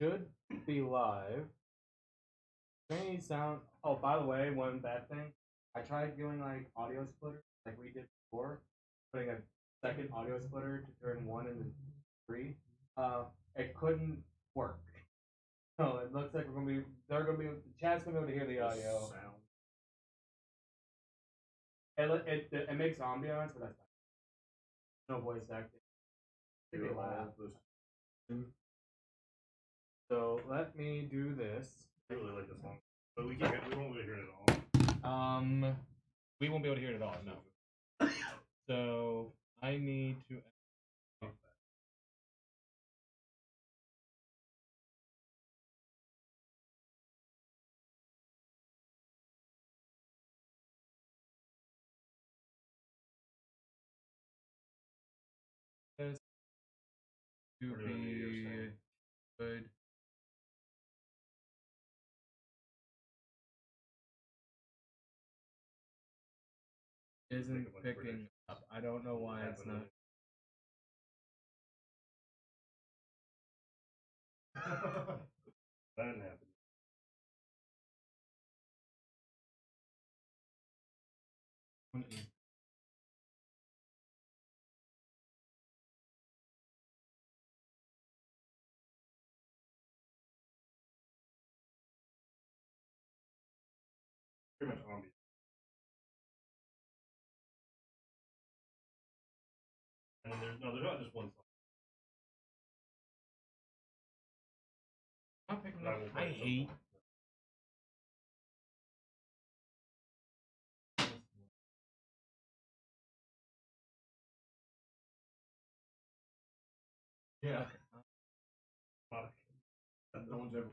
should be live. Any sound? Oh, by the way, one bad thing. I tried doing like audio splitter, like we did before, putting a second audio splitter to turn 1 into 3. It couldn't work. So it looks like the chat's gonna be able to hear the audio. It makes ambiance, but that's fine. No voice acting. It'd be loud. So let me do this. I really like this song, but we won't be able to hear it at all. We won't be able to hear it at all. No. So I need to. To be good. Isn't picking up. I don't know why it's not. That didn't happen. Pretty much ambiance. And there's not just one song. Not picking up. I hate. Yeah. No one's ever wanted it.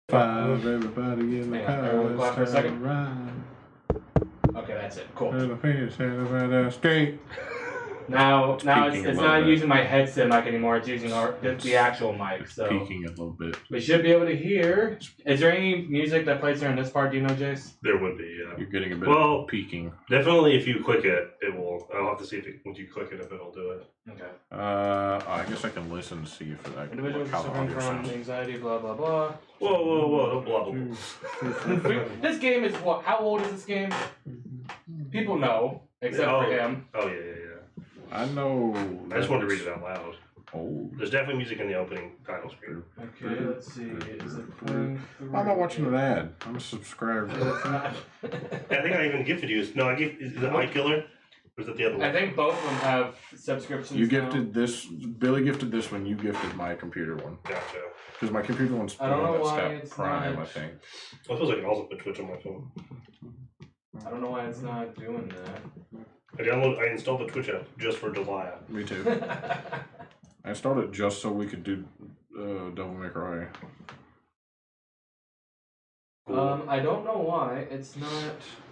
Five, everybody in the Hang on, everyone quiet for a second. around. Okay, that's it. Cool. Now it's not using my headset mic anymore. It's using the actual mic. So Peaking a little bit. we should be able to hear. Is there any music that plays during this part? Do you know, Jace? There would be, yeah. You're getting a bit of peaking. Definitely if you click it, it will. I'll have to see once you click it if it'll do it. Okay. I guess I can listen and see if that Individuals how the suffering audio from sounds. anxiety, blah blah blah. Whoa, don't blah blah blah. This game is what? How old is this game? People know, except for him. Oh yeah. I know. I just wanted to read it out loud. Oh. There's definitely music in the opening title screen. Okay, let's see. Is it playing? I'm not watching an ad. I'm a subscriber. It's not. I think I even gifted you. No, is it Eye Killer? Or is it the other one? I think both of them have subscriptions. You gifted this. Billy gifted this one. You gifted my computer one. Gotcha. Because my computer one's the I don't one know that's why got it's Prime, not- I think. I suppose I can also put Twitch on my phone. I don't know why it's not doing that. I installed the Twitch app just for July. Me too. I installed it just so we could do Devil May Cry. Cool. I don't know why it's not.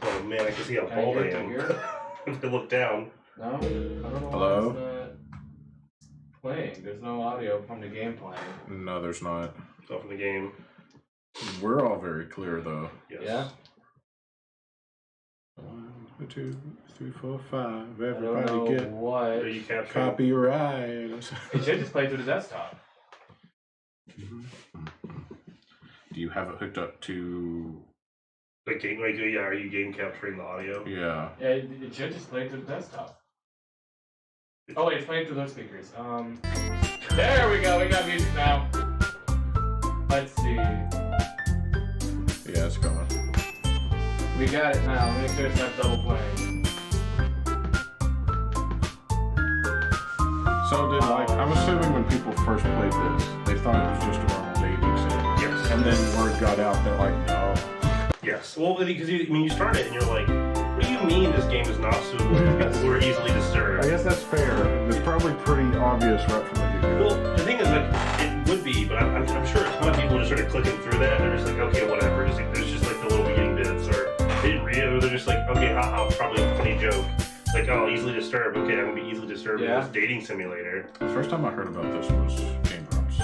Oh man, I can see how Can I bald hear I it am. here? If I look down. No, I don't know Hello? why it's not playing. There's no audio from the game playing. No, there's not. It's off in the game. We're all very clear though. Yes. Yeah. 1, 2, 3, 4, 5. I don't Everybody know get what. Are you capturing? copyright. It should just play through the desktop. Do you have it hooked up to? Are you game capturing the audio? Yeah. Yeah, it should just play through the desktop. Oh wait, it's playing through those speakers. There we go. We got music now. Let's see. Yeah, it's going. We got it now. Make sure it's not double playing. So did I'm assuming when people first played this, they thought it was just a normal dating sim. Yes. And then word got out that no. Yes. Well, because you start it and you're like, what do you mean this game is not suitable for people who are easily disturbed? I guess that's fair. It's probably pretty obvious right from the get-go. Well, the thing is, like, it would be, but I'm sure a ton of people just started clicking through that. They're just like, okay, whatever. There's just like the little beginning bits, or they didn't read it, or they're just like, okay, haha, probably a funny joke. Like, oh, easily disturbed. Okay, I'm gonna be easily disturbed in this dating simulator. The first time I heard about this was Game Grumps.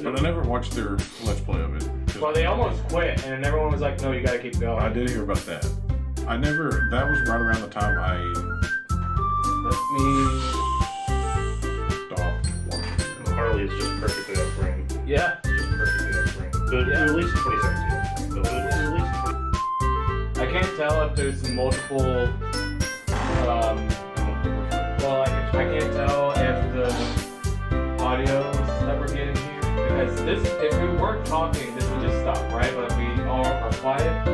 But I never watched their Let's Play of it. Well, they almost quit, and everyone was like, "No, you gotta keep going." I did hear about that. That was right around the time I Let me. stopped watching. Harley is just perfectly up frame. Yeah. Just perfectly up frame. But Yeah. released in 2017. So it was released in I can't tell if there's multiple. Well, I can't tell if the audios that we're getting here, because this, if we weren't talking, this would just stop, right? But if we all are quiet,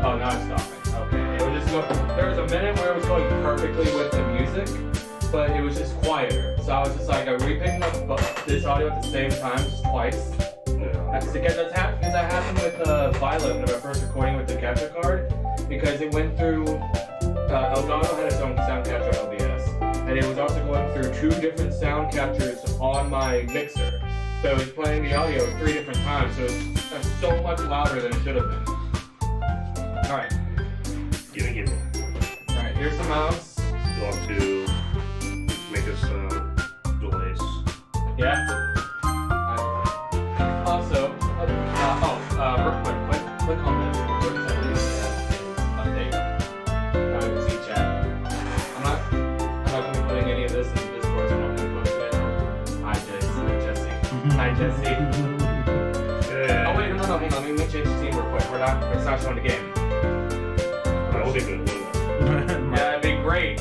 oh, now it's stopping. Okay, it would just go. There was a minute where it was going perfectly with the music, but it was just quieter. So I was just like, are we picking up this audio at the same time, just twice? That's that happened with Violet when we were first recording with the capture card, because it went through. Elgato had its own sound capture OBS, and it was also going through 2 different sound captures on my mixer. So it was playing the audio 3 different times, so it's so much louder than it should have been. All right. Give me. All right. Here's the mouse. You want to make us delays? Yeah. Also, real quick, click on this. Update. See chat. I'm not going to be putting any of this in Discord, so I'm not going to post it. Hi, Jesse. Hi, Jesse. Yeah. Oh wait, no, hang on. Let me change the team real quick. It's not showing the game. That would be good. Yeah, it'd be great,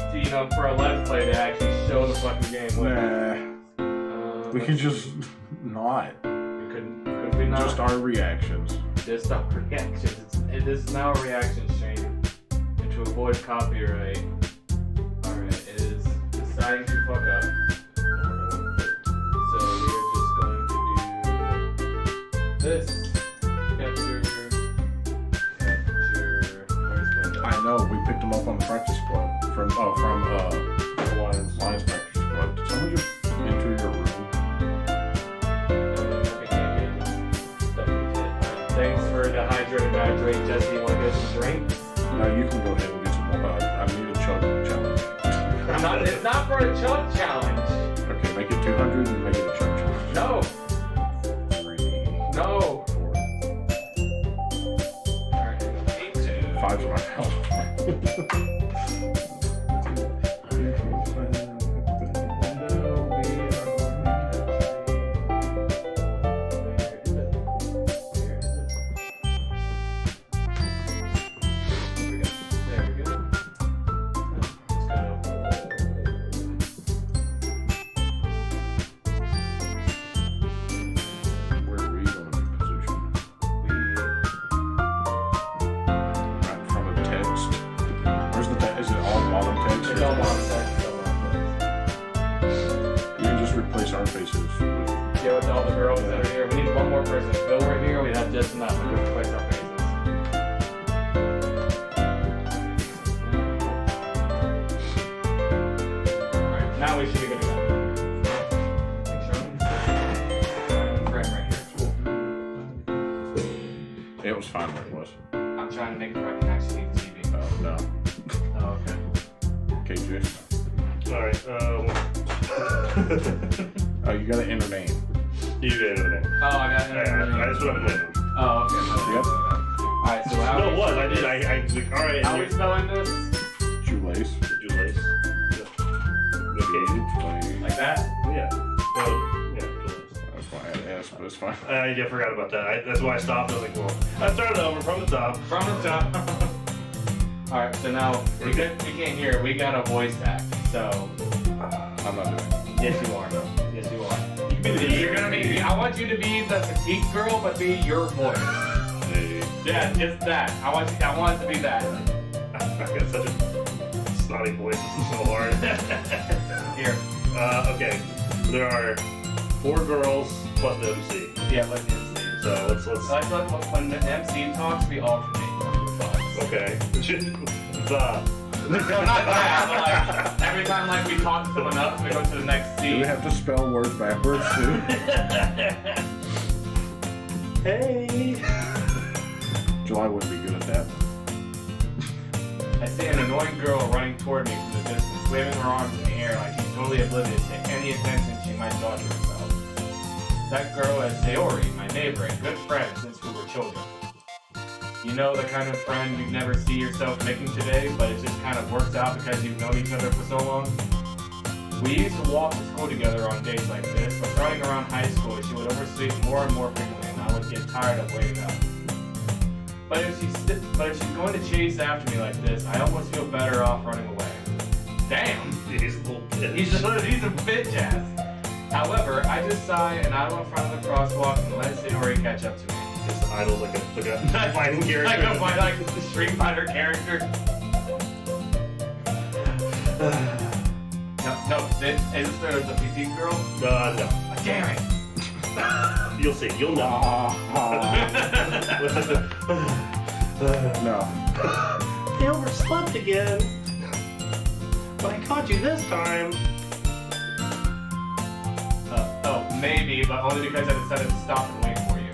for a let's play to actually show the fucking game. Nah. We can just not. Could we not? Just our reactions. Just our reactions. This is now a reaction stream. And to avoid copyright. Alright, it is deciding to fuck up. So we are just going to do this. Capture. I know, we picked them up on the practice squad. From Lions practice squad. Did someone just enter your room? Thanks for the hydrate. Jesse, you want to get some drinks? No, you can go ahead and get some more. I need a chug challenge. It's not for a chug challenge. Okay, make it 200 and make it a chug challenge. No. 3. No. 4. Alright, 5's my health. Our faces with... Yeah, with all the girls that are here. We need one more person. If Bill were here, we'd have just enough to replace our faces. Alright, now we should be good to go. Frame right here. It was fine where it was. I'm trying to make it where I can actually see the TV. Oh, no. Oh, okay. KJ. Alright, Oh, you gotta enter name. You got it. Oh, I got it. That's what I'm doing. Oh, okay. Yep. Alright, so how No, it was. I did. I was like, alright. How are we spelling this? Shoelace. Julius. Okay. Like that? Yeah. Well, yeah, Julius. That's why I had to ask, but it's fine. I forgot about that. That's why I stopped. I was like, well, I started over from the top. From the top. Alright, so now we can't hear it. We got a voice act. So I'm not doing it. yes, you are. Yes, you are. You're gonna be. I want you to be the petite girl, but be your voice. Hey. Yeah, just that. I want it to be that. I got such a snotty voice. This is so hard. Here. Okay. There are 4 girls plus the MC. Yeah, let me see. So let's. Like when the MC talks, we alternate. Okay. No, not that. But like every time, like we talk to someone else, we go to the next Do scene. we have to spell words backwards too? Hey. July wouldn't be good at that. I see an annoying girl running toward me from the distance, waving her arms in the air like she's totally oblivious to any attention she might draw to herself. That girl is Sayori, my neighbor and good friend since we were children. You know, the kind of friend you'd never see yourself making today, but it just kind of works out because you've known each other for so long. We used to walk to school together on days like this, but starting around high school, she would oversleep more and more frequently, and I would get tired of waiting up. But if she's going to chase after me like this, I almost feel better off running away. Damn! He's a little bitch. He's a bitch ass. However, I just sigh and idle in front of the crosswalk and let Sayori catch up to me. Just idle like a fighting character. Like the Street Fighter character. No, is this the PT girl? No. Damn it! You'll see. You'll know. No. They overslept again. But I caught you this time. Maybe, but only because I decided to stop and wait for you.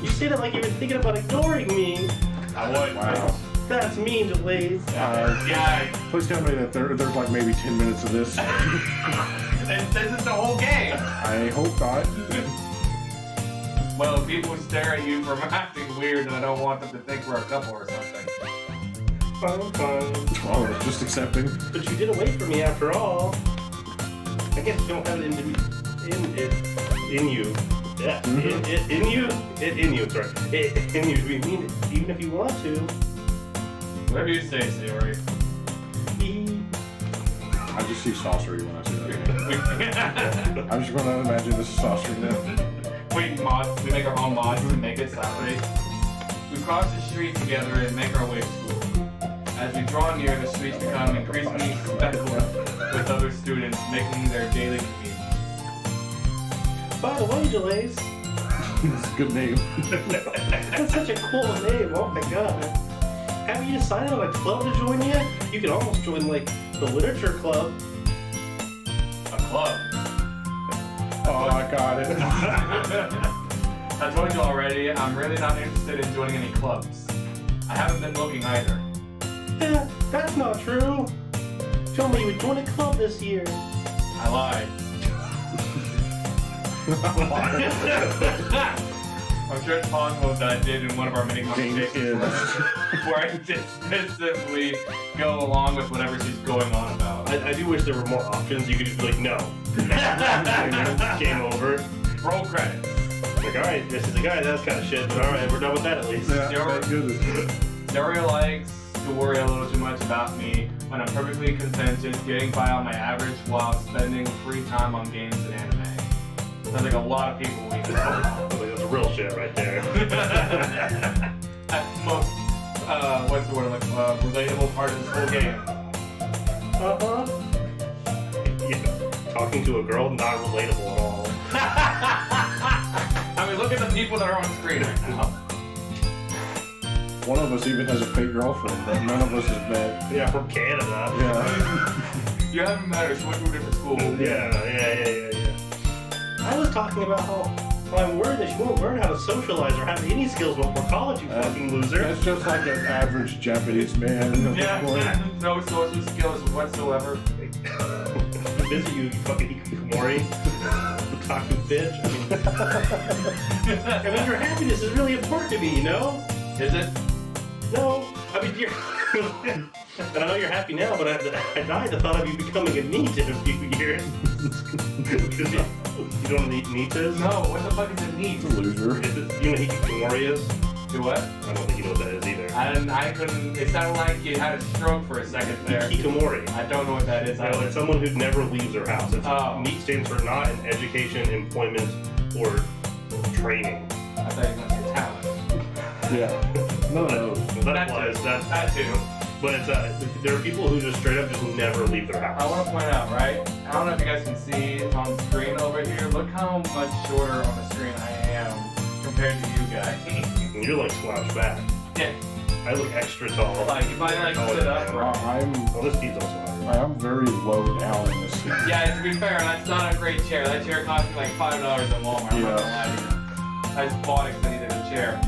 You say that like you've been thinking about ignoring me. I would. Wow. That's mean, Delays. Yeah. Please tell me that there's like maybe 10 minutes of this. This is the whole game. I hope not. Well, people stare at you for acting weird, and I don't want them to think we're a couple or something. Fine. Oh, just accepting. But you didn't wait for me after all. I guess you don't have it in you. Yeah. Mm-hmm. In you to be mean, even if you want to. Whatever you say, Sayori. I just see sorcery when I say that. I'm just going to imagine this is sorcery now. We make our own mods to make it Saturday. We cross the street together and make our way to school. As we draw near, the streets become increasingly speckled with other students making their daily commute. By the way, Delays. It's a good name. That's such a cool name. Oh my god. Have you decided on a club to join yet? You could almost join like the literature club. A club? Oh, I got it. I told you already, I'm really not interested in joining any clubs. I haven't been looking either. Yeah, that's not true. Told me you would join a club this year. I lied. I'm sure it's possible that I did in one of our mini conversations where I dismissively go along with whatever she's going on about. I do wish there were more options. You could just be like, no. Game over. Roll credits. Like, alright, this is the guy, that's kind of shit, but alright, we're done with that at least. Yeah, thank goodness. Daria likes to worry a little too much about me when I'm perfectly content just getting by on my average while spending free time on games and anime. Sounds like a lot of people we know. That's real shit right there. That's the most, what's the word, like, relatable part of this whole game. Uh-huh. Yeah, talking to a girl, not relatable at all. I mean, look at the people that are on screen right now. One of us even has a fake girlfriend, but none of us has met. Yeah, from Canada. Yeah. You haven't met her, she went to a different school. Yeah. I was talking about how I'm worried that she won't learn how to socialize or have any skills before college, you fucking loser. That's just like an average Japanese man. Yeah, no social skills whatsoever. Visit you fucking hikikomori. Talking bitch. I mean, your happiness is really important to me, you know? Is it? No. I mean, you're... And I know you're happy now, but I died the thought of you becoming a NEET in a few years. You don't need NEETs? No, what the fuck is a NEET? Loser. You know what hikikomori is? Do what? I don't think you know what that is either. I couldn't, it sounded like you had a stroke for a second there. Hikikomori. I don't know what that is. It's someone who never leaves their house. NEET stands for not in education, employment, or training. I thought you meant your talent. Yeah. No. That applies. That too. But it's there are people who just straight up just never leave their house. I want to point out, right? I don't know if you guys can see on the screen over here. Look how much shorter on the screen I am compared to you guys. You're like slouched back. Yeah. I look extra tall. Like if I sit up. Well, this seat's also higher. I am very low down in this seat. Yeah, to be fair, that's not a great chair. That chair cost me like $5 at Walmart. I'm not gonna lie to you. I just bought it because I needed a chair.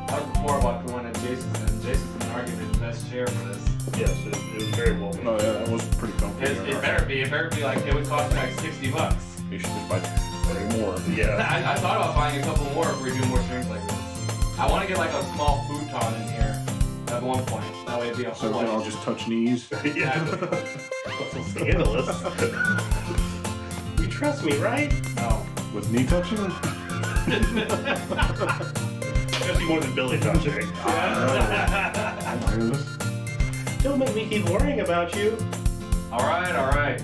That was before I bought the one at Jason's, and Jason's been arguing the best chair for this. Yes, it was very well made. Oh yeah, that was pretty comfy. It better be like, it would cost me like $60. You should just buy way more. Yeah. I thought about buying a couple more if we do more streams like this. I want to get like a small futon in here at one point. That way it'd be a So we whole can all just touch knees. Yeah. That's so scandalous. You trust me, right? No. With knee touching? Trust you more than Billy touching. Oh my goodness. Don't make me keep worrying about you. Alright.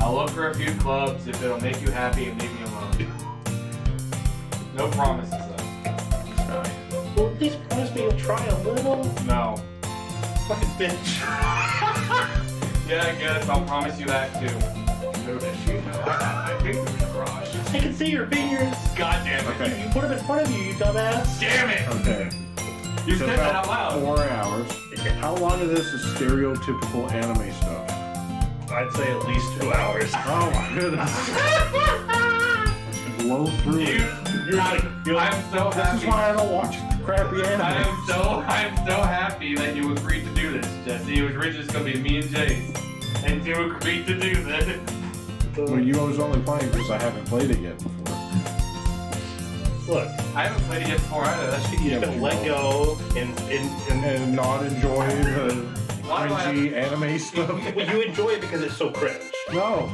I'll look for a few clubs if it'll make you happy and leave me alone. No promises though. Well, at least promise me you'll try a little. No. Fucking bitch. Yeah, I guess. I'll promise you that too. Notice you know I got my fingers crossed. I can see your fingers. God damn it. Okay. You put them in front of you, you dumbass. Damn it! Okay. You So said that out about loud. 4 hours. How long of this is stereotypical anime stuff? I'd say at least 2 hours. Oh my goodness. Blow through it. I'm so This happy. is why I don't watch crappy anime. I'm so happy that you agreed to do this, Jesse. It was originally just gonna be me and Jace, and you agreed to do this. Well, you was only playing because I haven't played it yet before. Look, I haven't played it yet before either. That shit. you Yeah, can but let you go And not enjoy the Why do I have- cringy anime stuff. Well, you enjoy it because it's so cringe. No.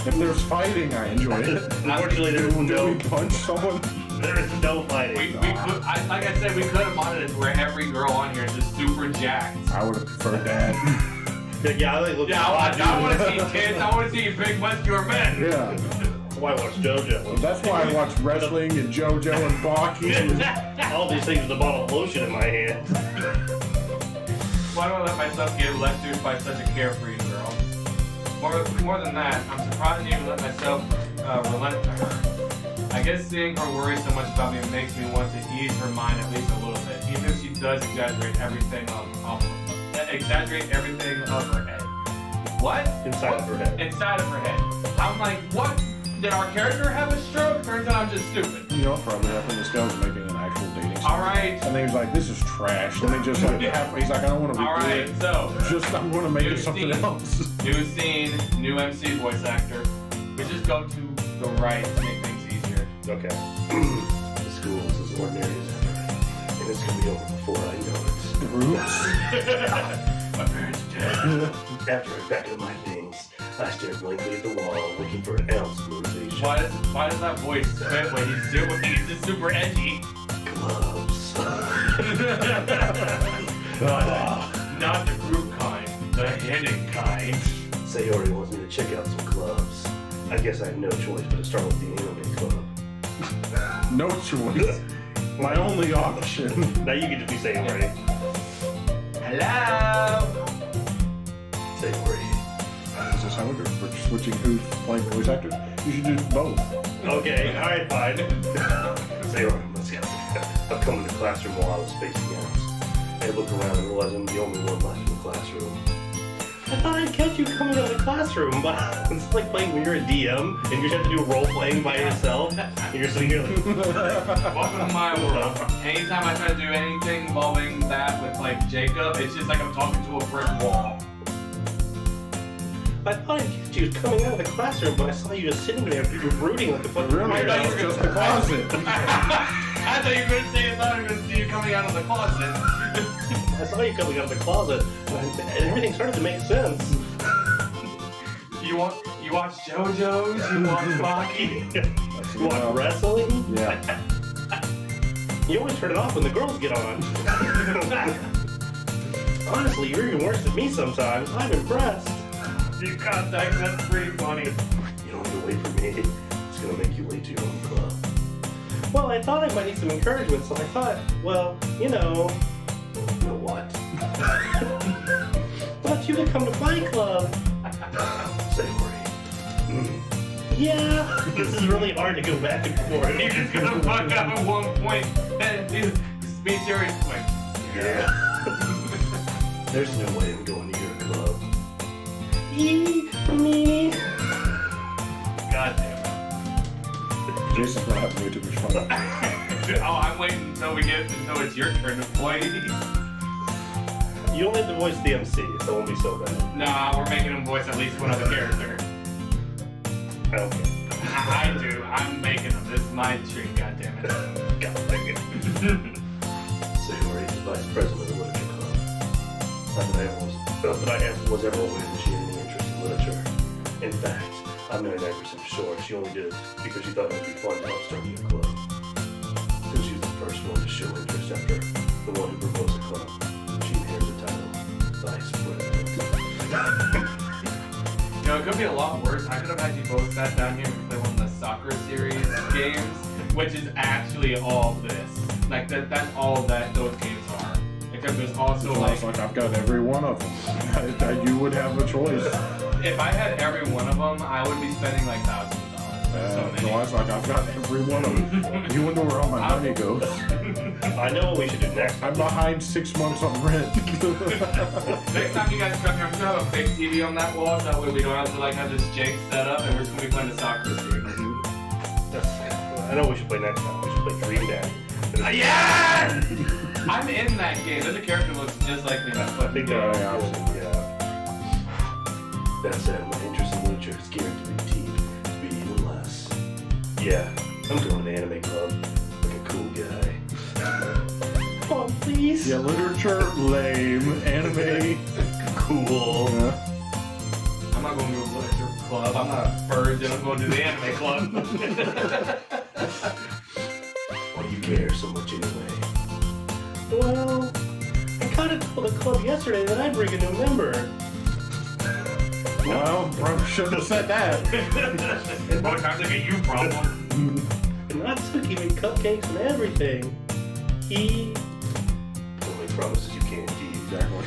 If there's fighting, I enjoy it. Unfortunately, Do there we is punch someone? no fighting. we could, like I said, we could have modded it where every girl on here is just super jacked. I would have preferred that. Yeah, I like looking Yeah, I want to see kids. I want to see big muscular men. Yeah. Why watch JoJo? That's why I watch wrestling and JoJo and Doki. All these things with a bottle of lotion in my hand. Why do I let myself get lectured by such a carefree girl? More than that, I'm surprised I didn't even let myself relent to her. I guess seeing her worry so much about me makes me want to ease her mind at least a little bit, even if she does exaggerate everything of her head. What? Inside of her head. Inside of her head. I'm like, what? Did our character have a stroke? Turns out I'm just stupid. You know what probably happened? This guy was making an actual dating site. Alright. And he was like, this is trash. Let me just like, he's like, I don't want to redo Alright, it. so, Just, I'm going to make New it something scene. else. new scene, new MC voice actor. We just go to the right to make things easier. Okay. The school is as ordinary as ever. And it's gonna be over before I know it. Roots. My parents are dead. After I packed up my things, I stared blankly at the wall, looking for an ounce of motivation. Why does that voice fit when he's doing? He's just super edgy. Gloves. Not the group kind, the hidden kind. Sayori wants me to check out some clubs. I guess I had no choice but to start with the anime club. No choice. My only option. Now you can just be Sayori. Hello. Sayori. Is this how we're switching who's playing voice actors? You should do both. Okay, alright, fine. Sayori, let's go. I'm coming to the classroom while I was spacing out. I look around and realize I'm the only one left in the classroom. I thought I'd catch you coming out of the classroom, but it's like playing when you're a DM and you just have to do role playing by yourself. And you're sitting here like, Welcome to my world. Anytime I try to do anything involving that with like Jacob, it's just like I'm talking to a brick wall. I thought I'd catch you coming out of the classroom, but I saw you just sitting there brooding like a fucking Really? I thought you That's were just the closet. I thought you were going to say I thought I was going to see you coming out of the closet. I saw you coming out of the closet, and everything started to make sense. You watch JoJo's? You watch Baki? You want wrestling? Yeah. You always turn it off when the girls get on. Honestly, you're even worse than me sometimes. I'm impressed. You contact, that's pretty funny. You don't have to wait for me. It's gonna make you late to your own club. Well, I thought I might need some encouragement, so I thought, well, you know. You know what? Thought you could come to my club. Sayori. Yeah. This is really hard to go back and forth. You're just gonna fuck up at one point and do be serious quick. Yeah. There's no way I'm going to your club. Me. God damn Jason's gonna have way too much fun. it. Oh, I'm waiting until it's your turn to play. You only have to voice the MC, so it won't be so bad. Nah, we're making him voice at least one other character. I don't care. I do. I'm making him. This is my treat, goddammit. God dang it. Sayori is vice president of the literature club. Not that I ever was ever aware that she had any interest in literature. In fact, I'm 99% sure she only did it because she thought it would be fun to help start a new club. Since she was the first one to show interest after the one who proposed the club, she inherited the title vice president. You know, it could be a lot worse. I could have had you both sat down here and play one of the soccer series games, which is actually all this. Like that's all that those games are. Except there's also It's like I've got every one of them. You would have a choice. if I had every one of them, I would be spending like thousands of dollars. So No, it's like I've got every one of them. You wonder where all my money goes. I know what we should do next. I'm behind 6 months on rent. Next time you guys come here, I'm gonna have a big TV on that wall, so that way we don't have to like have this jank set up, and we're just gonna be playing the soccer series. I know what we should play next time. We should play Dream Daddy. Yes! I'm in that game. There's a character who looks just like me. I think Yeah. That said, my interest in literature is geared to be deep, to be even less. Yeah, I'm going to the anime club, like a cool guy. Oh, please. Yeah, literature, lame. Anime, Cool. yeah. I'm not going to a literature club. I'm not a virgin. I'm going to the anime club. Why do you care so much anyway? Well, I kind of told the club yesterday that I'd bring a new member. Well, bro, shouldn't have said that. What sounds like a you problem? And Natsuki made cupcakes and everything. He only promises you can't keep. Exactly.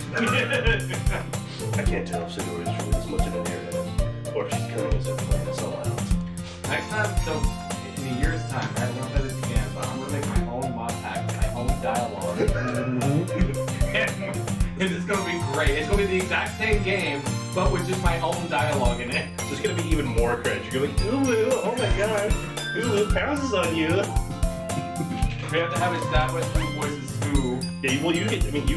I can't tell if Sayori is really as much of an airhead, or if she's cunning as they're playing us all out. Next time, so in a year's time, right? I don't know if this again, but I'm gonna make my own mod pack, my own dialogue. And it's gonna be great. It's gonna be the exact same game, but with just my own dialogue in it. So it's gonna be even more cringe. You're gonna be like, Ulu, oh my god, Ulu pounces on you. We have to have established who voices who. Yeah, well, you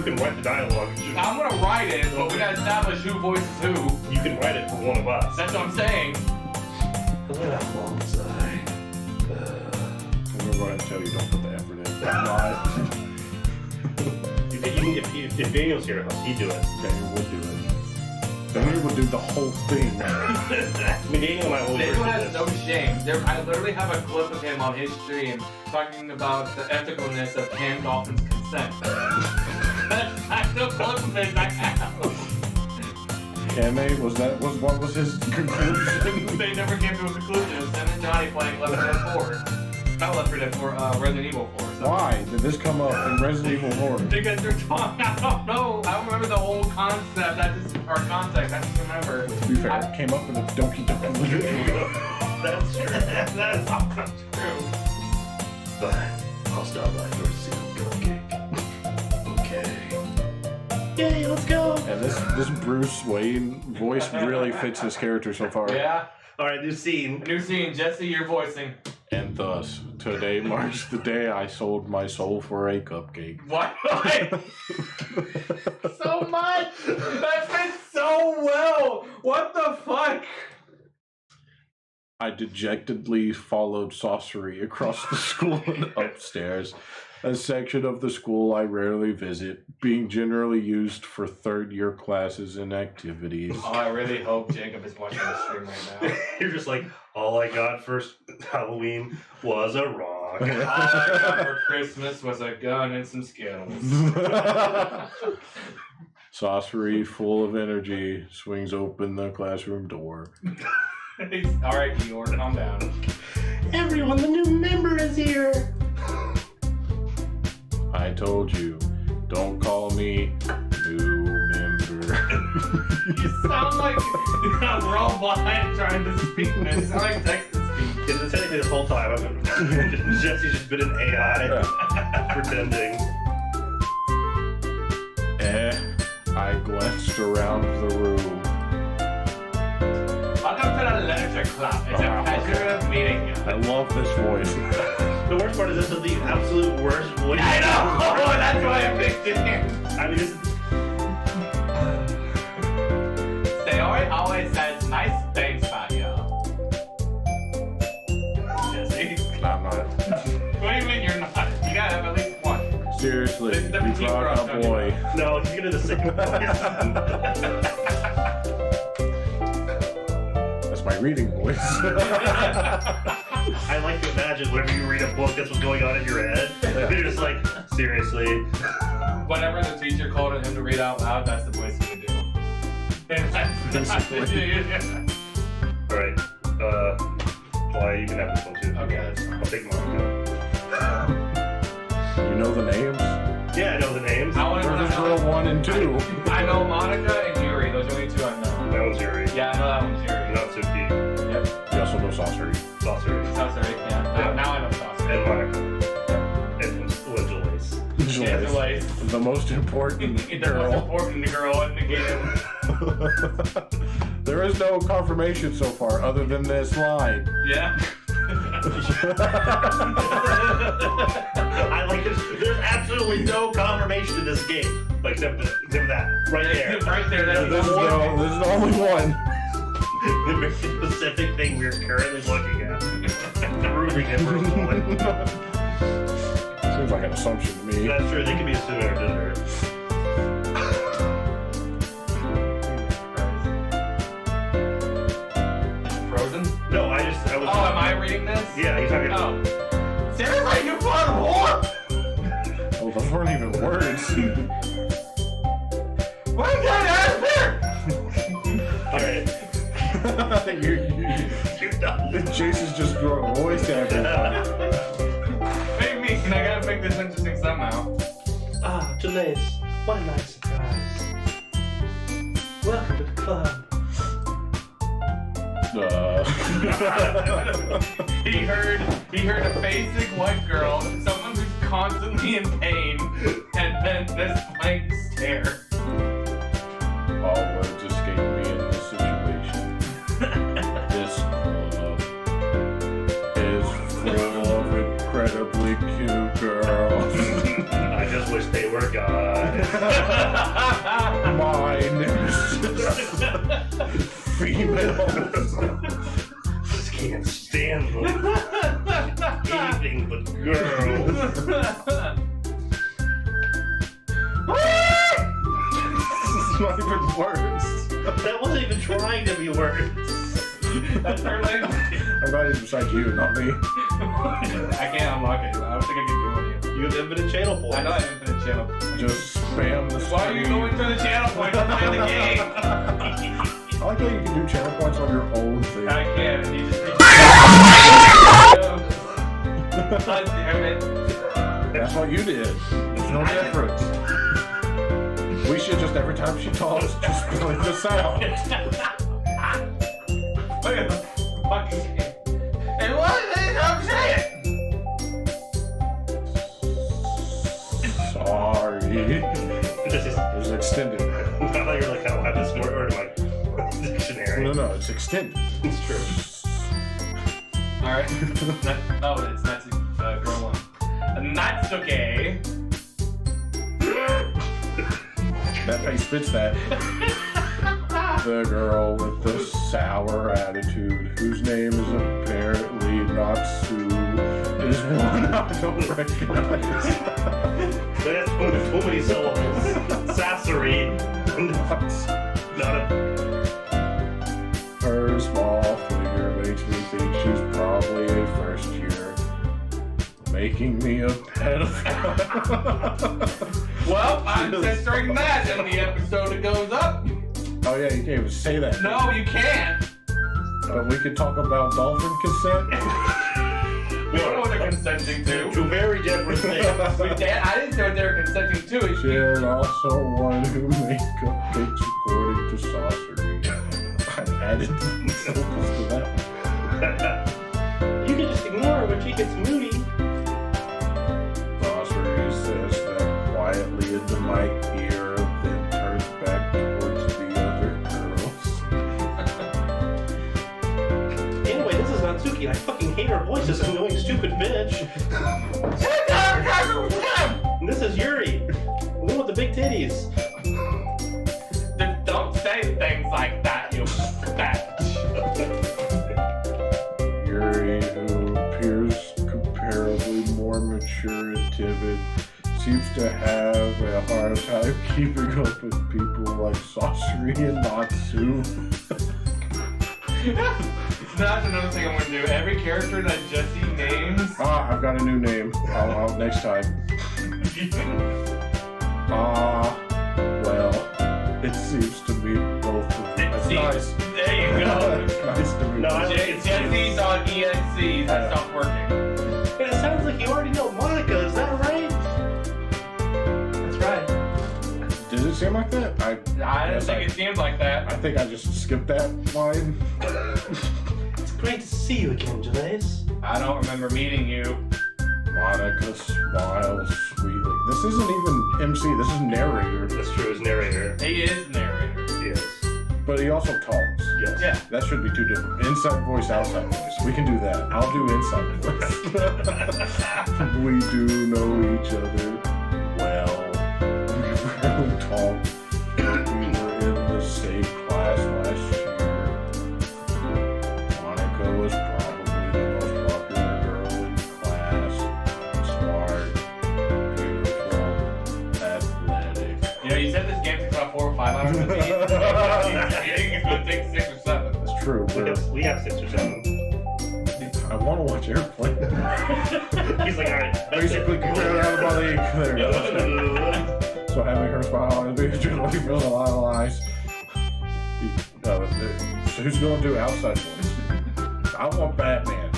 can write the dialogue. I'm gonna write it, but we gotta establish who voices who. You can write it for one of us. That's what I'm saying. Let out a long sigh. I'm gonna go ahead and tell you, don't put the effort in. Lie. If Daniel's here, he'd do it. Daniel would do it. Daniel would do the whole thing. I mean, Daniel and I will Daniel has no shame. I literally have a clip of him on his stream talking about the ethicalness of canned dolphins' consent. That's the actual clip of it I have. What was his conclusion? They never came to a conclusion. It was Sam and Johnny playing Left 4 Dead 4. Not Left 4 Dead 4, Resident Evil 4. So. Why did this come up in Resident Evil 4? Because they're talking, I don't know. I don't remember the whole concept. Or context. I just remember. To be fair, it came up in a Doki Doki literature. That's true. That's not true. But I'll stop by for a single cupcake. Okay. Yay, let's go! And this Bruce Wayne voice really fits this character so far. Yeah. Alright, new scene. New scene. Jesse, you're voicing. And thus, today marks the day I sold my soul for a cupcake. What? So much! That fits so well! What the fuck? I dejectedly followed Sorcery across the school and upstairs, a section of the school I rarely visit, being generally used for third-year classes and activities. Oh, I really hope Jacob is watching the stream right now. You're just like, all I got for Halloween was a rock. All I got for Christmas was a gun and some Skittles. Sorcery, full of energy, swings open the classroom door. Alright, Eeyore, calm down. Everyone, the new member is here! I told you, don't call me new member. You sound like a robot trying to speak, man. You sound like Texas speak. Because technically this whole time, Jesse's just been an AI pretending. I glanced around the room. Welcome to the literature club. It's a pleasure of meeting you. I love this voice. The worst part is this is the absolute worst voice. I know! Oh, that's why I picked it. I mean, this Sayori always says nice things about you. Jesse? I'm not. What do you mean you're not? You gotta have at least one. Is the You petite brought girl a talking boy. about? No, he's gonna the same voice. That's my reading voice. I like to imagine whenever you read a book, that's what's going on in your head. You're just like, seriously. Whenever the teacher called on him to read out loud, that's the voice he would do. Alright. Well, you can have this one too. Okay, that's fine. I'll take Monica. You know the names? Yeah, I know the names. I want to Murder's Girl 1 and 2. I know Monica and Yuri. Those are the only two I know. That one's Yuri. Yeah, I know that one's Yuri. Not Suki. Yep. You also know Saucery. Saucer. Saucer, yeah. Now I know Saucer. And Monica. And Legulace. Yeah, the way. The most important The most girl. important girl in the game. There is no confirmation so far other than this line. Yeah. I like this. There's absolutely no confirmation to this game. Like, except that. Right there. Right there. That's This is the one. the only one. The very specific thing we're currently looking at. Proving it for a moment. Seems like an assumption to me. That's true. They could be assuming our gender. Frozen? No, I was. Oh, am I reading this? Yeah, he's talking. Oh. Seriously, you brought whore? Oh, those weren't even words. What is that out of here? Alright. You're done. Jason's just throwing voice acting. Make me, and I gotta make this interesting somehow. Ah, Janae, what a nice surprise. Welcome to the club. He heard a basic white girl, someone who's constantly in pain, and then this blank stare. All words escape me in this situation. This club is full of incredibly cute girls. I just wish they were guys. Mine is females. Just can't stand them. Anything but girls. This is not even words. That wasn't even trying to be words. That's her language. I'm glad it's beside you, not me. I can't unlock it. I don't think I can do it. You have infinite channel points. I know I have infinite channel. Just spam the Why are you screen. going through the channel points to play the game? I like how you can do channel points on your own thing. I can, and you just God damn it. That's what you did. There's no difference. We should just, every time she talks, just play the sound. Look at the fucking game. And what is I'm saying? Sorry. This is. It was extended. I thought you were like, I don't have this word in my dictionary. No, it's extended. It's true. Alright. Oh, it's Natsu, girl one. Natsuke. That face fits that. The girl with the sour attitude, whose name is apparently Natsu, is one I don't recognize. That's too many syllables. Sassery. Not a. Her small figure makes me think she's probably a first year, making me a pedophile. Well, I'm censoring that in the episode it goes up. Oh yeah, you can't even say that. No, you can't. But we could talk about dolphin consent. We don't know what they're consenting to. Two very different things. I didn't know what they were consenting to. She's also one who makes cupcakes according to Saucery. I've added syllables to that. You can just ignore her when she gets moody. Saucery says that quietly into my ear, then turns back towards the other girls. Anyway, this is Natsuki. I fucking hate her voice, this annoying stupid bitch. And this is Yuri. The one with the big titties. Don't say things like that, you bitch. Yuri, who appears comparably more mature and timid, seems to to have a hard time keeping up with people like Sorcery and Natsu. That's another thing I'm gonna do. Every character that Jesse names. I've got a new name. I'll next time. Well, it seems to be both of them. It's nice. There you go. It's nice to meet you. Jesse's on EXC. That stopped working. It sounds like you already know Monica, is that right? That's right. Does it seem like that? I didn't think it seemed like that. I think I just skipped that line. It's great to see you again, Jelaise. I don't remember meeting you. Monica smiles sweetly. This isn't even MC, this is narrator. That's true, his narrator. He is narrator. Yes. But he also talks. Yes. Yeah. That should be two different. Inside voice, outside voice. We can do that. I'll do inside voice. We do know each other well. We rarely talk, but we were in the same class last year. Monica was probably the most popular girl in class. Smart, beautiful, athletic. You know, you said this game takes about 4 or 5 hours to beat. You think it's gonna take 6 or 7? That's true. We have 6 or 7. I want to watch Airplane. He's like, alright. Basically, compare out of my league. There we go. So having her smile and be generally feeling a lot of lies. So who's going to do outside voice? I want Batman.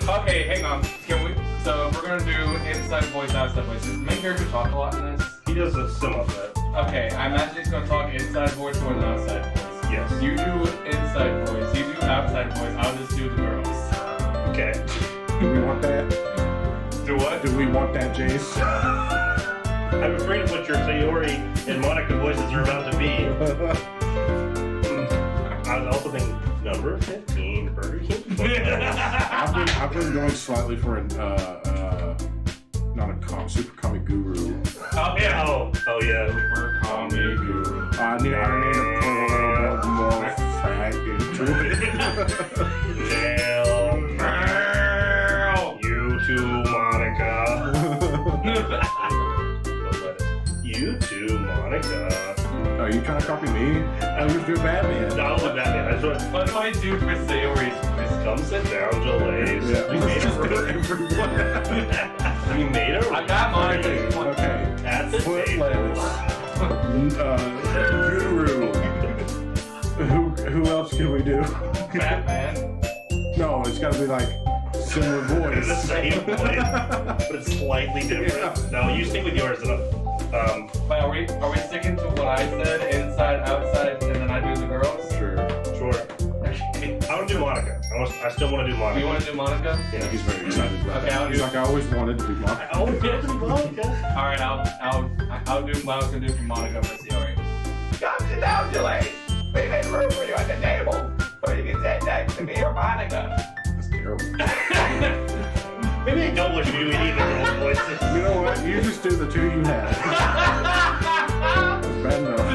Okay, hang on. Can we? So if we're gonna do inside voice, outside voice. Does the main character talk a lot in this? He does some of that. Okay, I imagine he's gonna talk inside voice more than outside voice. Yes. You do inside voice. You do outside voice. I'll just do the girls. Okay. Do we want that? Do what? Do we want that, Jace? I'm afraid of what your Sayori and Monica voices are about to be. I was also thinking number 15, Burger King. I've been going slightly for a not a super comic guru. Oh yeah. Oh yeah. Super comic guru. I need to put a little bit more fat into it. Nail. You too, Monica. You too, Monica. Are you trying to copy me? I was doing Batman. No, I'll do Batman. I just want. What do I do for Sayori's voice? Come sit down, Jelaise. Yeah. We made a room. We made a room. I got mine. Okay. At the Footless. table. Guru. Who else can we do? Batman. No, it's got to be like similar voice. The same voice, but it's slightly different. No, you stick with yours. Wait, are we sticking to what I said? Inside, outside, and then I do the girls? Sure. I want to do Monica. I still want to do Monica. You want to do Monica? Yeah. He's very excited about Okay, I'll that. He's do- like, I always wanted to be Monica. I always wanted to be Monica. All right, I'll do what I was gonna do for Monica for Sayori. Come sit down, Jelaise. We made room for you at the table, so you can sit next to me or Monica. That's terrible. Maybe I don't want you to do any of the girl voices. You know what? You just do the two you had. That's bad enough.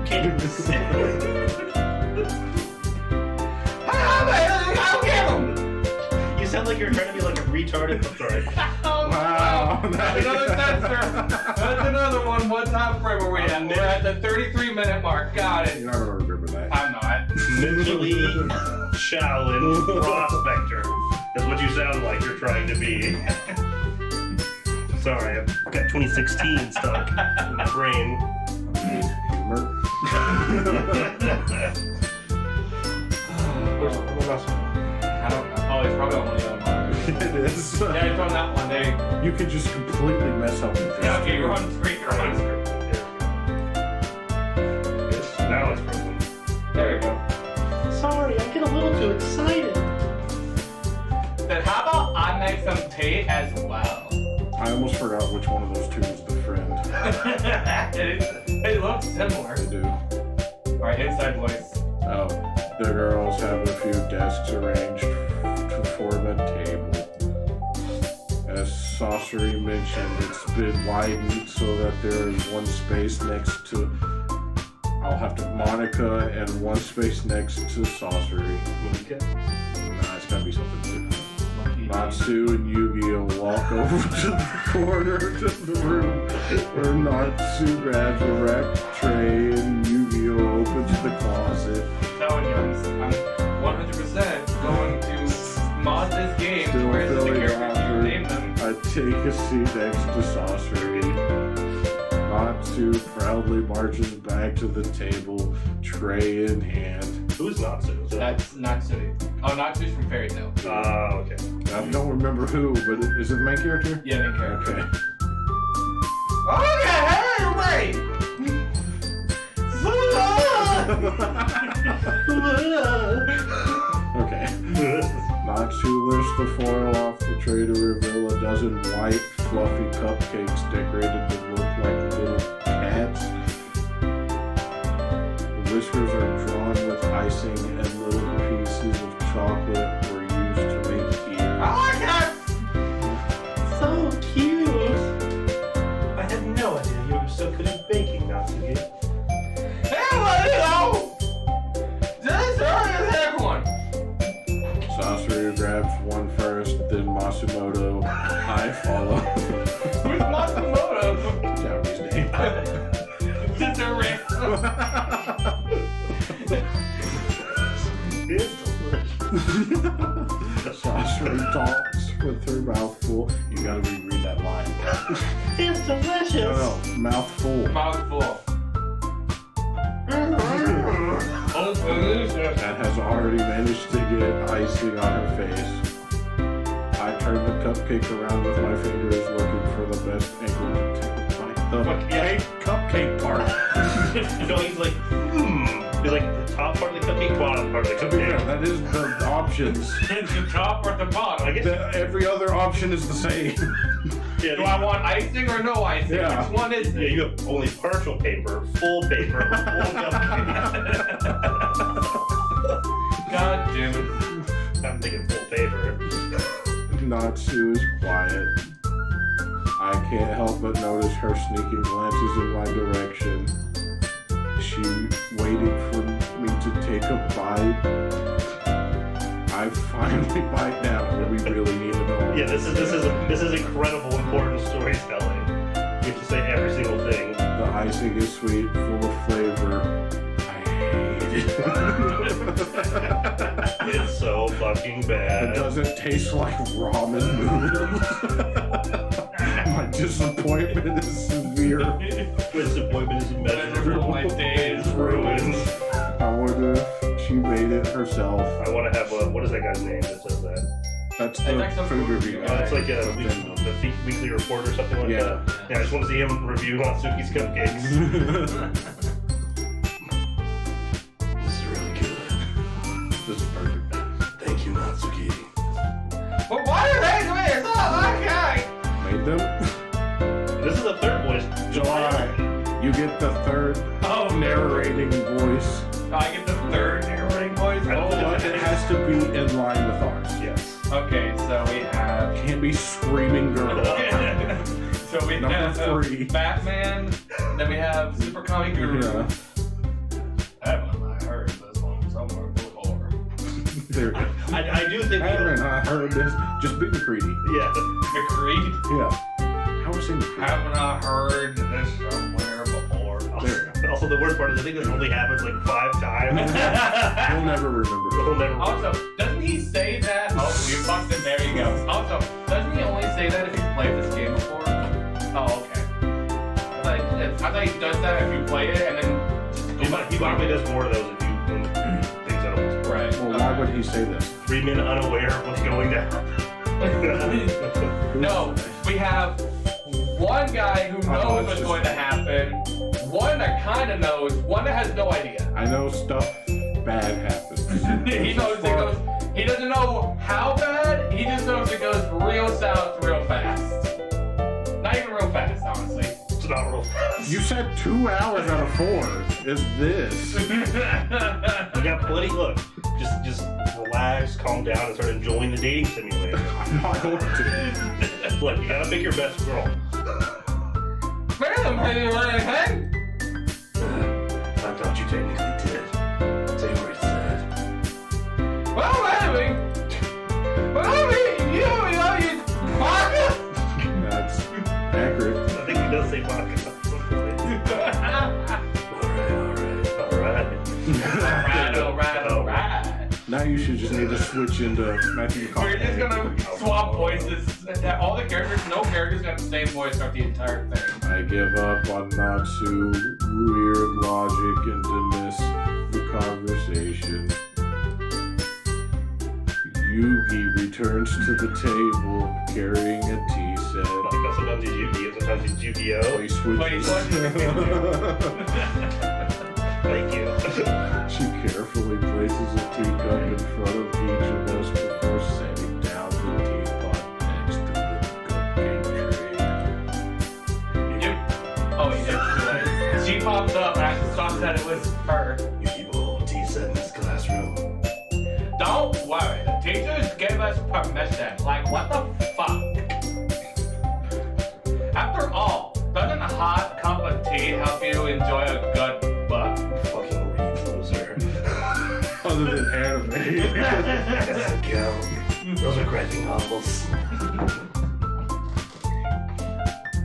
Can't you sit? You sound like you're trying to be like a retarded. I'm sorry. Wow. That's another sensor. That's another one. What time frame are we at? We're at the 33-minute mark. Got it. You're not going to remember that. I'm not. Mentally challenged prospector. That's what you sound like you're trying to be. Sorry, I've got 2016 stuck in my brain. Humor. I don't know. Oh, it's probably on one of the other ones. It is. Yeah, it's on that one. They. You could just completely mess up with this. Yeah, okay, you're on screen. You're on screen. Now it's frozen. There you go. Sorry, I get a little too excited. Then how about I make some tea as well? I almost forgot which one of those two was the friend. It looks similar. They do. Alright, inside voice. Oh, the girls have a few desks arranged to form a table. As Sorcery mentioned, it's been widened so that there is one space next to... I'll have to Monica and one space next to Sorcery. Monica? Nah, it's gotta be something different. Natsu and Yu-Gi-Oh walk over to the corner of the room where Natsu grabs a wrapped tray and Yu-Gi-Oh opens the closet. I'm telling you, I'm 100% going to mod this game Still where it's the feeling characters you awkward, name them. I take a seat next to Saucery. Natsu proudly marches back to the table, tray in hand. Who's Natsu? Is that- That's Natsui. Oh, Natsu's from Fairy Tail. Okay. I don't remember who, but is it the main character? Yeah, main character. Okay. Okay. Natsu lifts the foil off the tray to reveal a dozen white, fluffy cupcakes decorated to look like little cats. The whiskers are drawn with icing and little pieces of chocolate were used to make ears. like that! So cute. I had no idea you were so good at baking, Natsuki. Sasori grabs one first, then Masumoto. I follow. Who's Matsumoto? Japanese name. It's a riff. Sasori talks with her mouth full. You gotta reread that line. It's delicious. No, mouth full. Mouthful. Oh, delicious. And has already managed to get icing on her face. I turn the cupcake around with my fingers, looking for the best angle to take a bite. The cupcake part. No, he's like, He's like the top part of the cupcake, bottom part of the To be fair, cupcake. that is the options. It's the top or the bottom. I guess. Every other option is the same. Yeah, Do I want icing or no icing? Yeah. Which one is yeah, it? you have only partial paper, full paper, full cupcake. God damn it. I'm thinking full paper. Natsu is quiet. I can't help but notice her sneaking glances in my direction. She waiting for me to take a bite. I finally bite down, but we really need to know. Yeah, this is incredible, important storytelling. You have to say every single thing. The icing is sweet, full of flavor. I hate it. It's so fucking It bad. doesn't taste like ramen noodles. My disappointment is severe. Disappointment is immeasurable. My days ruined. I wonder if she made it herself. I want to have a, what is that guy's name that says that? That's It's the like some food food review review. guy. It's like a From the weekly report or something like Yeah. that. Yeah, I just want to see him review Natsuki's cupcakes. This is really good. This is perfect. Thank you, Natsuki. But why are they doing it? It's not okay. Made them? This is the third voice. July. You get the third Oh, narrating voice. I get the third narrating voice. I don't But it has to be in line with ours. Yes. Okay, so we have. Can't be screaming girl. So we Number have 3. Batman, then we have Super Comic Guru. Yeah. Haven't I heard this one somewhere before? There. I do think. Haven't I heard this? Just be McCready. Yeah. McCreed? Yeah. How was he McCready? Haven't I heard this somewhere before? There. Also, the worst part is I think this only happens like 5 times. We'll never remember. We'll never. Also, doesn't he say that? Oh, you fucked it. There you go. Also, doesn't he only say that if you've played this game before? Oh, okay. I thought he does that if you play it and then. He probably does more of those if you when things at once. Right. Well, why would he say this? 3 men unaware of what's going to happen. No, we have one guy who it's knows what's just- going to happen, one that kind of knows, one that has no idea. I know stuff bad happens. He knows it goes. He doesn't know how bad. He just knows it goes real south, real fast. Not even real fast, honestly. It's not real fast. You said 2 hours out of 4 is this. You got plenty. Look, just relax, calm down, and start enjoying the dating simulator. I'm not going to. Look, you gotta pick your best girl. Man, I'm paying you anything. I thought you technically did. Say what it said. Well, maybe. But I mean, you now you should just need to switch into Matthew We're just McConaughey. gonna swap voices. All the characters, no characters got the same voice throughout the entire thing. I give up on Natsu, weird logic, and dismiss the conversation. Yugi returns to the table carrying a tea set. Like, sometimes he's Yu-Gi-Oh, sometimes he's Yu-Gi-Oh. He switches. Thank you. She carefully places a teacup in front of each of us before setting down the teapot next to the cupcake tray. Yep. Oh, he did. She popped up and I thought that it was her. You keep a whole tea set in this classroom. Don't worry, the teachers gave us permission. Like, what the fuck? After all, doesn't a hot cup of tea help you enjoy a good book? Fucking read, loser. Other than anime. That doesn't count. Those are graphic novels.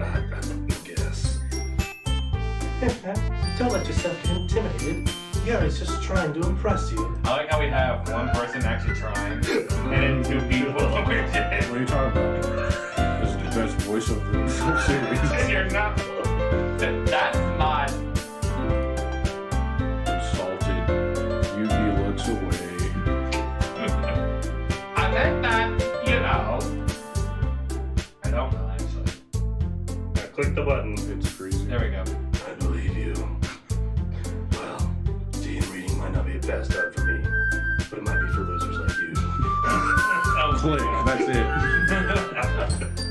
I guess. Don't let yourself get intimidated. Gary's just trying to impress you. I like how we have one person actually trying, and then two people. What are you talking about? This is the best voice of the series. And you're not. That's not. Insulted. Yugi looks away. I meant that, you know. I don't know, actually. Now click the button. It's freezing. There we go. I believe you. Well, tea and reading might not be a pastime for me, but it might be for losers like you. Oh, Click. That's it.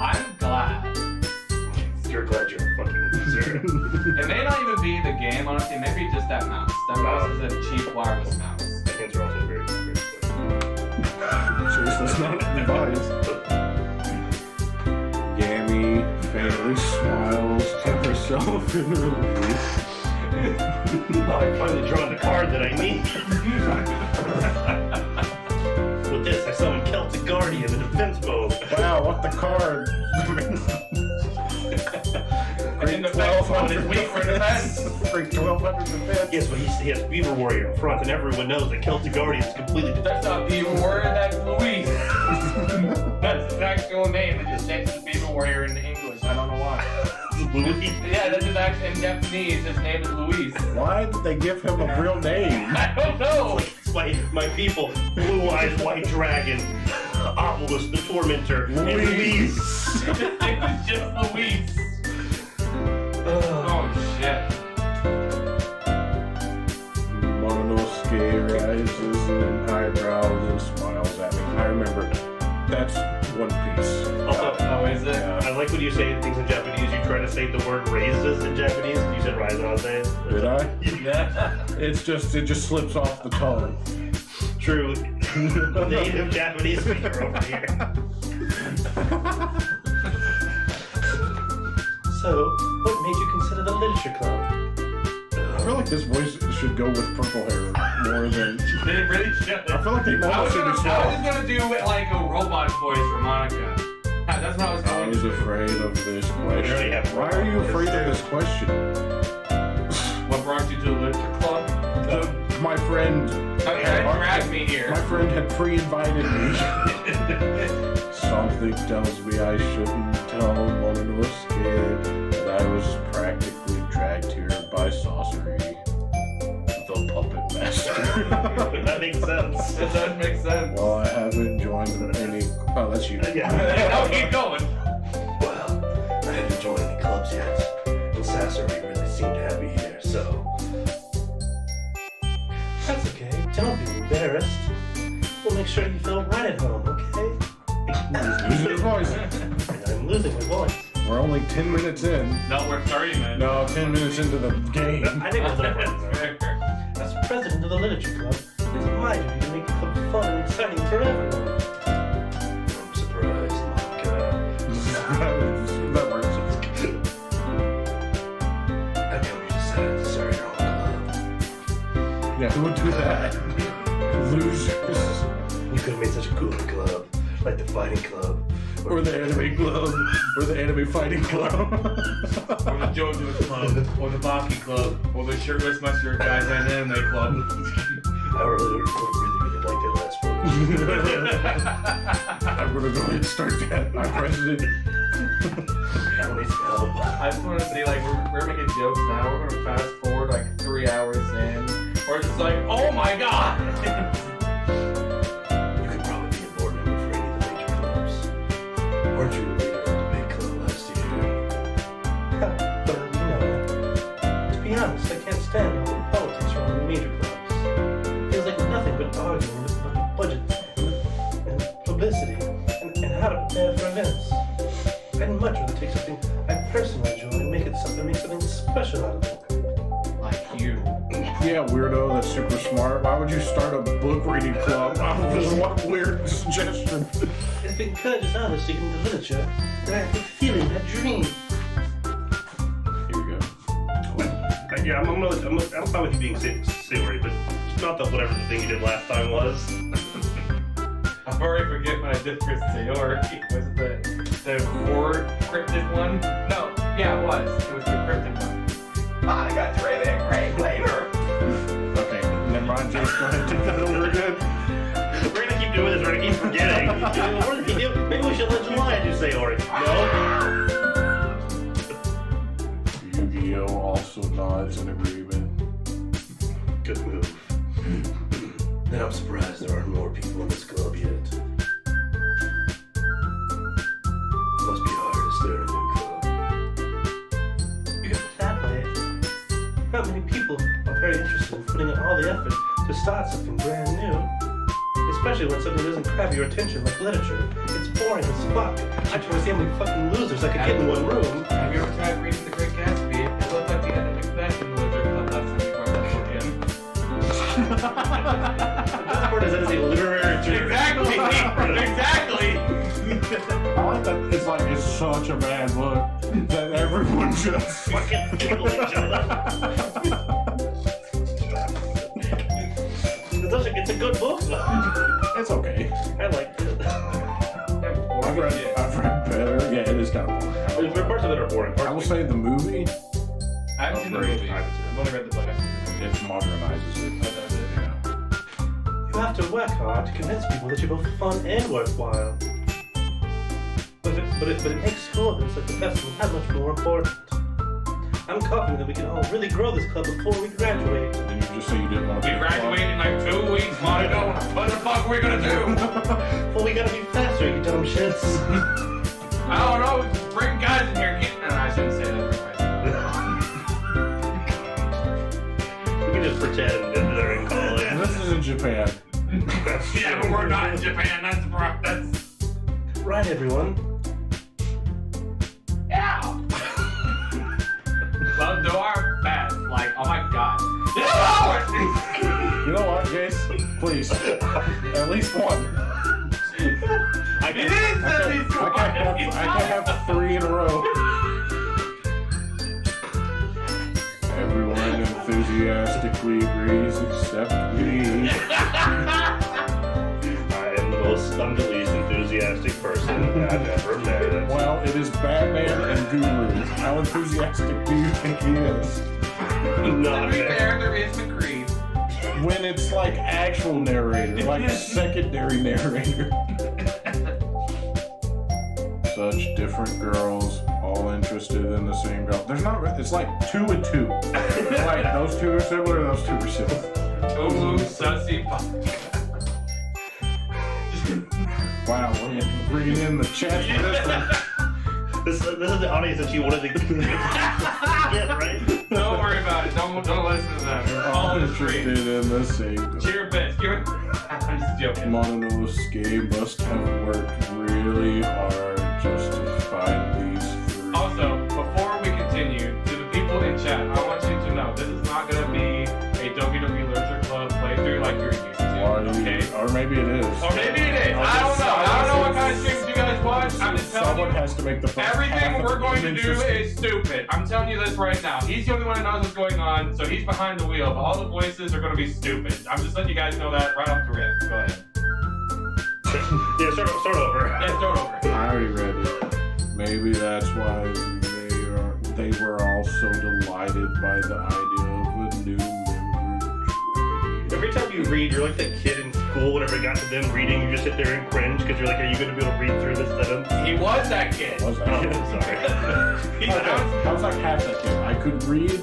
I'm glad. You're glad you're a fucking loser. It may not even be the game, honestly. Maybe just that mouse. That mouse is a cheap wireless mouse. My hands are also very, very quick. Seriously, it's not advised. Gammy faintly smiles to herself in relief. Oh, I finally drawn the card that I need. With this, I summon Celtic Guardian, the defense mode. Wow, what the card? And in the defense mode is weak for defense. Great 1200 defense. Yes, but he has Beaver Warrior in front, and everyone knows that Celtic Guardian is completely That's not Beaver Warrior, that's Luis. That's his actual name. They just changed the Beaver Warrior into English. I don't know why. Louis. Yeah, that's his actual in Japanese. His name is Luis. Why did they give him a real name? I don't know. My people, Blue Eyes White Dragon, Obelisk the Tormentor, and Luis. His name is just Luis. Oh shit. Mononosuke rises an eyebrow and smiles at me. I remember. That's One Piece. Also, Oh, is it? Yeah. I like when you say things in Japanese, you try to say the word raises in Japanese. You said rise, and I was saying. Did I? Yeah. It just slips off the tongue. True. Native Japanese speaker over here. So, what made you consider the literature club? I feel like this voice should go with purple hair more than. They really should. I feel like they I almost was should be just swapped. gonna do like a robot voice for Monica. That's what I was I going was to do. afraid of this already question. have Why are you afraid of this question? What brought you to the literature club? My friend. Okay, drag me here. My friend had pre-invited me. Something tells me I shouldn't tell Mononosuke that I was practically dragged here by sorcery. The puppet master. That makes sense. It does make sense. Well, I haven't joined any. Oh, that's you. Yeah. No, keep going. Well, I haven't joined any clubs yet. And Sasori really seemed to have me here, so. That's okay. Don't be embarrassed. We'll make sure you feel right at home, okay? Losing his voice. And I'm losing my voice. We're only 10 minutes in. No, we're 30 minutes. No, 10 minutes into the game. I think we'll As president of the literature club, it's my duty to make the club fun and exciting for everyone. I'm surprised, Monica. That works. How come you decided to start your own club? Yeah, who would do that? Losers. You could have made such a cool club, like the fighting club. Or the anime club. Or the anime fighting club. Or the JoJo's club, or the Baki club, or the shirtless mustard guys and anime club. I really like that last I'm gonna go ahead and start that. I'm president. Emily's help. I just want to see, like, we're making jokes now. We're going to fast forward, like, 3 hours in. We're just like, oh my god! You could probably be a board member for any of the major clubs. Weren't you the leader of the big club last year? Well, you know, to be honest, I can't stand all the politics around the major clubs. It feels like nothing but arguing about budgets and publicity and how to prepare for events. I'd much rather take something I personally enjoy and make something special out of it. Like you. Yeah, weirdo, that's super smart. Why would you start a book reading club? What weird suggestion. If it encourages others to get into literature, then I have a feeling that dream. Here we go. Yeah, I'm fine with you being Sayori, but not the whatever the thing you did last time was. I already forget what I did for Sayori. Was it the war cryptid one? No, yeah, it was. It was the cryptid one. I got to read it great later. Okay, never mind, Jace, go ahead and take that over again. We're gonna keep doing this, we're gonna keep forgetting. Maybe we should let July do Sayori. No? Yu-Gi-Oh! Also nods in agreement. Good move. Then I'm surprised there aren't more people in this club yet. Must be hard to start a new club. You get that way. Not many people are very interested in putting in all the effort to start something brand new. Especially when something doesn't grab your attention like literature. It's boring as fuck. I try to see how many fucking losers I could get in one room. Have you ever tried reading The Great Gatsby? It looked like the end of Macbeth in the Wizard Club last time you brought that book in. This part is a literary term. Exactly! Exactly! I like that it's such a bad book that everyone just Fucking tickle each other. It's a good book. It's okay. I liked it. I've read better. Yeah, it is kind of boring. There are parts of it are boring. I will say the movie, I haven't seen the movie. I've only read the book. it modernizes it. Yeah. You have to work hard to convince people that you're both fun and worthwhile. But it makes school events like the festival that much more important. I'm confident that we can all really grow this club before we graduate. Did you just say you didn't want to We be a club? graduate in like 2 weeks, Monaco. What the fuck are we gonna do? Well, we gotta be faster, you dumb shits. I don't know. Bring guys in here. No, I shouldn't say that. We can just pretend that they're in college. This is in Japan. Yeah, but we're not in Japan. That's the problem. That's Right, everyone. yeah. Well, do our best. Like, oh my god. You know what, Jace? Please. At least one. I It can, is at least I one. can't have 3 in a row. Everyone enthusiastically agrees except me. I'm the least enthusiastic person I've ever met. Well, it is Batman and Guru. How enthusiastic do you think he is? Not To be that. fair, there is McCree. When it's like actual narrator, like secondary narrator. Such different girls, all interested in the same girl. There's not, it's like 2 and 2. Like those 2 are similar, those 2 are similar. Ooh, sussy fuck. Wow, we're bringing in the chat for this one. This is the audience that you wanted to get, right? Don't worry about it. Don't listen to them. We're all All in the street. interested in the same girl. Do your best. Give it. I'm just joking. Mononosuke must have worked really hard just to find these 3. Also, before we continue, to the people in chat, I want you to know this is not going to be a Doki Doki Literature Club playthrough like you're used to. Okay? Or maybe it is. Or maybe it is. I don't know. I don't know what kind of streams you guys watch. I'm just telling Someone you. has to make the first half Everything of we're it going to do interesting. is stupid. I'm telling you this right now. He's the only one that knows what's going on, so he's behind the wheel. But all the voices are going to be stupid. I'm just letting you guys know that right off the rip. Go ahead. Yeah, start over. Yeah, start over. I already read it. Maybe that's why they were all so delighted by the idea of a new member. Every time you read, you're like that kid in school, whenever it got to them reading, you just sit there and cringe because you're like, are you going to be able to read through this sentence? He was that kid. Was Oh, that kid? sorry. I was like half that kid. I could read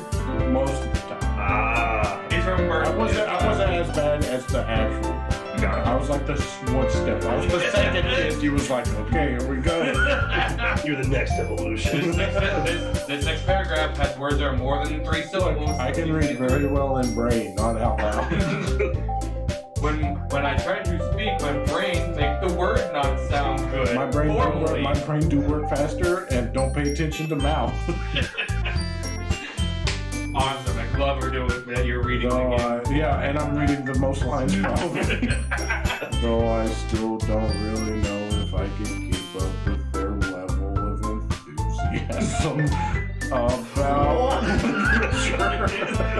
most of the time. He's from Berkeley. I wasn't as bad as the actual. I was like the one step. I was the second kid. He was like, okay, here we go. You're the next evolution. This next paragraph has words that are more than 3 syllables. I can read very well in brain, not out loud. When I try to speak, my brain makes the word not sound good. My brain do work faster and don't pay attention to mouth. Awesome. I love her doing that. You're reading again. Yeah, and I'm reading the most lines probably. Though I still don't really know if I can keep up with their level of enthusiasm about.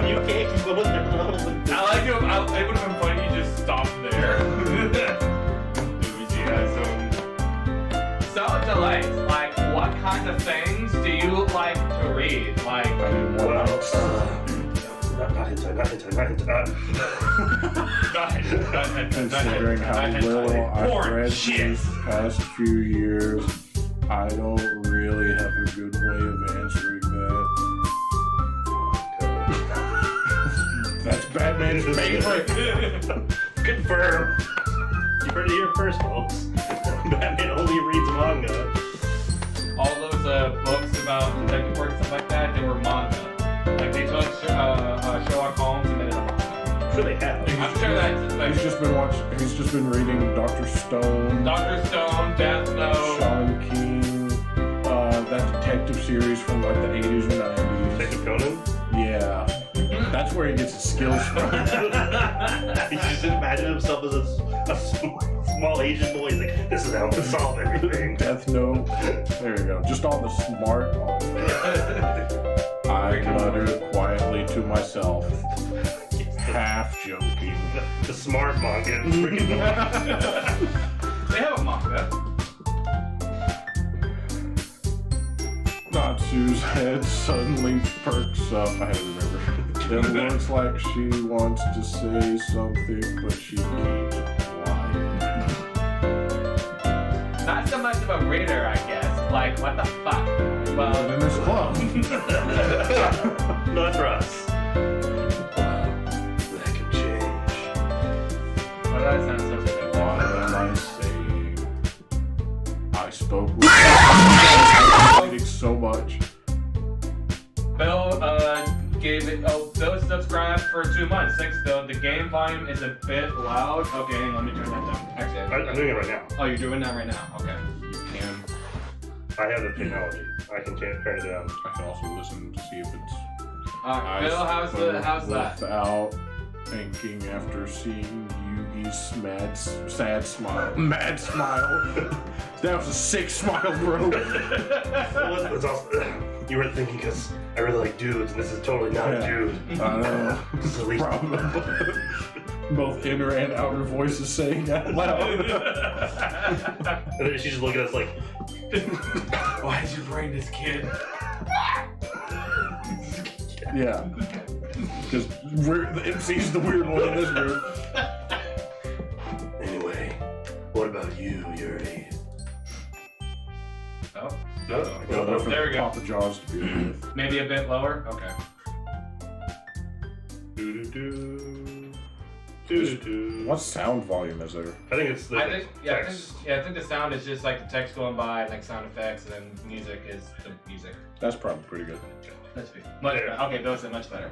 You can't keep up with their level of I like it. It would have been funny if you just stopped there. Enthusiasm. So, Delays, like, what kind of things do you like to read? Like, I didn't want Well, to. not hentai. Considering how little I've Porn read shit. these past few years, I don't really have a good way of answering that. That's Batman's favorite. Confirm. You heard it here first, folks. Batman only reads manga. all those books about detective work and stuff like that, they were manga. Like, they took Sherlock Holmes and made it a manga. I'm sure they have. I'm sure that's like He's just been reading Dr. Stone, Dr. Stone, Death Note. Sean King, that detective series from like the 80s or 90s. Detective Conan? Yeah. That's where he gets his skills from. He just imagine himself as a small Asian boy. He's like, this is how I'm gonna solve everything. Death Note. There you go. Just all the smart. I muttered quietly to myself, half joking. The smart manga. Freaking They have a manga. Natsu's head suddenly perks up. I had to remember. It looks like she wants to say something, but she keeps quiet. Not so much of a reader, I guess. Like, what the fuck? But in this club. Not for us. Wow, that can change. Well, that sounds so good. What am I saying? I spoke with so much. Bill gave it. Oh, Bill subscribed for 2 months. Thanks, Bill. The game volume is a bit loud. Okay, hang on, let me turn that down. Actually, I'm doing it right now. oh, you're doing that right now. Okay. You can. I have the technology. I can turn it down. I can also listen to see if it's. Bill, how's that? Without thinking after seeing Yugi's sad smile. Mad smile. That was a sick smile, bro. It's also, you were thinking because I really like dudes, and this is totally not a dude. I know. This is at least Both inner and outer voices saying out loud. And then she's just looking at us like, Why did you bring this kid? Yeah. Because the MC's the weird one in this room. Anyway, what about you, Yuri? Oh, There there we go. Papa Jaws to be with. Maybe a bit lower. Okay. What sound volume is there? I think it's the I think text. I think the sound is just like the text going by, like sound effects, and then music is the music. That's probably pretty good. Let's be much better. Okay, Bill said much better.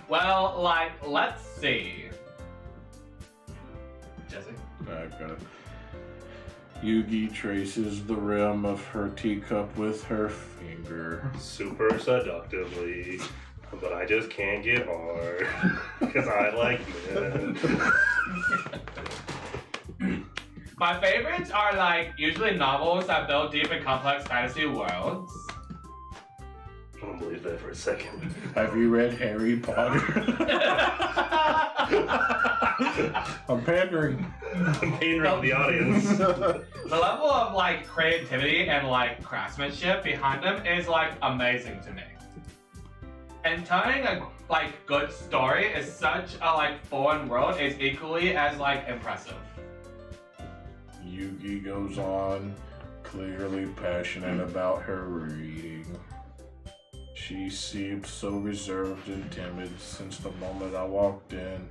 Well, like, let's see. Jesse? I've got it. Yugi traces the rim of her teacup with her finger. Super seductively. But I just can't get hard. Because I like men. My favorites are like usually novels that build deep and complex fantasy worlds. I don't believe that for a second. Have you read Harry Potter? I'm pandering. I'm pandering to the audience. The level of like creativity and like craftsmanship behind them is like amazing to me. And telling a like good story is such a like foreign world is equally as like impressive. Yugi goes on, clearly passionate about her reading. She seemed so reserved and timid since the moment I walked in,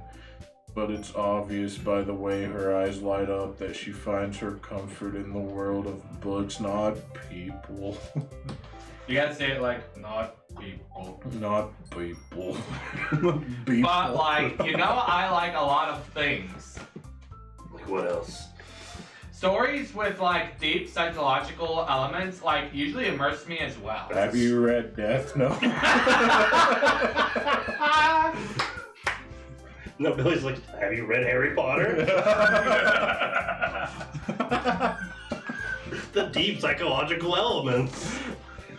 but it's obvious by the way her eyes light up that she finds her comfort in the world of books, not people. You gotta say it like not people. Not people. But like, you know, I like a lot of things. Like what else? Stories with like deep psychological elements like usually immerse me as well. Have you read Death Note? No, Billy's like, have you read Harry Potter? The deep psychological elements.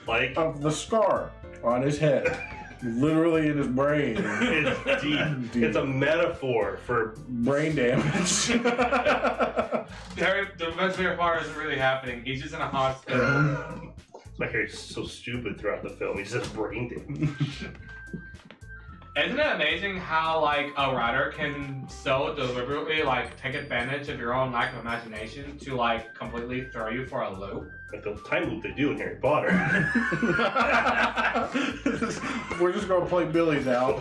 Like Of the scar on his head. Literally in his brain. it's deep. It's a metaphor for Brain damage. The Defense of Harry Potter isn't really happening. He's just in a hospital. like Harry's so stupid throughout the film. He's just brain damage. Isn't it amazing how like a writer can so deliberately like take advantage of your own lack of imagination to like completely throw you for a loop? Like the time loop they do in Harry Potter. We're just gonna play Billy now.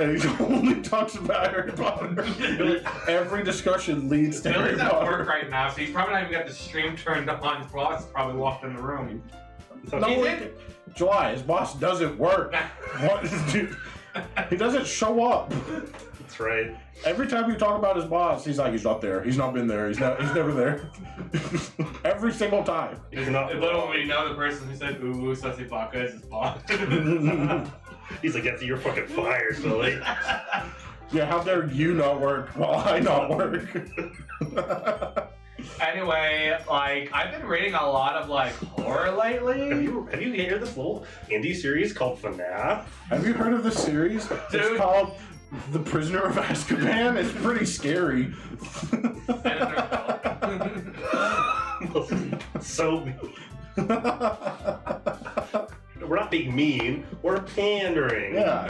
And he only talks about Harry Potter. Every discussion leads to Harry Billy's at Potter. work right now, so he's probably not even got the stream turned on. His boss probably walked in the room. No, July, his boss doesn't work. What is dude? He doesn't show up. That's right. Every time you talk about his boss, he's like, he's not there. He's not been there. He's never there. Every single time. He's not. Little we know the person who said "ooh, sussy baka" is his boss. He's like, that's you're fucking fired, Billy. Yeah, how dare you not work while I not work? Anyway, like I've been reading a lot of like horror lately. Have you heard of this little indie series called FNAF? Have you heard of this series? Dude. It's called The Prisoner of Azkaban. It's pretty scary. So we're not being mean. We're pandering. Yeah.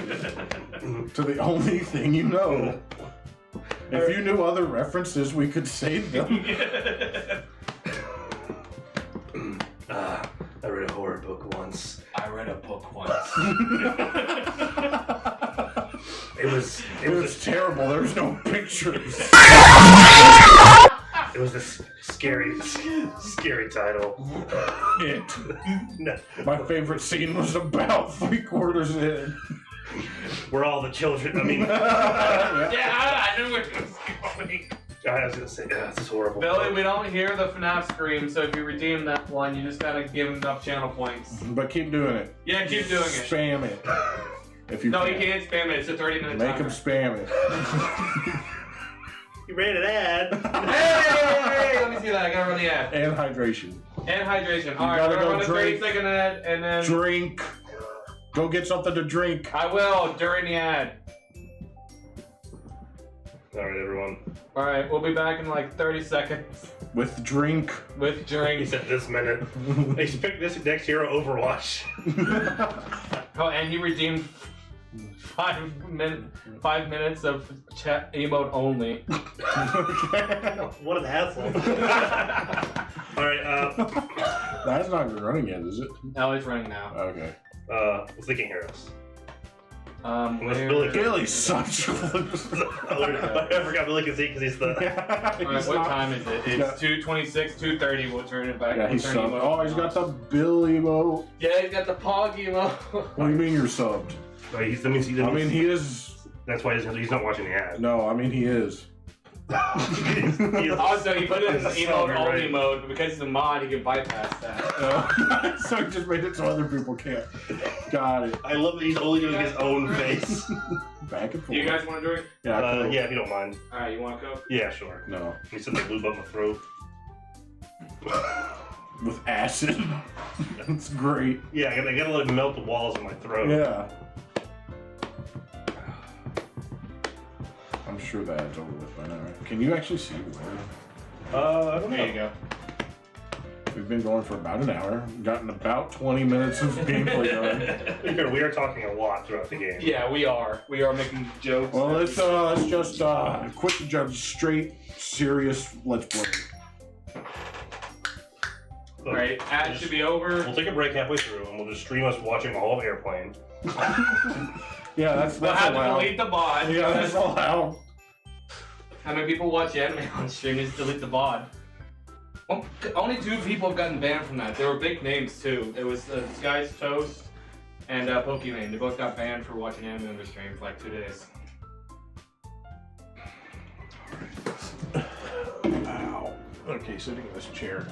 To the only thing you know. If you knew other references, we could save them. I read a horror book once. I read a book once. It was terrible. There was no pictures. It was this scary title. It. No, My favorite scene was about 3/4 in. we're all the children. I mean, Yeah, I knew where it was going. I was gonna say, this is horrible. Billy, we don't hear the FNAF scream, so if you redeem that one, you just gotta give him enough channel points. But keep doing it. Yeah, keep doing it. Spam it. If you No, can. you can't spam it. It's a 30-minute Make timer. him spam it. You ran an ad. Hey, let me see that. I gotta run the ad. And hydration. And hydration. You Alright, gotta we're gonna go run a drink. 30-second ad, and then... Drink. Go get something to drink. I will, during the ad. Alright, everyone. Alright, we'll be back in like 30 seconds With drink. with He drinks. said this minute. They should pick this next hero, Overwatch. Oh, and you redeemed 5 minutes of chat emote only. What an asshole. Alright, That's not even running yet, is it? Oh, it's running now. Okay. let's think of heroes. Where... Billy- Billy's such a I forgot Billy can see because he's the. Alright, what time is it? It's 2:26, 2:30. We'll turn it back. Yeah, We'll he's turn subbed. emote Oh, he's on. got the Billy emote. Yeah, he's got the Pog emote. What do you mean you're subbed? That means I mean, he is. That's why he's not watching the ad. No, I mean, he is. He is- Also, he put it in That's emote so only right. mode, but because he's a mod, he can bypass that. So he just made it so other people can't. Got it. I love that he's only doing his own face. Back and forth. You guys want to drink? Yeah, cool. Yeah, if you don't mind. Alright, you want to Coke? Yeah, sure. No. He said the lube up my throat. With acid. It's great. Yeah, I gotta let it melt the walls of my throat. Yeah. I'm sure that's over with by now, right? Can you actually see the word? I don't know. There you go. We've been going for about an hour. Gotten about 20 minutes of gameplay done. We are talking a lot throughout the game. Yeah, we are. We are making jokes. Well, let's just quit the judge straight, serious. Let's play. Look, Alright, ad should be over. We'll take a break halfway through, and we'll just stream us watching all of Airplane. Yeah, that's We'll have to allowed. delete the bot. Yeah, that's allowed. How many people watch anime on stream? Just delete the VOD. Well, only 2 people have gotten banned from that. They were big names too. It was Sky's Toast and Pokimane. They both got banned for watching anime on their stream for like 2 days. Ow. Okay, sitting in this chair.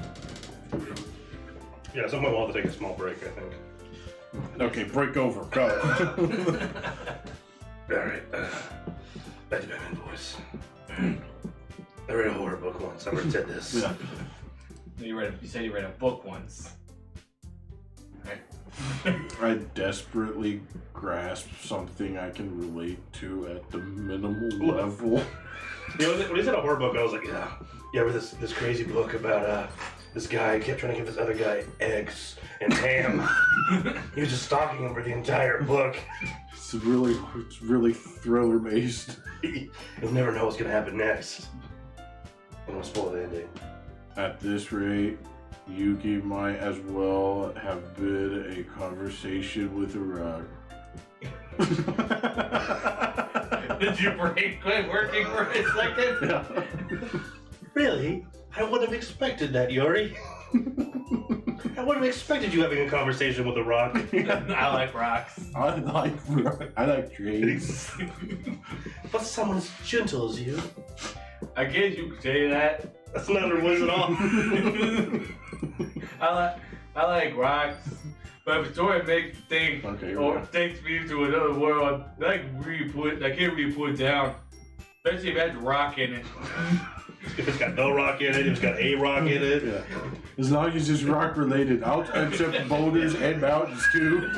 Yeah, someone will have to take a small break, I think. Okay, break over. Go. Alright, back to Batman Boys. I read a horror book once. I already said this. Yeah. You said you read a book once. Right. I desperately grasp something I can relate to at the minimal level. You know, when he said a horror book, I was like, yeah, I read this crazy book about this guy kept trying to give this other guy eggs and ham. He was just stalking him for the entire book. It's really thriller based. You'll never know what's gonna happen next. I'm gonna spoil the ending. At this rate, Yuki might as well have been a conversation with a rug. Did your brain quit working for a second? Yeah. Really? I wouldn't have expected that, Yuri. I would have expected you having a conversation with a rock. I like rocks. I like trees. But someone as gentle as you. I guess you could say that. That's not her voice at all. I like rocks, but if a story makes you think Okay, or yeah. takes me to another world, I can't really put it down. Especially if it has rock in it. If it's got no rock in it, if it's got a rock in it. Yeah. As long as it's rock related, I'll accept boulders and mountains too.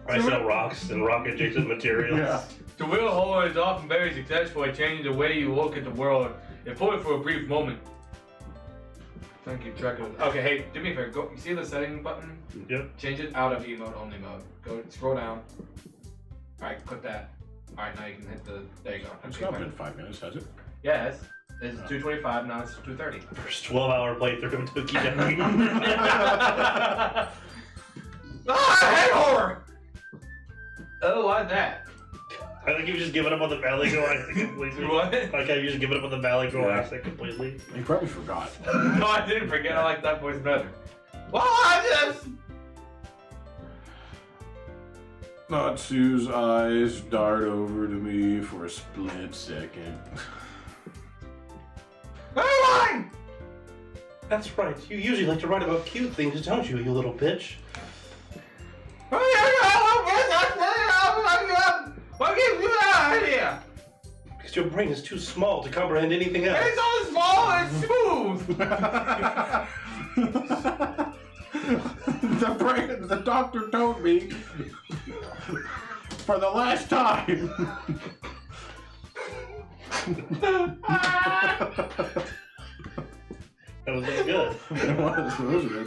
I sell rocks and rock adjacent materials. Yeah. The wheel holder is often very successful at changing the way you look at the world, and for a brief moment. Trying to keep track of it. Okay, hey, do me a favor. Go. You see the setting button? Yep. Change it out of emote only mode. Go scroll down. All right, click that. All right, now you can hit the. There you go. It's Okay, not fine. been 5 minutes, has it? Yes. It's 2:25 now. It's 2:30. First 12-hour playthrough of Doki Doki. Head horror. Oh, why's that? I think you've just given up on the Valley Galactic completely. What? Like how you just given up on the Valley Galactic completely. You probably forgot. No, I didn't forget. I like that voice better. Well, I just. Natsu's eyes dart over to me for a split second. Rewind! That's right. You usually like to write about cute things, don't you, you little bitch? What gives you that idea? Because your brain is too small to comprehend anything else. It's so small and smooth. The doctor told me for the last time. That was really good. It was good.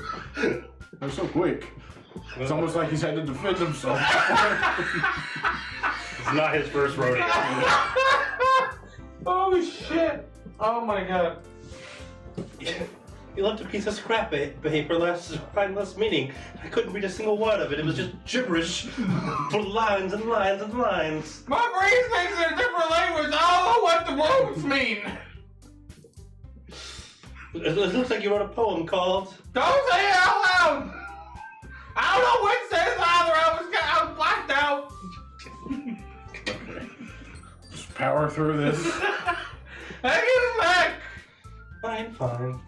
That was so quick. It's almost like he's had to defend himself. It's not his first rodeo. Oh shit! Oh my god! You left a piece of scrap paper last meeting. I couldn't read a single word of it. It was just gibberish for lines and lines and lines. My brain thinks in a different language. I don't know what the words mean. It looks like you wrote a poem called... Don't say it out loud. I don't know what it says either. I was blacked out. Okay. Just power through this. I give it back. Fine.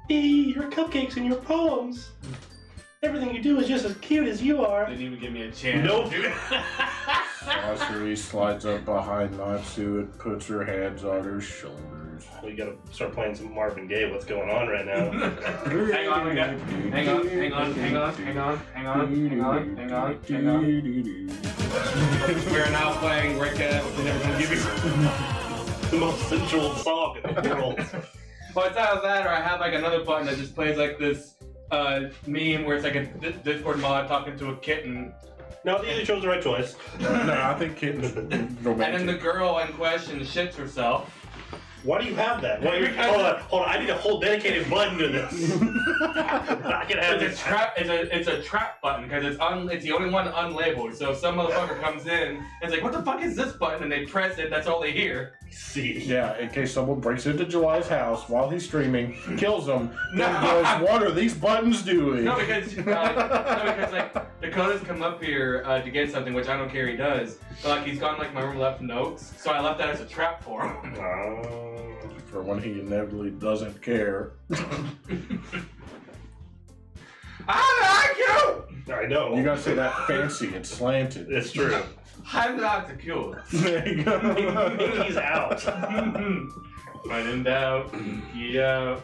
Your cupcakes and your poems. Everything you do is just as cute as you are. Didn't even give me a chance. Nope. Sorcery slides up behind Natsu and puts her hands on her shoulders. We gotta start playing some Marvin Gaye. What's going on right now? Hang on. We are now playing Rick. Never gonna give you. the most sensual song in the world. Well, it's either that or I have like another button that just plays like this meme where it's like a Discord mod talking to a kitten. No, you chose the right choice. No, I think kitten's romantic. And then the girl in question shits herself. Why do you have that? Hold on. I need a whole dedicated button to this. I can have It's a trap. It's a trap button because it's the only one unlabeled. So if some motherfucker comes in and it's like, what the fuck is this button? And they press it. That's all they hear. See. Yeah, in case someone breaks into July's house while he's streaming, kills him, No. then goes, what are these buttons doing? No, because like Dakota's come up here to get something, which I don't care he does. But like he's gone like my room left notes, so I left that as a trap for him. For when he inevitably doesn't care. I like you. I know. You gotta say that fancy, it's slanted. It's true. I'm not the cute. There you go. He's out. When in doubt, yeah.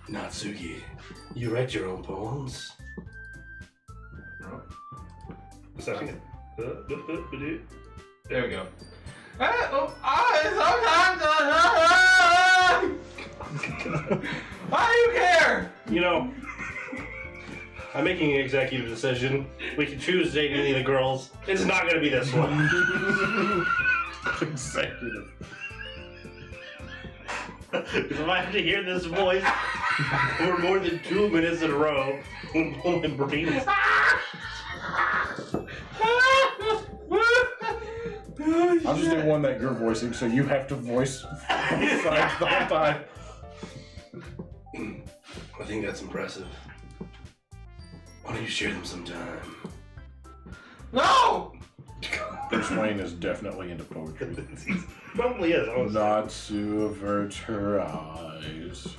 Natsuki, you write your own poems? Second. There we go. Why do you care? You know, I'm making an executive decision. We can choose to date any of the girls. It's not going to be this one. Executive. Because if I have to hear this voice for more than 2 minutes in a row, my brain is... I just didn't want that you're voicing, so you have to voice both sides the whole time. I think that's impressive. Why don't you share them sometime? No! Bruce Wayne is definitely into poetry. Probably is, honestly. Natsu averts her eyes.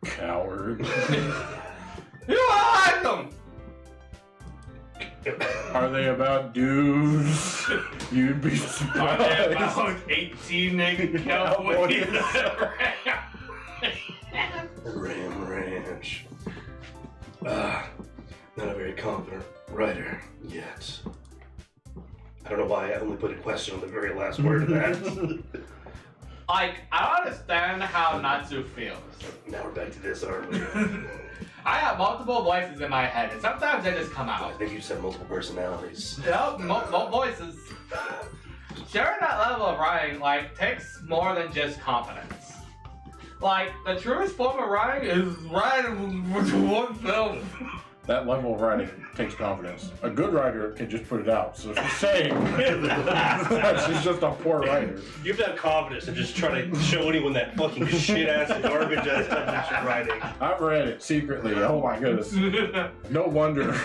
Coward. You like them! Are they about dudes? You'd be Are they surprised. about 18 naked cowboys? Ram Ranch. Not a very confident writer yet. I don't know why I only put a question on the very last word of that. Like, I don't understand how Natsu feels. Now we're back to this, aren't we? I have multiple voices in my head, and sometimes they just come I out. think you said multiple personalities. Yep, multiple voices. Sharing that level of writing, like, takes more than just confidence. Like, the truest form of writing is writing with oneself. That level of writing takes confidence. A good writer can just put it out. So she's saying that she's just a poor writer. You have to have confidence to just try to show anyone that fucking shit-ass garbage-ass stuff that you're writing. I've read it secretly. Oh my goodness. No wonder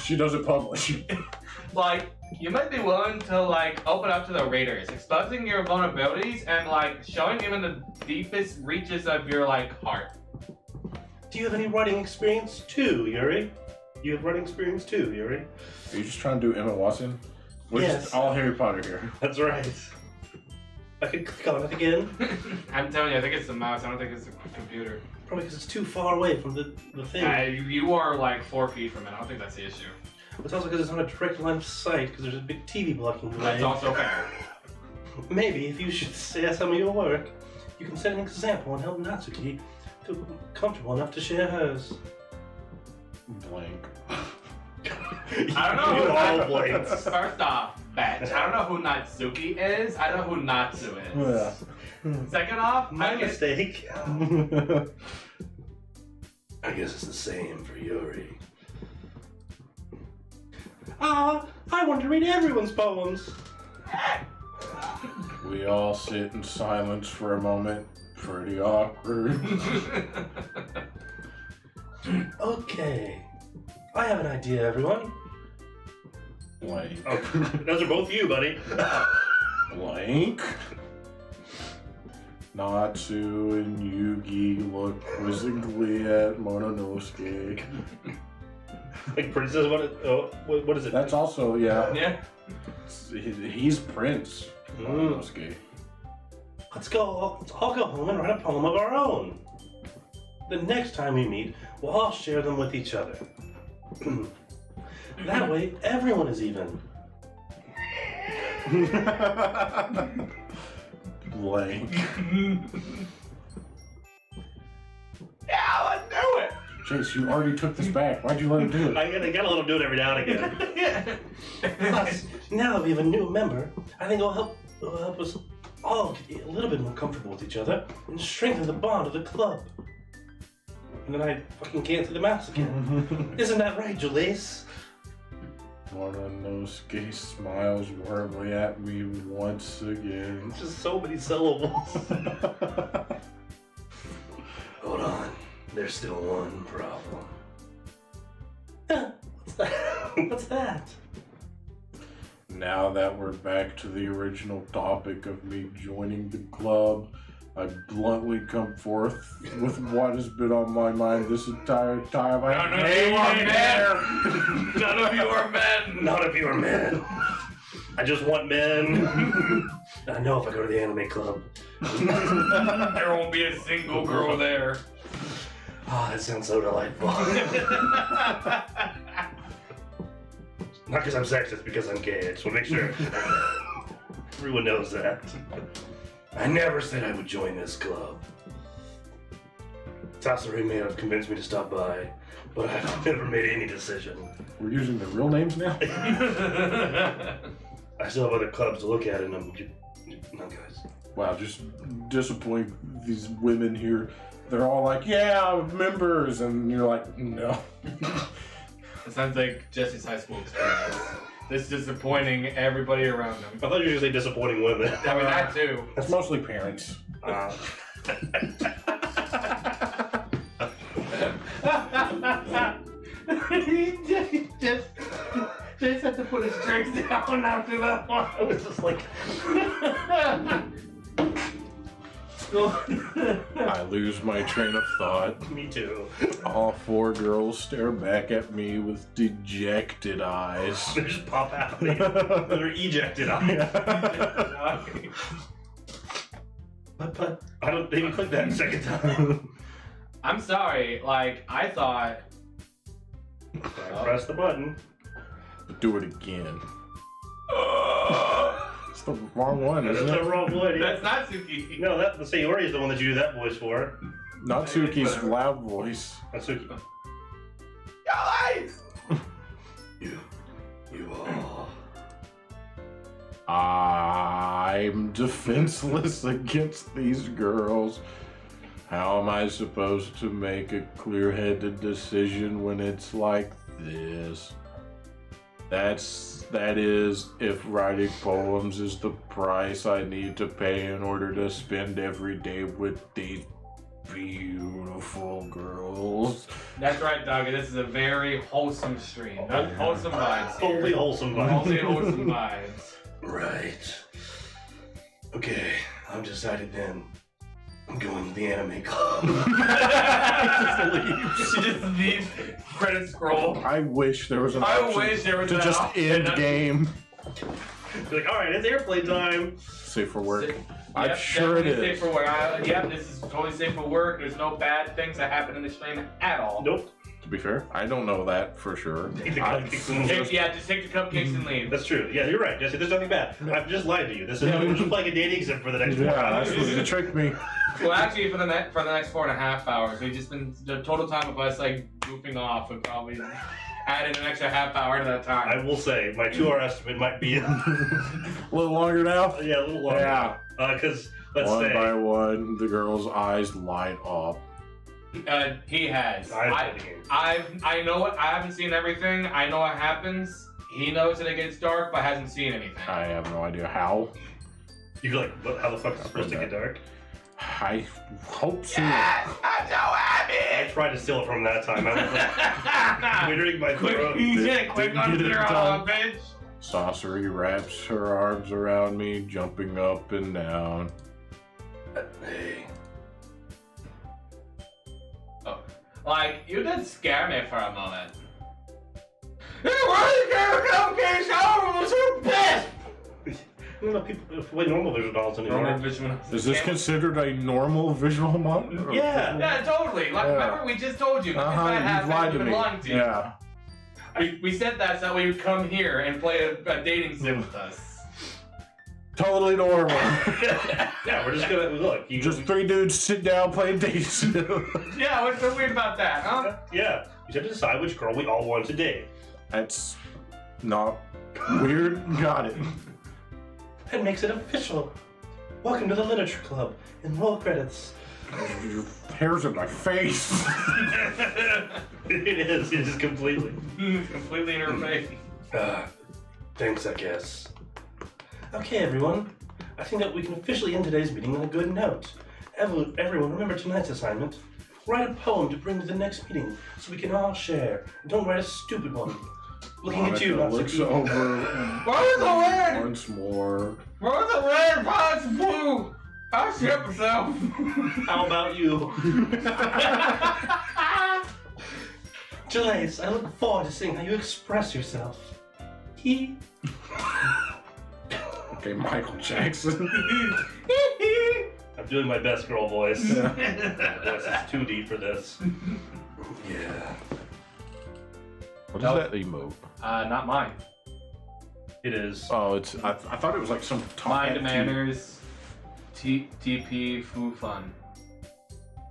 she doesn't publish. Like, you might be willing to, like, open up to the readers, exposing your vulnerabilities and, like, showing even the deepest reaches of your, like, heart. Do you have any writing experience too, Yuri? You have writing experience too, Yuri? Are you just trying to do Emma Watson? We're Yes. just all Harry Potter here. That's right. I can click on it again. I'm telling you, I think it's the mouse. I don't think it's the computer. Probably because it's too far away from the thing. You are, like, 4 feet from it. I don't think that's the issue. It's also because it's on a direct line of sight because there's a big TV blocking the way. That's also fair. Maybe if you should say some of your work, you can set an example and help Natsuki feel comfortable enough to share hers. Blank. I don't know who all blanks. First off, bitch, I don't know who Natsuki is. I know who Natsu is. Second off, My I guess mistake. I guess it's the same for Yuri. I want to read everyone's poems. We all sit in silence for a moment. Pretty awkward. Okay. I have an idea, everyone. Blank. Oh, those are both you, buddy. Blank. Natsu and Yugi look quizzically at Mononosuke. Like Princess, what is it? That's also, yeah. yeah. He's Prince Mononosuke. Let's all go home and write a poem of our own. The next time we meet, we'll all share them with each other. That way, everyone is even. blank. Yeah, let's do it. Chase, you already took this back. Why'd you let him do it? I gotta let him do it every now and again. Plus, now that we have a new member, I think it'll help us all get a little bit more comfortable with each other and strengthen the bond of the club. And then I fucking can't see the mouse again. Isn't that right, Julius? Mononosuke smiles warmly at me once again. Just so many syllables. Hold on. There's still one problem. What's that? What's that? Now that we're back to the original topic of me joining the club, I bluntly come forth with what has been on my mind this entire time. None of you are men. None of you are men. Not if you are men. I just want men. I know if I go to the anime club. There won't be a single girl there. Ah, that sounds so delightful. Not because I'm sexist, because I'm gay. I just want to make sure everyone knows that. I never said I would join this club. Sasori may have convinced me to stop by, but I've never made any decision. We're using the real names now? I still have other clubs to look at, and I'm no, guys. Wow, just disappointing these women here. They're all like, yeah, members, and you're like, no. It sounds like Jesse's high school experience. This disappointing everybody around him. I thought you were going to say disappointing women. I mean, that too. That's mostly parents. He just had to put his drinks down after that one. I was just like, I lose my train of thought. me too. All four girls stare back at me with dejected eyes. They just pop out. They're ejected out. But I don't. They didn't click that second time. I'm sorry, like, I thought... Press the button. Do it again. It's the wrong one, That's isn't the it? wrong one. That's not Suki. No, that the Sayori is the one that you do that voice for. Natsuki's loud voice. That's Suki. Guys! you all. I'm defenseless against these girls. How am I supposed to make a clear-headed decision when it's like this? That is, if writing poems is the price I need to pay in order to spend every day with these beautiful girls. That's right, Doggy. This is a very wholesome stream. Wholesome vibes. here. Totally wholesome vibes. Totally wholesome vibes. Right. Okay, I'm decided then. I'm going to the anime club. She just needs credit scroll. I wish there was an I option wish there was to an just option. end game. You're like, all right, it's airplane time. Safe for work. Yep, I'm sure it definitely is. Safe for work. Yep, this is totally safe for work. There's no bad things that happen in the stream at all. Nope. To be fair, I don't know that for sure. Take the I- cupcakes and Just take the cupcakes and leave. That's true. Yeah, you're right, Jesse. There's nothing bad. I've just lied to you. This is we're just playing a dating sim for the next 4 Yeah, hours. that's what you tricked me. Well, actually, for the next 4.5 hours, we've just been the total time of us like goofing off would probably added an extra half hour to that I time. will say my 2-hour estimate might be A little longer now? yeah, a little longer. Yeah. Because let's One say by one, the girl's eyes light up. He has. I played the game. I know what. I haven't seen everything. I know what happens. He knows that it gets dark, but hasn't seen anything. I have no idea how. You're like, what, how the fuck is it supposed to get dark? I hope so. Yes, I'm so I happy. tried to steal it from that time. I was like, clearing my Quick, throat. yeah, quick Didn't on get it your done. bitch. Sorcery wraps her arms around me, jumping up and down. Hey, Like, you did scare me for a moment. Hey, why did you cupcakes? I was so pissed. I don't know, people play normal visual novels anymore. Is this considered a normal visual model? Yeah. Yeah, totally. Like, Yeah. remember we just told you. This Uh-huh, bad you've habit, lied to you've been me. lying to you. Yeah. We said that so we would come here and play a dating sim with us. Totally normal. Yeah, we're just gonna look. You Just 3 dudes sit down playing Days. Yeah, what's so weird about that, huh? Yeah, we just have to decide which girl we all want to date. That's not weird. Got it. That makes it official. Welcome to the Literature Club. And roll credits. Your hair's in my face. It is completely. Completely in her face. Thanks, I guess. Okay, everyone. I think that we can officially end today's meeting on a good note. Everyone, remember tonight's assignment. Write a poem to bring to the next meeting so we can all share. And don't write a stupid one. Looking at you, Monica not looks so over Where's the red? once more. Where's the red? Where's blue? I'll shit myself. How about you? Jalace, I look forward to seeing how you express yourself. He. Okay, Michael Jackson. I'm doing my best girl voice. Yeah. My voice is too deep for this. Yeah. What is that emote? Not mine. It is. Oh, it's. I thought it was like some Mind Manners, TP, Foo Fun.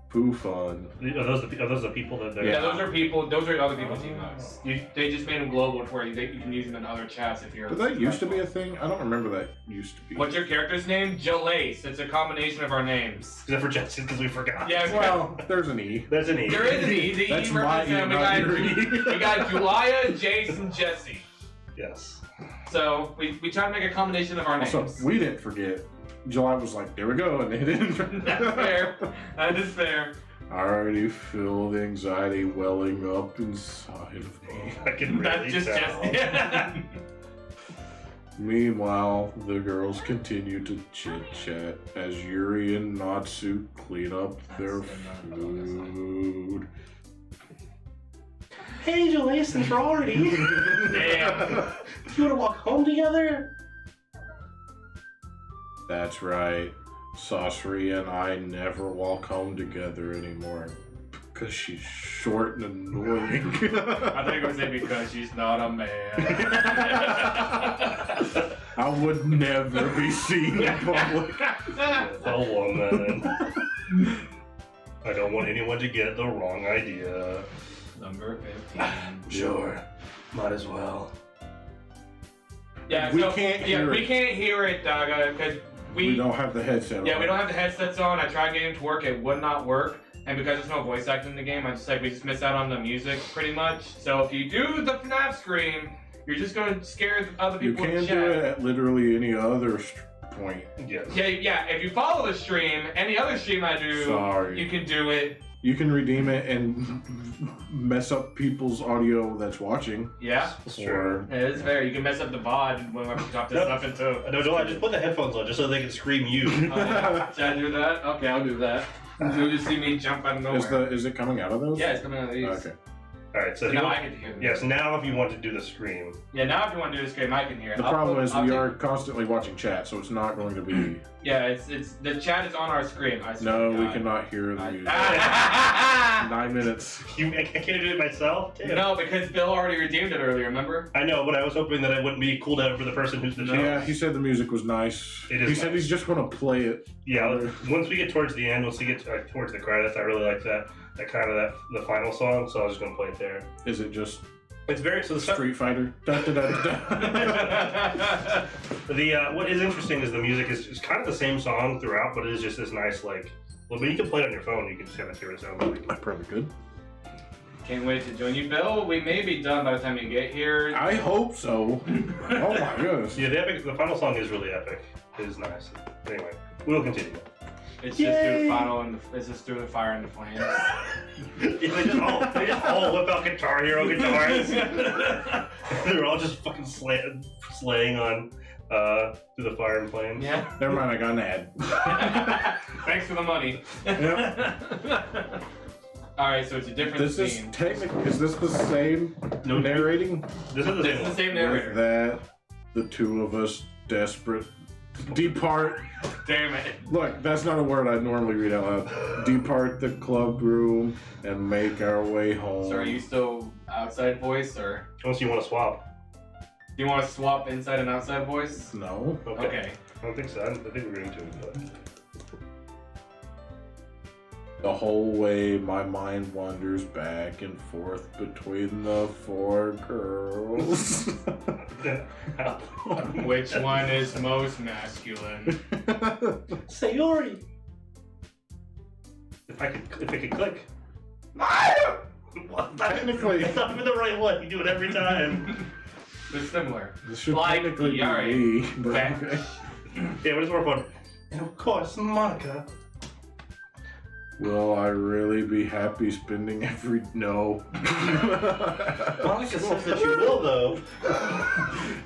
Foo Fun. Are those the people that they're... Yeah, those are people. Those are other people's emotes. They just made them global to where you can use them in other chats if you're. Did that used to be a thing? I don't remember that used to be. What's your character's name? Jalace. It's a combination of our names. Except for Jackson, because we forgot. Yeah, Well, there's an E. There's an E. there is an E. The That's E my represents E, not your E. we got Julia, Jace, and Jesse. Yes. So we try to make a combination of our names. Also, we didn't forget. July was like, there we go, and they didn't. That's fair. That is fair. I already feel the anxiety welling up inside of me. I can really That's just tell. Jesse. Meanwhile, the girls continue to chit-chat as Yuri and Natsu clean up their food. Hey, Jalace, since we're already here. Damn. Do you want to walk home together? That's right. Sasori and I never walk home together anymore. Because she's short and annoying. I think it was because she's not a man. I would never be seen in public. A woman. I don't want anyone to get the wrong idea. Number 15. Sure. Might as well. Yeah, We so, can't hear we it. can't hear it, because We don't have the headset Yeah, on. we don't have the headsets on. I tried getting it to work, it would not work. And because there's no voice acting in the game, we just miss out on the music pretty much. So if you do the FNAF scream, you're just going to scare other You people in can chat. do it at literally any other point. Yes. Yeah, if you follow the stream, any other stream I do, Sorry. you can do it. You can redeem it and mess up people's audio that's watching. Yeah, It's Or true. it is fair. You can mess up the VOD when we drop this stuff into. No, Joel, just put the headphones on just so they can scream you. Should I do that? Okay, I'll do that. You'll just see me jump out of nowhere. is it coming out of those? Yeah, it's coming out of these. Okay. Alright, so So if you now I want, can hear them. yes, now if you want to do the scream. Yeah, now if you want to do the scream, I can hear it. The I'll problem put- is I'll we take- are constantly watching chat, so it's not going to be. Yeah, it's the chat is on our screen. I swear No, to we God. cannot hear the music. 9 minutes. I can't do it myself? Damn. No, because Bill already redeemed it earlier, remember? I know, but I was hoping that it wouldn't be cool down for the person who's the Yeah, chance. he said the music was nice. It is He said nice. he's just going to play it. Yeah, once we get towards the end, once we get towards the credits, I really like that the final song, so I was just gonna play it there. Is it just It's very so the stuff. Street Fighter? Da, da, da, da. What is interesting is the music is kind of the same song throughout, but it is just this nice but you can play it on your phone. You can just kind of hear what it sounds like. I probably could. Can't wait to join you, Bill. We may be done by the time you get here. I hope so. Oh my goodness. Yeah, the final song is really epic. It is nice. Anyway, we'll continue. It's just through the final and it's just through the fire and the flames. They just all whip out Guitar Hero guitars. They're all just fucking slaying on through the fire and flames. Yeah. Never mind, I got an ad. Thanks for the money. Yep. Alright, so it's a different This is scene. technically, is this the same No, narrating? This is the This same is the one. same With narrator. that, the two of us desperate depart. Damn it. Look, that's not a word I'd normally read out loud. Depart the club room and make our way home. So are you still outside voice or Unless you want to swap. do you want to swap inside and outside voice? No. Okay. Okay. don't think so. I think we're into it, but The whole way, my mind wanders back and forth between the 4 girls. Which one is most masculine? Sayori. if I could click. Technically. It's not even the right one. You do it every time. They're similar. This should Like, technically be alright. me, but Okay. okay. Yeah, what is more fun? And of course, Monica. Will I really be happy spending every... No. Monica says that you will, though.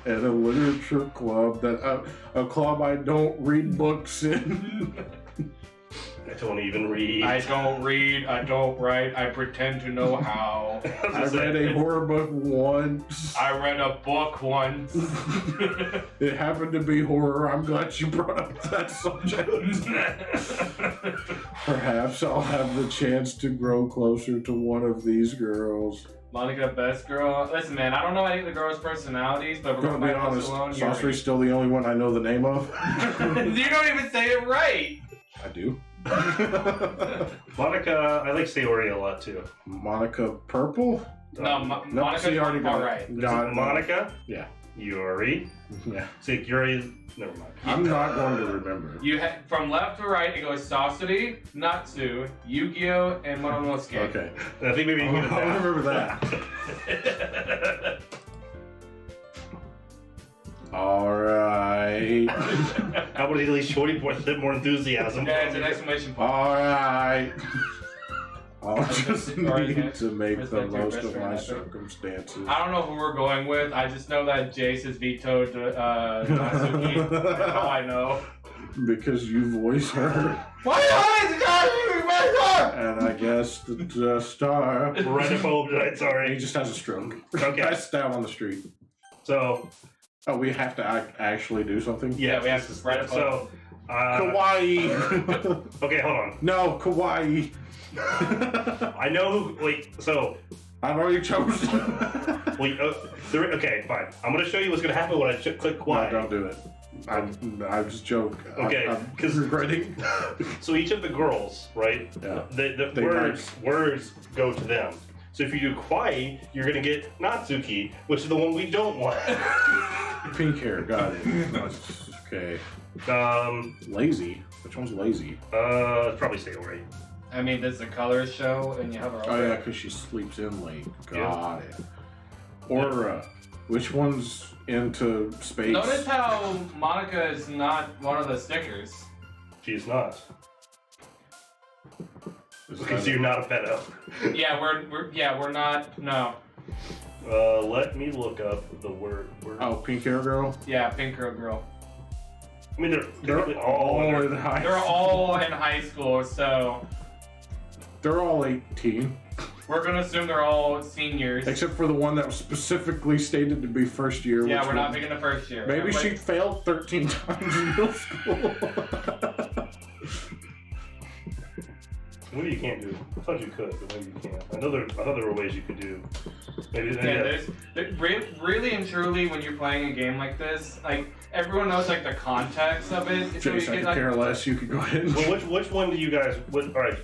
At a literature club that... a club I don't read books in. I don't even read. I don't read, I don't write, I pretend to know how. I read a horror book once. I read a book once. It happened to be horror. I'm glad you brought up that subject. Perhaps I'll have the chance to grow closer to one of these girls. Monica, best girl. Listen, man, I don't know any of the girls' personalities, but I'm we're gonna be honest, alone. Saucery's still the only one I know the name of. You don't even say it right. I do. Monica, I like Sayori a lot too. Monica Purple? No, No, Monica's see, you already got all it. right. Got it. Monica, Yeah. Yuri. Yeah. See, Yuri is. Never mind. I'm not going to remember. You from left to right, it goes Saucity, Natsu, Yu-Gi-Oh, and Mononosuke. Okay. I think maybe you can get I'll that. remember that. Alright. How about at least Shorty with a bit more enthusiasm? Yeah, it's an exclamation point. Alright. I'll just Alright, need to make the respect your most best of friend, my I think. circumstances. I don't know who we're going with. I just know that Jace has vetoed Natsuki. That's all I know. Because you voice her. Why And I guess the star. Right up home tonight, He sorry. just has a stroke. Okay. I stab on the street. So, Oh, we have to actually do something? yeah, we have to spread it. So, Kawaii! okay, hold on. No, Kawaii! I know who. Wait, so, I've already chosen. okay, fine. I'm gonna show you what's gonna happen when I click No, Y. don't do it. I just joke. Okay, I'm 'cause- regretting. So each of the girls, right? Yeah. The They words go to them. So if you do Kwai, you're gonna get Natsuki, which is the one we don't want. Pink hair, got it. Okay. Lazy. Which one's lazy? Probably Sayori. I mean, this is a colors show, and you have her. Oh yeah, because she sleeps in late. Got it. Or which one's into space? Notice how Monica is not one of the stickers. She's not. Is Okay, that so you're not a pedo. Yeah, we're not. No. Let me look up the word. Oh, pink hair girl. Yeah, pink girl. I mean, They're all in in high. They're all in high school, so They're all 18, we're gonna assume they're all seniors. except for the one that was specifically stated to be first year. Yeah, which we're not one- picking the first year. Maybe Everybody- she failed 13 times in middle school. Maybe you can't do. I thought you could, but maybe you can't. I thought there were ways you could do. Maybe. Yeah, really and truly, when you're playing a game like this, like everyone knows like the context of it. So you Jace, I get could like care less. You could go ahead. And Well, which one do you guys? All right,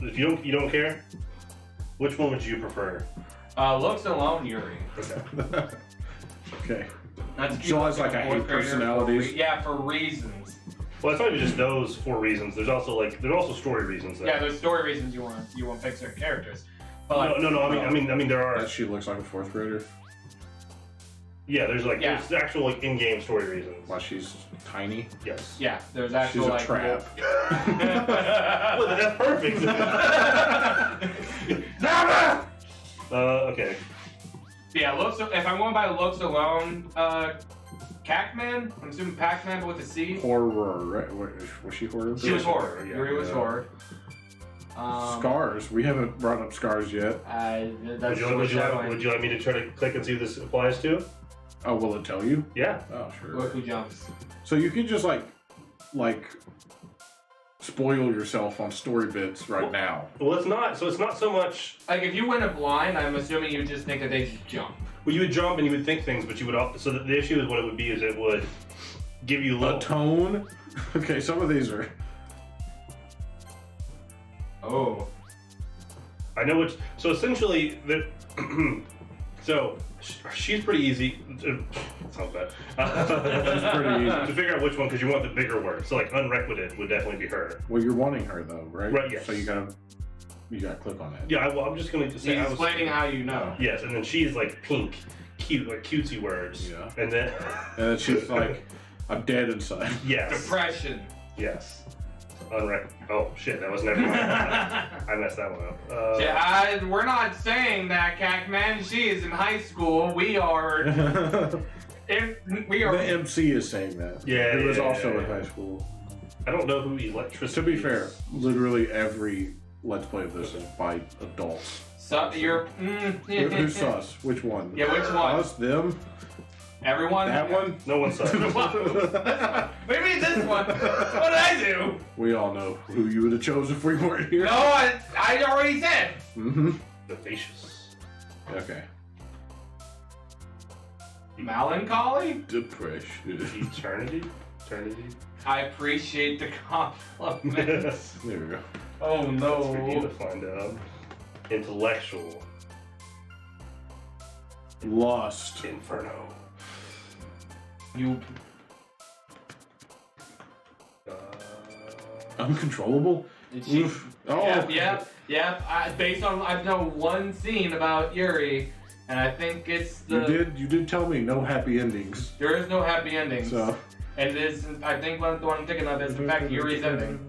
if you don't care, which one would you prefer? looks alone, Yuri. Okay. Okay. That's So it's like I hate fourth grader personalities. yeah, for reasons. Well, it's not even just those 4 reasons. There's also story reasons. Though. Yeah, there's story reasons you want to pick certain characters. But like, No. I mean, there are. That she looks like a 4th grader. Yeah, there's Yeah. there's actual like in-game story reasons. While she's tiny. Yes. yeah, there's She's actual a like trap. Well, that's perfect. Okay. Yeah, looks. If I'm going by looks alone, Pac-Man. I'm assuming Pac-Man, but with a C. Horror, right? Was she horror? She was horror. Yeah, Yuri was yeah. horror. Scars. We haven't brought up Scars yet. That's Would you foreshadowing. like me to try to click and see who this applies to? Oh, will it tell you? Yeah. Oh, sure. Look who jumps. So you can just like spoil yourself on story bits right now. Well, it's not. So it's not so much. Like if you went in blind, I'm assuming you just think that they just jump. Well, you would jump and you would think things, but you would also. So the issue is what it would be is it would give you a A little. tone? Okay, some of these are. Oh. I know which. So essentially, so she's pretty easy. Sounds bad. She's pretty easy. To figure out which one, because you want the bigger word. So like unrequited would definitely be her. Well, you're wanting her though, right? Right, yes. So you gotta click on that. Yeah, well, I'm just going to He's say. explaining how you know. Yes, and then she's like pink, cute, like cutesy words. Yeah. And then. And then she's like, I'm dead inside. Yes. Depression. Yes. Oh shit, that was never mind. I messed that one up. Yeah, we're not saying that, Cackman. She is in high school. We are. We are. The MC is saying that. Yeah, He was yeah, also yeah, in yeah. high school. I don't know who electricity. To be fair, literally every Let's Play of this is by adults. So you're. Who's sus? Which one? Yeah, which one? Us, them, Everyone. that one? No one saw. Maybe this one. What did I do? We all know who you would have chosen if we weren't here. No, I already said. Mm-hmm. Vivacious. Okay. Melancholy. Depression. Eternity. I appreciate the compliment. There we go. Oh That's for you to no. find out. Intellectual. Lost. Inferno. You. Uncontrollable? She, Oof. Oh. Yep. Based on I know one scene about Yuri, and I think it's the. You did tell me no happy endings. There is no happy ending. So. And it is, I think the one I'm thinking of is in fact Yuri's ending.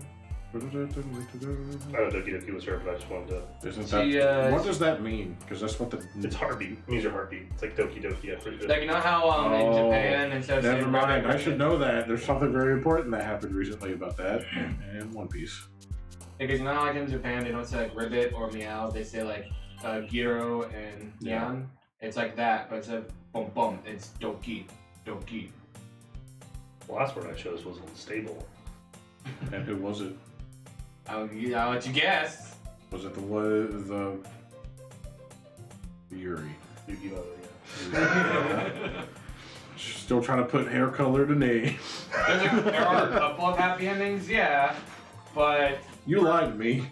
I don't know Doki Doki was her, but I just wanted to. Isn't She, that, what does that mean? Because that's what the. It's heartbeat. It means your heartbeat. It's like Doki Doki. I'm pretty sure. Like you know how in Oh, Japan instead of Never saying mind. Rai, I should know that. There's something very important that happened recently about that. And One Piece. Because you know how like in Japan they don't say like ribbit or meow, they say like giro and Yeah. yan. It's like that, but instead of bum bum, it's doki. Doki. The last word I chose was unstable. And who was it? I'll let you guess. Was it the Yuri? Yu-Gi-Oh! Yeah. Still trying to put hair color to name. There are a couple of happy endings, yeah, but You lied to me.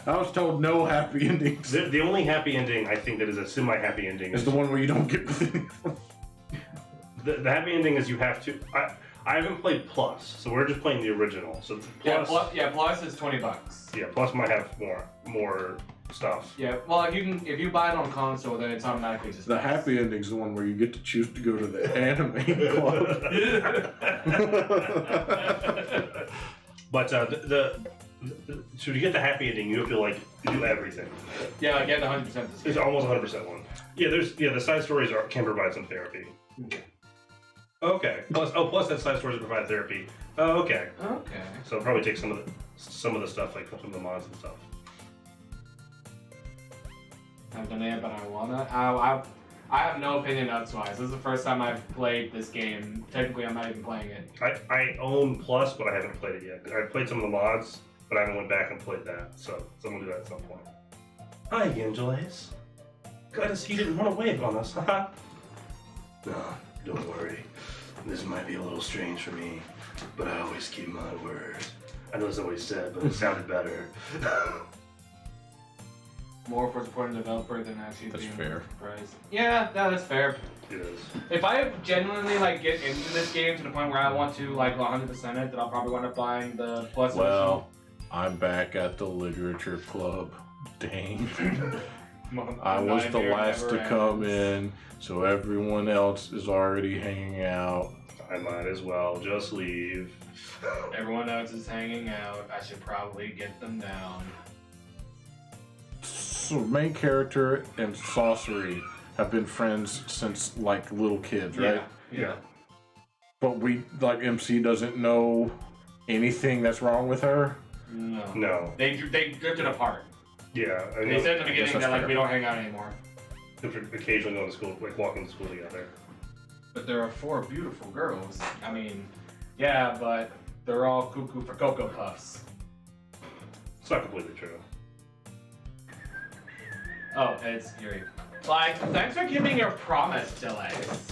I was told no happy endings. The only happy ending I think that is a semi-happy ending It's the one where you don't get. the happy ending is you have to. I haven't played Plus, so we're just playing the original. So Plus, plus is $20. yeah, Plus might have more stuff. Yeah, well if you buy it on console, then it's automatically just The happy ending's the one where you get to choose to go to the anime club. But so to get the happy ending, you have to like do everything. Yeah, like get 100% this It's almost 100% one. Yeah, the side stories can provide some therapy. Okay. Plus that side stories provide therapy. Oh, okay. Okay. So it'll probably take some of the stuff, like some of the mods and stuff. I haven't done it, but I wanna. I have no opinion otherwise. This is the first time I've played this game. Technically, I'm not even playing it. I own Plus, but I haven't played it yet. I played some of the mods, but I haven't went back and played that. So I'm gonna do that at some point. Hi, Angeles. Glad to see you didn't run away on us. No, don't worry. This might be a little strange for me, but I always keep my word. I know it's always said, but it sounded better. More for supporting the developer than actually That's being fair. surprised. Yeah, that's fair. It is. If I genuinely like get into this game to the point where I want to like 100% it, then I'll probably wind up buying the Plus Well, I'm back at the literature club. Dang. edition. I was the Nightmare last never to come ends. in, so everyone else is already hanging out. I might as well just leave. Everyone else is hanging out. I should probably get them down. So main character and sorcery have been friends since like little kids, right? Yeah. But MC doesn't know anything that's wrong with her. No. No. They drifted apart. Yeah. I They know. said in the beginning that's that like fair. we don't hang out anymore. Occasionally going to school, like walking to school together. But there are 4 beautiful girls. I mean, yeah, but they're all cuckoo for Cocoa Puffs. It's not completely true. Oh, it's Yuri. Like, thanks for keeping your promise, Delays.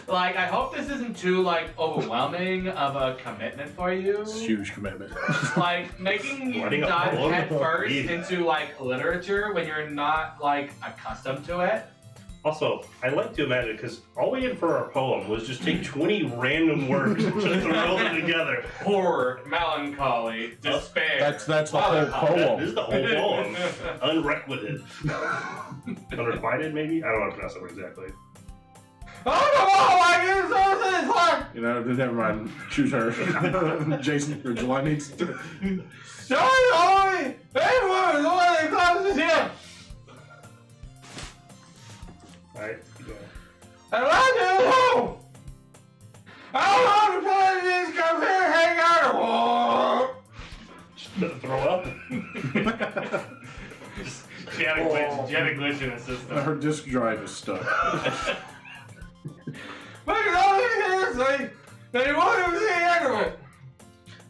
Like, I hope this isn't too, like, overwhelming of a commitment for you. It's a huge commitment. Like, making you Writing a dive poem? head first Yeah. into, like, literature when you're not, like, accustomed to it. Also, I like to imagine, because all we did for our poem was just take 20 random words and just throw them together. Horror, melancholy, despair. That's the whole poem. This is the whole poem. Unrequited. Unrequited, maybe? I don't know how to pronounce that word exactly. You know, never mind. Choose her. Jason or July needs to. Alright, yeah. Just throw up. She had a glitch in the system. Her disk drive is stuck.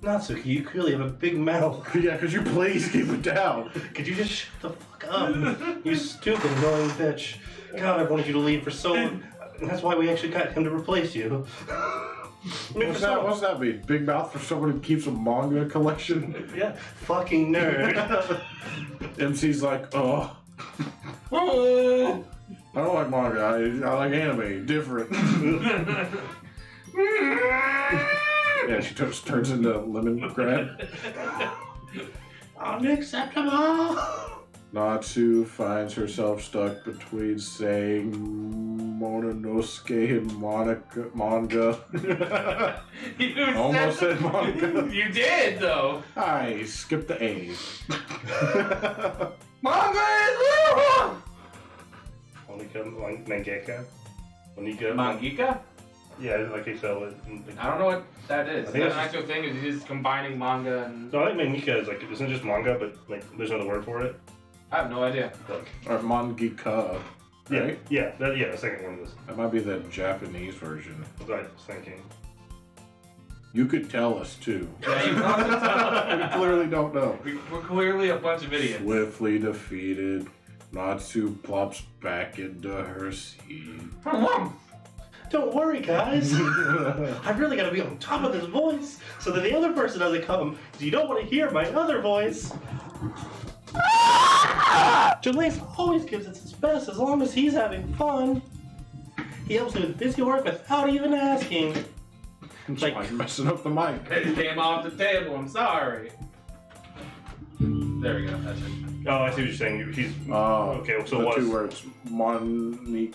Natsuki, you clearly have a big mouth. Yeah, because you please keep it down. Could you just shut the fuck up? You stupid, annoying bitch. God, I wanted you to leave for so long. That's why we actually got him to replace you. What's that mean? Big mouth for someone who keeps a manga collection? Yeah, fucking nerd. MC's like, oh. I don't like manga. I like anime. Different. Yeah, she turns into lemongrass. Unacceptable! Natsu finds herself stuck between saying Mononosuke and manga. You Almost said manga. You did, though. I skipped the A. Manga is Monika, Mangeka? Monika? Mangika? Yeah, like I said. I don't know what that is. I Is think that it's an actual thing? Is it just combining manga and... No, I think Mangeka is like, it isn't just manga, but like, there's another word for it. I have no idea. Like, Or mangika. yeah, Right? yeah, the second one is That might be the Japanese version. what I was thinking. You could tell us too. Yeah, you probably tell. We clearly don't know. We're clearly a bunch of idiots. Swiftly defeated, Natsu plops back into her seat. Don't worry, guys. I really gotta be on top of this voice so that the other person doesn't come, because you don't want to hear my other voice. Jalace always gives it his best as long as he's having fun. He helps me with busy work without even asking. It's like messing up the mic. It came off the table. I'm sorry. There we go. That's it. Oh, I see what you're saying. He's okay. So the what? two words, Moni.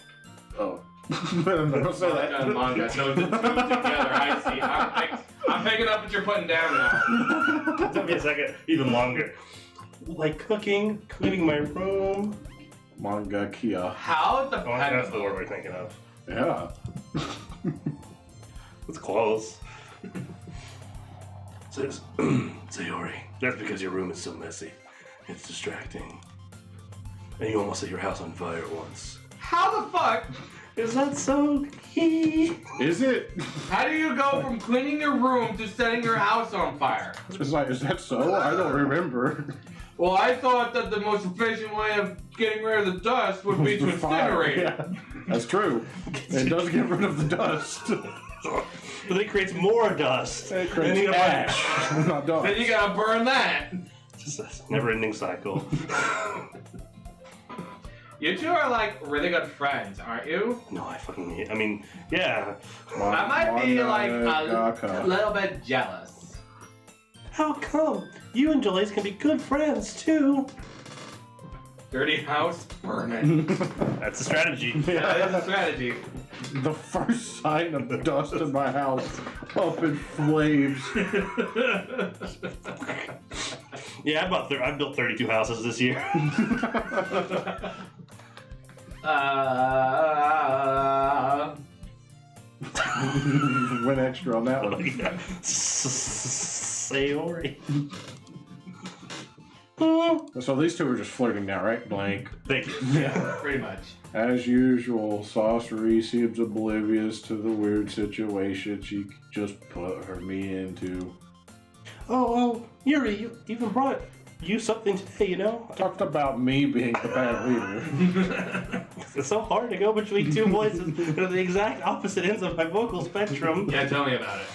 Oh, don't say Manga and that. manga. So the two together. I see. I'm picking up what you're putting down now. It took me a second, even longer. Like cooking, cleaning my room. Manga Kia. How the Oh, that's the word we're thinking of. Yeah. It's close. Says, Sayori, that's because your room is so messy. It's distracting. And you almost set your house on fire once. How the fuck? Is that so key? Is it? How do you go from cleaning your room to setting your house on fire? It's like, is that so? I don't remember. Well, I thought that the most efficient way of getting rid of the dust would be to The fire, incinerate it. yeah. That's true. It does get rid of the dust. But it creates more dust. It And creates you gotta- ash, not dust. Then you gotta burn that. It's just a never-ending cycle. You two are like really good friends, aren't you? No, I mean, yeah. I might be like a Mangaka. little bit jealous. How come? You and Jalace can be good friends too. Dirty house, burn it. That's the strategy. That is a strategy. The first sign of dust in my house, up in flames. Yeah, I built 32 houses this year. Went extra on that one. Sayori. So these two are just flirting now, right? Blank. Thank you. Yeah. Pretty much. As usual, Saucery seems oblivious to the weird situation she just put me into. Oh, Yuri, you even brought you something today, you know? Talked about me being the bad leader. It's so hard to go between two voices that are the exact opposite ends of my vocal spectrum. Yeah, tell me about it.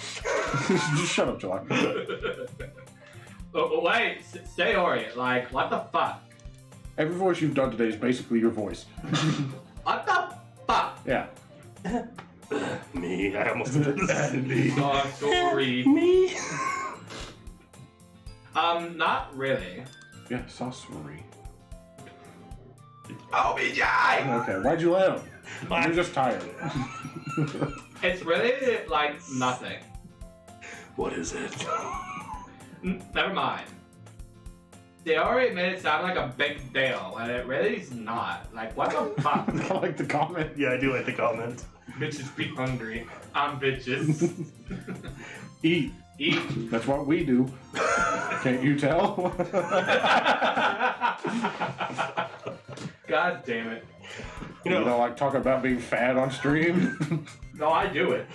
Just shut up, July. But wait, stay Ori. Like, what the fuck? Every voice you've done today is basically your voice. What the fuck? Yeah. Me, I almost did that. Me. Oh, sorry. Me. Not really. Yeah, sorcery. OBJ! Okay, why'd you let him? You're just tired. It's really, like, nothing. What is it? Never mind. They already made it sound like a big deal, and it really is not. Like, what the fuck? I like the comment. Yeah, I do like the comment. Bitches be hungry. I'm bitches. Eat. Eat. That's what we do. Can't you tell? God damn it. You don't like talking about being fat on stream? No, I do it.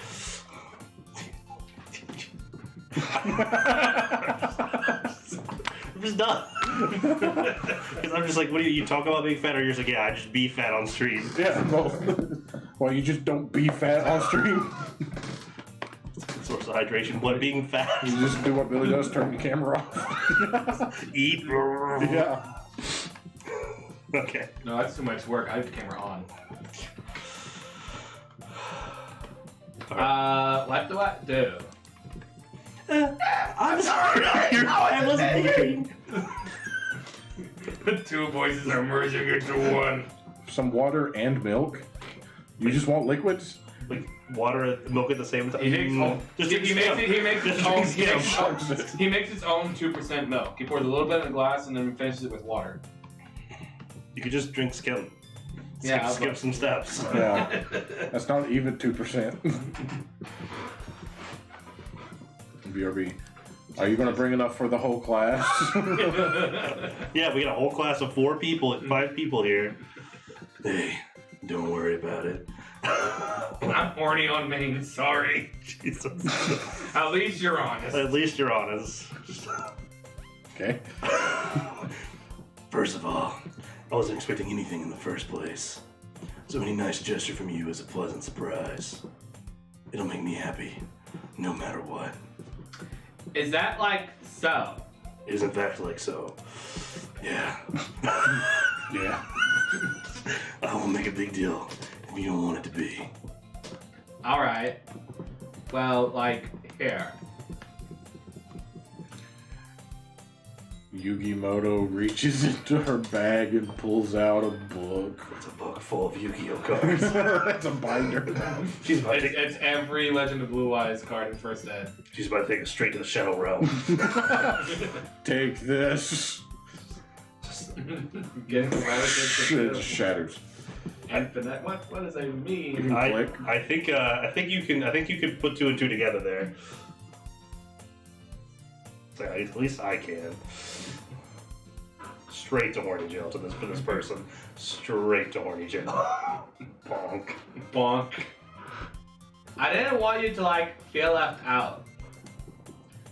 I'm just done. Because I'm just like, what do you talk about being fat, or you're just like, yeah, I just be fat on stream. Yeah, both. Well, you just don't be fat on stream. Source of hydration, but being fat. You just do what Billy does, turn the camera off. Eat. Yeah. Okay. No, that's too much work. I have the camera on. What do I do? I'm sorry. I wasn't hearing. The two voices are merging into one. Some water and milk. You just want liquids? Like water and milk at the same time. He makes he makes his own. He makes his own 2% milk. He pours a little bit in a glass and then finishes it with water. You could just drink skim. Yeah, skip some steps. Yeah. That's not even 2%. BRB. Are you going to bring enough for the whole class? Yeah, we got a whole class of 4 people, 5 people here. Hey, don't worry about it. I'm horny on main, sorry. Jesus. At least you're honest. At least you're honest. Okay. First of all, I wasn't expecting anything in the first place. So any nice gesture from you is a pleasant surprise. It'll make me happy, no matter what. Is that like so? It is in fact like so. Yeah. Yeah. I won't make a big deal if you don't want it to be. Alright. Well, like, here. Yugimoto reaches into her bag and pulls out a book. It's a book full of Yu-Gi-Oh cards. That's a binder. She's about to take, It's every Legend of Blue Eyes card in First Ed. she's about to take us straight to the Shadow Realm. Take this. Getting It shatters. Infinite. What does that You mean? can click. I think you can put 2 and 2 together there. So at least I can. Straight to horny jail for this person. Straight to horny jail. Bonk. Bonk. I didn't want you to like feel left out.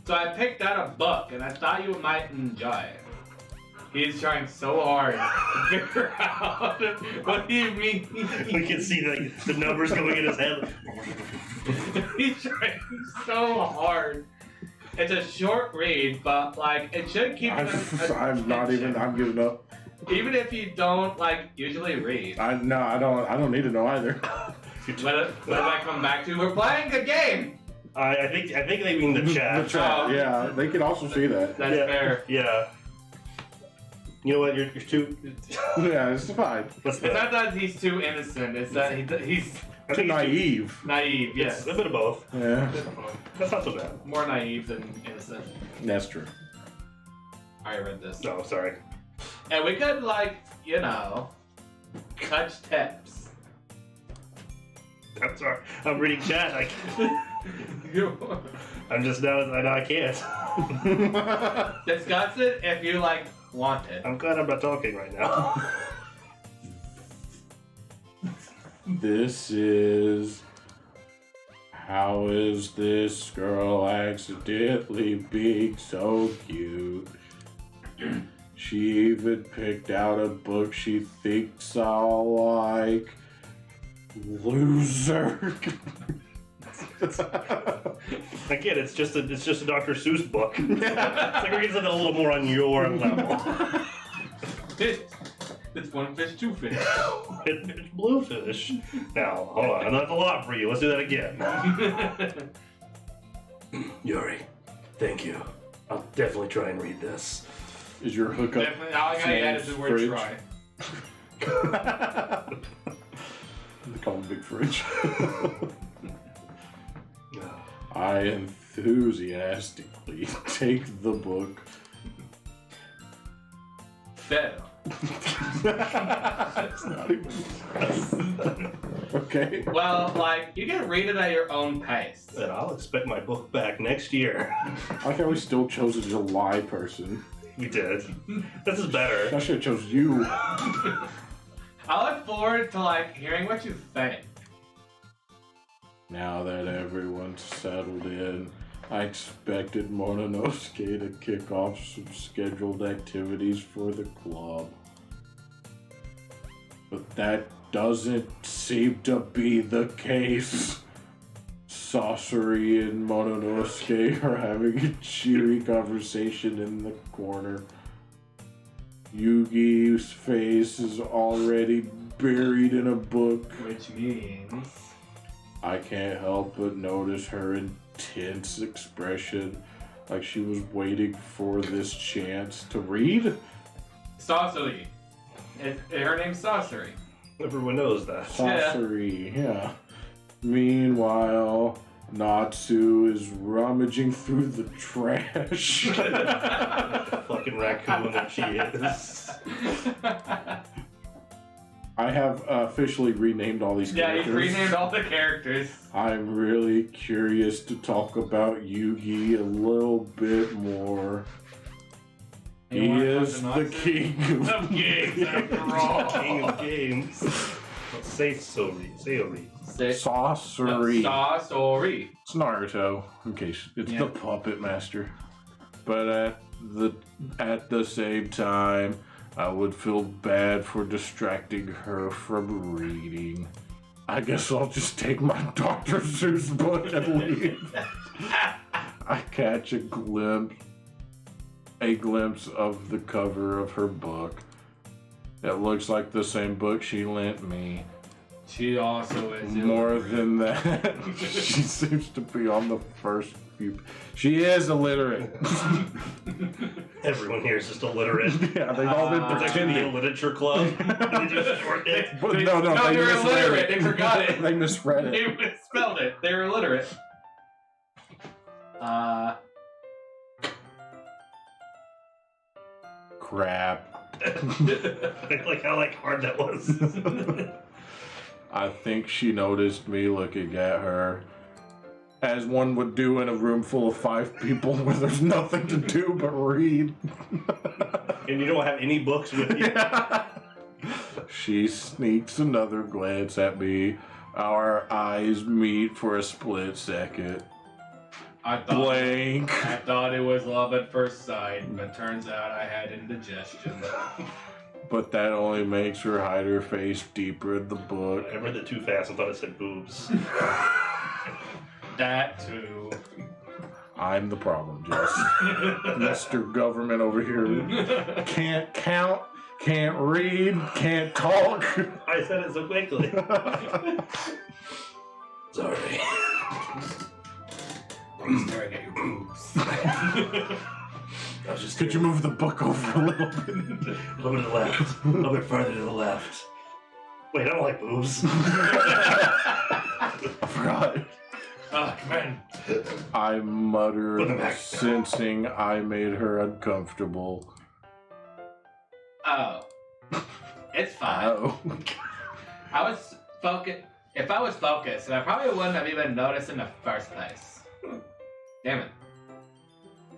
So I picked out a book and I thought you might enjoy it. He's trying so hard to figure out what do you mean. We can see the numbers going in his head. He's trying so hard. It's a short read, but like it should keep. I'm not even. I'm giving up. Even if you don't like usually read. I don't need to know either. What did I come back to? We're playing a game. I think they mean the chat. The chat. Oh. Yeah, they can also see that. That's Yeah. fair. Yeah. You know what? You're too. Yeah, it's fine. What's It's that? not that he's too innocent. It's that he's I Too think he's naive. naive. Yes, Yes, a bit of both. Yeah, That's not so bad. more naive than innocent. that's true. I read this. No, sorry. And we could like catch tips. I'm sorry. I'm reading chat. I'm just now I can't. Discuss it if you like want it. I'm glad I'm not talking right now. This is. How is this girl accidentally being so cute? She even picked out a book she thinks I'll like. Loser. Again, it's just a Dr. Seuss book. It's like we're getting something a little more on your level. It's one fish, two fish. It's blue fish. Now, hold on. That's a lot for you. Let's do that again. Yuri, thank you. I'll definitely try and read this. Is your hookup? Definitely, all I gotta add is the word fridge? try. They call him Big Fridge. I enthusiastically take the book. Better. That's not even. Okay. Well, like, you can read it at your own pace. And I'll expect my book back next year. I like how we still chose a July person. We did. This is better. I should have chose you. I look forward to, like, hearing what you think. Now that everyone's settled in, I expected Mononosuke to kick off some scheduled activities for the club. But that doesn't seem to be the case. Sasori and Mononosuke are having a cheery conversation in the corner. Yugi's face is already buried in a book. Which means... I can't help but notice her intense expression, like she was waiting for this chance to read. Sasori. Her name's Sasori. Everyone knows that. Sasori, yeah. Meanwhile, Natsu is rummaging through the trash. Fucking raccoon that she is. I have officially renamed all these Yeah, characters. you renamed all the characters. I'm really curious to talk about Yugi a little bit more. You He wanna is talk to the Natsu? king Of games, after all. King of games. Say Sori. Sasori. Sasori. It's Naruto, in case it's the puppet master. But at the same time, I would feel bad for distracting her from reading. I guess I'll just take my Dr. Seuss book and leave. I catch a glimpse of the cover of her book. It looks like the same book she lent me. She also is More illiterate. than that, she seems to be on the first few. She is illiterate. Everyone here is just illiterate. Yeah, they've all been It's actually the pretending. literature club. They just short it. But They- no, no, they they're misread illiterate. it. They forgot it. They misread it. They misspelled it. They were illiterate. Crap. Like how hard that was. I think she noticed me looking at her, as one would do in a room full of 5 people where there's nothing to do but read. And you don't have any books with you. She sneaks another glance at me. Our eyes meet for a split second. I Blank. thought it was love at first sight, but turns out I had indigestion. But that only makes her hide her face deeper in the book. I read it too fast and thought it said boobs. That too. I'm the problem, Jess. Mr. Government over here can't count, can't read, can't talk. I said it so quickly. Sorry. I'm staring at your boobs. I was just Could you move the book over a little bit? a little bit to the left? A little bit further to the left. Wait, I don't like boobs. I forgot. Oh, come on. I Put them muttered, back. sensing I made her uncomfortable. Oh. It's fine. Oh. I was focused. If I was focused, then I probably wouldn't have even noticed in the first place. Damn it.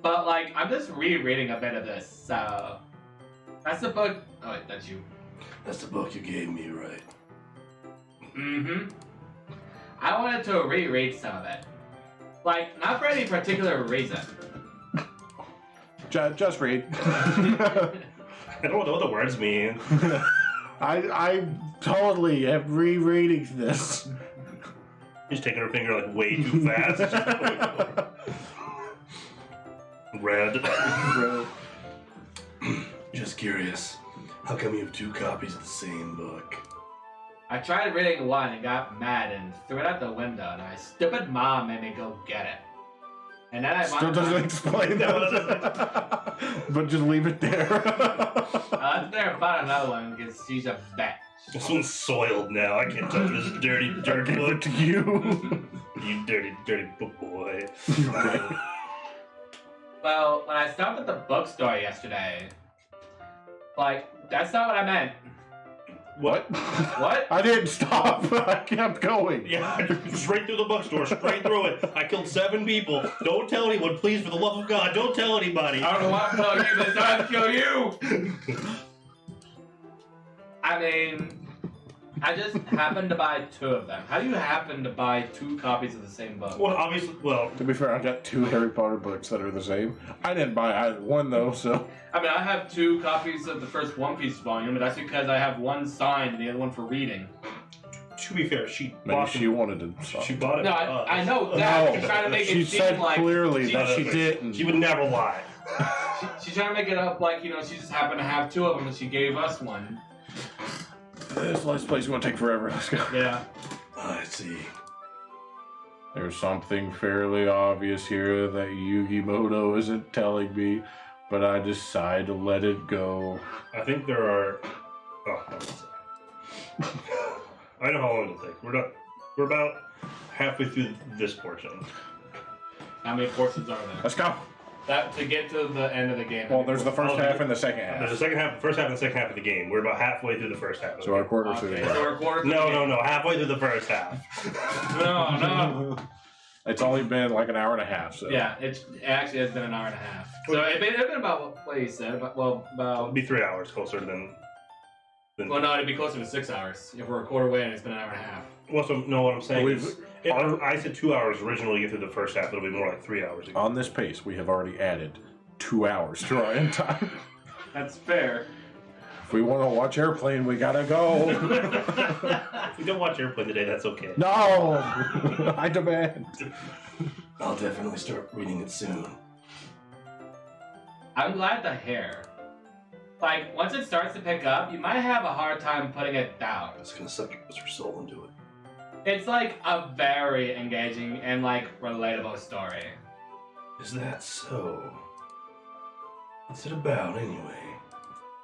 But, like, I'm just rereading a bit of this, so... That's the book... Oh, wait, that's you. That's the book you gave me, right? Mm-hmm. I wanted to reread some of it. Like, not for any particular reason. Just read. I don't know what the words mean. I totally am rereading this. She's taking her finger like way too fast. Red. Just curious, how come you have 2 copies of the same book? I tried reading one and got mad and threw it out the window, and my stupid mom made me go get it. And then I Still doesn't explain that. But just leave it there. I was there about another one because she's a bitch. This one's soiled now. I can't touch this dirty Give it book. to you. You dirty book boy. Well, when I stopped at the bookstore yesterday, like, that's not what I meant. What? What? I didn't stop. I kept going. Yeah, straight through the bookstore, straight through it. I killed 7 people. Don't tell anyone, please, for the love of God. Don't tell anybody. I don't want to tell you this, I'll kill you! I mean, I just happened to buy 2 of them. How do you happen to buy 2 copies of the same book? Well, obviously, To be fair, I got 2 Harry Potter books that are the same. I didn't buy either one though, so. I mean, I have 2 copies of the first One Piece volume, but that's because I have one signed and the other one for reading. to be fair, she Maybe bought she them. wanted to. Stop. She bought it. No, I know that. No, She's trying to make she it seem said like clearly that she didn't. She would never lie. she's trying to make it up like, you know, she just happened to have 2 of them and she gave us one. This last place is gonna take forever. Let's go. Yeah. I see. There's something fairly obvious here that Yugimoto isn't telling me, but I decide to let it go. I think there are. Oh, no, that's it. I know how long it'll take. We're about halfway through this portion. How many portions are there? Let's go. That to get to the end of the game. Well, there's the first half and the second There's half. the second half, first half, and the second half of the game. We're about halfway through the first half. Of So the our game. quarter through Okay, the so we're a quarter through the No, game. no, halfway through the first half. No. It's only been like an hour and a half, so. Yeah, it actually has been an hour and a half. So it's been about what you said. It'll About be 3 hours closer than. well, no, it'd be closer to 6 hours if we're a quarter way and it's been an hour and a half. Well, so no, what I'm saying We've- is, if I said 2 hours originally to get through the first half. It'll be more like 3 hours. Again. On this pace, we have already added 2 hours to our end time. That's fair. If we want to watch Airplane, we gotta go. If we don't watch Airplane today, that's okay. No! I demand. I'll definitely start reading it soon. I'm glad to hear. Like, once it starts to pick up, you might have a hard time putting it down. It's gonna suck your soul into it. It's like a very engaging and like relatable story. Is that so? What's it about anyway?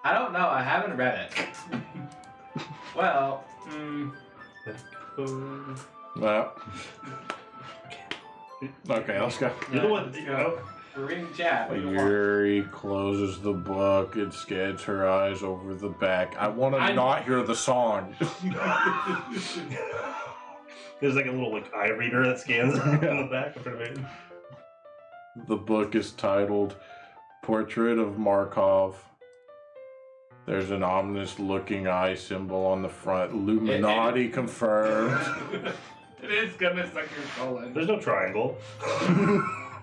I don't know, I haven't read it. Well, Well. Okay, let's go. You know what? let's go. We're reading chat. We don't want- Yuri closes the book and scans her eyes over the back. I want to not hear the song. There's like a little like eye reader that scans on the back of her. The book is titled Portrait of Markov. There's an ominous looking eye symbol on the front. Illuminati confirmed. It is gonna suck your soul in. There's no triangle.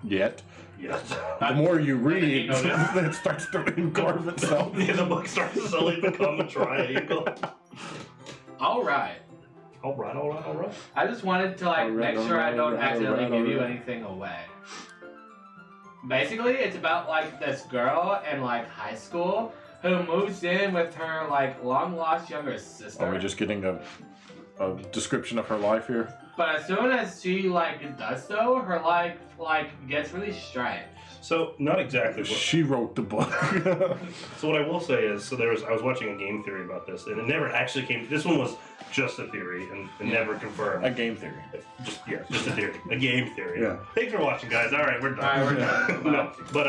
Yet. Yes. The more you Didn't read, you know this? it starts to incarve itself. Yeah, the book starts to slowly become a triangle. Alright. All right. I just wanted to like Alright, make sure I don't alright, accidentally alright, give you alright. anything away. Basically, it's about like this girl in like high school who moves in with her like long lost younger sister. Are we just getting a description of her life here? But as soon as she like does so, her life like gets really strange. So not exactly. She wrote the book. So what I will say is, I was watching a game theory about this, and it never actually came. This one was just a theory and never confirmed. A game theory. Just a theory, a game theory. Yeah. Thanks for watching, guys. All right, we're done. Alright, we're done. No, but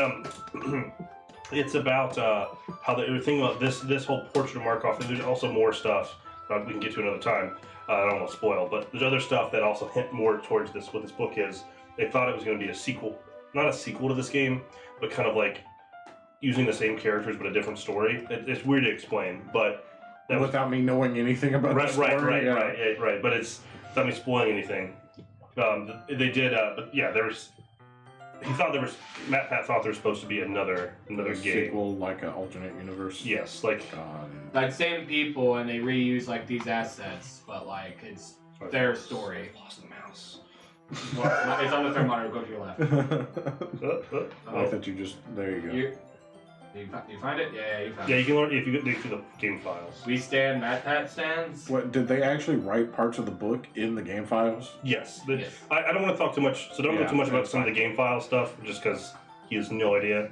it's about how the thing about this whole Portrait of Markov, and there's also more stuff we can get to another time. I don't want to spoil, but there's other stuff that also hint more towards this. What this book is, they thought it was going to be a sequel, not a sequel to this game, but kind of like using the same characters but a different story. It's weird to explain, but that was Without me knowing anything about the story. right. But it's not me spoiling anything. They did, but yeah, there's Matt Pat thought there was supposed to be another game. Sequel, like an alternate universe. Yes, like Like same people, and they reuse like these assets, but like it's their story. Lost the mouse. Well, it's on the third monitor. Go to your left. I thought you just there you go. You find it? Yeah, you found Yeah, it. you can learn if you dig through the game files. We stand Matt Pat stands. What did they actually write parts of the book in the game files? Yes. Yes. I don't want to talk too much, so don't know Yeah, too much about that's some of the fine. game file stuff, just because he has no idea.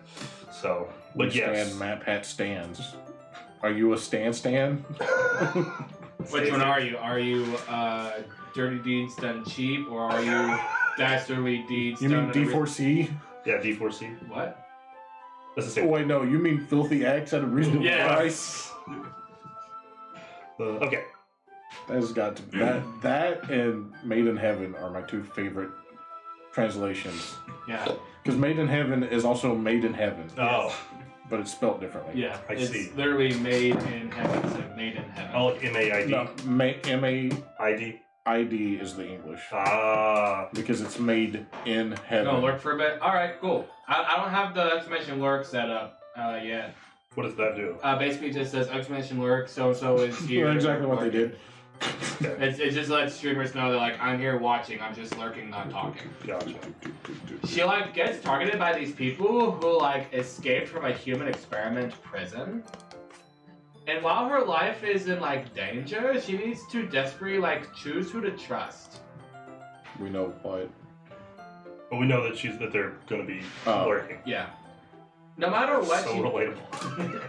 So, but We yes. stand Matt Pat stands. Are you a Stan? Which one are you? Are you dirty deeds done cheap, or are you dastardly deeds You done? mean D4C? Yeah, D4C. What? That's the Oh same. wait, no, you mean filthy acts at a reasonable Yes. price? Okay. That has got to be that and Made in Heaven are my two favorite translations. Yeah. Because Made in Heaven is also Made in Heaven, Oh, but it's spelled differently. Yeah. I it's see. literally made in heaven. So made in heaven. oh, MAID. No, ID. M-A-I-D is the English. Ah. Because it's made in heaven. Gonna lurk for a bit. All right, cool. I don't have the exclamation lurk set up yet. What does that do? Basically, it just says exclamation lurk. So is here. That's exactly what they did. It just lets streamers know that like I'm here watching. I'm just lurking, not talking. Gotcha. She like gets targeted by these people who like escaped from a human experiment prison. And while her life is in like danger, she needs to desperately like choose who to trust. We know what. But we know that they're going to be Oh. lurking. Yeah. No matter what So she relatable.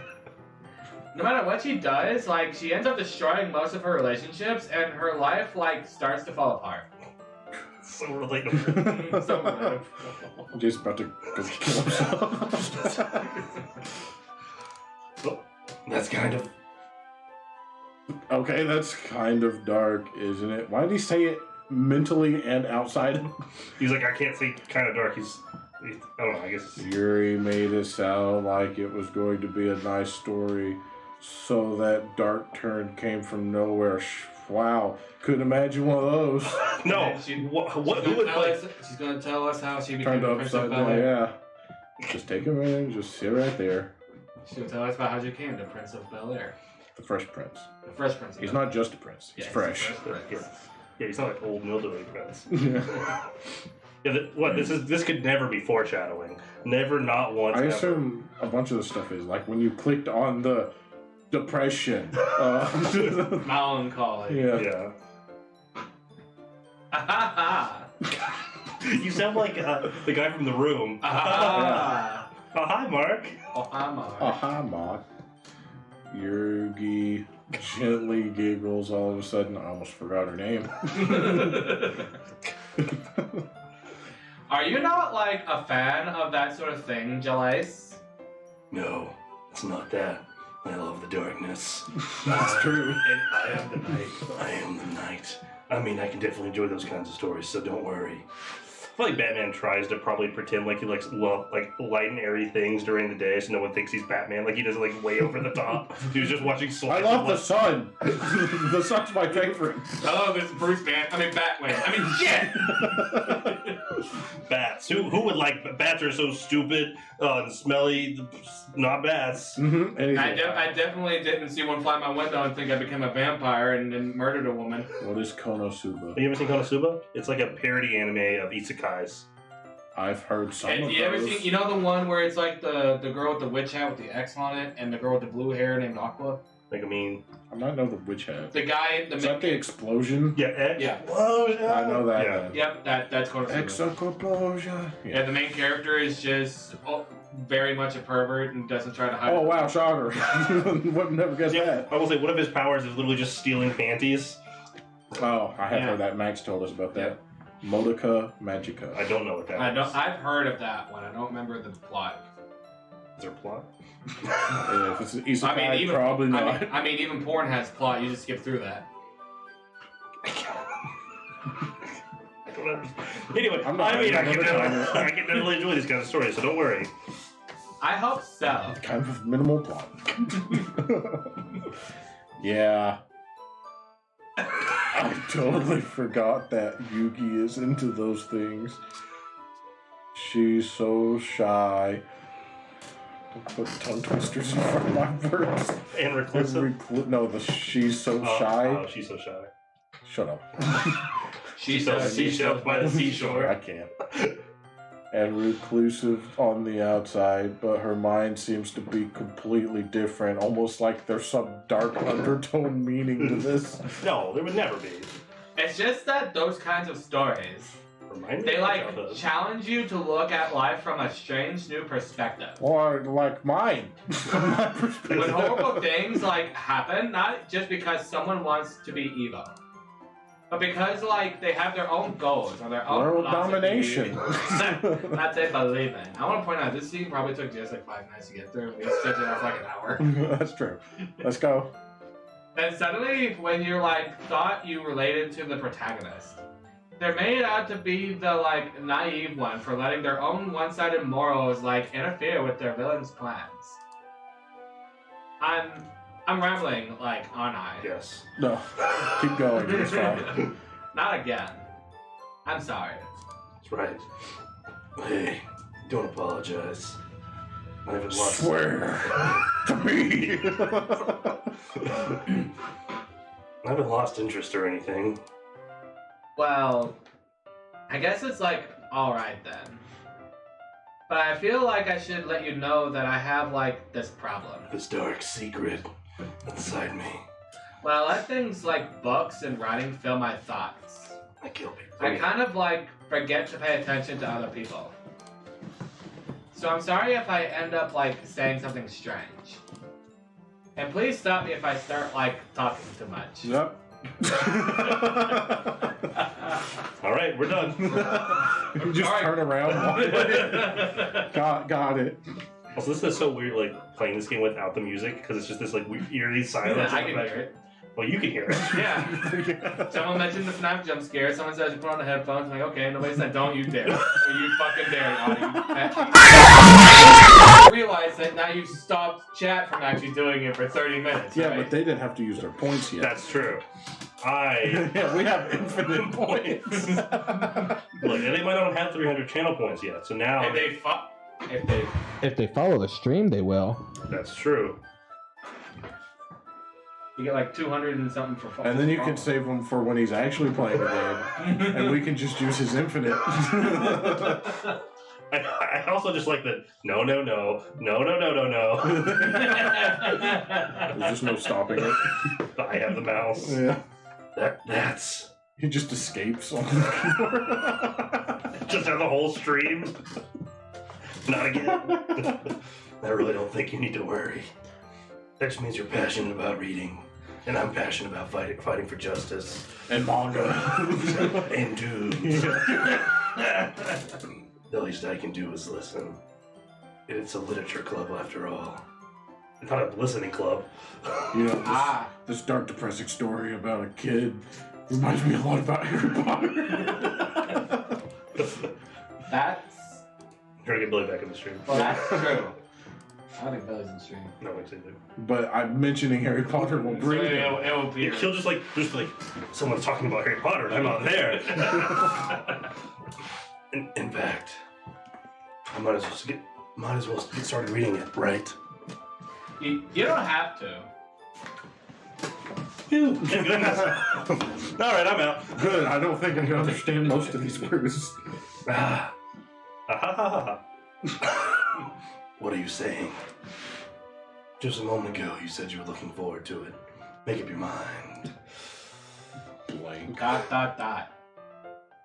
no matter what she does, like she ends up destroying most of her relationships and her life like starts to fall apart. So relatable. So relatable. Jay's about to go kill himself. Well, that's kind of. Okay, that's kind of dark, isn't it? Why did he say it mentally and outside? He's like, I can't say kind of dark. He's I don't know, I guess. Yuri made it sound like it was going to be a nice story, so that dark turn came from nowhere. Wow, couldn't imagine one of those. No. And she- What? Who would play? She's gonna tell us how she became Turned the Prince of upside down, Bel-Air. yeah. Just take a minute, just sit right there. She's gonna tell us about how she became the Prince of Bel-Air. The Fresh Prince. The Fresh Prince of He's Bel-Air. not just a prince, he's Yeah, fresh. the Fresh Prince. Yeah, he's not like old mildewy friends. Yeah. Yeah, this could never be foreshadowing. Never, not once. I ever. assume a bunch of the stuff is like when you clicked on the depression. Melancholy. Yeah. Yeah. Ah You sound like the guy from The Room. ha Oh, hi, Mark. Oh, I'm Oh, hi, Mark. Yugi gently giggles all of a sudden. I almost forgot her name. Are you not like a fan of that sort of thing, Jalice? No, it's not that. I love the darkness. That's true. I am the night. I am the night. I mean, I can definitely enjoy those kinds of stories, so don't worry. I feel like Batman tries to probably pretend like he likes light and airy things during the day, so no one thinks he's Batman. Like he does it like way over the top. He was just watching. I love the sun. The sun's my favorite. Hello, this is Bruce Batman. Shit! Bats. Who would like bats? Are so stupid and smelly. Not bats. Mm-hmm. I definitely didn't see one fly my window and think I became a vampire and murdered a woman. What is Konosuba? Have you ever seen Konosuba? It's like a parody anime of isekais. I've heard some And of you ever those. seen, you know the one where it's like the girl with the witch hat with the X on it and the girl with the blue hair named Aqua? Like, I mean, I might know the witch hat. The guy, Is that the explosion? yeah, X. Yeah. I know that. Yeah. then. Yep, that's Konosuba. Explosion. Yeah, the main character is just very much a pervert and doesn't try to hide Oh it. wow, shocker! Would never guess Yeah, that. I will say one of his powers is literally just stealing panties. Oh, I have Yeah. heard that. Max told us about that. Modica Magica. I don't know what that is. I've heard of that one. I don't remember the plot. Is there a plot? Yeah, if it's an isekai, probably not. I mean, even porn has plot. You just skip through that. I don't understand. Anyway, I'm not I mean, I having can, another definitely, I can definitely enjoy these kind of stories, so don't worry. I hope so. Kind of minimal plot. Yeah. I totally forgot that Yugi is into those things. she's so shy. Don't put tongue twisters in front of my verbs. And reclusive. She's so shy. Oh, she's so shy. Shut up. She's so seashell by the seashore. I can't. And reclusive on the outside, but her mind seems to be completely different, almost like there's some dark undertone meaning to this. No, there would never be. It's just that those kinds of stories, Remind me they of like childhood. challenge you to look at life from a strange new perspective. Or like mine. From my When perspective. horrible things like happen, not just because someone wants to be evil, but because like they have their own goals or their own World philosophy domination. that they believe in. I want to point out this scene probably took just like 5 minutes to get through. We stretched it out for like an hour. That's true. Let's go. Then suddenly, when you're like thought you related to the protagonist, they're made out to be the like naive one for letting their own one-sided morals like interfere with their villain's plans. I'm rambling, like, aren't I? Yes. No. Keep going. It's fine. Not again. I'm sorry. That's right. Hey, don't apologize. I haven't lost. Swear to me. I haven't lost interest or anything. Well, I guess it's like alright then. But I feel like I should let you know that I have like this problem. This dark secret inside me. When I let things like books and writing fill my thoughts, I kill people. I kind of like forget to pay attention to other people. So I'm sorry if I end up like saying something strange. And please stop me if I start like talking too much. Yep. All right, we're done. You just Alright. turn around. Walk away. Got it. Also, this is so weird, like playing this game without the music because it's just this like weird, eerie silence. I in the can hear background. it. Well, you can hear it. Yeah. Someone mentioned the FNAF jump scare. Someone says you put on the headphones. I'm like, okay. Nobody said don't you dare. Or you fucking dare. I realize that now you've stopped chat from actually doing it for 30 minutes. Yeah, right? but they didn't have to use their points yet. That's true. I Yeah, we have infinite points. look, and they might not have 300 channel points yet. So now if they follow the stream, they will. that's true. You get like 200 and something for. And then you can save him for when he's actually playing the game, and we can just use his infinite. I also just like the no. There's just no stopping it. I have the mouse. Yeah. That's. He just escapes on the keyboard. Just have the whole stream. Not again. I really don't think you need to worry. That just means you're passionate about reading, and I'm passionate about fighting for justice. And manga. And dudes. The least I can do is listen. It's a literature club after all. It's not a listening club. You know, this dark, depressing story about a kid reminds me a lot about Harry Potter. That's Trying to get Billy back in the stream. well, that's true. I don't think Billy's in stream. No, actually, do. But I'm mentioning Harry Potter will bring it. It will be. He'll just like someone's talking about Harry Potter and I'm not there. In fact, I might as well get started reading it, right? You don't have to. Goodness. All right, I'm out. Good, I don't think I can understand most of these words. Ah, Ah, what are you saying? Just a moment ago, you said you were looking forward to it. Make up your mind. Blank. ...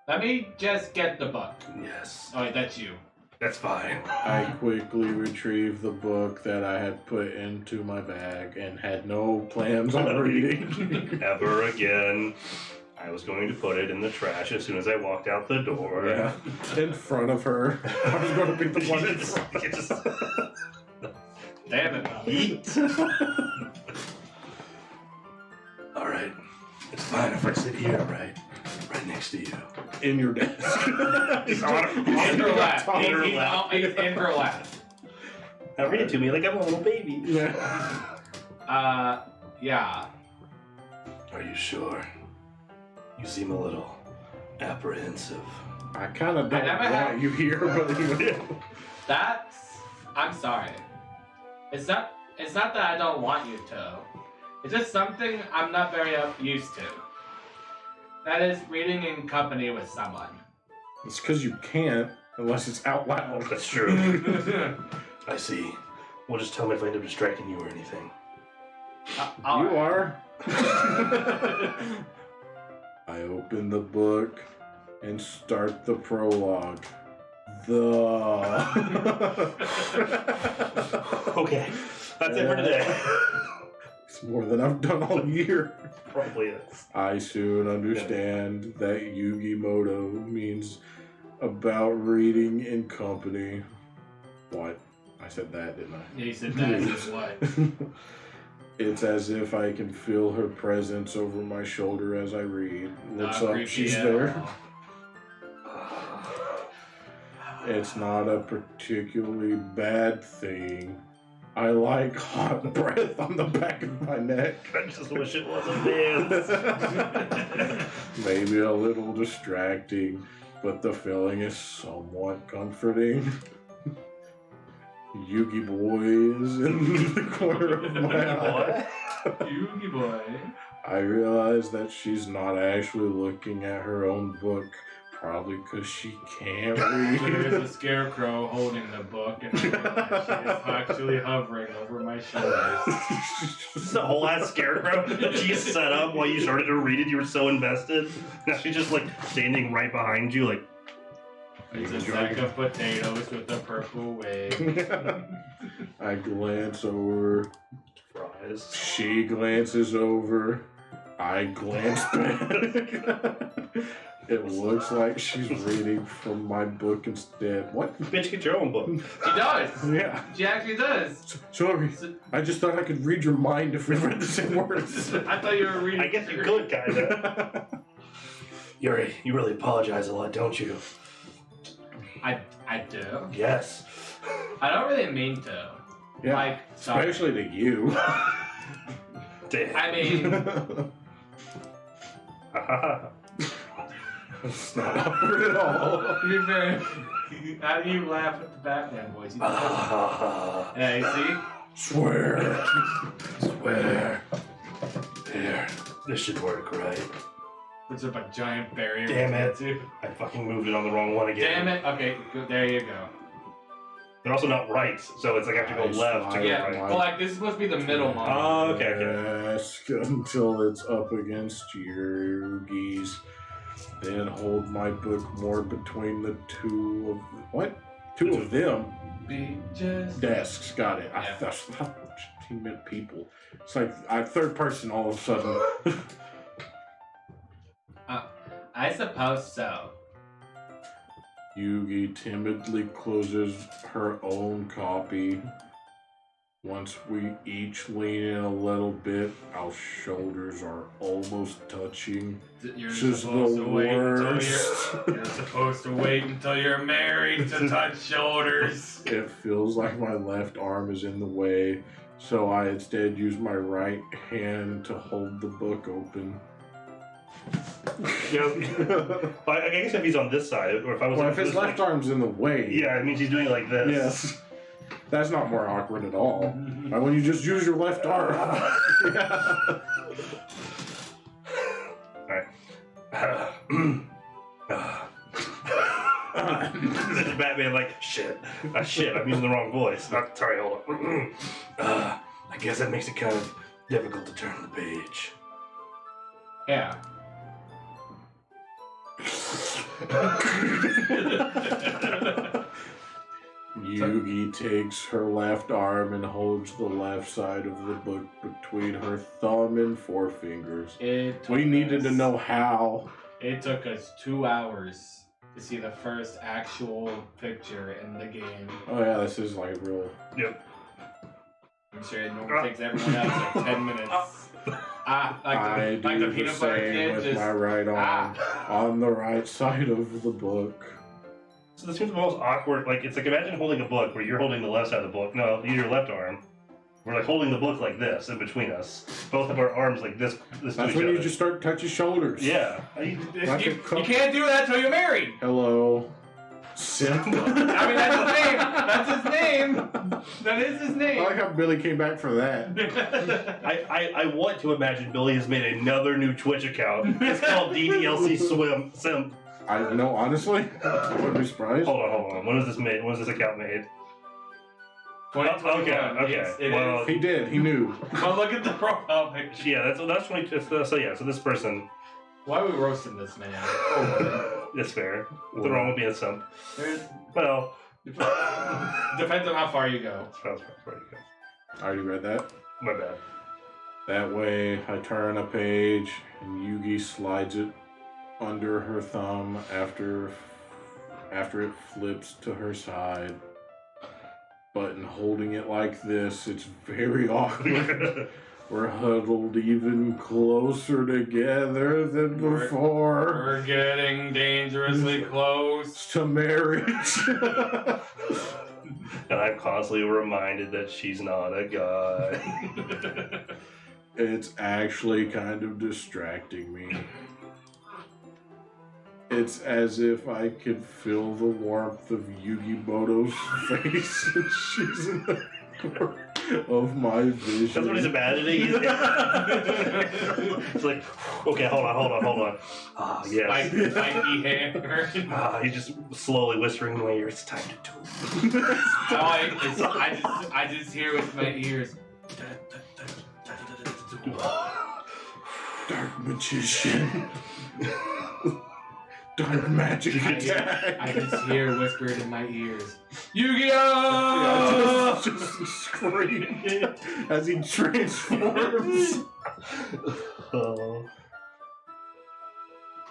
Let me just get the book. Yes, Oh wait, that's you. that's fine. I quickly retrieved the book that I had put into my bag and had no plans on reading. ever again. I was going to put it in the trash as soon as I walked out the door. Yeah, in front of her. I was going to be the one. You just Damn it. eat. All right, it's fine if I sit here, right next to you. In your desk. It's on In her lap. In her He's lap. in her lap. Now read it to me like I'm a little baby. Yeah. Yeah. Are you sure? You seem a little apprehensive. I kind of don't never want had- you here, but That's. I'm sorry. It's not that I don't want you to. It's just something I'm not very used to. That is reading in company with someone. it's because you can't unless it's out loud. That's true. I see. Well, just tell me if I end up distracting you or anything. All You right. are. I open the book and start the prologue. Okay, that's it for today. It's more than I've done all year. Probably is. I soon understand that Yugi Moto means about reading in company. What? I said that, didn't I? Yeah, you said that is what? It's as if I can feel her presence over my shoulder as I read. Looks Not up, creepy she's at there. all. It's not a particularly bad thing. I like hot breath on the back of my neck. I just wish it wasn't this. Maybe a little distracting, but the feeling is somewhat comforting. Yugi Boy is in the corner of my eye. Yugi boy. I realize that she's not actually looking at her own book, probably because she can't There's read. a scarecrow holding the book, and she is actually hovering over my shoulders. This is a whole ass scarecrow she set up while you started to read it. You were so invested. Now she's just like standing right behind you, like. It's a sack of potatoes with a purple wig. I glance over. Fries. She glances over. I glance back. It looks like she's reading from my book instead. What? Bitch, get your own book. She does! Yeah. She actually does! Sorry. So- I just thought I could read your mind if we read the same words. I thought you were reading. I guess you could, kinda. Yuri, you really apologize a lot, don't you? I do. Yes. I don't really mean to. Yeah. Like, sorry. Especially to you. Damn. I mean, It's not awkward at all. to be fair, how do you laugh at the Batman voice? Yeah, you see? Swear. Swear. There. This should work, right? Puts up a giant barrier. Damn it. Too. I fucking moved it on the wrong one again. Damn it. Okay, there you go. They're also not right, so it's like I have to go Nice left to line. go Yeah, right. but like, this is supposed to be the middle one. Oh, okay. Ask until it's up against Yugi's. Then hold my book more between the two of what? Two of them Be just. desks. Got it. Yeah. I thought he meant people. It's like I third person all of a sudden. I suppose so. Yugi timidly closes her own copy. Once we each lean in a little bit, our shoulders are almost touching. You're This is supposed the to wait until worst. you're supposed to wait until you're married to touch shoulders. It feels like my left arm is in the way, so I instead use my right hand to hold the book open. Yeah. I guess if he's on this side, or if I was Well, on if his this left side, arm's in the way, yeah, it means he's doing it like this. yes, that's not more awkward at all. Like when you just use your left arm. Yeah. This is Batman like, shit. Shit, I'm using the wrong voice. Sorry, hold on. I guess that makes it kind of difficult to turn the page. Yeah. Yugi takes her left arm and holds the left side of the book between her thumb and forefingers. We needed to know how. It took us 2 hours to see the first actual picture in the game. Oh yeah, this is like real. Yep. I'm sure it normally takes everyone else like 10 minutes. I Like do the the peanut butter same kid, with just my right arm on the right side of the book. So this seems the most awkward. Like, it's like imagine holding a book where you're holding the left side of the book. No, use your left arm. We're like holding the book like this in between us. Both of our arms like this That's to each when other. you just start touching shoulders. Yeah. You can't do that till you're married. Hello. Simp. I mean, that's his name. That's his name. That is his I name. like how Billy came back for that. I want to imagine Billy has made another new Twitch account. It's called DDLC Simp. I know, honestly, I wouldn't be surprised. Hold on. When was this made? When was this account made? 2021. Okay. It Well, is. He did. He knew. Well, look at the profile picture. Yeah, that's 20. So yeah, so this person. Why are we roasting this man? Oh, That's fair. What's wrong with being a simp? There's, Well, depends on how far you go. that's where you go. I already read that. My bad. That way, I turn a page, and Yugi slides it under her thumb after it flips to her side. But in holding it like this, it's very awkward. We're huddled even closer together than before. We're getting dangerously close. To marriage. And I'm constantly reminded that she's not a guy. It's actually kind of distracting me. It's as if I could feel the warmth of Yugimoto's face and she's in the corner of my vision. That's what he's imagining. It's like, okay, hold on. Ah, yes. Spiky hair. He's just slowly whispering in my ear, it's time to do it. I just hear with my ears. Dark magician. Dark magic attack. I just hear whispered in my ears. Yeah, Yu-Gi-Oh! just scream as he transforms. Oh,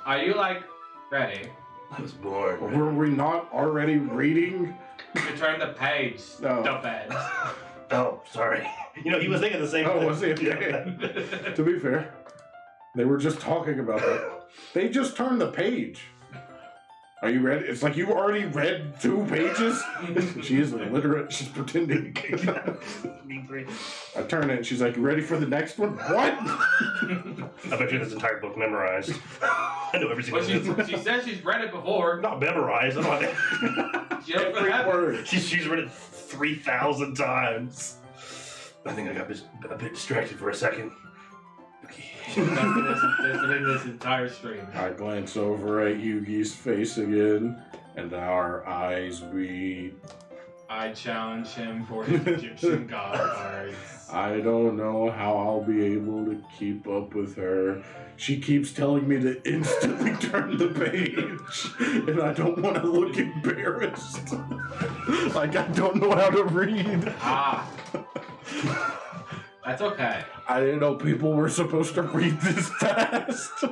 Are you like ready I was bored. Were we not already reading? to turn the page? No. The page. Oh, sorry. You know, he was thinking the same Oh, thing. was he? Okay. To be fair, they were just talking about that. They just turned the page. Are you ready? It's like you already read 2 pages. She is illiterate. She's pretending. I turn it and she's like, "You ready for the next one?" What? I bet you this entire book memorized. I know every single Well, she says she's read it before. Not memorized. I don't She knows what Every happened. word. She's read it 3,000 times. I think I got a bit distracted for a second. That's in this entire stream. I glance over at Yugi's face again, and our eyes meet. I challenge him for his Egyptian god cards. I don't know how I'll be able to keep up with her. She keeps telling me to instantly turn the page, and I don't want to look embarrassed. Like I don't know how to read. Ah. That's okay. I didn't know people were supposed to read this fast.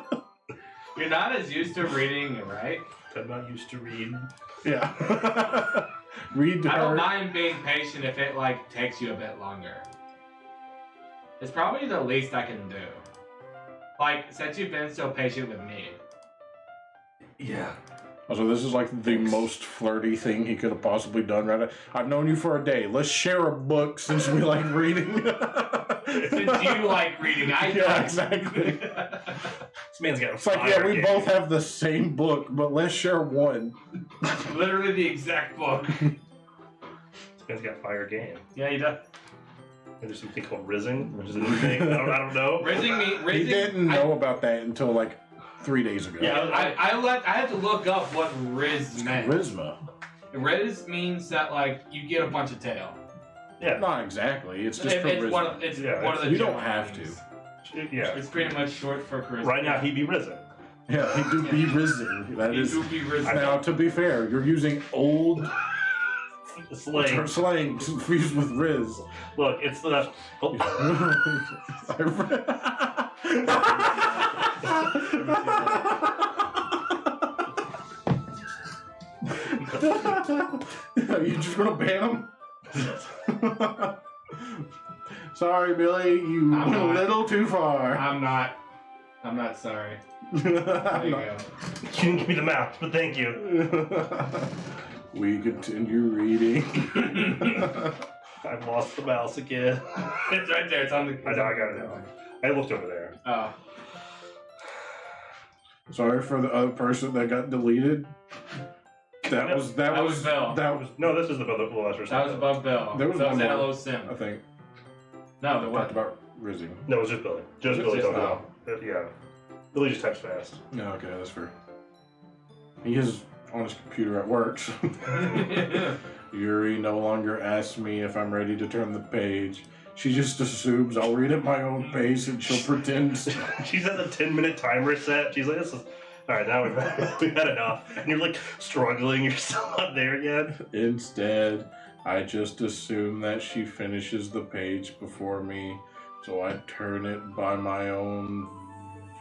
You're not as used to reading, right? I'm not used to read. Yeah. Read I don't her. mind being patient if it like takes you a bit longer. It's probably the least I can do. Like, since you've been so patient with me. Yeah. So this is like the most flirty thing he could have possibly done, right? I've known you for a day. Let's share a book since we like reading. Since you like reading, I Yeah, don't. exactly. This man's got a It's like, yeah, we both have the same book, but let's share one. Literally the exact book. This man's got fire game. Yeah, he does. There's something called Rizzing, which is a new thing. I don't know. He didn't know about that until like 3 days ago. Yeah, I had to look up what Riz meant. Charisma. Riz means that like you get a bunch of tail. Yeah. Not exactly. It's just It's charisma. one of the you don't general have meanings. Yeah. It's pretty much short for charisma. Right now, he'd be Risen. Yeah, he do be risen. That He is. do be Riz. Now, to be fair, you're using old Slang. slang confused with Riz. Look, it's the. Oh. Are you just gonna ban him? Sorry, Billy, you I'm went a not. little too far. I'm not sorry. There you go. You didn't give me the mouth, but thank you. We continue reading. I've lost the mouse again. It's right there. It's on the. I know, I got it now. I looked over there. Oh. Sorry for the other person that got deleted. That was Bill. No, this is the last or That was above Bill. There was that one was more. Hello Sim. I think. No, We there talked was. about Rizzy. No, it was just Billy. Just It's Billy just talking about. Yeah. Billy just types fast. No, okay, that's fair. He is on his computer at work. So. Yuri no longer asks me if I'm ready to turn the page. She just assumes I'll read at my own pace and she'll pretend. She's at the 10-minute timer set. She's like, this is. Alright, now we've had enough. And you're like struggling, you're still not there yet. Instead, I just assume that she finishes the page before me, so I turn it by my own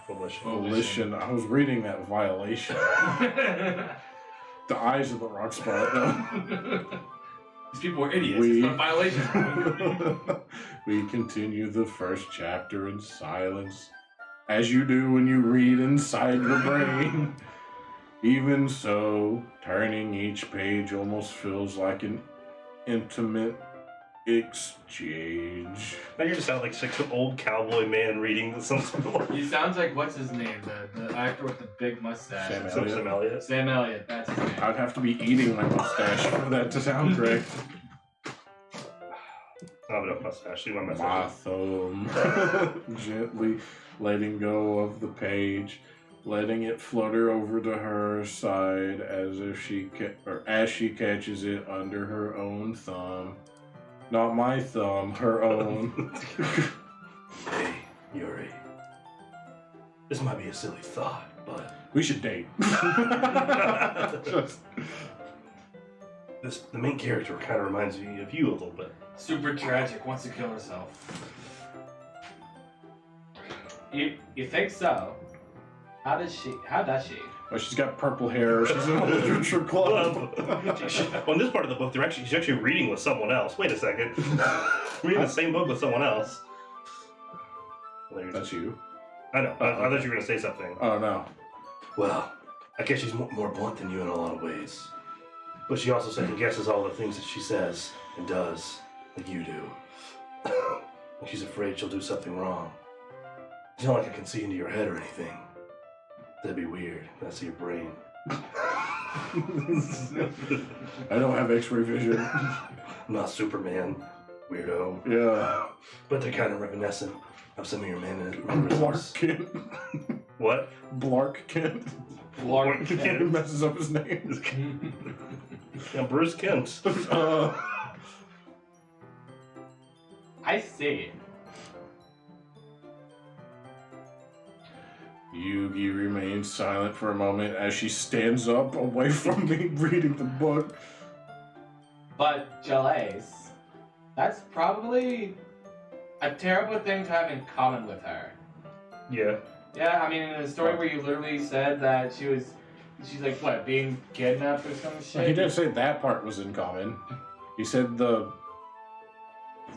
volition. I was reading that violation. The eyes in the wrong spot, though. These people were idiots. It's not a violation. We continue the first chapter in silence, as you do when you read inside your brain. Even so, turning each page almost feels like an intimate exchange. Now you just sound like some old cowboy man reading some He sounds like, what's his name? The actor with the big mustache. Sam Elliott. Sam Elliott, that's his name. I'd have to be eating my mustache for that to sound correct. I don't have enough mustache. Leave my My mustache. thumb gently letting go of the page, letting it flutter over to her side as if as she catches it under her own thumb. Not my thumb, her own. Hey, Yuri. This might be a silly thought, but We should date. Just- The main character kind of reminds me of you a little bit. Super tragic, wants to kill herself. You think so? How does she? Well, she's got purple hair. She's in a literature club. Well, in this part of the book, she's actually reading with someone else. Wait a second. Reading the same book with someone else. That's you. I know. I thought you were going to say something. Oh, no. well, I guess she's more blunt than you in a lot of ways. But she also second guesses all the things that she says and does, like you do. She's afraid she'll do something wrong. It's not like I can see into your head or anything. That'd be weird. That's your brain. I don't have X-ray vision. I'm not Superman, weirdo. Yeah. But they're kind of reminiscent of some of your Blark mannerisms. Kent. What? Blark Kent. Clark He Kent. messes up his name. Yeah, Bruce Kent. I see. Yugi remains silent for a moment as she stands up away from me reading the book. But Jalais, that's probably a terrible thing to have in common with her. Yeah. Yeah, I mean, in a story where you literally said that she's like, what, being kidnapped or some shit? He didn't say that part was in common. He said the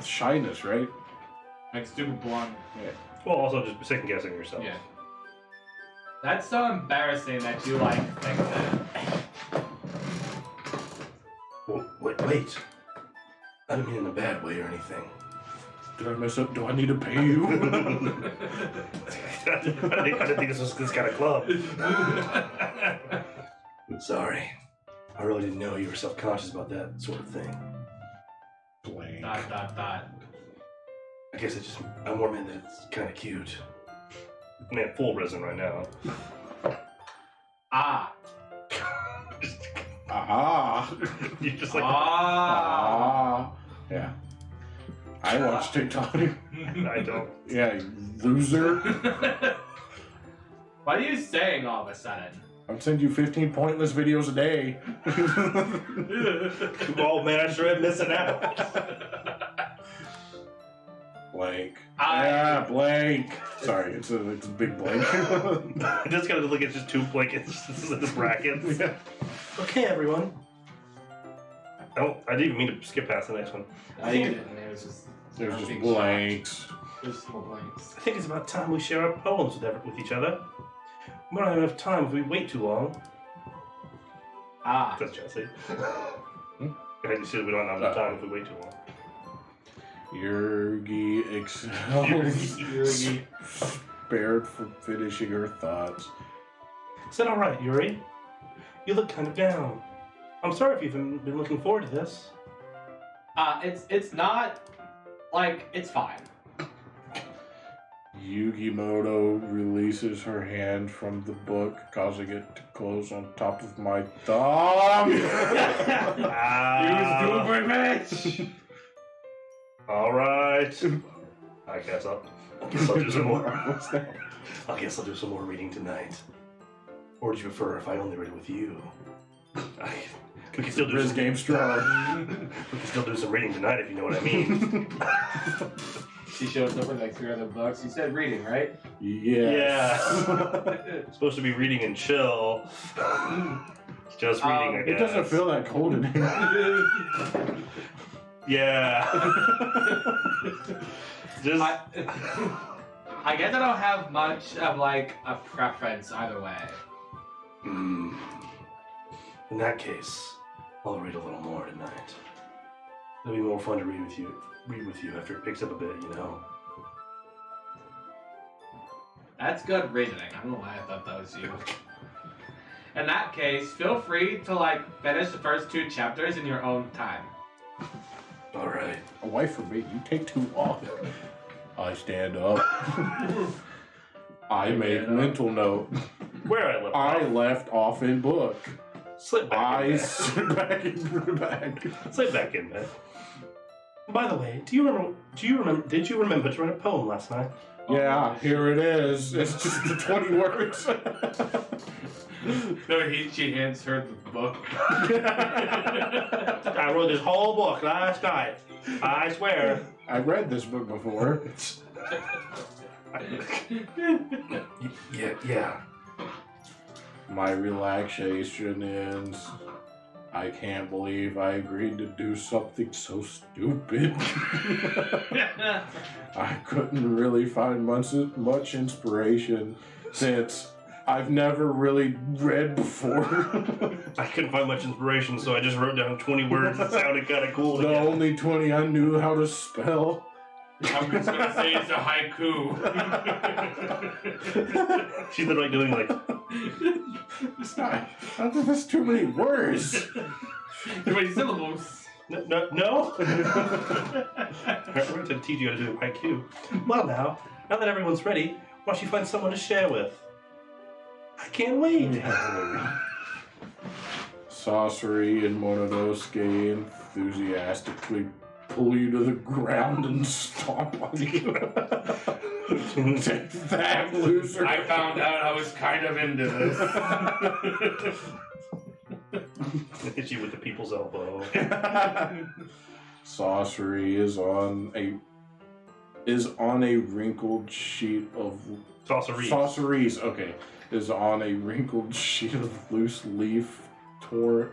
shyness, right? Like stupid blonde. Well, also just second guessing yourself. Yeah. That's so embarrassing that you like think that. Wait. I don't mean in a bad way or anything. Did I mess up? Do I need to pay you? I didn't think this was this kind of club. Sorry. I really didn't know you were self-conscious about that sort of thing. Blank. ... I guess I more meant that it's kind of cute. Man, full resin right now. Ah. Ah. You're just like, Ah. Yeah. I watch TikTok. I don't. Yeah, you loser. What are you saying all of a sudden? I'm sending you 15 pointless videos a day. Oh man, I sure am missing out. Blank. Yeah, blank. Sorry, it's a big blank. I just gotta look at just two blankets. This is in the brackets. Yeah. Okay, everyone. I didn't even mean to skip past the next one. I didn't. It was just. There's just big blanks. There's just more blanks. I think it's about time we share our poems with each other. We don't have enough time if we wait too long. Ah. That's Jesse. I you said we don't have enough time if we wait too long. Yurgi excels. Yurgi. Spared from finishing her thoughts. Is that alright, Yuri? You look kind of down. I'm sorry if you've been looking forward to this. It's not like it's fine. Yugimoto releases her hand from the book, causing it to close on top of my thumb. Bitch. All right. I guess I'll do some more. I guess I'll do some more reading tonight. Or would you prefer if I only read it with you? We can still do Riz some, game strong. we can still do some reading tonight if you know what I mean. She shows up with like 300 bucks. You said reading, right? Yes. Yeah. Supposed to be reading and chill. Just reading, I guess. It doesn't feel that cold in here. Yeah. Just. I guess I don't have much of like a preference either way. In that case, I'll read a little more tonight. It'll be more fun to read with you after it picks up a bit, you know. That's good reasoning. I don't know why I thought that was you. In that case, feel free to like finish the first 2 chapters in your own time. All right. A wife for me, you take too long. I stand up. I make mental note. Where I left I off. left off in book. Slip back I in there. sit back in the back. Slip back in there. By the way, did you remember to write a poem last night? Yeah, here it is. It's just the 20 words. No, she hands her the book. I wrote this whole book last night. I swear. I read this book before. Yeah. My relaxation ends. I can't believe I agreed to do something so stupid. I couldn't really find much inspiration since I've never really read before. I couldn't find much inspiration, so I just wrote down 20 words that sounded kind of cool. The only 20 I knew how to spell. I'm just gonna say it's a haiku. She's been like doing like. I think that's too many words. Too many syllables. No. I went to teach you how to do haiku. Well, now that everyone's ready, why don't you find someone to share with? I can't wait. Sorcery and Mononosuke enthusiastically pull you to the ground and stomp on you. Take that, loser. I found out I was kind of into this. Hit you with the people's elbow. Sorcery is on a wrinkled sheet of Sorceries. Okay, is on a wrinkled sheet of loose leaf torn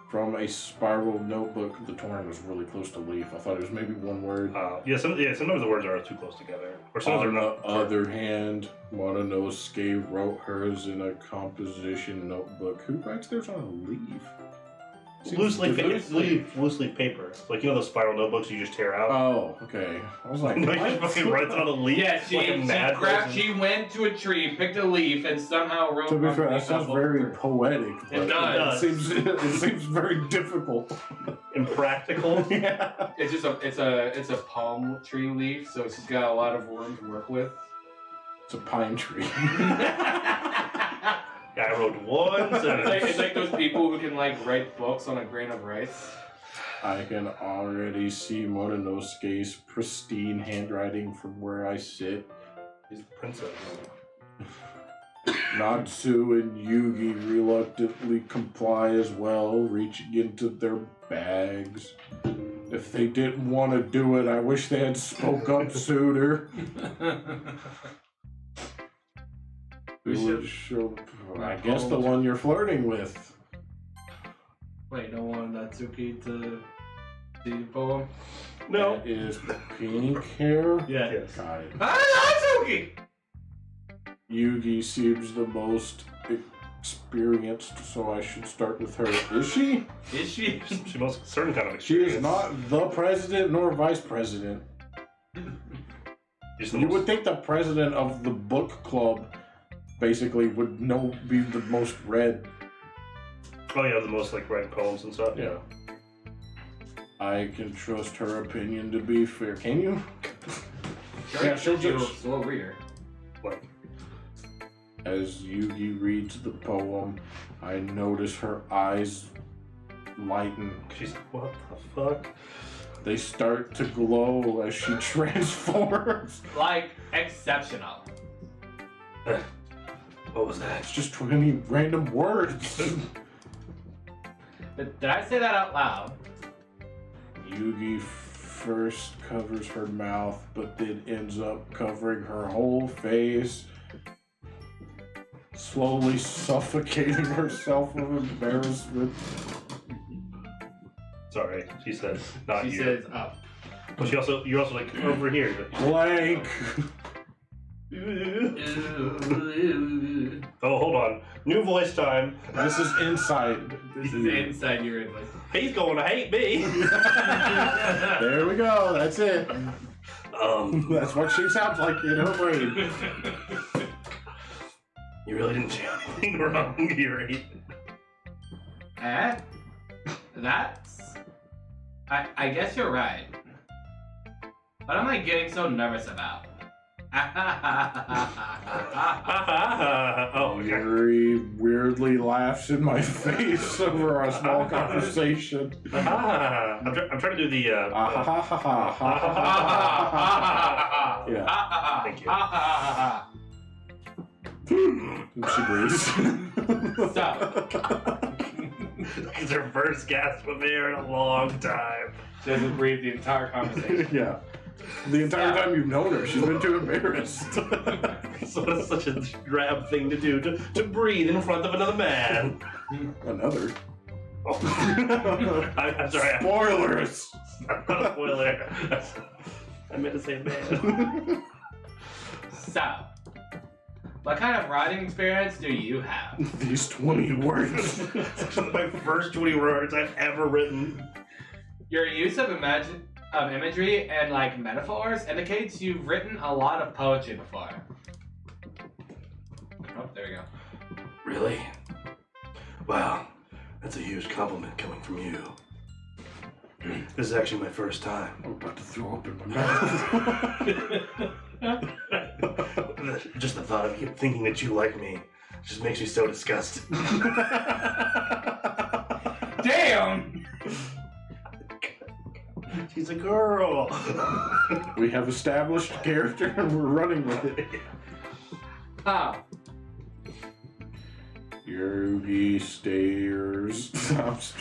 from a spiral notebook. The torn was really close to leaf. I thought it was maybe one word. Sometimes the words are too close together, or sometimes On they're the not. other hand, Mononosuke wrote hers in a composition notebook. Who writes theirs on a leaf? Loose leaf paper. Like, you know those spiral notebooks you just tear out? Oh, okay. I was like, No, what? she fucking writes on a leaf. Yeah, like a mad person. she went to a tree, picked a leaf, and somehow wrote. To be on fair, the that leaf sounds on very paper. poetic. It But does. it seems very difficult. Impractical. Yeah. It's just it's a palm tree leaf, so she's got a lot of room to work with. It's a pine tree. Yeah, I wrote one sentence. It's like those people who can like write books on a grain of rice. I can already see Mononosuke's pristine handwriting from where I sit. He's the princess. Natsu and Yugi reluctantly comply as well, reaching into their bags. If they didn't want to do it, I wish they had spoke up sooner. I guess the one you're flirting with. Wait, no one Natsuki to see the poem? No. That is pink hair. Yeah. Yes. Got it. Ah, Natsuki! Yugi seems the most experienced, so I should start with her. Is she? Is she? She must have a certain kind of She experience. is not the president nor vice president. She's the You most- would think the president of the book club basically would be the most read. Oh yeah, the most like read poems and stuff. Yeah. I can trust her opinion to be fair. Can you? Sure, Yeah, she'll you're a just- slow reader. What? As Yugi reads the poem, I notice her eyes lighten. She's what the fuck? They start to glow as she transforms. Like, exceptional. What was that? It's just 20 random words. Did I say that out loud? Yugi first covers her mouth, but then ends up covering her whole face, slowly suffocating herself with embarrassment. Sorry, she said not She you. says up. But you're also like over here. Blank. Oh, hold on. New voice time. This is inside. This is inside your voice. He's going to hate me. There we go. That's it. That's what she sounds like in her brain. You really didn't do anything wrong, Yuri. That's... I guess you're right. What am I getting so nervous about? Oh, okay. Yuri weirdly laughs in my face over a small conversation. I'm trying to do the. Yeah. Thank you. She breathes. So, It's her first gasp of air in a long time. she doesn't breathe the entire conversation. Yeah. The entire time you've known her, she's been too embarrassed. So it's such a drab thing to do, to breathe in front of another man. Another. Oh. I'm sorry. Spoilers! I'm not a spoiler. I meant to say man. So, what kind of writing experience do you have? These 20 words. My first 20 words I've ever written. Your use of imagery and like metaphors indicates you've written a lot of poetry before. Oh, there we go. Really? Wow, that's a huge compliment coming from you. This is actually my first time. I'm about to throw up in my mouth. Just the thought of you thinking that you like me just makes me so disgusted. Damn! She's a girl. We have established a character and we're running with it. Oh. Yugi stares.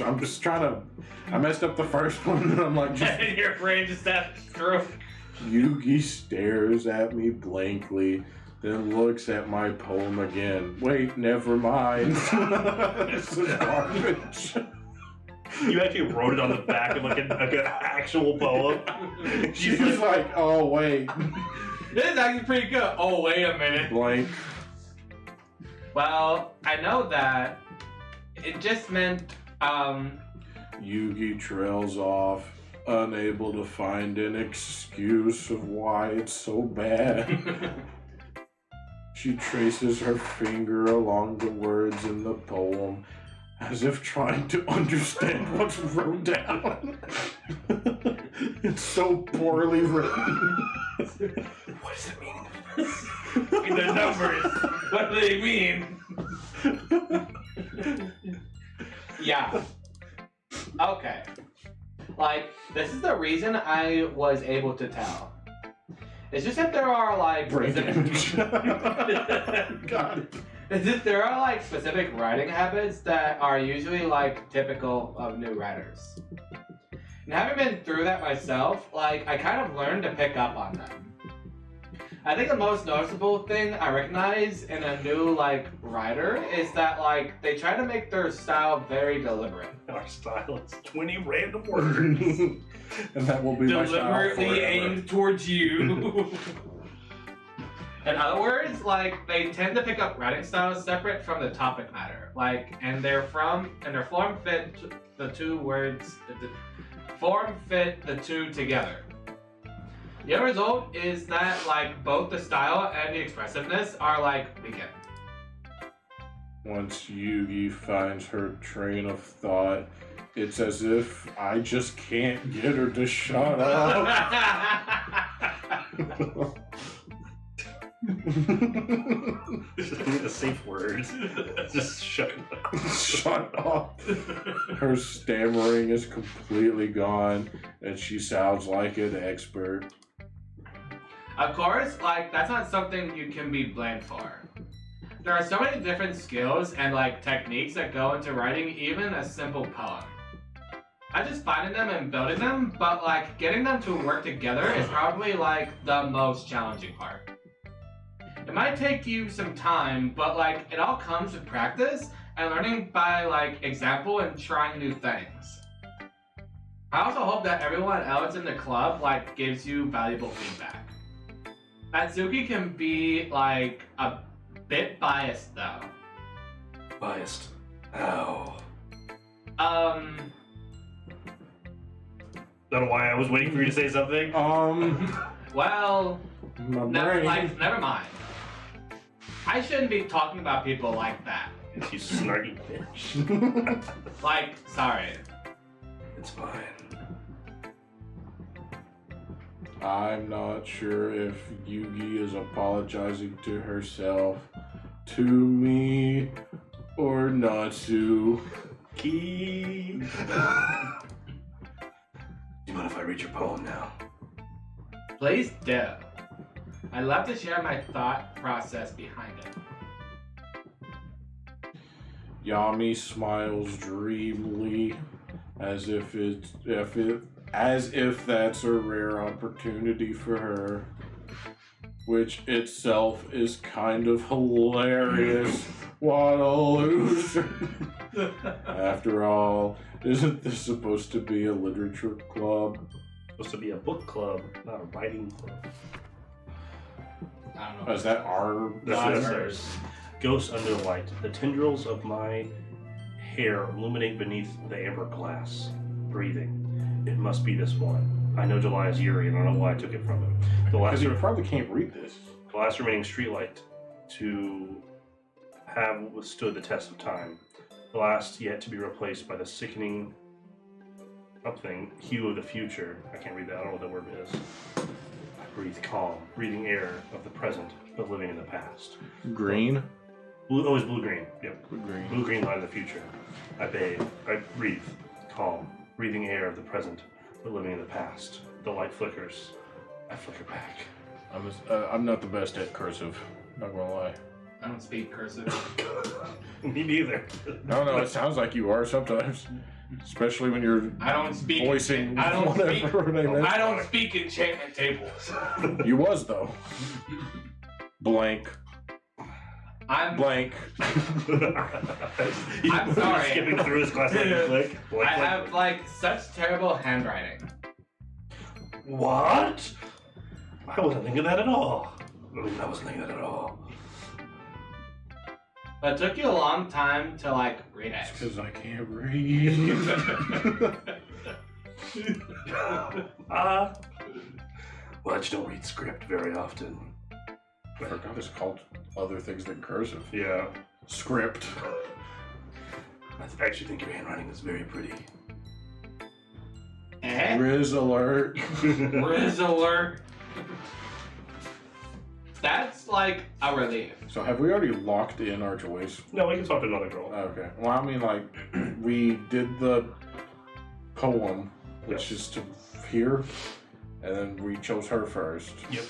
I'm just trying to. I messed up the first one and I'm like, just, Your brain just had a stroke. Yugi stares at me blankly, then looks at my poem again. Wait, never mind. This is garbage. You actually wrote it on the back of like an actual poem. She's like, oh wait, This is actually pretty good. Oh, wait a minute. blank. Well, I know that it just meant, Yugi trails off, unable to find an excuse of why it's so bad. She traces her finger along the words in the poem, as if trying to understand what's wrote down. It's so poorly written. What does it mean? the numbers. What do they mean? Yeah. Okay. Like, this is the reason I was able to tell. It's just that there are like Brain damage. Got it. It's just there are like specific writing habits that are usually like typical of new writers. And having been through that myself, like I kind of learned to pick up on them. I think the most noticeable thing I recognize in a new like writer is that like they try to make their style very deliberate. Our style is 20 random words. And that will be my style Deliberately forever. aimed towards you. In other words, like they tend to pick up writing styles separate from the topic matter. Like, and their form fit the two words. Form fit the two together. The end result is that like both the style and the expressiveness are like weekend. Once Yugi finds her train of thought, it's as if I just can't get her to shut up. A safe word. Just shut up. Shut up. Her stammering is completely gone, and she sounds like an expert. Of course, like that's not something you can be blamed for. There are so many different skills and like techniques that go into writing even a simple poem. Not just finding them and building them, but like getting them to work together is probably like the most challenging part. It might take you some time, but like it all comes with practice and learning by like example and trying new things. I also hope that everyone else in the club like gives you valuable feedback. Atsuki can be like a bit biased though. Biased. Ow. Don't know why I was waiting for you to say something. Well, My brain. never mind. I shouldn't be talking about people like that. You snarky bitch. Like, sorry. It's fine. I'm not sure if Yugi is apologizing to herself, to me, or Natsu. Key. Do you mind if I read your poem now? Please do. I'd love to share my thought process behind it. Yami smiles dreamily, as if that's a rare opportunity for her, which itself is kind of hilarious. What a loser! After all, isn't this supposed to be a literature club? Supposed to be a book club, not a writing club. I don't know. Is that our? That's what it says. Ghosts under the light. The tendrils of my hair illuminate beneath the amber glass. Breathing. It must be this one. I know July is Yuri, and I don't know why I took it from him. The Because last, you probably can't read this. the last remaining streetlight to have withstood the test of time. The last yet to be replaced by the sickening hue of the future. I can't read that. I don't know what that word is. I breathe calm, breathing air of the present, but living in the past. Green. Blue, always blue-green. Yep. Green. Blue-green light of the future. I bathe. I breathe. Calm. Breathing air of the present, but living in the past. The light flickers. I flicker back. I'm not the best at cursive. Not gonna lie. I don't speak cursive. Me neither. No, it sounds like you are sometimes, especially when you're I don't speak. voicing I don't speak. whatever name is. I don't speak enchantment tables. You was though. Blank. I'm. Blank. I'm sorry. Skipping through his class like click. I have like such terrible handwriting. What? I wasn't thinking that at all. I wasn't thinking that at all. But it took you a long time to like read it. Because I can't read. Well, I just don't read script very often. I forgot it's called other things than cursive. Yeah. Script. I actually think your handwriting is very pretty. Eh? Riz alert. Riz alert. That's like a relief. So have we already locked in our choice? No, we can talk to another girl. Okay. Well, I mean, like, we did the poem, which Yes. is to hear, and then we chose her first. Yep.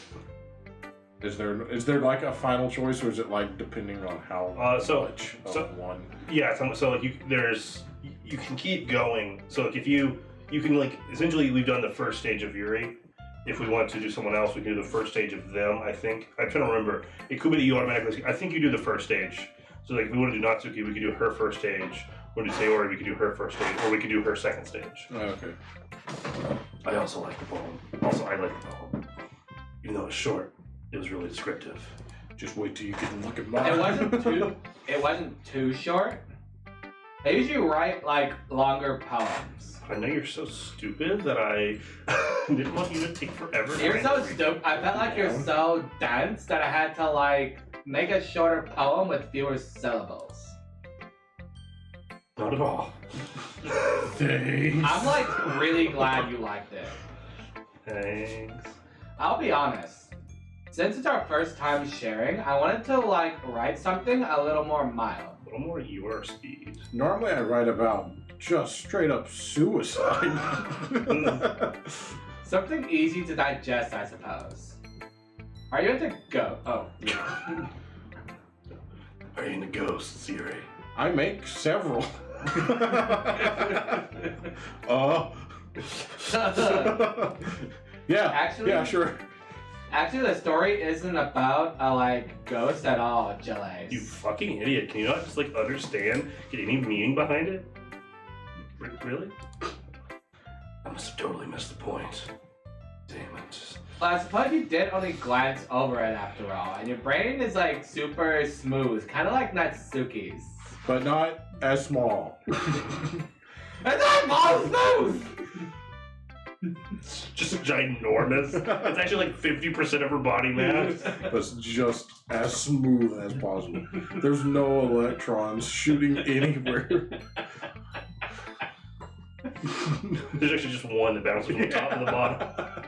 Is there like a final choice, or is it like depending on how much of one? Yeah, so like you can keep going. So like if you can like essentially we've done the first stage of Yuri. If we want to do someone else, we can do the first stage of them. I think I'm trying to remember. It could be that you automatically. I think you do the first stage. So like if we want to do Natsuki, we could do her first stage. When we do Sayori, we could do her first stage, or we could do her second stage. Oh, okay. I also like the poem. Also, I like the poem. Even though it's short, it was really descriptive. Just wait till you can look at mine. It wasn't too short. I usually write like longer poems. I know you're so stupid that I didn't want you to take forever. You're so stupid. I felt like you're so dense that I had to like make a shorter poem with fewer syllables. Not at all. Thanks. I'm like really glad you liked it. Thanks. I'll be honest. Since it's our first time sharing, I wanted to like write something a little more mild. A little more your speed. Normally I write about just straight up suicide. Something easy to digest, I suppose. Are you into go? Oh, yeah. Are you into ghosts, Siri? I make several. Yeah. Actually- yeah, sure. Actually, the story isn't about a like ghost at all, Gilles. You fucking idiot. Can you not just like understand, get any meaning behind it? Really? I must have totally missed the point. Damn it. Well, I suppose you did only glance over it after all, and your brain is like super smooth, kind of like Natsuki's. But not as small. It's not all smooth! It's just ginormous. It's actually like 50% of her body mass. That's just as smooth as possible. There's no electrons shooting anywhere. There's actually just one that bounces from the top to the bottom.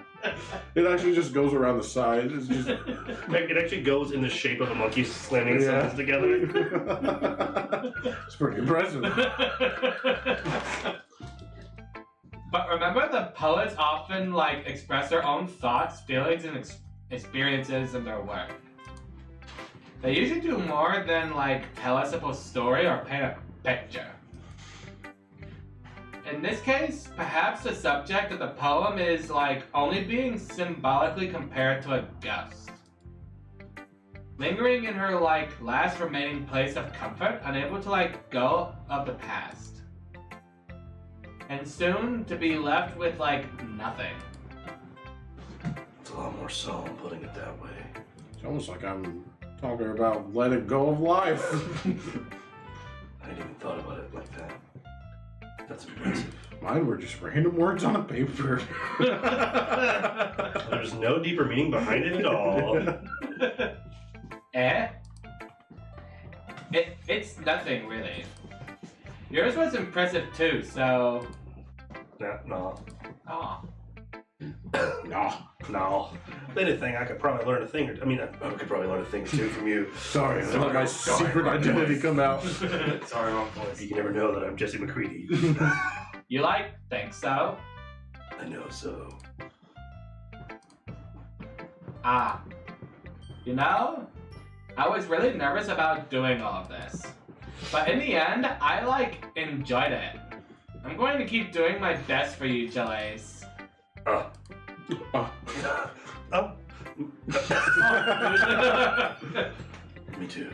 It actually just goes around the sides. It's just It actually goes in the shape of a monkey slamming its Yeah. hands together. it's pretty impressive. But remember, the poets often like express their own thoughts, feelings, and experiences in their work. They usually do more than like tell us a story or paint a picture. In this case, perhaps the subject of the poem is like only being symbolically compared to a ghost. Lingering in her like last remaining place of comfort, unable to like go of the past. And soon to be left with like nothing. It's a lot more solemn putting it that way. It's almost like I'm talking about letting go of life. I hadn't even thought about it like that. That's impressive. Mine were just random words on a paper. There's no deeper meaning behind it at all. It's nothing really. Yours was impressive too, so. No. Oh. No. If anything, I could probably learn a thing or I mean, I could probably learn a thing or two from you. Sorry, I let my secret identity come out. Sorry, wrong voice. you can never know that I'm Jesse McCready. You like think so? I know so. Ah. You know, I was really nervous about doing all of this. But in the end, I like enjoyed it. I'm going to keep doing my best for you, Gilles. Oh. Me too.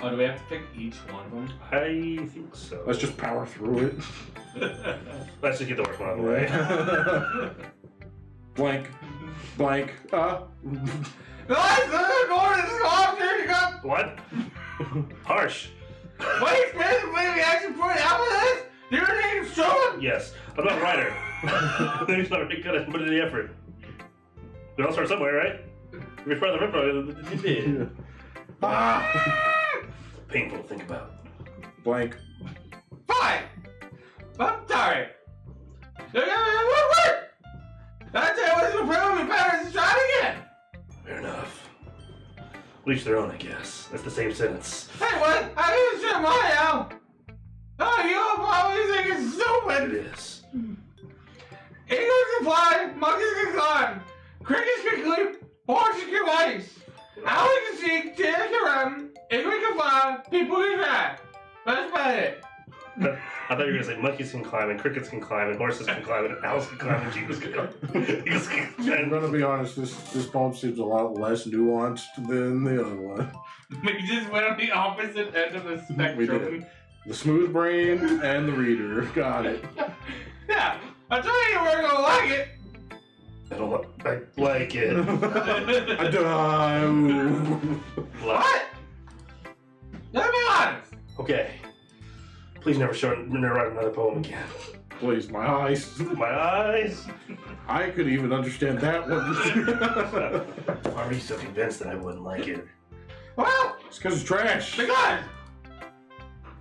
Oh, do we have to pick each one of them? I think so. Let's just power through it. Let's just get the worst one out of the way. Blank. Blank. What? Harsh. Wait, we actually put it out with this? Do you need to show him? Yes. I'm not a writer. He's not really good at putting in the effort. We all start somewhere, right? We're part of the rip. Painful to think about. Blank. Fine. I'm sorry. That's it. What's the problem? We better try it again. Fair enough. Each their own, I guess. That's the same sentence. Hey, what? I didn't say mine out. Oh, you probably think it's It stupid. is. Eagles can fly, monkeys can climb, crickets can leap, horses can race, owls can seek, deer can run, eagles can fly, people can fly. That's about it. I thought you were going to say monkeys can climb and crickets can climb and horses can climb and owls can climb and jeepers can climb. Eagles can I'm climb. gonna be honest, this poem seems a lot less nuanced than the other one. We just went on the opposite end of the spectrum. We did. The smooth brain and the reader. Got it. Yeah, I told you weren't gonna like it. I don't like it. I don't. What? Let me honest. Okay. Please never write another poem again. Please, my eyes. My eyes. I could even understand that one. Why were you so convinced that I wouldn't like it? Well, It's because it's trash. because I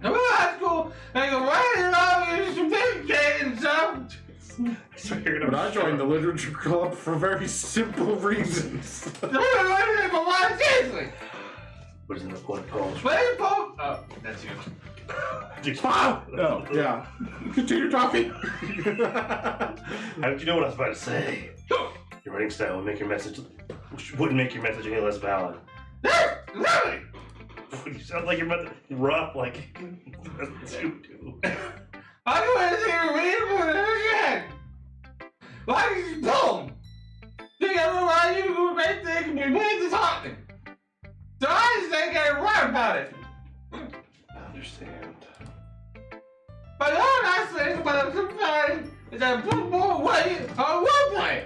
went to high school and you writing some big and stuff. So you're But I joined the literature club for very simple reasons. But why seriously? What is in the point of poems? Where's the poem? Oh, that's you. Oh, yeah. Continue talking. How did you know what I was about to say? Your writing style wouldn't make your message any less valid. Really? You sound like you're about to rough, like that's what you do. I don't want to see you read for it again. Why did you poem? Think everybody you do a great thing and you made this happen. So I just ain't gonna write about it. I understand. But all I say what I'm comparing is that put more weight on wordplay.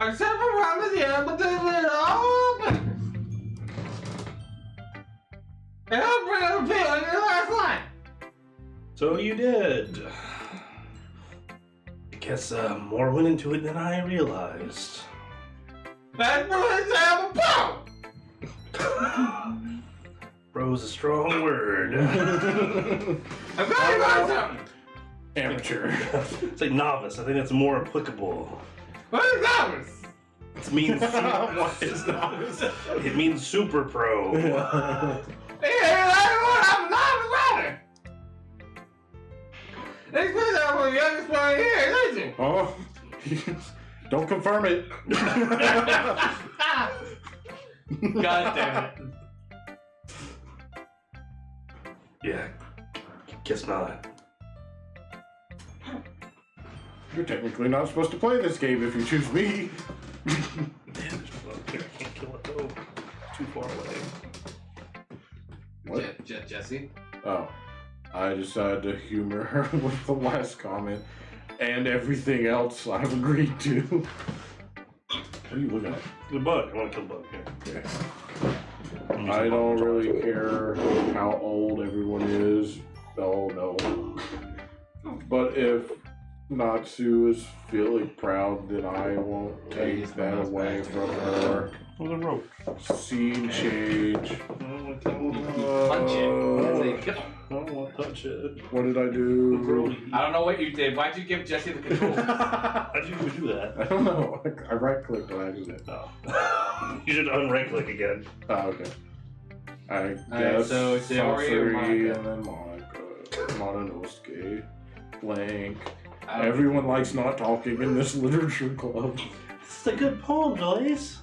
Except for one with the but they were all open. And I'll bring up a bill in the last line. So you did. I guess more went into it than I realized. That's what it's have a poem. Bro's a strong word. I'm going about something. Amateur. It's like novice. I think that's more applicable. What is novice? It means What is novice? it means super pro. Yeah, I'm a novice writer. It's because I'm the youngest one here, isn't you? Oh, don't confirm it. God damn it. Yeah, guess not. You're technically not supposed to play this game if you choose me. Damn, there's a bug here. I can't kill it though. Too far away. What? Jesse? Oh, I decided to humor her with the last comment and everything else I've agreed to. What are you looking at? The bug. I want to kill the bug here. Yeah. I don't really care how old everyone is. Oh no. But if Natsu is feeling proud, then I won't take that away from her. With a rope. Scene change. Punch it. I don't want to touch it. What did I do? I don't know what you did. Why'd you give Jesse the control? How did you even do that? I don't know. I right clicked on accident. Oh. You should unright click again. Oh, okay. I Alright, guess so it's Saori or Sasori Monica? and then Monica. Mononosuke. Blank. I don't Everyone likes not talking in this literature club. This is a good poem, Joyce.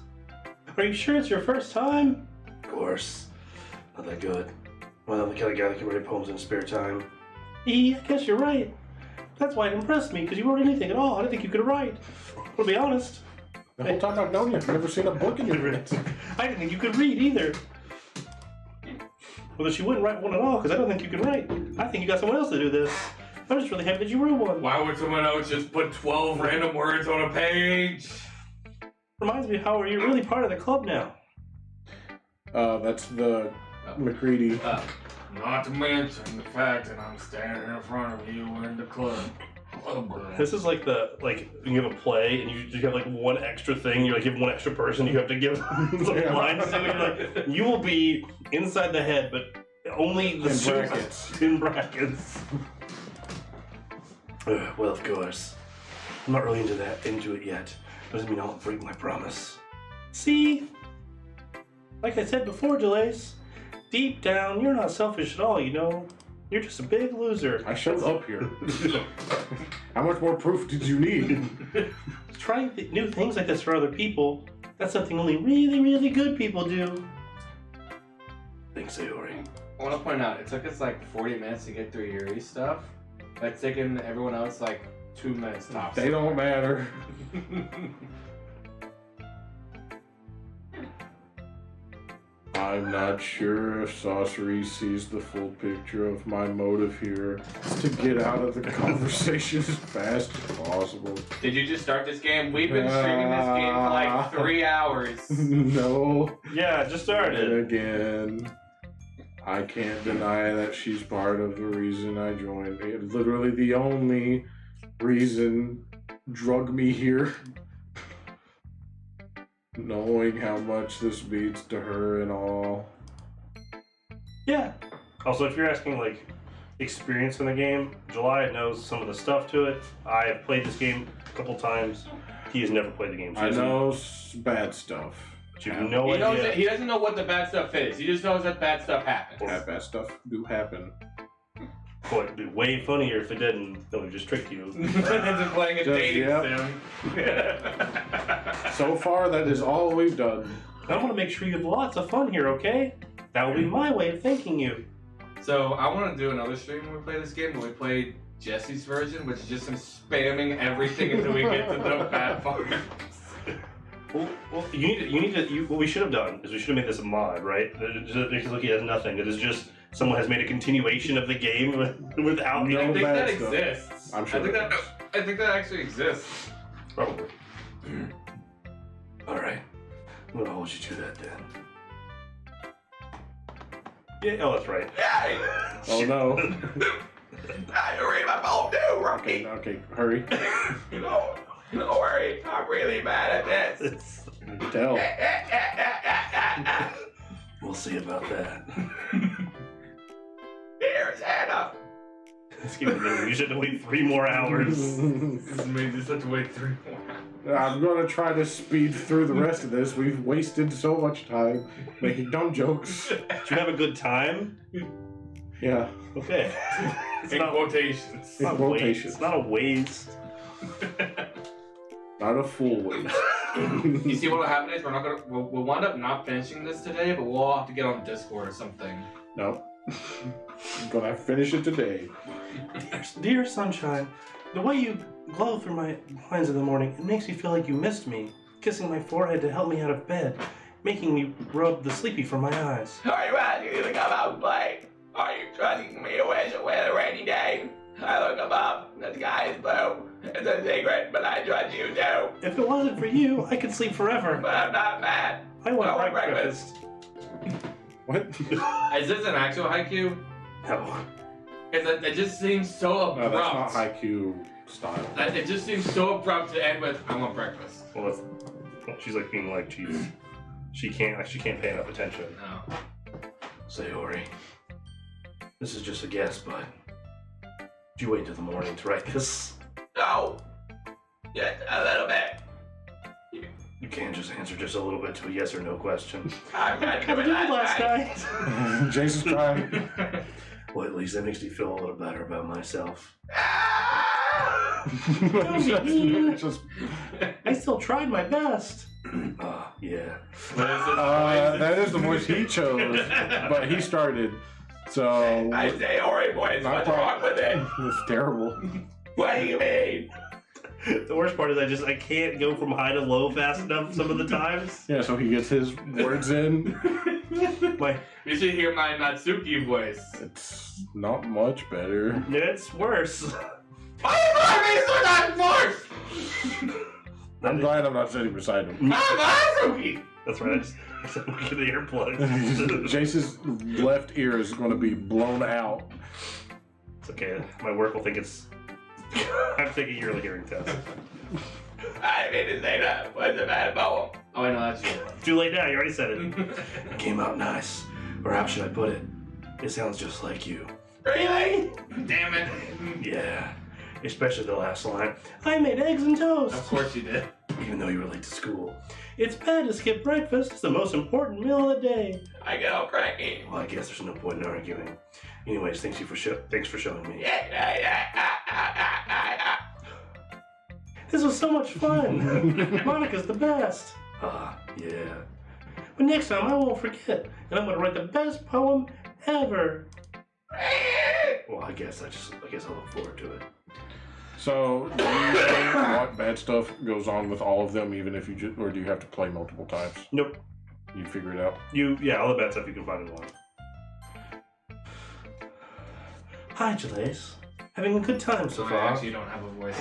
Are you sure it's your first time? Of course. Not that good. Well, I'm the kind of guy that can write poems in his spare time. I guess you're right. That's why it impressed me, because you wrote anything at all. I didn't think you could write. To be honest. The whole time I've known you, I've never seen a book in your hands. I didn't think you could read either. Well, then she wouldn't write one at all, because I don't think you can write. I think you got someone else to do this. I'm just really happy that you wrote one. Why would someone else just put 12 random words on a page? Reminds me how you're really part of the club now. That's the McCready. Not to mention the fact that I'm standing in front of you in the club. This is like you have a play and you have like one extra thing. You like give one extra person. You have to give some lines to. Like, you will be inside the head, but only the In super- brackets. In brackets. Well, of course. I'm not really into it yet. Doesn't mean I'll break my promise. See? Like I said before, Delace, deep down, you're not selfish at all, you know? You're just a big loser. I showed up here. How much more proof did you need? Trying new things like this for other people, that's something only really, really good people do. Thanks, Sayori. I want to point out, it took us like 40 minutes to get through Yuri's stuff. But it's taken everyone else like 2 minutes tops. They don't matter. I'm not sure if Saucery sees the full picture of my motive here. It's to get out of the conversation as fast as possible. Did you just start this game? We've been streaming this game for like 3 hours. No. Yeah, it just started. And again, I can't deny that she's part of the reason I joined. Literally the only reason drug me here. Knowing how much this means to her and all. Yeah. Also, if you're asking like experience in the game, July knows some of the stuff to it. I have played this game a couple times. He has never played the game. So I know bad stuff. But you have no idea. He doesn't know what the bad stuff is. He just knows that bad stuff happens. Bad stuff do happen. Boy, it'd be way funnier if it didn't. Then we just tricked you. Just playing a dating sim. So far, that is all we've done. I want to make sure you have lots of fun here, okay? That will be my way of thanking you. So I want to do another stream when we play this game. When we play Jesse's version, which is just him spamming everything until we get to the bad part. Well, what we should have done is we should have made this a mod, right? Because look, he has nothing. It is just someone has made a continuation of the game without. No I think bad that stuff. exists. I'm sure. I think that actually exists. Probably. All right. I'm gonna hold you to that then. Yeah. Oh, that's right. Oh no. I read my phone too, Rocky. Okay, hurry. Don't worry. I'm really mad at this. Tell. We'll see about that. Here's Anna. You should have wait 3 more hours. This means you have to wait 3 more. I'm gonna try to speed through the rest of this. We've wasted so much time making dumb jokes. Did you have a good time? Yeah. Okay. In quotations. In quotations. It's not a waste. Not a full waste. You see what'll happen is we'll wind up not finishing this today, but we'll all have to get on Discord or something. No. I'm gonna finish it today. Dear Sunshine, the way you glow through my blinds in the morning, it makes me feel like you missed me. Kissing my forehead to help me out of bed, making me rub the sleepy from my eyes. Are you asking me to come out and play? Are you trusting me to wish away a rainy day? I look above, the sky is blue. It's a secret, but I trust you too. If it wasn't for you, I could sleep forever. But I'm not mad. I want breakfast. What? Is this an actual haiku? No. It just seems so abrupt. No, that's not haiku style. It just seems so abrupt to end with "I want breakfast." Well, she's like being like she can't pay enough attention. No. Say, Ori, this is just a guess, but did you wait till the morning to write this? No. Just a little bit. You can't just answer just a little bit to a yes or no question. I'm gonna do it last night. Jason's trying. Well, at least that makes me feel a little better about myself. Just, I still tried my best. Yeah. that is the voice he chose, but he started. So I say Ori voice. What's wrong with it? It's terrible. What do you mean? The worst part is I can't go from high to low fast enough some of the times. Yeah, so he gets his words in. You should hear my Natsuki voice. It's not much better. It's worse. Why are not worse? I'm glad I'm not sitting beside him. I'm Natsuki. That's right. I said we get the earplugs. Jason's left ear is going to be blown out. It's okay. My work will think it's. I have to take a yearly hearing test. I mean to say that. What's a bad poem? Oh, I know that's you. Too late now. You already said it. It came out nice. Or how should I put it? It sounds just like you. Really? Damn it. Yeah. Especially the last line. I made eggs and toast. Of course you did. Even though you were late to school. It's bad to skip breakfast. It's the most important meal of the day. I get all cranky. Well, I guess there's no point in arguing. Anyways, thanks for showing me. This was so much fun. Monica's the best. Yeah. But next time I won't forget, and I'm gonna write the best poem ever. Well, I guess I look forward to it. So, do you think what bad stuff goes on with all of them, even if you or do you have to play multiple times? Nope. You figure it out. Yeah, all the bad stuff you can find in one. Hi, Jalace. Having a good time so I far. actually don't have a voice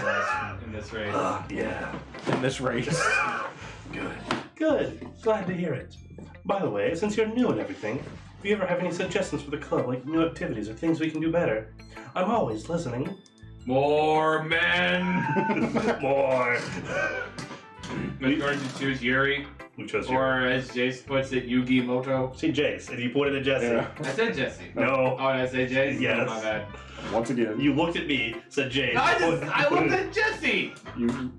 in this race. Yeah. In this race. Good. Good. Glad to hear it. By the way, since you're new and everything, if you ever have any suggestions for the club, like new activities or things we can do better, I'm always listening. More men! More. We're going to choose Yuri, Who chose you? or as Jace puts it, Yugi Moto. See, Jace, and you pointed at Jesse. Yeah. I said Jesse. No. Oh, did I say Jace? Yes. Oh, my bad. Once again, You looked at me, said Jace. I looked at Jesse! you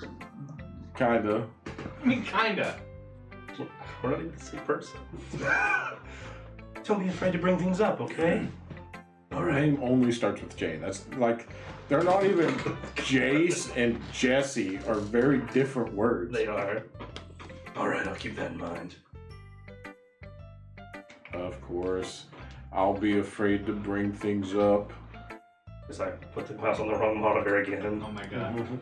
kinda. I mean, kinda. We're not even the same person. Don't be afraid to bring things up, okay? Our name only starts with J. That's like, they're not even Jace and Jesse are very different words. They are. Alright, I'll keep that in mind. Of course, I'll be afraid to bring things up. As I put the mouse on the wrong monitor again. Oh my god. Mhm.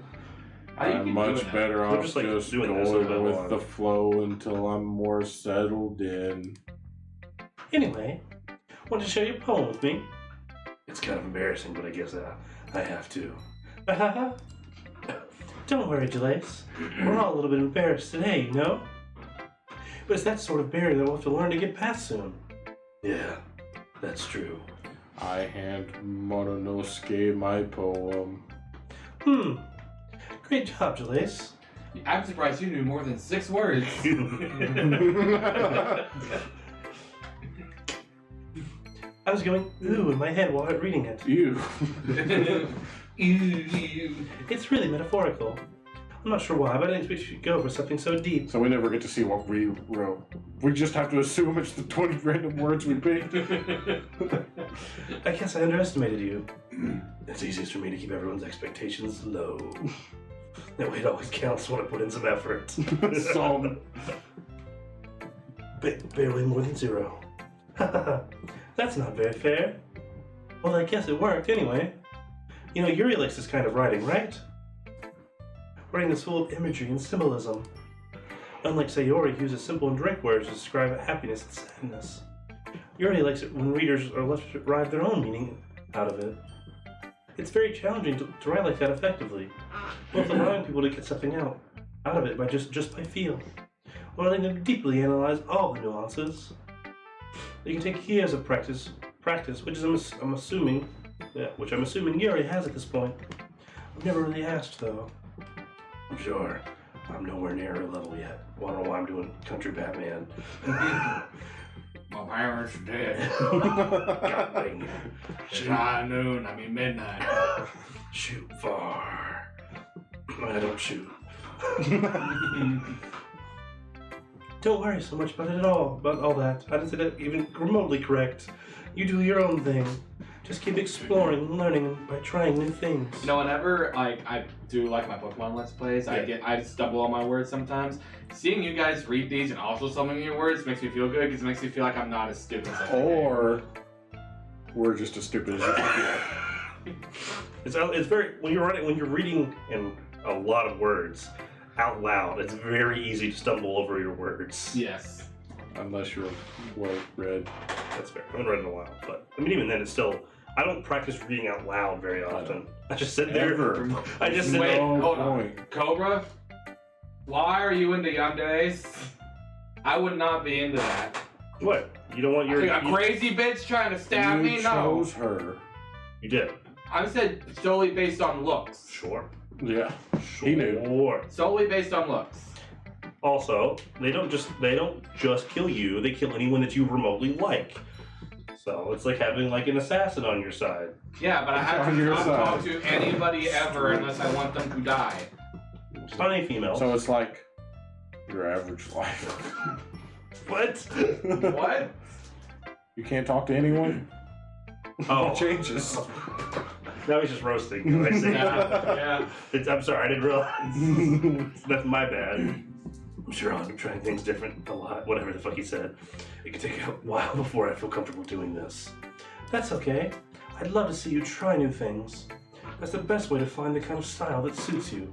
How do you I'm keep much doing that? better They're off just, like, just doing this going a bit with more. the flow until I'm more settled in. Anyway, want to share your poem with me? It's kind of embarrassing, but I guess I have to. Don't worry, Jalace. We're all a little bit embarrassed today, you know? But it's that sort of barrier that we'll have to learn to get past soon. Yeah, that's true. I hand Mononosuke my poem. Great job, Jalace. I'm surprised you knew more than 6 words. I was going ooh in my head while I was reading it. You. It's really metaphorical. I'm not sure why, but I didn't expect you to go for something so deep. So we never get to see what we wrote. We just have to assume it's the 20 random words we picked. I guess I underestimated you. It's easiest for me to keep everyone's expectations low. That way it always counts when I put in some effort. So, Barely more than 0. That's not very fair. Well, I guess it worked anyway. You know, Yuri likes this kind of writing, right? Writing that's full of imagery and symbolism. Unlike Sayori, who uses simple and direct words to describe happiness and sadness. Yuri likes it when readers are left to derive their own meaning out of it. It's very challenging to write like that effectively, both allowing people to get something out of it by just by feel, or letting them deeply analyze all the nuances. It can take years of practice, which I'm assuming Yuri has at this point. I've never really asked though. I'm sure I'm nowhere near her level yet. I don't know why I'm doing country Batman. My parents are dead. God dang it. It's high noon, I mean midnight. Shoot far. I don't shoot. Don't worry so much about all that. I didn't say that even remotely correct. You do your own thing. Just keep exploring and learning by trying new things. You know, whenever I do like my Pokemon Let's Plays, Yeah. I stumble on my words sometimes. Seeing you guys read these and also some of your words makes me feel good because it makes me feel like I'm not as stupid as I think. or we're just as stupid as you think we are. It's very when you're reading in a lot of words out loud. It's very easy to stumble over your words. Yes. Unless you're well read. That's fair. I haven't read in a while, but I mean, even then, it's still. I don't practice reading out loud very often. I just sit there. Ever. I just sit Wait, there. hold on. point. Cobra, why are you into yanderes? I would not be into that. What? You don't want your. A crazy bitch trying to stab You me? No. chose her. You did. I said solely based on looks. Sure. Yeah. He knew. Sure. Solely based on looks. Also, they don't just kill you. They kill anyone that you remotely like. So it's like having like an assassin on your side. Yeah, but I have On to your not side. talk to anybody ever unless I want them to die. On a female. So it's like your average life. What? What? You can't talk to anyone? Oh. It changes. Now he's just roasting. I see. Yeah. I'm sorry, I didn't realize. That's my bad. I'm sure I'm trying things different a lot. Whatever the fuck he said. It could take a while before I feel comfortable doing this. That's okay. I'd love to see you try new things. That's the best way to find the kind of style that suits you.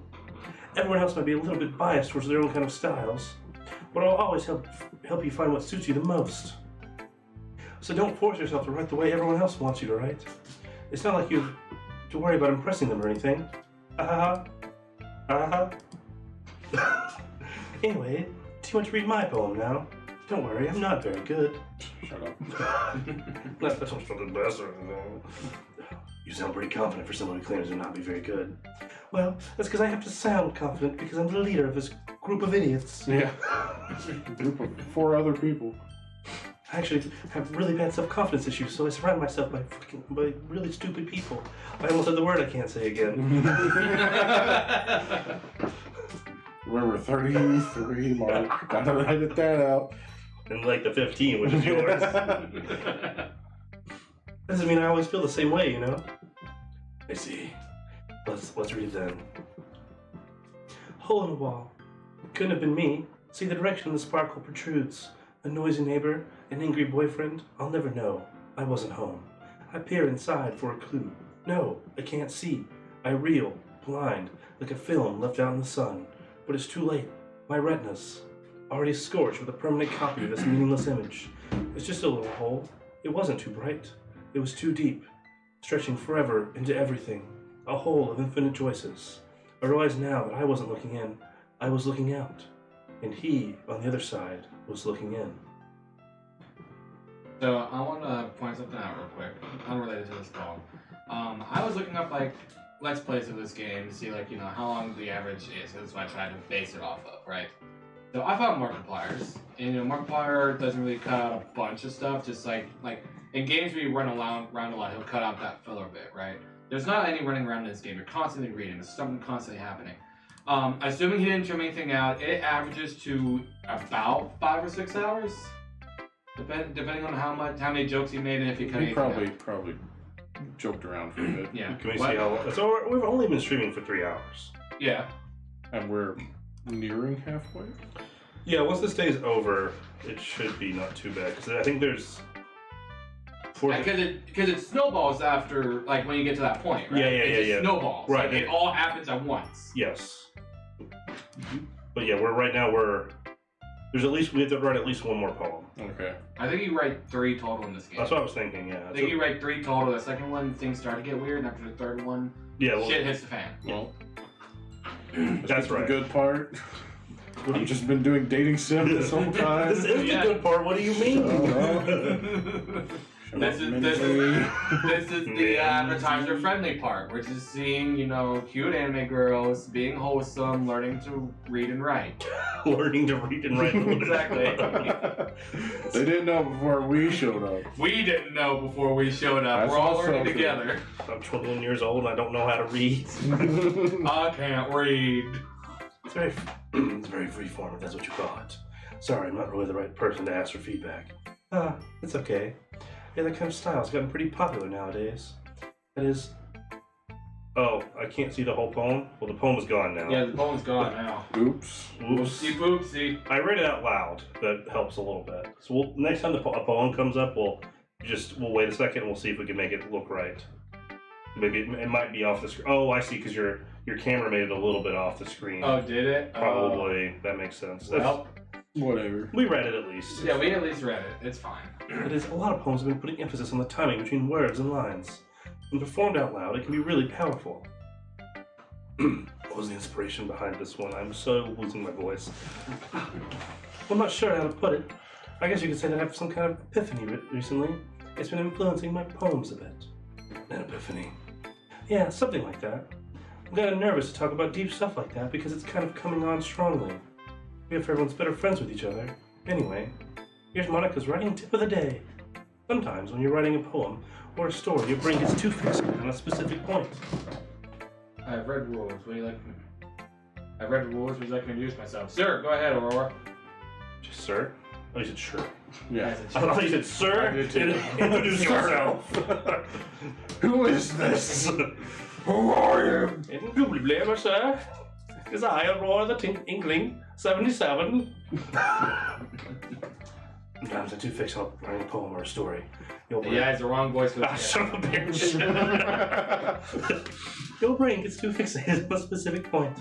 Everyone else might be a little bit biased towards their own kind of styles. but I'll always help you find what suits you the most. So don't force yourself to write the way everyone else wants you to write. It's not like you have to worry about impressing them or anything. Anyway, do you want to read my poem now? Don't worry, I'm not very good. Shut up. That's not the best or anything. You sound pretty confident for someone who claims to not be very good. Well, that's because I have to sound confident because I'm the leader of this group of idiots. Yeah. Group of 4 other people. I actually have really bad self-confidence issues, so I surround myself by really stupid people. I almost said the word I can't say again. Remember, 33 mark. Gotta edit that out. And like the 15, which is yours. Doesn't mean I always feel the same way, you know? I see. Let's read it then. Hole in the wall. Couldn't have been me. See the direction the sparkle protrudes. A noisy neighbor, an angry boyfriend. I'll never know. I wasn't home. I peer inside for a clue. No, I can't see. I reel, blind, like a film left out in the sun. But it's too late. My retinas, already scorched with a permanent copy of this meaningless image. It's just a little hole. It wasn't too bright. It was too deep, stretching forever into everything. A hole of infinite choices. I realized now that I wasn't looking in. I was looking out. And he, on the other side, was looking in. So I want to point something out real quick, unrelated to this poem. I was looking up like let's plays of this game to see like how long the average is. That's what I tried to base it off of, right? So I found Markiplier's, and Markiplier doesn't really cut out a bunch of stuff. Just like in games where you run around a lot, he'll cut out that filler bit, right? There's not any running around in this game. You're constantly reading. There's something constantly happening. Assuming he didn't trim anything out, it averages to about 5 or 6 hours, depending on how many jokes he made and if he cut anything out. Probably joked around for a bit. Yeah. Can we see how long? So we've only been streaming for 3 hours. Yeah. And we're nearing halfway? Yeah, once this day is over, it should be not too bad. Because I think there's... Because it snowballs after, like, when you get to that point, right? Yeah. It just snowballs. Right. Like, it all happens at once. Yes. But yeah, there's at least, we have to write at least one more poem. Okay. I think you write 3 total in this game. That's what I was thinking, yeah. I think you write 3 total. The second one, things start to get weird, and after the third one, shit hits the fan. Well, that's right. The good part. I've just been doing dating sim this whole time. This is the good part. What do you mean? This is the advertiser-friendly part, which is seeing, cute anime girls, being wholesome, learning to read and write. Learning to read and write. Exactly. They didn't know before we showed up. We didn't know before we showed up. That's We're all also learning true. together. I'm 21 years old and I don't know how to read. I can't read. It's very freeform, if that's what you call it. Sorry, I'm not really the right person to ask for feedback. It's okay. Yeah, that kind of style's gotten pretty popular nowadays. That is... Oh, I can't see the whole poem? Well, the poem is gone now. Yeah, the poem's gone now. Oops. Oopsie poopsie. I read it out loud. That helps a little bit. So next time a poem comes up, we'll wait a second and we'll see if we can make it look right. Maybe it might be off the screen. Oh, I see, because your camera made it a little bit off the screen. Oh, did it? Probably. That makes sense. Well, Whatever. We read it at least. yeah, we at least read it. It's fine. It is, a lot of poems have been putting emphasis on the timing between words and lines. When performed out loud, it can be really powerful. What was the inspiration behind this one? I'm so losing my voice. I'm not sure how to put it. I guess you could say that I have some kind of epiphany recently. It's been influencing my poems a bit. An epiphany. Yeah, something like that. I'm kind of nervous to talk about deep stuff like that because it's kind of coming on strongly. Maybe if everyone's better friends with each other. Anyway, here's Monica's writing tip of the day. Sometimes when you're writing a poem or a story, your brain gets too fixated on a specific point. I've read rules. What do you like? I've read the rules. Would you like me to introduce myself? Sir, go ahead, Aurora. Just sir? Oh, you said sure. Yeah. I thought you said sir. I did too. Introduce yourself. Who is this? Who are you? Indubitably, sir. Is I, Aurora the Inkling, 77. Sometimes I'm too fixed on writing a poem or a story. Yeah, it's the wrong voice for the Son of a bitch. Your brain gets too fixated on a specific point.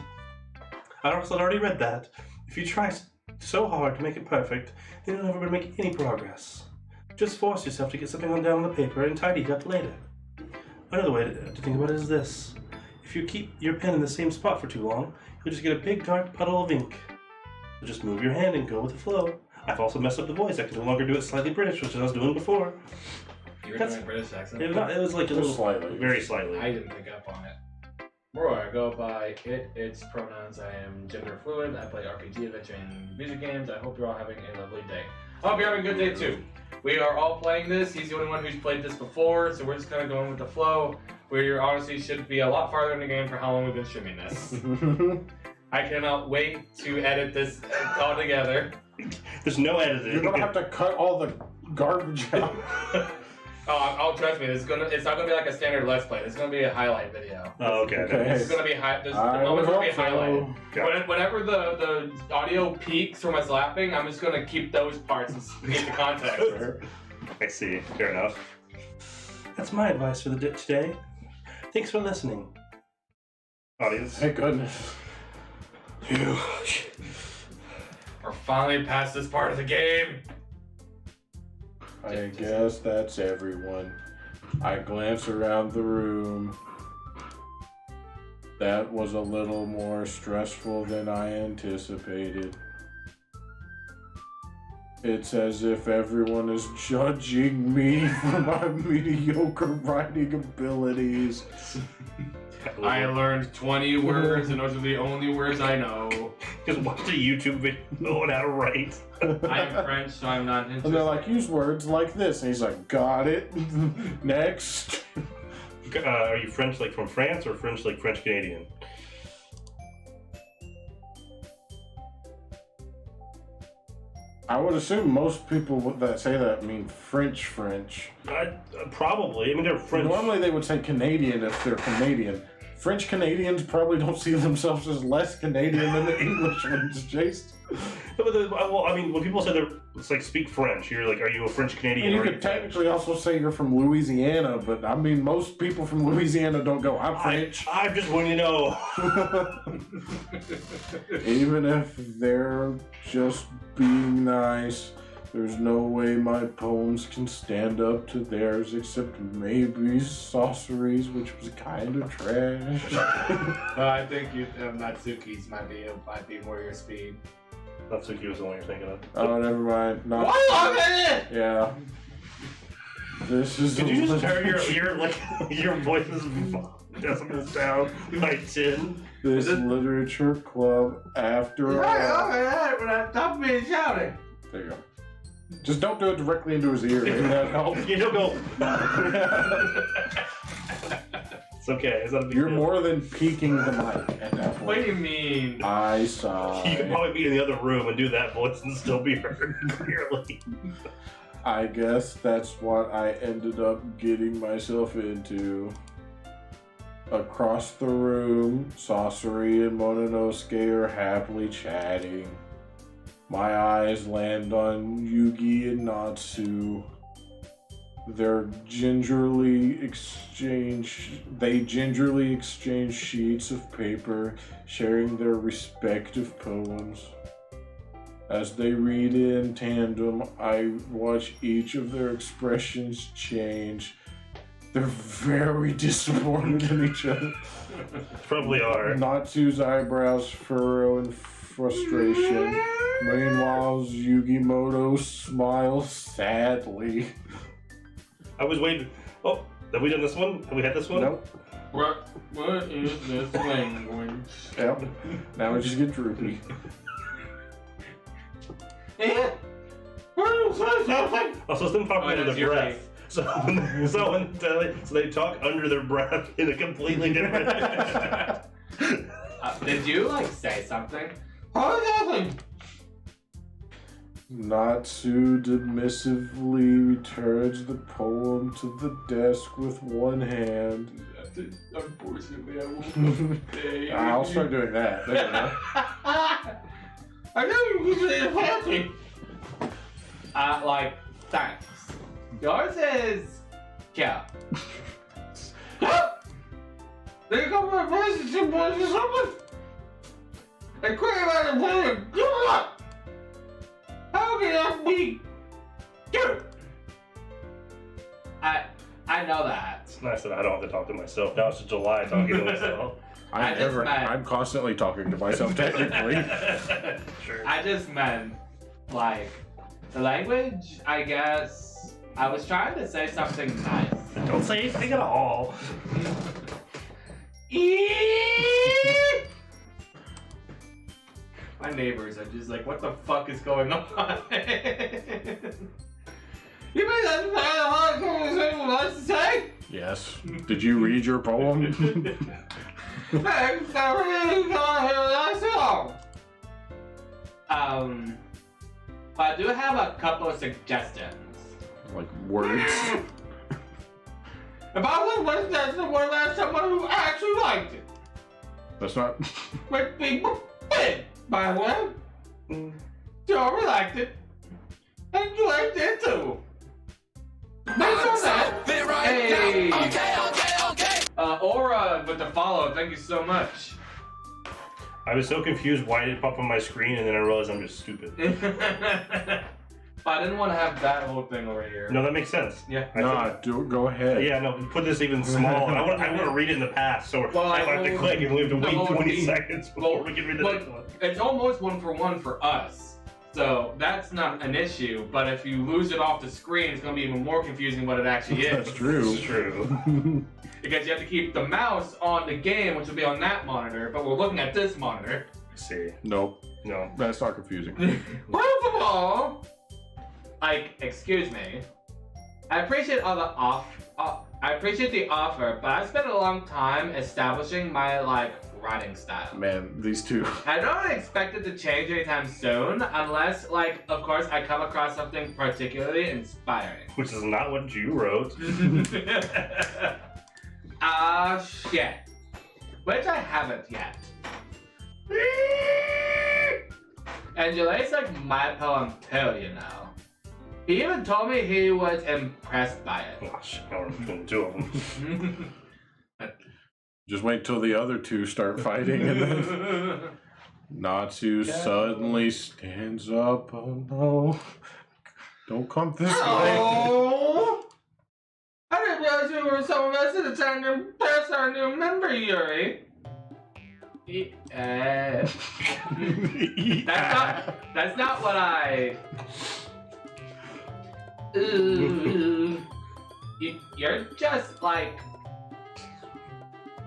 I also already read that. If you try so hard to make it perfect, then you're never going to make any progress. Just force yourself to get something on down on the paper and tidy it up later. Another way to think about it is this. If you keep your pen in the same spot for too long, you'll just get a big dark puddle of ink. So just move your hand and go with the flow. I've also messed up the voice. I can no longer do it slightly British, which I was doing before. You were doing a British accent? It was like a little Slightly. very slightly. I didn't pick up on it. Bro, I go by its pronouns. I am gender fluid. I play RPG, adventure, and music games. I hope you're all having a lovely day. I hope you're having a good day too. We are all playing this. He's the only one who's played this before, so we're just kind of going with the flow. We honestly should be a lot farther in the game for how long we've been streaming this. I cannot wait to edit this all together. There's no editing. You're gonna have to cut all the garbage out. Oh, trust me. It's not gonna be like a standard Let's Play. It's gonna be a highlight video. Oh, okay. It's gonna be the moment's gonna be highlighted. Whenever the audio peaks from us laughing, I'm just gonna keep those parts and get the context. I see. Fair enough. That's my advice for the today. Thanks for listening, audience. Thank goodness. We're finally past this part of the game. I guess that's everyone. I glance around the room. That was a little more stressful than I anticipated. It's as if everyone is judging me for my mediocre writing abilities. I learned 20 words, and those are the only words I know. Just watch a YouTube video on how to write. I am French, so I'm not interested. And they're like, use words like this. And he's like, got it. Next. Are you French like from France or French like French Canadian? I would assume most people that say that mean French. Probably. I mean, they're French. Normally they would say Canadian if they're Canadian. French Canadians probably don't see themselves as less Canadian than the English ones, Jace. Well, I mean, when people say it's like speak French, you're like, are you a French Canadian? You could technically also say you're from Louisiana, but I mean, most people from Louisiana don't go, I'm French. I just want you to know. Even if they're just being nice, there's no way my poems can stand up to theirs except maybe Sorceries, which was kind of trash. I think Natsuki's might be more your speed. Natsuki was the one you're thinking of. Oh, never mind. Not yeah. This is. Could you just turn your voice's decibels down by 10? This literature club, after all. Stop being shouting. There you go. Just don't do it directly into his ear. Maybe that helps. You don't go. It's okay. It's not a big You're deal. more than peeking the mic at that point. What do you mean? I saw. You could probably be in the other room and do that voice and still be heard clearly. I guess that's what I ended up getting myself into. Across the room, Sorcery and Mononosuke are happily chatting. My eyes land on Yugi and Natsu. They gingerly exchange sheets of paper, sharing their respective poems. As they read in tandem, I watch each of their expressions change. They're very disappointed in each other. Probably are. Natsu's eyebrows furrow in frustration. Meanwhile, Yugimoto smiles sadly. I was waiting. Oh, have we done this one? Have we had this one? Nope. What is this language? Yep. Now we just get droopy. Also, them talk under that's their your breath. So they talk under their breath in a completely different. Did you say something? Natsu dismissively returns the poem to the desk with one hand. Unfortunately, I won't stay. I'll start doing that. There you go. I know you say fancy. Thanks. Yours is yeah. They come my place to someone. I quit about the plan. Come on. talking at me. Dude. I know that. It's nice that I don't have to talk to myself. Now it's July talking to myself. I'm constantly talking to myself technically. Sure. I just meant, like, the language, I guess. I was trying to say something nice. Don't say anything at all. My neighbors are just like, what the fuck is going on? You mean that's not a hard conversation with us to say? Yes. Did you read your poem? Thanks, I really can't hear that song. But I do have a couple of suggestions. Like words. If I was listening to one about someone who actually liked it, That's not. which people did, by the way. Jory liked it. And you liked it too. Based on that, hey. Aura with the follow, thank you so much. I was so confused why it didn't pop on my screen, and then I realized I'm just stupid. I didn't want to have that whole thing over here. No, that makes sense. Yeah. Go ahead. Yeah, no, put this even smaller. I want to read it in the past, so Well, if I have to click and we have to wait 20 seconds before well, we can read the well, next one. It's almost 1-for-1 for us. So that's not an issue, but if you lose it off the screen, it's going to be even more confusing what it actually is. That's true. It's true. Because you have to keep the mouse on the game, which will be on that monitor, but we're looking at this monitor. Let's see. Nope. No. That's not confusing. First of all, like, excuse me, I appreciate I appreciate the offer, but I spent a long time establishing my, like, writing style. Man, these two. I don't expect it to change anytime soon, unless, like, of course, I come across something particularly inspiring. Which is not what you wrote. Shit. Which I haven't yet. Angela's like my poem too, you know. He even told me he was impressed by it. Oh shit, now we're between the two of them. Just wait till the other two start fighting and then Natsu suddenly stands up. Oh no. Don't come this way. Oh! I didn't realize you were so invested in trying to impress our new member, Yuri. That's not what I... You're just like...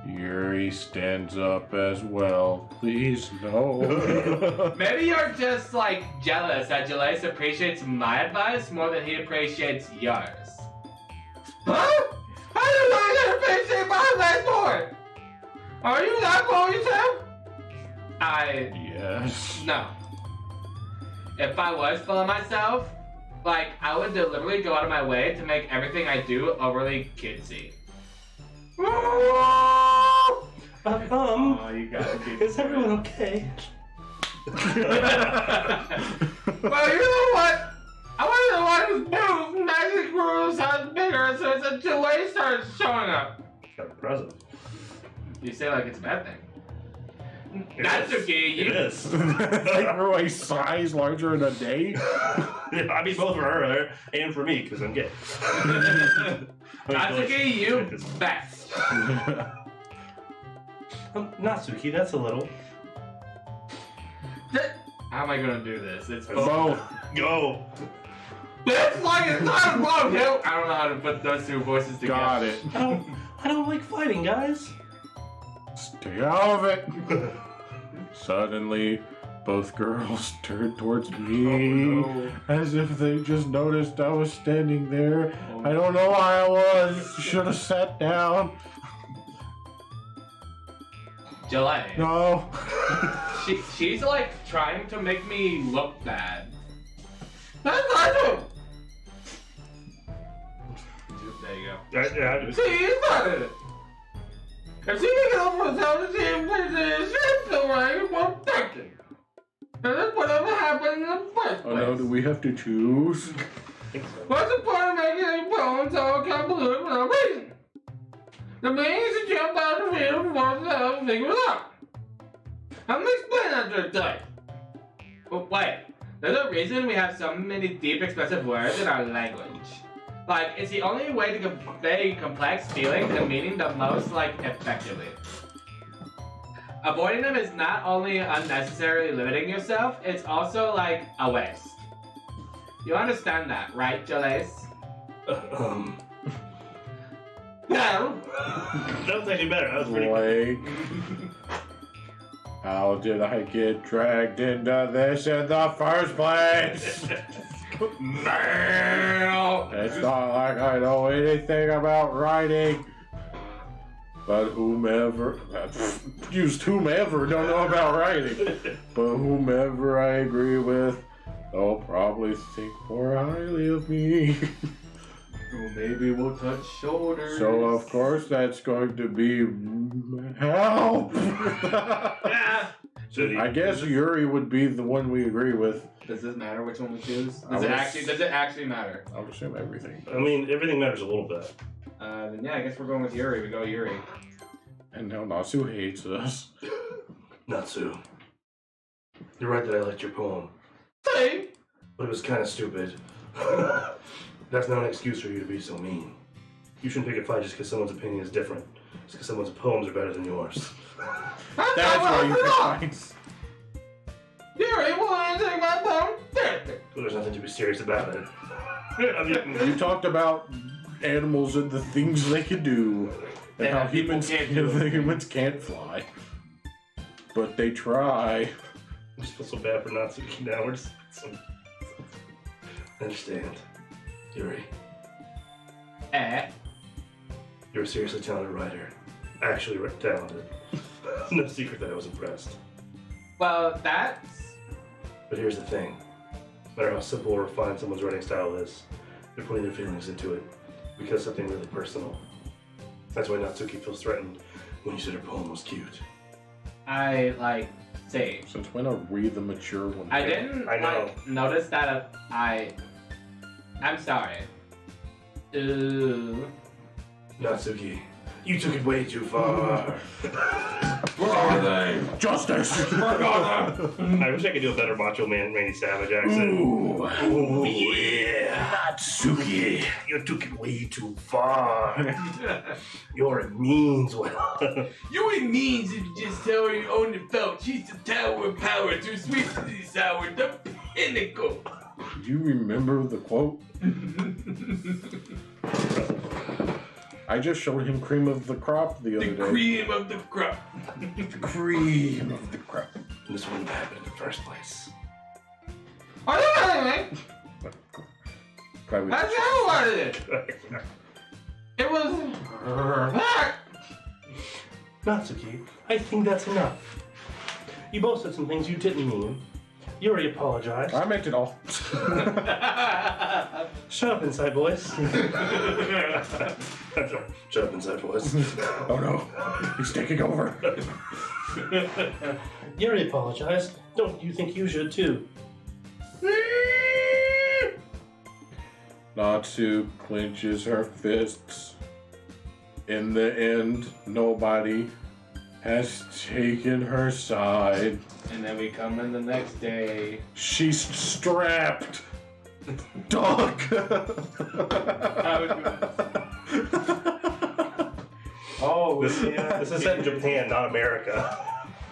Yuri stands up as well. Please, no. Maybe you're just like jealous that Jelais appreciates my advice more than he appreciates yours. Huh? How do I appreciate my advice more? Are you not going to? Yes. No. If I was full of myself, like, I would deliberately go out of my way to make everything I do overly kidsy. Oh, you gotta be. is everyone okay? Well, you know what? I want to watch this move. Magic grew sounds bigger as soon as a delay starts showing up. Kind of impressive. You say like it's a bad thing. It That's is. okay. It is. Like grew a size larger in a day. I mean, both for her and for me, because I'm gay. That's okay. You best. Natsuki, that's a little. How am I gonna do this? It's Both. Go. It's like it's not wrong. No, I don't know how to put those two voices together. Got it. I don't like fighting, guys. Stay out of it. Suddenly, both girls turned towards me as if they just noticed I was standing there. I don't know why I was. Should have sat down. July. No. She's like trying to make me look bad. That's awesome. There you go. Yeah, See, he's not in it. If she can get over herself to see him place in his shit the way he was thinking. And that's whatever happened in the first Oh place. no, do we have to choose? What's the point of making any poems so I can't believe for no reason? The main is to jump out of the field and force the hell and figure it out. I'm gonna explain that to her today. But wait, There's a reason we have so many deep, expressive words in our language. Like, it's the only way to convey complex feelings and meaning the most, like, effectively. Avoiding them is not only unnecessarily limiting yourself, it's also, like, a waste. You understand that, right, Jolace? No! That was actually better. That was pretty good. Like, how did I get dragged into this in the first place? It's not like I know anything about writing. But whomever, used whomever, don't know about writing. But whomever I agree with, they'll probably think more highly of me. Well, maybe we'll touch shoulders. So of course that's going to be help. So I guess Yuri would be the one we agree with. Does this matter which one we choose? Does it actually matter? I would assume everything. I mean, everything matters a little bit. Then yeah, I guess we're going with Yuri. We go Yuri. And now Natsu hates us. Natsu. You're right that I liked your poem, Hey! but it was kind of stupid. That's not an excuse for you to be so mean. You shouldn't pick a fight just because someone's opinion is different. Just because someone's poems are better than yours. That's why you pick fights. Yuri will answer my phone. Well, there's nothing to be serious about it. I mean, You talked about animals and the things they can do, and And how how people humans can't fly. But they try. I just feel so bad for Natsuki now. We're just I understand. Yuri, Eh? you're a seriously talented writer. Actually talented. No secret that I was impressed. Well, that's... But here's the thing. No matter how simple or refined someone's writing style is, they're putting their feelings into it because something really personal. That's why Natsuki feels threatened when you said her poem was cute. I, like, say... Since when are we the mature one? I didn't, I know. like, notice that I'm sorry. Ooh. Natsuki, you took it way too far. Where are they? Justice! I wish I could do a better Macho Man Randy Savage accent. Ooh, yeah. Natsuki, you took it way too far. You're mean as well. Yuri means if you just tell her you own the felt. She's the tower of power, too sweet to be sour, the pinnacle. Do you remember the quote? I just showed him cream of the crop the other The day. cream of the crop. The cream of the crop. This wouldn't have happened in the first place. Are you kidding me? Probably That's how what it is. It was... Natsuki, I think that's enough. You both said some things you didn't mean. Yuri apologized. I meant it all. Shut up, inside voice. Shut up, inside voice. Oh no, he's taking over. Yuri apologized. Don't you think you should too? Natsu clenches her fists. In the end, nobody has taken her side. And then we come in the next day. She's strapped. Dog. Oh, This is set in Japan, not America.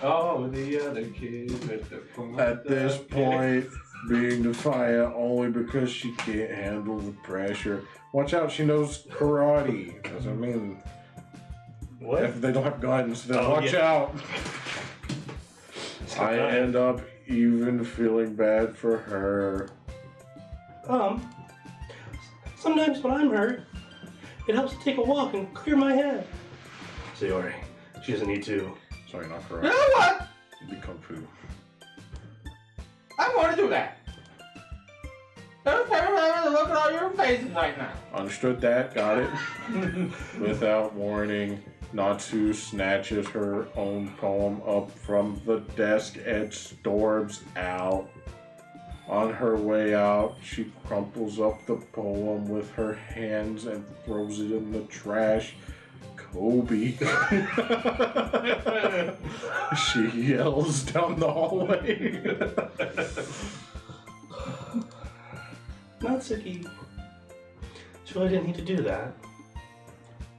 Oh, the other kid at the point. At this point, being defiant only because she can't handle the pressure. Watch out, she knows karate. Doesn't mean What? if they don't have guns, then Oh, watch yeah. out. I end up even feeling bad for her. Sometimes when I'm hurt, it helps to take a walk and clear my head. Sayori, she doesn't need to. Sorry, not You karate. know what? It'd be kung fu. I want to do that. There's a look at all your faces right now. Understood that, got it. Without warning, Natsu snatches her own poem up from the desk and storms out. On her way out, she crumples up the poem with her hands and throws it in the trash. Kobe. She yells down the hallway. Natsuki. She really didn't need to do that.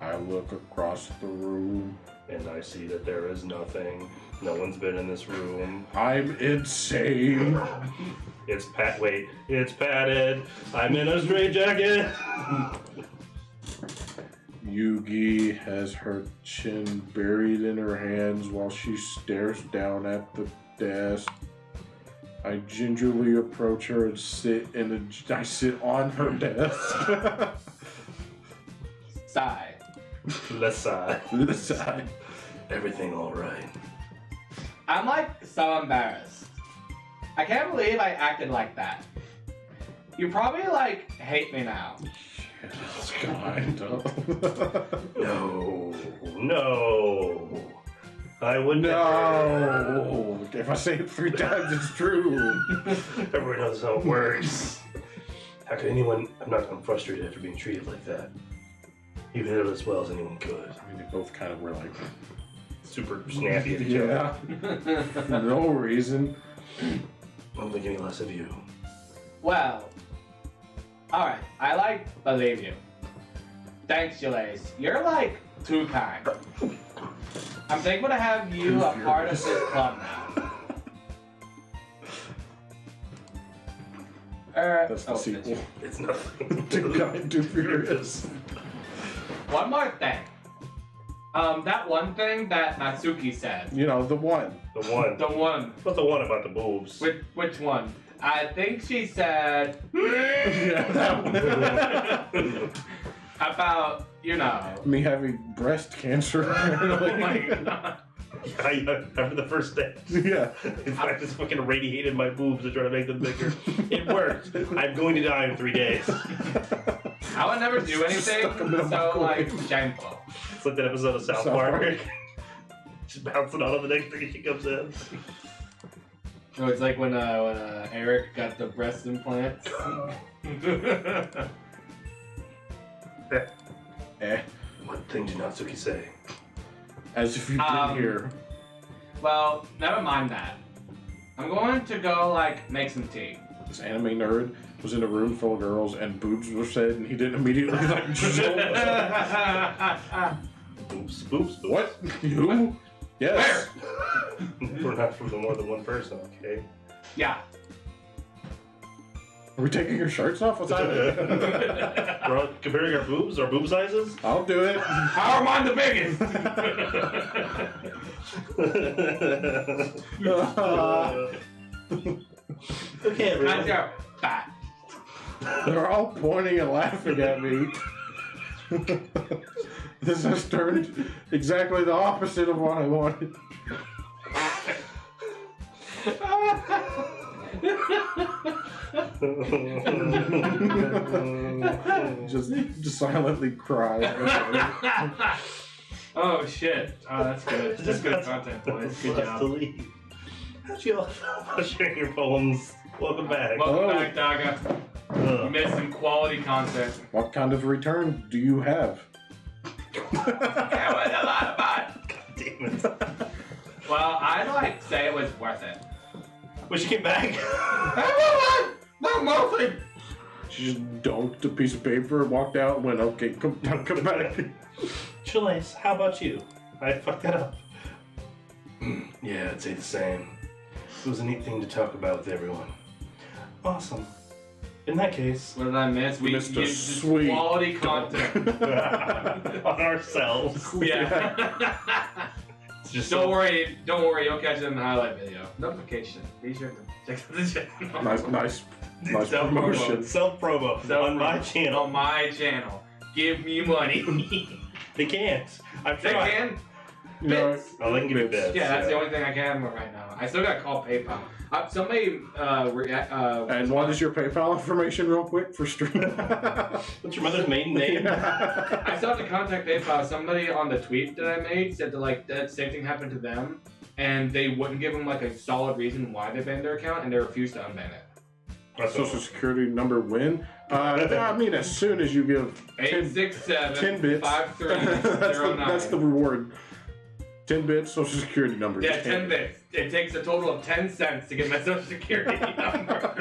I look across the room. And I see that there is nothing. No one's been in this room. I'm insane. It's padded. I'm in a straitjacket. Yugi has her chin buried in her hands while she stares down at the desk. I gingerly approach her and I sit on her desk. Sigh. Let's sigh. The side. Everything all right. I'm like so embarrassed. I can't believe I acted like that. You probably like hate me now. Yes, kind of. No. I would never. No. If I say it 3 times, it's true. Everyone knows how it works. How could anyone? I'm frustrated after being treated like that. You hit it as well as anyone could. I mean, they both kind of were like, Super snappy at each other. yeah, for no reason. I don't think any less of you. Well, alright, I like believe you. Thanks, Jalace. You're like too kind. I'm thankful to have you a part of this club now. That's the oh, sequel. It's nothing. To Kind to Furious. One more thing. That one thing that Natsuki said. You know, the one. The one. The one. What's the one about the boobs? Which one? I think she said Yeah, that one. about, you know. Me having breast cancer. Oh my god. After the first day, Yeah. I just fucking irradiated my boobs to try to make them bigger. It worked. I'm going to die in 3 days. I would never do anything, Stuck 'em in a so like microwave. shameful. It's like that episode of South South Park. Park. Just bouncing on the next thing she comes in. So it's like when Eric got the breast implants. What thing did Natsuki say? As if you've been here. Well, never mind that. I'm going to go like make some tea. This anime nerd was in a room full of girls and boobs were said and he didn't immediately like jolt. Boobs, boobs, boobs. What? You? Yes. We're not from more than one person, okay? Yeah. Are we taking your shirts off? What's happening? We're all comparing our boob sizes? I'll do it. How am I the biggest? Okay, That's everyone. your fat. They're all pointing and laughing at me. This has turned exactly the opposite of what I wanted. just silently cry. Oh shit. Oh, that's good. That's good content, boys. Good Let's job. delete. How'd you all feel about sharing your poems? Welcome back. Welcome Hello. back, Daga. You made some quality content. What kind of return do you have? That was a lot of fun. God damn it. Well, I'd like say it was worth it. When she came back. Not mostly. She just dunked a piece of paper, walked out, and went, okay, come back. Chilace, how about you? I fucked that up. Yeah, I'd say the same. It was a neat thing to talk about with everyone. Awesome. In that case, What did I miss? We Missed a used this sweet quality content. on ourselves. Yeah. It's just Don't worry, you'll catch it in the highlight video. Notification. Be sure to check out the channel. Nice Self-promo. promotion. Self promo on my channel. On my channel. Give me money. They can't. I'm They trying. can. You know, Bits. Oh, they can give me bits. Yeah, that's the only thing I can right now. I still got to call PayPal. Somebody and what is your PayPal information, real quick, for stream? What's your mother's maiden name? I still have to contact PayPal. Somebody on the tweet that I made said that like that same thing happened to them, and they wouldn't give them like a solid reason why they banned their account, and they refused to unban it. Social security number when? I mean, as soon as you give 10 bits, 867-5309. that's the reward. 10 bits social security number. Yeah, just 10 bits. It takes a total of 10 cents to get my social security number.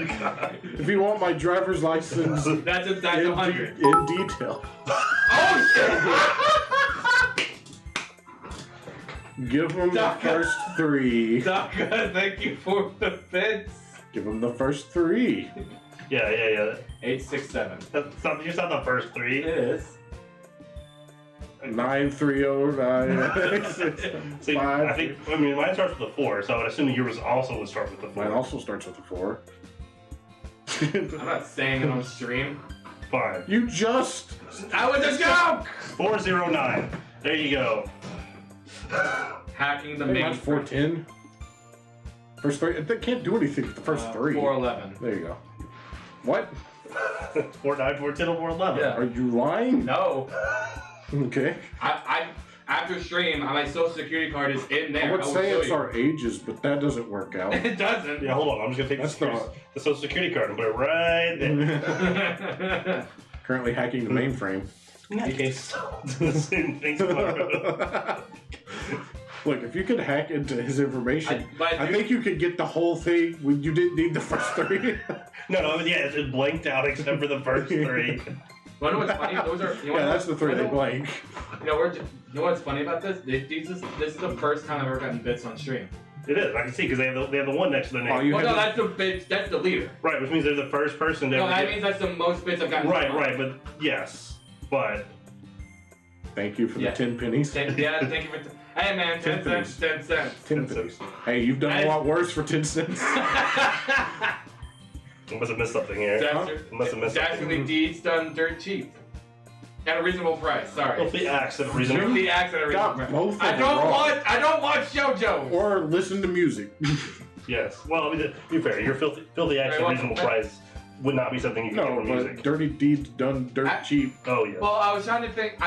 If you want my driver's license That's 100. in detail, Oh shit! give them the Doc. first 3. Doka, thank you for the bits. Give them the first 3. Yeah. 867. That's not, just not the first 3. It is. 9309. See, I mean, mine starts with a 4, so I would assume yours also would start with the 4. Mine also starts with a 4. I'm not saying it on stream. Fine. You just. That was a joke! 409. There you go. Hacking the Hey, main. mine's 410. First 3. They can't do anything with the first 3. 411. There you go. What? 49, 410, or 411. Yeah. Are you lying? No. Okay. I after stream, my social security card is in there. I would will say show it's you. our ages, but that doesn't work out. It doesn't. Yeah, hold on. I'm just going to take That's the social security card and put it right there. Currently hacking the mainframe. In that case, the same thing tomorrow. Look, if you could hack into his information, But I think you could get the whole thing when you didn't need the first 3. No, yeah, it's just blanked out except for the first 3. you know what's funny? Those are. You know Yeah, what- that's the 3 they blank. You know, you know what's funny about this? This is the first time I've ever gotten bits on stream. It is. I can see because they have the 1 next to their name. Oh, you Well, no, had that's the bits. That's the leader. Right, which means they're the first person to No, ever that get- means that's the most bits I've gotten. Right, but yes. But Thank you for Yeah. the 10 pennies. Thank you for. Hey man, 10 cents, 10 cents. 10 pennies. Hey, you've done a lot worse for 10 cents. I must have missed something here. Must have missed something. Dastardly deeds done dirt cheap. At a reasonable price, sorry. Filthy acts at a reasonable. The axe at a reasonable Got price. both of I them don't wrong. watch JoJo. Or listen to music. Yes. Well, I mean, to be fair, your filthy acts at a reasonable price would not be something you could get No, from but music. dirty deeds done dirt cheap. Oh yeah. Well, I was trying to think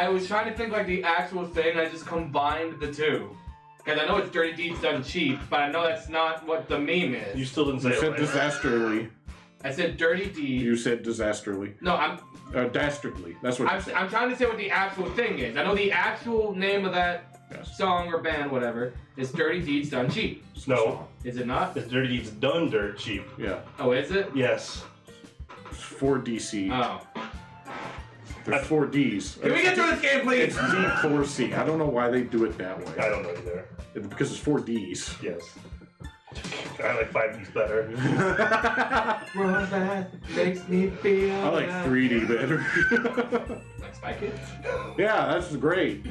like the actual thing. I just combined the two. Because I know it's dirty deeds done cheap, but I know that's not what the meme is. You still didn't say You it said right. disastrously. I said dirty deeds. You said disastrously. No, I'm Dastardly. That's what you said. I'm trying to say what the actual thing is. I know the actual name of that Yes. song or band, whatever, is Dirty Deeds Done Cheap. No, Is it not? it's dirty deeds done dirt cheap. Yeah. Oh, is it? Yes. It's 4 DC. Oh. There's 4 Ds. Can we get through this game, please? It's D4C. I don't know why they do it that way. I don't know either. It's because it's 4 Ds. Yes. I like 5Ds better. That makes me feel I like 3D better. Like Spy Kids? Yeah, that's great.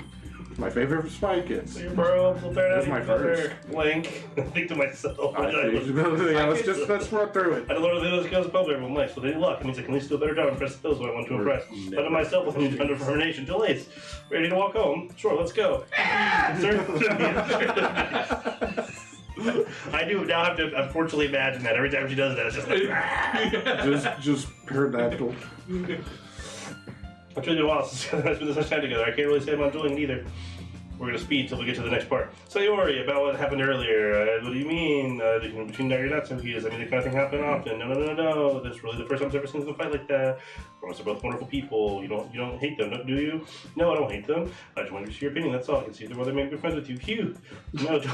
It's my favorite Spy Kids. Bro, That's my first. Link. Think to myself. Yeah, let's run through it. I learned that those skills probably everyone likes. With any luck, it means I can at least do a better job and impress those who I want to impress. But in myself, with any under formation delays. Ready to walk home? Sure, let's go. I do now have to unfortunately imagine that every time she does that, it's just like. Just pterodactyl. It's been a while since I spent this much time together. I can't really say I'm enjoying it either. We're gonna speed till we get to the next part. Sayori, about what happened earlier. What do you mean? Between your nuts and peas. I mean, the kind of thing happen often. No. That's really the first time I've ever seen them fight like that. Promise they're both wonderful people. You don't hate them, do you? No, I don't hate them. I just wanted to see your opinion. That's all. I can see whether they may be friends with you. Phew. No, it's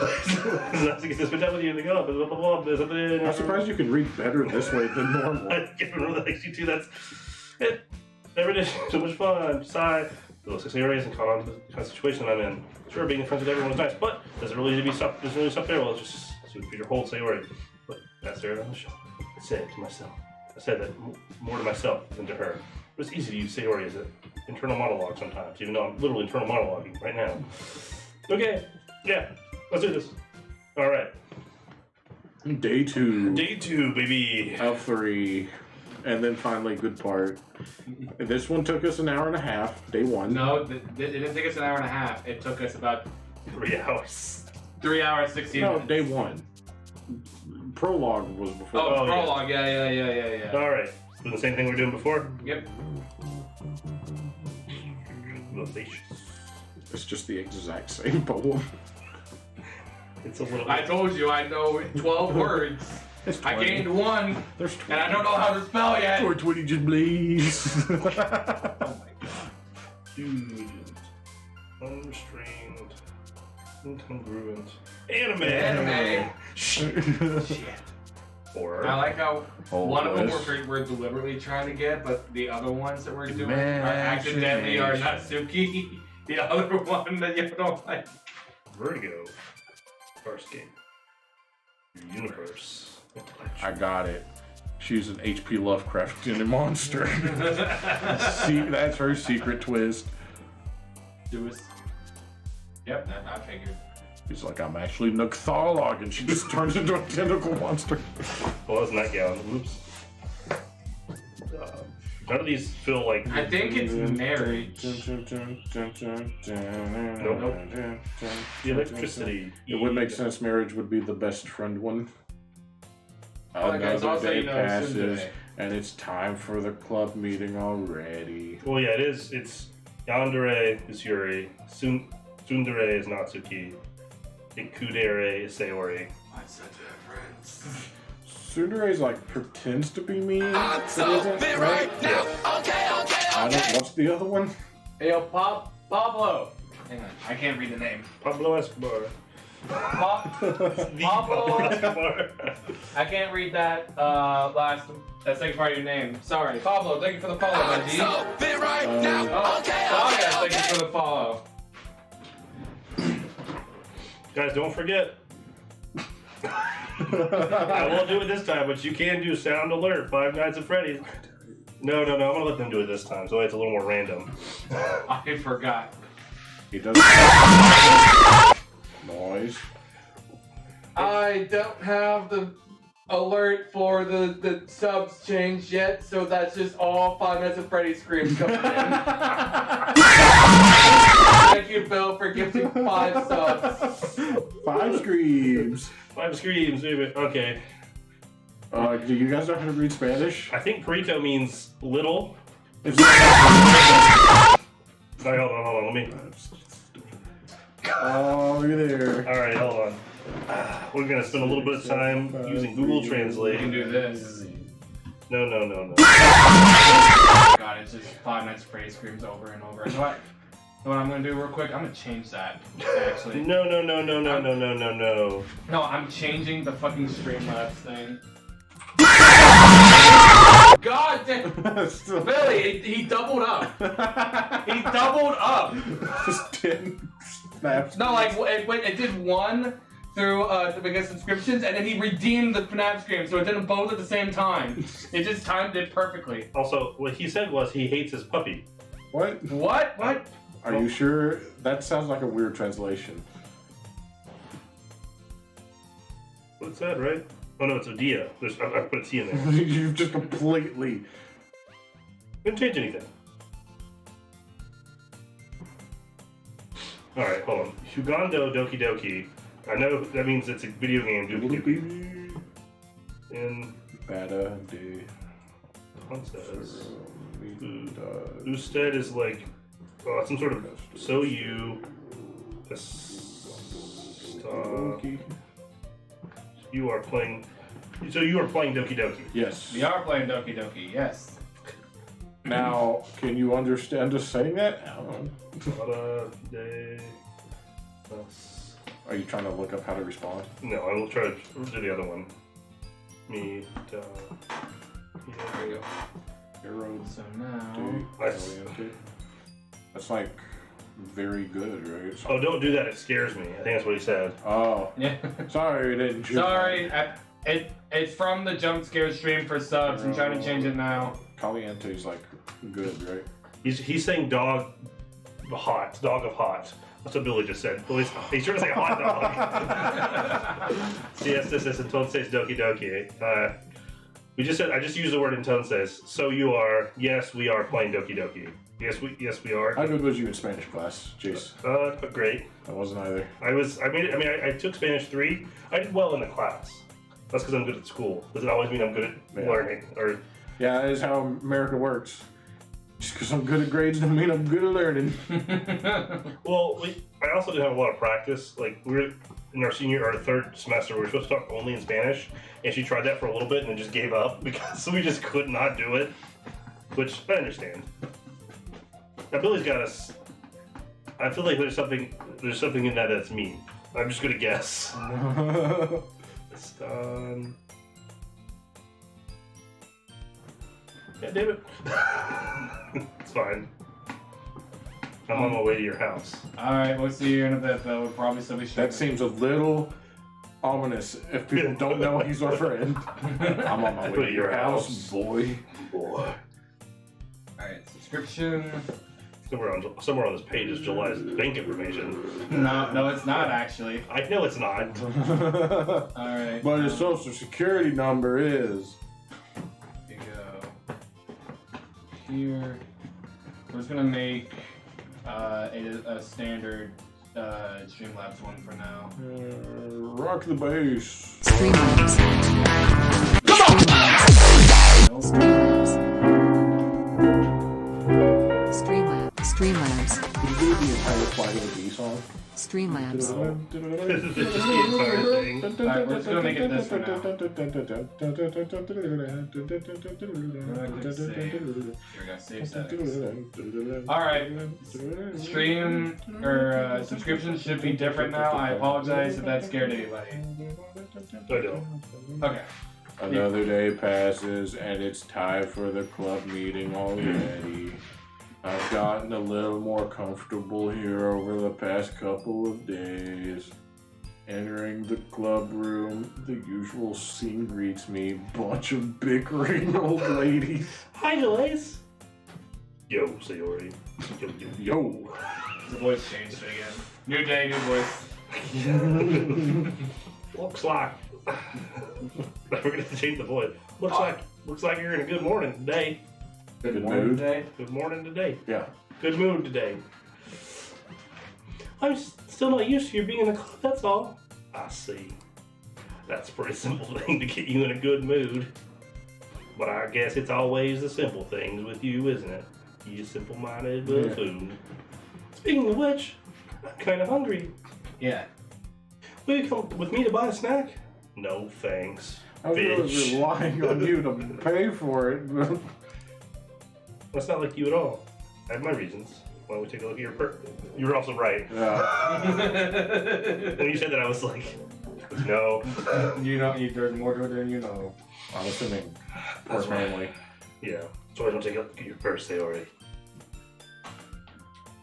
not to get this with you. They go, blah blah blah. I'm surprised you can read better this way than normal. I get really likes you too. That's it. Never did. So much fun. Sigh. It looks like Sayori isn't caught on the kind of situation I'm in. Sure, being friends with everyone is nice, but does it really need to be stuff? Does it really stuff there? Well, it's just so Peter hold Sayori. But that's there on the show. I said it to myself. I said that more to myself than to her. But it's easy to use Sayori as an internal monologue sometimes, even though I'm literally internal monologuing right now. Okay. Yeah. Let's do this. All right. Day 2. Day 2, baby. Of 3. And then finally, good part. This one took us an hour and a half. Day 1. No, it didn't take us an hour and a half. It took us about 3 hours. 3 hours, 16 No, minutes. day 1. Prologue was before. Oh, Oh, yeah. prologue. Yeah. All right. Doing the same thing we were doing before. Yep. Vivacious. It's just the exact same poem. It's a little. I told you I know 12 words. It's I 20. gained 1, There's 20. and I don't know how to spell yet. 420 just please. Oh my god. Dude. Unrestrained. Incongruent. Anime. Anime. Shit. Or I like how one of them Hopeless. we're deliberately trying to get, but the other ones that we're doing are Imagination. accidentally are Natsuki. The other one that you don't like. Vertigo. First game. Your universe. I got it. She's an HP Lovecraftian monster. See, that's her secret twist. Yep, I figured. He's like, I'm actually Noctharlog, and she just turns into a tentacle monster. Well, that's Nightgown. Oops. None of these feel like. I think it's marriage. Nope. The electricity. It would make sense marriage would be the best friend one. Like I was Another also, day you know, passes, Tsundere. and it's time for the club meeting already. Well, yeah, it is. It's Yandere is Yuri. Tsundere is Natsuki. Ikudere is Sayori. What's the difference? Tsundere's like pretends to be mean. I'm so right now. I don't. What's the other one? Hey, yo, Pablo. Hang on, I can't read the name. Pablo Escobar. Pablo. Escobar. I can't read that that second part of your name. Sorry, Pablo. Thank you for the follow, my G. Oh, Saga, thank you for the follow. Guys, don't forget. I won't do it this time, but you can do sound alert. Five Nights at Freddy's. No. I'm gonna let them do it this time, so it's a little more random. I forgot. He does noise. I don't have the alert for the subs changed yet, so that's just all 5 Nights at Freddy's screams coming in. Thank you, Bill, for gifting 5 subs. 5 screams. 5 screams, baby. Okay. Do you guys know how to read Spanish? I think Perito means little. It's Sorry, hold on. Let me. Oh, look at there. All right, hold on. We're gonna spend a little bit of time using Google Translate. You can do this. No. God, it's just 5 Nights at Freddy's screams over and over. So what I'm gonna do real quick, I'm gonna change that, actually. No. No, I'm changing the fucking Streamlabs thing. God damn! Billy, he doubled up. He doubled up. Just 10 snaps. No, like it did one through the get subscriptions, and then he redeemed the FNAF scream, so it did them both at the same time. It just timed it perfectly. Also, what he said was he hates his puppy. What? What? Are you sure? That sounds like a weird translation. What's that, right? Oh no, it's Odia. I put a T in there. You've just completely. Didn't change anything. Alright, hold on. Hugando Doki Doki. I know that means it's a video game, Doki Doki. And Bada de. what says? Usted is like some sort of you are playing. So you are playing Doki Doki. Yes. We are playing Doki Doki, yes. Now, can you understand us saying that? Are you trying to look up how to respond? No, I will try to do the other one. Me, There we go. Arrow. So now... That's like very good, right? Oh, don't do that. It scares me. I think that's what he said. Oh. Yeah. Sorry, I didn't. Sorry, it's from the jump scare stream for subs. I'm trying to change it now. Caliente's like good, right? He's saying dog of hot. That's what Billy just said. He's trying to say hot dog. Yes, this is entonces Doki Doki. I just used the word entonces. So you are. Yes, we are playing Doki Doki. Yes, we are. How good was you in Spanish class, Jace? Great. I wasn't either. I took Spanish 3. I did well in the class. That's because I'm good at school. Does it always mean I'm good at learning? Or yeah, that is how America works. Just because I'm good at grades doesn't mean I'm good at learning. Well, I also did have a lot of practice. Like we were in our third semester, we were supposed to talk only in Spanish, and she tried that for a little bit and then just gave up because we just could not do it. Which I understand. Now Billy's got us I feel like there's something in that that's mean. I'm just gonna guess. Stun. Yeah, damn it. It's fine. I'm on my way to your house. Alright, we'll see you in a bit, though. We'll probably still be That seems a little ominous if people don't know he's our friend. I'm on my way to your house, boy. Boy. Alright, subscription. Somewhere on this page is July's bank information. No, it's not actually. I know it's not. Alright. But his social security number is. Here you go. Here. We're just gonna make a standard Streamlabs one for now. Rock the bass. Streamlabs. Nope. Streamlabs. Can you do the entire Flight of the Bee song? Streamlabs. This is just the entire thing. Alright, we're just gonna make it this for now. Here we go, save settings. Alright, stream or subscriptions should be different now. I apologize if that scared anybody. I don't. Okay. Another day passes and it's time for the club meeting already. I've gotten a little more comfortable here over the past couple of days. Entering the club room, the usual scene greets me. Bunch of bickering old ladies. Hi, Delays. Yo, Sayori. Yo. The voice changed again. New day, new voice. Looks like we're gonna change the voice. Looks like you're in a good morning today. Good morning mood. today. Good morning today. Yeah. Good mood today. I'm still not used to you being in the club, that's all. I see. That's a pretty simple thing to get you in a good mood. But I guess it's always the simple things with you, isn't it? You simple-minded buffoon. Speaking of which, I'm kind of hungry. Yeah. Will you come with me to buy a snack? No, thanks. I was Bitch. relying on you to pay for it. That's not like you at all. I have my reasons. Why don't we take a look at your You were also right. Yeah. When you said that, I was like, no. You know, there's more to it than you know. I'm assuming poor That's right. family. Yeah. So I don't take a look at your purse, they already.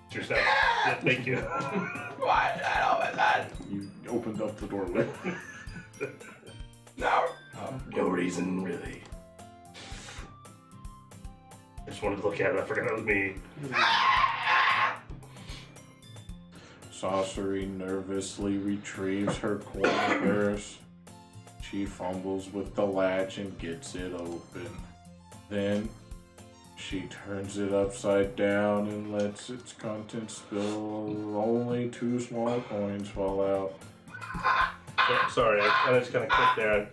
It's your snack. Yeah, thank you. Why? I don't know that. You opened up the doorway. No. No reason, really. I just wanted to look at it. I forgot it was me. Sorcery nervously retrieves her corner purse. She fumbles with the latch and gets it open. Then she turns it upside down and lets its contents spill. Only 2 small coins fall out. Sorry, I just kind of clicked there.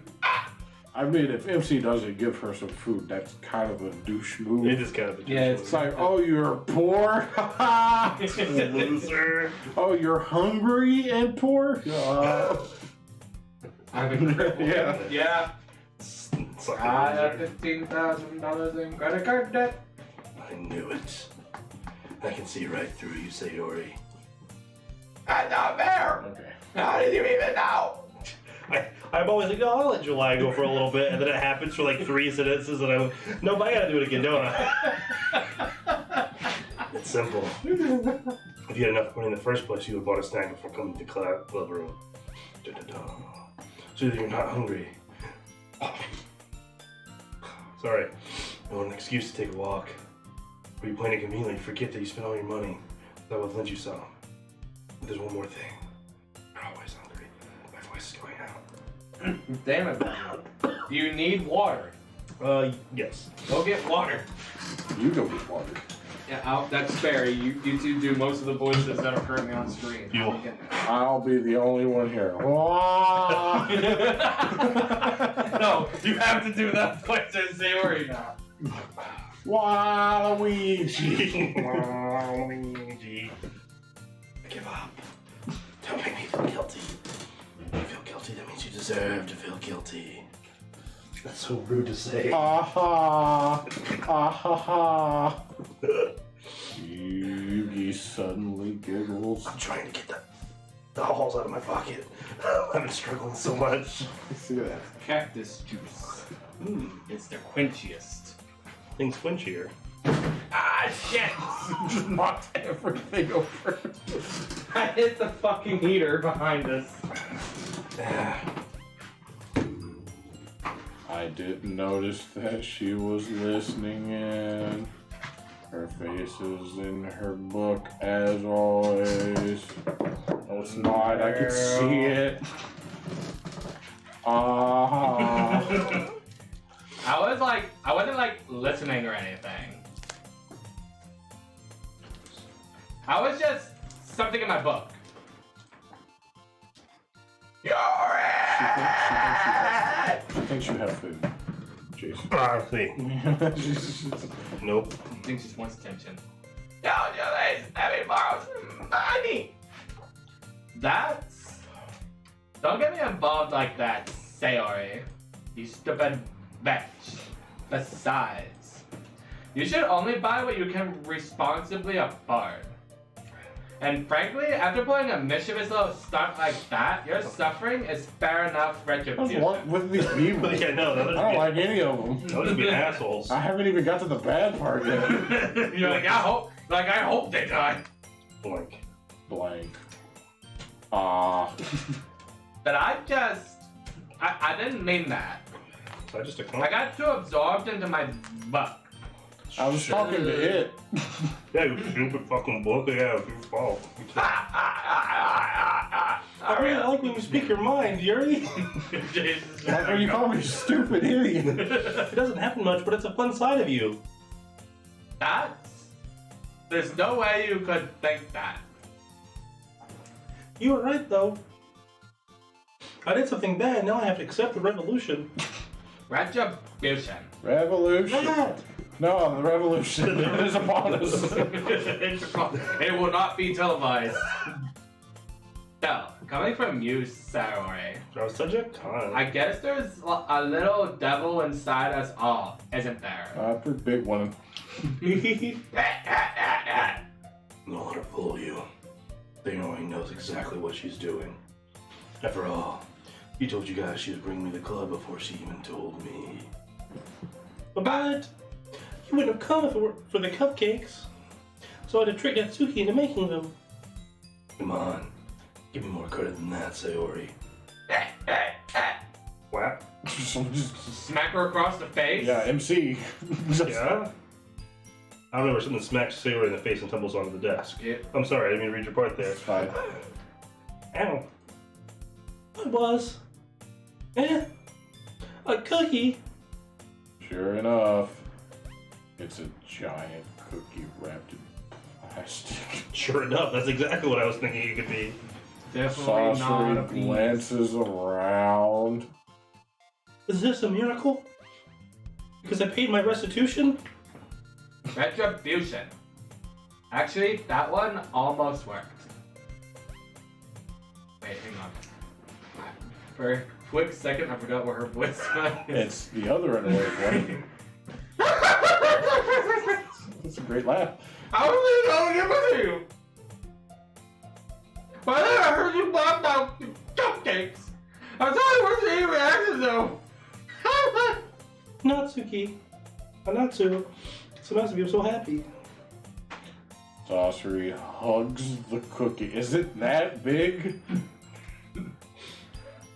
I mean, if MC doesn't give her some food, that's kind of a douche move. It is kind of a Yeah, it's It's like, oh, you're poor? loser. Oh, you're hungry and poor? I've been crippled. Yeah. Yeah. Suck I it, have loser. $15,000 in credit card debt. I knew it. I can see right through you, Sayori. That's not fair. Okay. How did you even know? I'm always like, oh, I'll let July go for a little bit, and then it happens for like 3 sentences, and I'm, no, but I gotta do it again, don't I? It's simple. If you had enough money in the first place, you would have bought a snack before coming to the club room. Da-da-da. So that you're not hungry. Sorry, I want an excuse to take a walk. Or you plan to conveniently forget that you spent all your money. That would lend you some. But there's one more thing. You're always hungry. My voice is going out. Damn it, man. Do you need water? Yes. Go get water. You go get water. Yeah, that's fair. You two do most of the voices that are currently on screen. You- I'll be the only one here. No, you have to do that voice and say where you now. Waluigi. Waluigi. I give up. Don't make me feel guilty. When you feel guilty, that means you deserve to feel guilty. That's so rude to say. Aha. Yugi suddenly giggles. I'm trying to get the balls out of my pocket. I've been struggling so much. See that? Cactus juice. It's the quenchiest. Things flinchier. Ah, shit! Just knocked everything over. I hit the fucking heater behind us. I didn't notice that she was listening in. Her face is in her book as always. No, it's not. I can see it. Ah. I wasn't like listening or anything. I was just something in my book. She thinks you have food, Jason. Ah, see. Nope. I think she just wants attention. Yo, let me borrow some money. That's... Don't get me involved like that, Sayori. You stupid bitch. Besides, you should only buy what you can responsibly afford. And frankly, after pulling a mischievous little stunt like that, your suffering is fair enough What's retribution. wrong with these people? Yeah, no, I don't like any of them. Those would be assholes. I haven't even got to the bad part yet. You're like, I hope they die. Blank. Blank. Ah. But I didn't mean that. So I just I declined. got too absorbed into my book. I was talking to it. Yeah, you stupid fucking book. Yeah, it's your fault. I really like when you speak your mind, Yuri. Like when you call me a stupid idiot. It doesn't happen much, but it's a fun side of you. There's no way you could think that. You were right, though. I did something bad. Now I have to accept the revolution. Retribution. Revolution. That. No, the revolution is upon us. It will not be televised. So, coming from you, Sayori, I was such a con. I guess there's a little devil inside us all, isn't there? Pretty big one. Don't let her fool you. Theory knows exactly what she's doing. After all, he told you guys she was bringing me the club before she even told me. But you wouldn't have come if it were for the cupcakes. So I had to trick Natsuki into making them. Come on. Give me more credit than that, Sayori. What? Smack her across the face? Yeah, MC. Yeah? I remember something smacks Sayori in the face and tumbles onto the desk. Yeah. I'm sorry, I didn't mean to read your part there. It's fine. Ow. What was? A cookie. Sure enough, it's a giant cookie wrapped in plastic. Sure enough, that's exactly what I was thinking it could be. Definitely not a Saucery piece. glances around. Is this a miracle? Because I paid my restitution? Retribution. Actually, that one almost worked. Wait, hang on. For a quick second, I forgot what her voice was. It's the other annoying one. It's a great laugh. I was going to get with you. But then I heard you pop out cupcakes. I was only worth any reaction though. Natsuki. Natsu. So Natsuki, I'm so happy. Saucery hugs the cookie. Is it that big?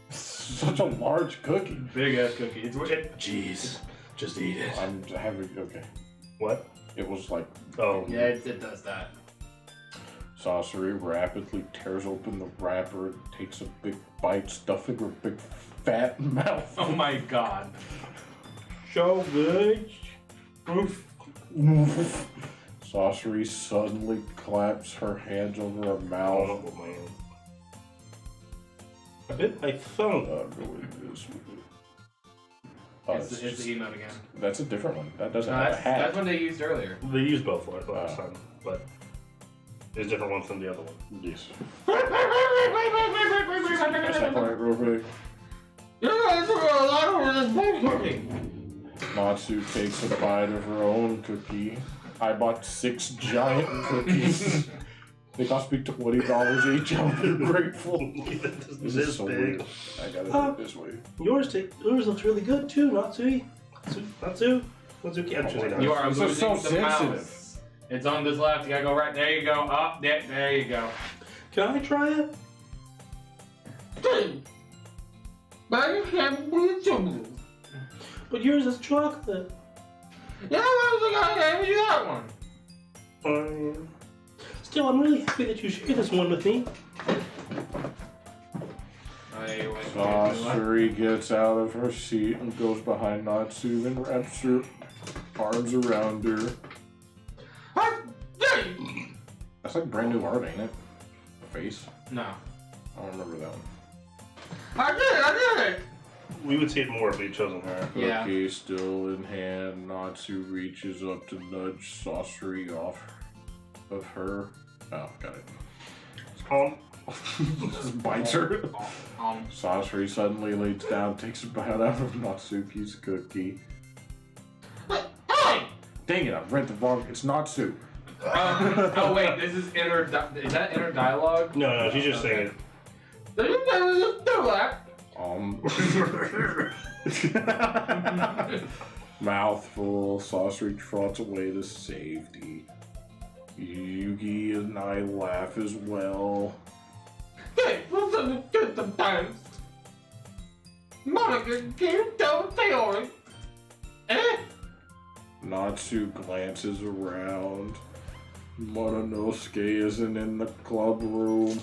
Such a large cookie. Big ass cookie. It's Jeez. Just eat it. I'm having, okay. What? It was like, Oh. yeah, it does that. Saucery rapidly tears open the wrapper and takes a big bite, stuffing her big fat mouth. Oh my god. So good. Saucery suddenly claps her hands over her mouth. Oh, man. I bit my thumb. Go with this. It's the emote again. That's a different one. That doesn't No, have a that's hat. one they used earlier. They used both last time, but there's different ones than the other one. Yes. Press that point real quick. You guys are a lot over this bull cookie. Natsu takes a bite of her own cookie. I bought 6 giant cookies. They cost me $20 each. I'm grateful. This is so weird. I gotta do it this way. Yours looks really good too, Natsuki. Natsuki, I'm choosing You Natsu. are These are losing so the sensitive. mouse. It's on this left. You gotta go right. There you go. Up. There you go. Can I try it? But you can't be chocolate. But yours is chocolate. Yeah, I you got one. Fine. Still, I'm really happy that you shared this one with me. Sasori gets out of her seat and goes behind Natsu and wraps her arms around her. That's like brand new art, ain't it? The face? No. I don't remember that one. I did it. We would see it more if we'd chosen her. Yeah. Cookie still in hand, Natsu reaches up to nudge Sasori off of her. Oh, got it. Just bites her. Sasori suddenly leans down, takes a bite out of Natsuki's cookie. Hey! Dang it, I've read the wrong. It's Natsu. Oh wait, this is is that inner dialogue? No, she's just saying Mouthful, Sasori trots away to safety. Yugi and I laugh as well. Hey, what's up with the times? Monica, can you tell the theory? Eh? Natsu glances around. Mononosuke isn't in the club room.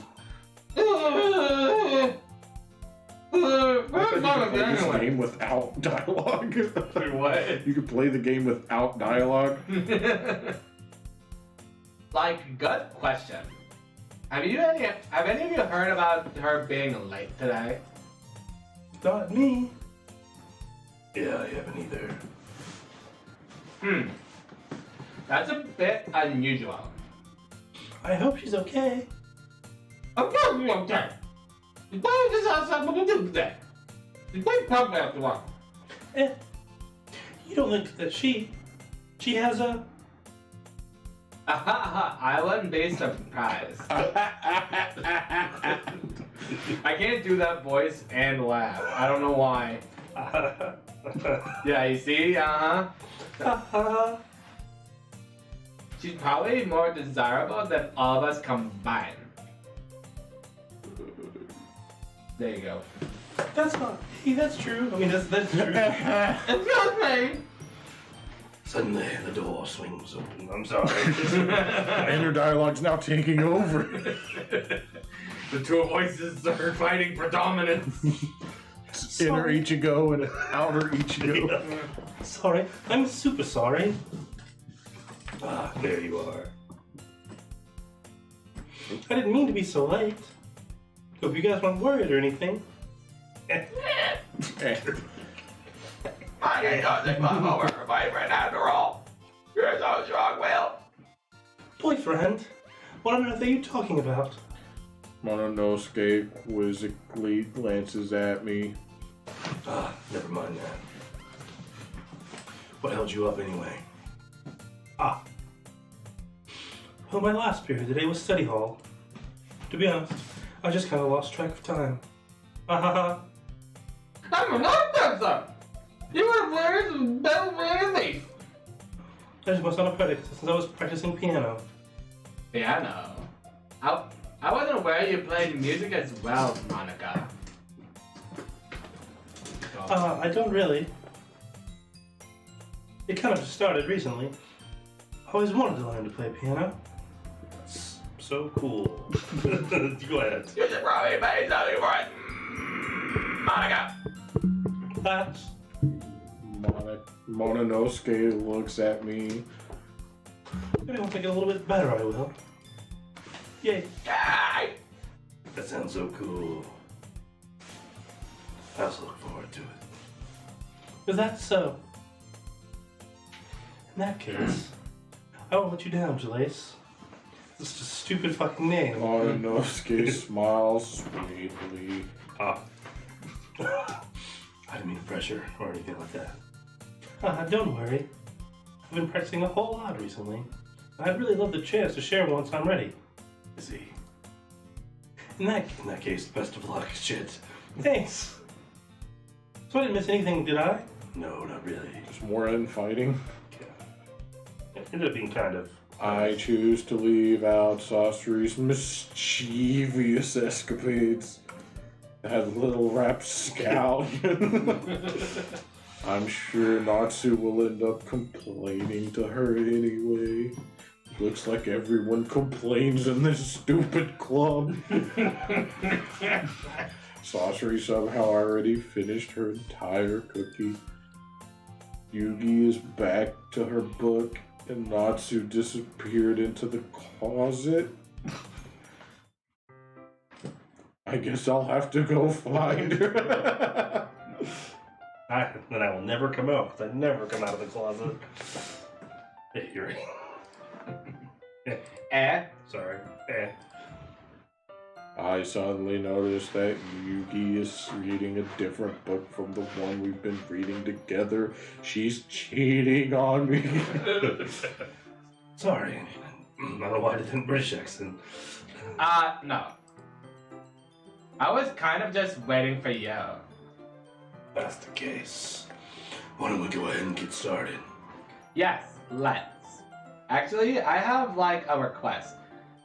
Where's You can Monica play this anyway? game without dialogue. What? You can play the game without dialogue. Like, good question. Have any of you heard about her being late today? Not me. yeah, I haven't either. That's a bit unusual. I hope she's okay. Of course you're okay. Why does this have something to do with that? Wait, probably after one. You don't think that she has a... I wouldn't be surprised. I can't do that voice and laugh. I don't know why. Yeah, you see? She's probably more desirable than all of us combined. There you go. That's not... Hey, that's true. I mean, that's true. Excuse me! Suddenly, the door swings open. I'm sorry. Inner dialogue's now taking over. The two voices are fighting for dominance. Inner Ichigo and outer Ichigo. Sorry. I'm super sorry. Ah, there you are. I didn't mean to be so late. Hope you guys weren't worried or anything. I ain't nothing but over for my friend after all. You're so strong-willed. Boyfriend? What on earth are you talking about? Mononosuke quizzically glances at me. Never mind that. What held you up anyway? Well, my last period today was study hall. To be honest, I just kind of lost track of time. I'm not that son. You were wearing better than me. I just was on a predicate since I was practicing piano. Piano? I wasn't aware you played music as well, Monica. I don't really. It kind of just started recently. I always wanted to learn to play piano. That's so cool. Go ahead. You should probably pay something for it, Monica. That's... Mononosuke looks at me. Maybe once I get a little bit better, I will. Yay. Hey! That sounds so cool. I also look forward to it. If that's so, in that case, I won't let you down, Jalace. It's just a stupid fucking name. Mononosuke smiles sweetly. I didn't mean to pressure or anything like that. Don't worry. I've been practicing a whole lot recently. I'd really love the chance to share once I'm ready. Is he? In that case, best of luck, shit. Thanks. So I didn't miss anything, did I? No, not really. Just more infighting. It ended up being kind of. I choose to leave out Saucery's mischievous escapades. That little rapscallion. I'm sure Natsu will end up complaining to her anyway. Looks like everyone complains in this stupid club. Saucery somehow already finished her entire cookie. Yugi is back to her book, and Natsu disappeared into the closet. I guess I'll have to go find her. Then I will never come out, because I never come out of the closet. Hey, Yuri. Sorry. I suddenly noticed that Yugi is reading a different book from the one we've been reading together. She's cheating on me. Sorry. I don't know why I did in British accent. No. I was kind of just waiting for you. That's the case. Why don't we go ahead and get started? Yes, let's. Actually, I have like a request.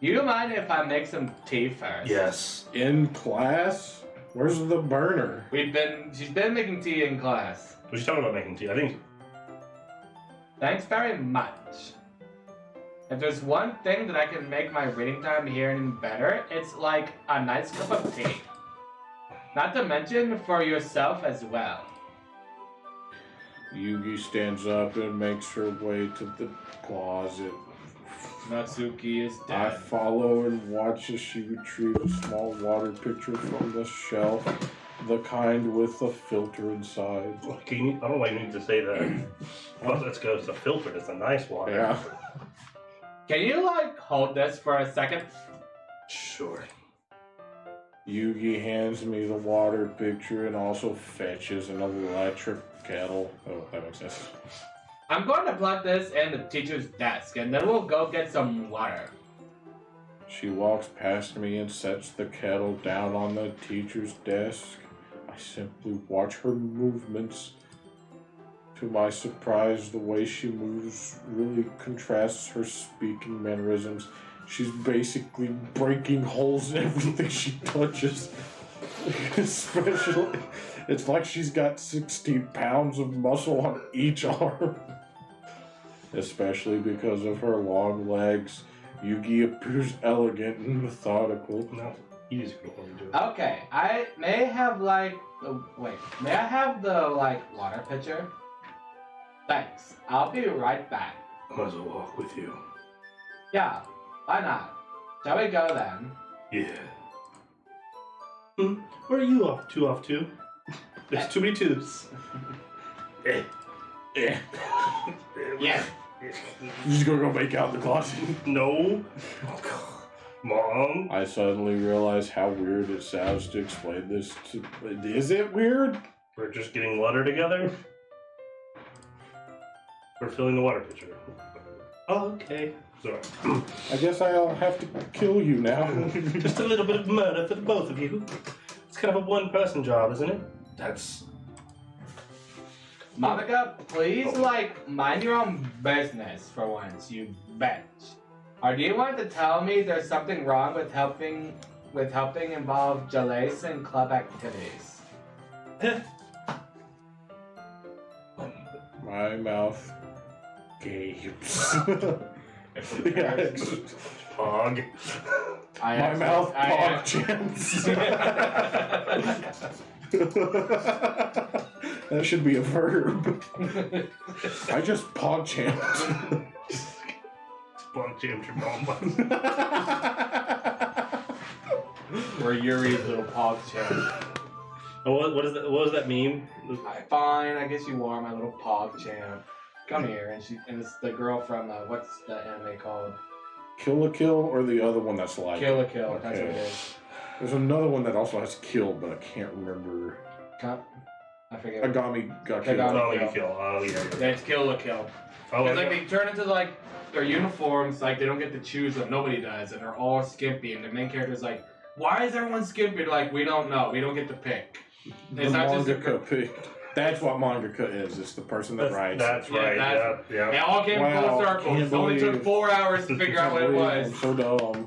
Do you mind if I make some tea first? Yes. In class? Where's the burner? She's been making tea in class. Was she talking about making tea? I think. Thanks very much. If there's one thing that I can make my reading time here any better, it's like a nice cup of tea. Not to mention for yourself as well. Yugi stands up and makes her way to the closet. Natsuki is I follow and watch as she retrieves a small water pitcher from the shelf, the kind with a filter inside. I don't know why you need to say that. Well, let's go. It's a filter. It's a nice water. Yeah. Can you like hold this for a second? Sure. Yugi hands me the water pitcher and also fetches an electric kettle. Oh, that makes sense. I'm going to plug this in the teacher's desk and then we'll go get some water. She walks past me and sets the kettle down on the teacher's desk. I simply watch her movements. To my surprise, the way she moves really contrasts her speaking mannerisms. She's basically breaking holes in everything she touches. Especially, it's like she's got 16 pounds of muscle on each arm. Especially because of her long legs, Yugi appears elegant and methodical. No, you just go home and do it. Okay, may I have the water pitcher? Thanks. I'll be right back. I might as well walk with you. Yeah, why not? Shall we go then? Yeah. Where are you off to? There's too many twos. Yeah. You just gonna go make out in the closet? No. Mom. I suddenly realize how weird it sounds to explain this to... Is it weird? We're just getting water together. We're filling the water pitcher. Oh, okay. Sorry. I guess I'll have to kill you now. Just a little bit of murder for the both of you. It's kind of a one-person job, isn't it? That's... Monica, please, mind your own business for once, you bitch. Or do you want to tell me there's something wrong with helping involve Jalace in club activities? My mouth gapes. Pog. My mouth pog chants. That should be a verb. I just pog chant. Pog jammed your mom. Or Yuri's little pog champ. What does that mean? Fine, I guess you are my little pog champ. Come here, and it's the girl from what's the anime called? Kill la Kill or the other one that's like Kill la Kill. Okay. That's what it is. There's another one that also has kill, but I can't remember. I forget. Agami got Agami. killed. Oh, you kill. Oh, yeah. Yeah, it's Kill la Kill. Oh, Because they turn into their uniforms, like, they don't get to choose them. Nobody does, and they're all skimpy. And the main character's like, why is everyone skimpy? They're like, we don't know. We don't get to pick. The It's not just mangaka picked. That's what mangaka is. It's the person that writes. That's Yeah, right. that's- Yeah. It all came Wow, full circle. can't It only took believe- 4 hours to figure out what it was. I'm so dumb.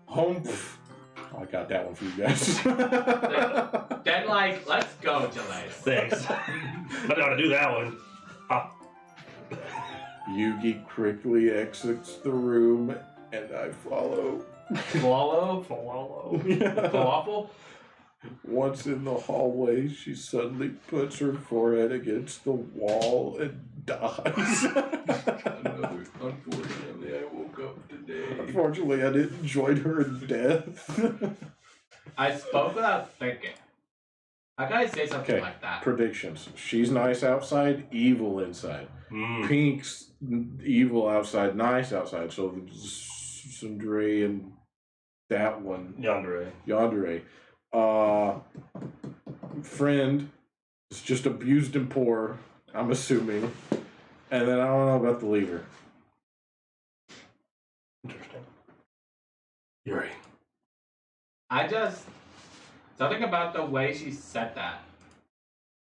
Humph. I got that one for you guys. Then, like, let's go, Gillette. Thanks. I know how to do that one. Yugi quickly exits the room, and I follow. Swallow? Follow. Falafel? Once in the hallway, she suddenly puts her forehead against the wall and dies. Unfortunately, I woke up today. Unfortunately, I didn't join her in death. I spoke without thinking. How can I say something Okay. like that? Predictions. She's nice outside, evil inside. Pink's evil outside, nice outside. So Sundre and that one, Yandere. Friend is just abused and poor, I'm assuming. And then I don't know about the leader. Interesting. Yuri. Something about the way she said that.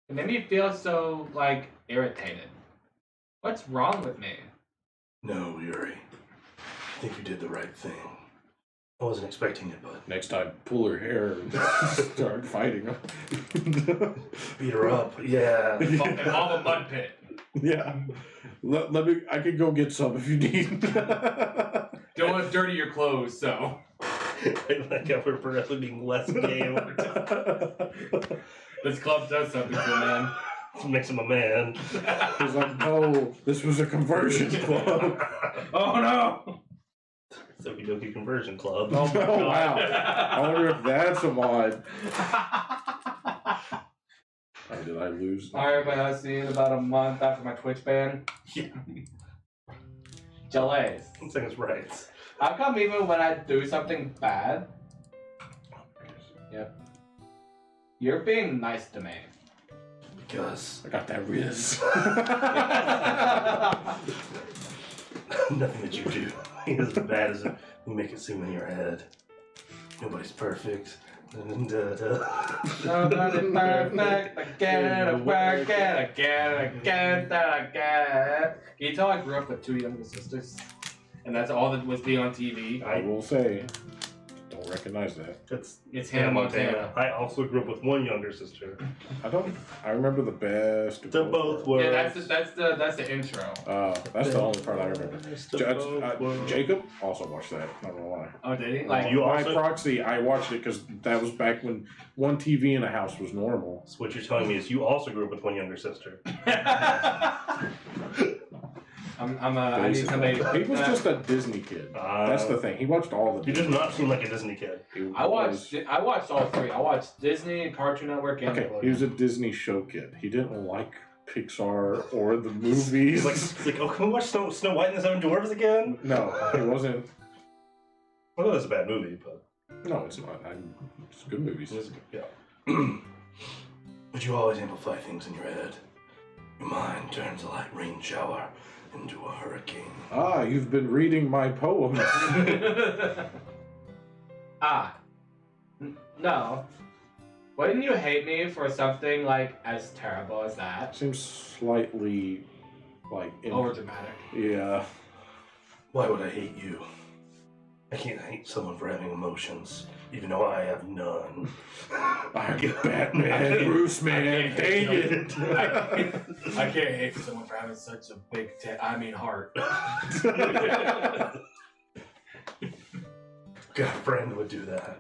It made me feel so, like, irritated. What's wrong with me? No, Yuri. I think you did the right thing. I wasn't expecting it, but Next time, pull her hair and start fighting her. beat her up. Yeah. Involve a mud pit. Yeah. Let me, I can go get some if you need. Don't want to dirty your clothes, so. I like how we're progressively being less gay over time. This club does something to a man. It makes him a man. He's like, no, this was a conversion club. Oh no! Doki Doki Conversion Club. Oh, wow. I wonder if that's a mod. Oh, did I lose? Alright, but I'll see you in about a month after my Twitch ban. Yeah. Jalays. I'm saying it's right. How come even when I do something bad, you're being nice to me? Because I got that Riz. nothing that you do is as bad as you make it seem in your head. Nobody's perfect. Nobody's perfect. Again, again. Can you tell I grew up with 2 younger sisters? And that's all that was being on TV? I will say, don't recognize that. It's Hannah Montana. I also grew up with one younger sister. I remember the best. They both were. Yeah, that's the intro. That's the only part I remember. Both Jacob also watched that. Not gonna lie. Oh, did he? Like Like, you by also- proxy, I watched it because that was back when one TV in a house was normal. So what you're telling me is you also grew up with one younger sister. I need somebody. He was just a Disney kid. That's the thing. He watched all the. You does not seem like a Disney kid. I watched all 3. I watched Disney, Cartoon Network, and Okay, he was a Disney show kid. He didn't like Pixar or the movies. He's like, oh, can we watch Snow White and the Seven Dwarfs again? No, it wasn't. I know that's a bad movie, but No, it's not. It's good movies. yeah. But you always amplify things in your head. Your mind turns a light rain shower into a hurricane. Ah, you've been reading my poems. No. Wouldn't you hate me for something like as terrible as that? Seems slightly like Over dramatic. Yeah. Why would I hate you? I can't hate someone for having emotions, even though I have none. I'm Batman, Bruce, man, dang it. I can't hate someone for having such a big heart. What kind of friend would do that?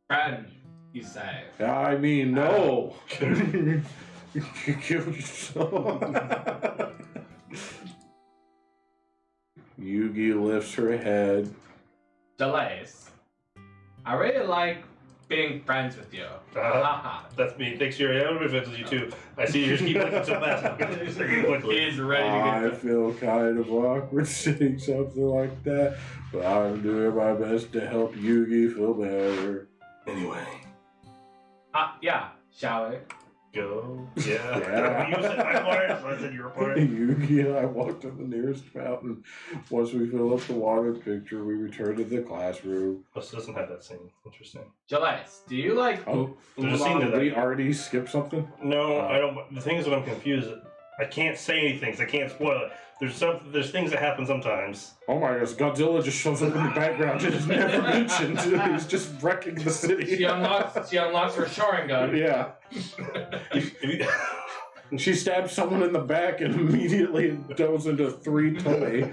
Friend, you say. I mean, no. You killed yourself. Yugi lifts her head. Delays. I really like being friends with you. That's me. Thanks, Yuri. I would be friends with you too. I see you just keep looking so fast. He is ready to I feel kind of awkward saying something like that, but I'm doing my best to help Yugi feel better. Anyway, yeah, shall we? Go. Yeah. Yeah. You said my part, so I said your part. Yugi and I walked to the nearest fountain. Once we fill up the water pitcher, we return to the classroom. This doesn't have that scene. Interesting. Gillette, do you like Oh, there's a scene Did that we already skip something? No, I don't. The thing is, when I'm confused, I can't say anything because I can't spoil it. There's things that happen sometimes. Oh my gosh, Godzilla just shows up in the background and is never mentioned. He's just wrecking the city. She unlocks her Sharingan. Yeah. She stabs someone in the back and immediately goes into 3 Tomei.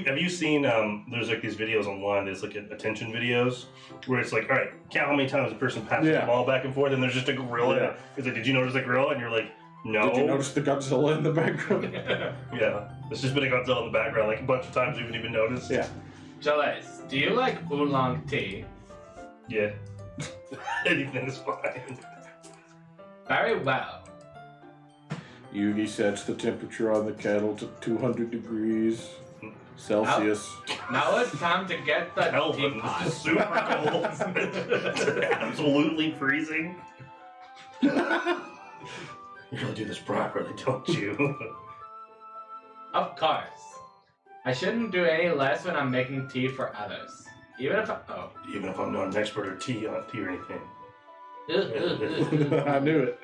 Have you seen, there's like these videos online, there's like attention videos, where it's like, all right, count how many times a person passes the ball back and forth, and there's just a gorilla. Yeah. It's like, did you notice the gorilla? And you're like, no. Did you notice the Godzilla in the background? Yeah. There's just been a Godzilla in the background like a bunch of times we haven't even noticed. Yeah. Gillette, do you like oolong tea? Yeah. Anything is fine. Very well. Yugi sets the temperature on the kettle to 200 degrees Celsius. Now it's time to get the Kelvin, teapot. this is super cold. Absolutely freezing. You really do this properly, don't you? Of course. I shouldn't do any less when I'm making tea for others. Even if Even if I'm not an expert or tea or anything. I knew it.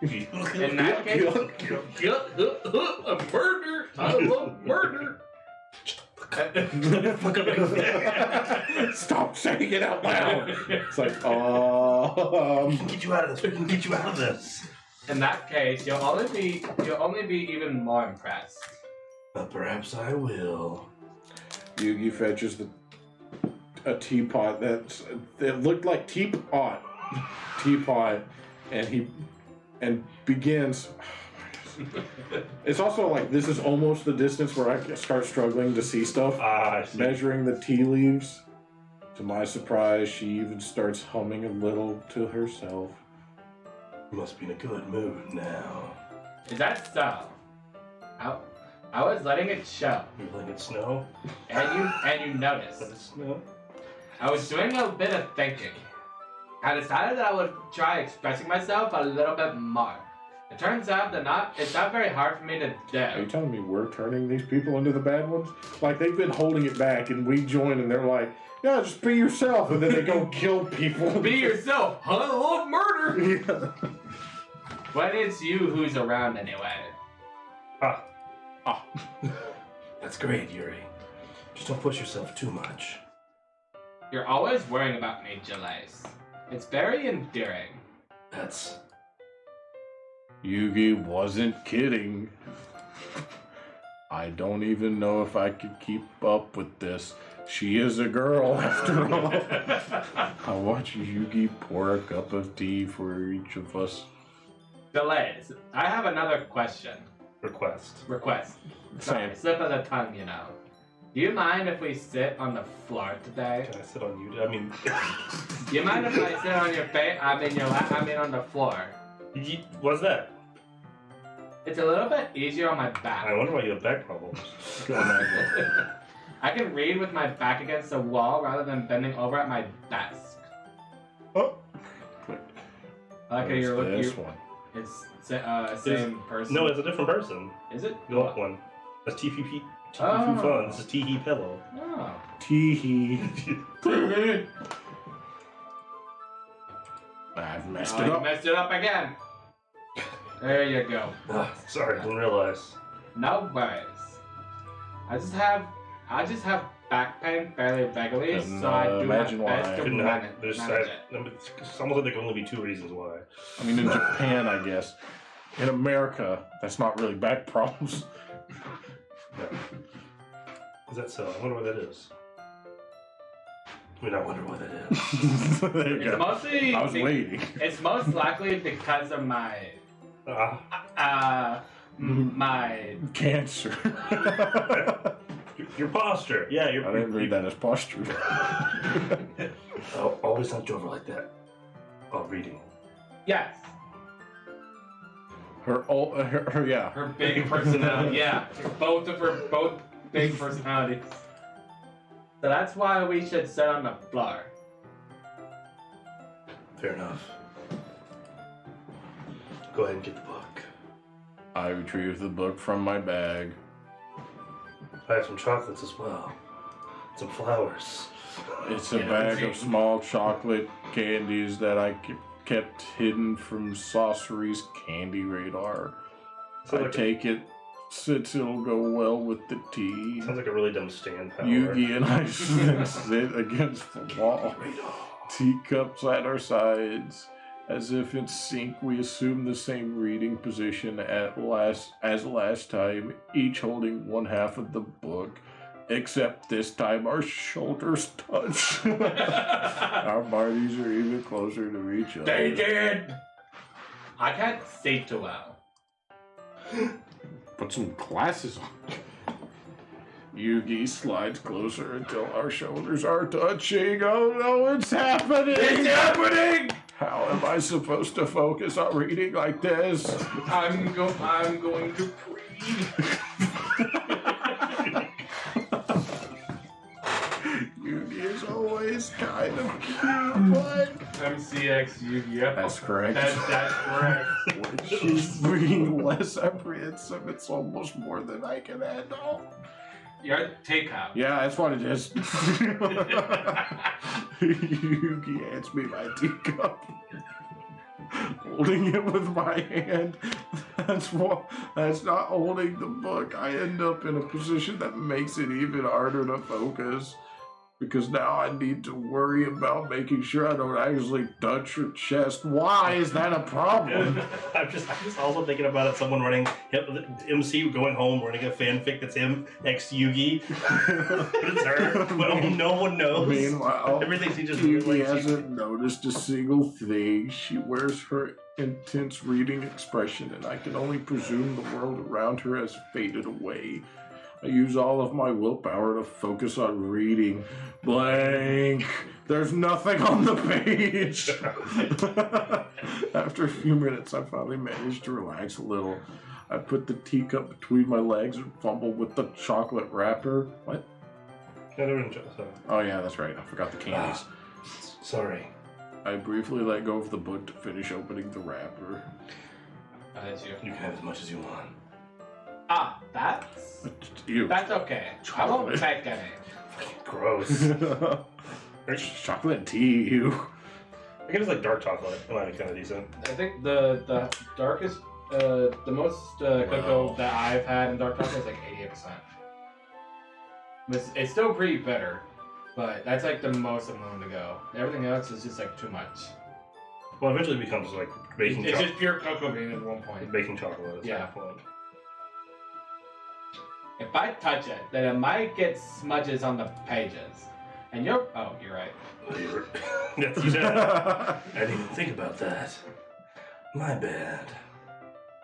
In that case, a murder. I love murder. Stop saying it out loud. It's like, We can get you out of this. We can get you out of this. In that case, you'll only be even more impressed. Perhaps I will. Yugi fetches a teapot that looked like teapot, and begins. It's also like this is almost the distance where I start struggling to see stuff. I see. Measuring the tea leaves. To my surprise, she even starts humming a little to herself. You must be in a good mood now. Is that so? I was letting it show, You're letting it snow? and you noticed. Let it snow? I was doing a bit of thinking. I decided that I would try expressing myself a little bit more. It turns out that it's not very hard for me to Are you do. telling me we're turning these people into the bad ones? Like they've been holding it back, and we join, and they're like, "Yeah, just be yourself," and then they go kill people. Be yourself. I love murder. Yeah. When it's you who's around anyway. That's great, Yuri. Just don't push yourself too much. You're always worrying about me, Gillette. It's very endearing. That's... Yugi wasn't kidding. I don't even know if I could keep up with this. She is a girl, after all. I watch Yugi pour a cup of tea for each of us. Gillette, I have another question. Request. Sorry, slip of the tongue, you know. Do you mind if we sit on the floor today? Can I sit on you? I mean... Do you mind if I sit on your face? I mean your lap. I mean on the floor. What's that? It's a little bit easier on my I back. wonder why you have back problems. I can read with my back against the wall rather than bending over at my desk. Oh. I like how you're looking. This one. It's same person. No, it's a different person. Is it? The other one. That's TPP. Oh. Fun. This is Teehee Pillow. Oh. Tee-hee. I've messed Oh, it you up. messed it up again. There you go. Sorry, I didn't realize. No worries. I just have back pain fairly regularly, And, so I do my imagine why. best to Couldn't manage have, there's it. it's almost like there can only be 2 reasons why. I mean, in Japan, I guess. In America, that's not really back problems. Yeah. Is that so? I wonder what that is. I mean, I wonder what that is. There you It's go. mostly. I was waiting. It's most likely because of my my. Cancer. Your posture. Yeah, I didn't read that as posture. Oh, always hunched over like that. Oh, reading. Yes, Her yeah. her big personality. Yeah, both big personalities. So that's why we should sit on the floor. Fair enough. Go ahead and get the book. I retrieve the book from my bag. I have some chocolates as well. Some flowers. It's a bag of small chocolate candies that I kept hidden from Saucery's candy radar. I take it since it'll go well with the tea. Sounds like a really dumb stand power. Yugi and I sit against the wall, teacups at our sides. As if in sync, we assume the same reading position as last time, each holding one half of the book, except this time our shoulders touch. Our bodies are even closer to each other. They did! I can't see too well. Put some glasses on. Yugi slides closer until our shoulders are touching. Oh no, it's happening! It's happening! How am I supposed to focus on reading like this? I'm going to breathe. Yugi is always kind of cute, but... MCX Yu-Gi-Oh! That's correct. That's correct. When she's being less apprehensive, it's almost more than I can handle. You're a teacup. Yeah, that's what it is. Yugi hands me my teacup. Holding it with my hand. That's not holding the book. I end up in a position that makes it even harder to focus. Because now I need to worry about making sure I don't actually touch her chest. Why is that a problem? I'm just also thinking about it. Someone running MC going home running a fanfic that's him ex Yugi. It's her, but no one knows. Meanwhile, everything she just Yugi really hasn't noticed a single thing. She wears her intense reading expression, and I can only presume the world around her has faded away. I use all of my willpower to focus on reading. Blank. There's nothing on the page. After a few minutes, I finally managed to relax a little. I put the teacup between my legs and fumble with the chocolate wrapper. What? Oh yeah, that's right. I forgot the candies. Sorry. I briefly let go of the book to finish opening the wrapper. That's you. You can have as much as you want. Ah, that's okay. I won't take any. Gross. Chocolate tea, you. I guess it's like dark chocolate. It might be kind of decent. I think the darkest, the most cocoa that I've had in dark chocolate is like 88%. It's still pretty bitter, but that's like the most I'm willing to go. Everything else is just like too much. Well, eventually it becomes like baking It's chocolate. just pure cocoa bean at one point. Baking chocolate. Yeah. Point. If I touch it, then it might get smudges on the pages. And you're right. Yes, you did. I didn't even think about that. My bad.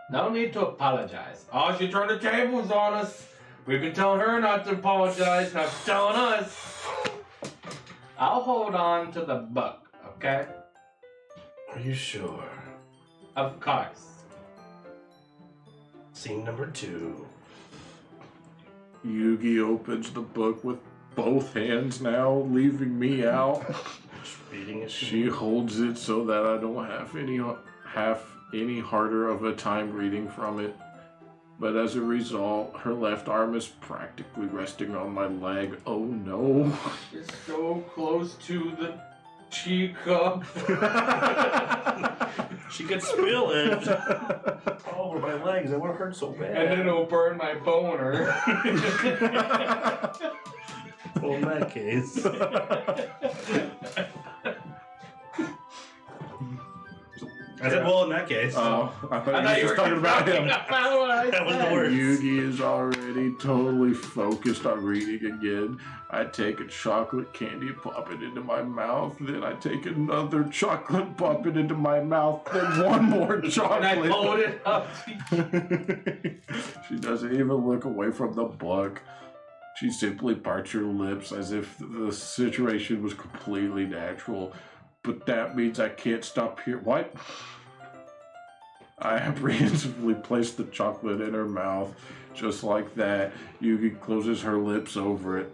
No need to apologize. Oh, she turned the tables on us. We've been telling her not to apologize, not telling us. I'll hold on to the book, okay? Are you sure? Of course. Scene number 2. Yugi opens the book with both hands now, leaving me out. Just reading it. She holds it so that I don't have any harder of a time reading from it. But as a result, her left arm is practically resting on my leg. Oh no. It's so close to the teacup. She could spill it all over my legs. It would hurt so bad. And then it'll burn my boner. Well, in that case. I said, well, in that case. Oh, I thought you were talking about him. That was the worst. Yugi is already totally focused on reading again. I take a chocolate candy, pop it into my mouth, then I take another chocolate, pop it into my mouth, then one more chocolate. And I pulled it up. She doesn't even look away from the book. She simply parts her lips as if the situation was completely natural. But that means I can't stop here. What? I apprehensively place the chocolate in her mouth. Just like that, Yugi closes her lips over it.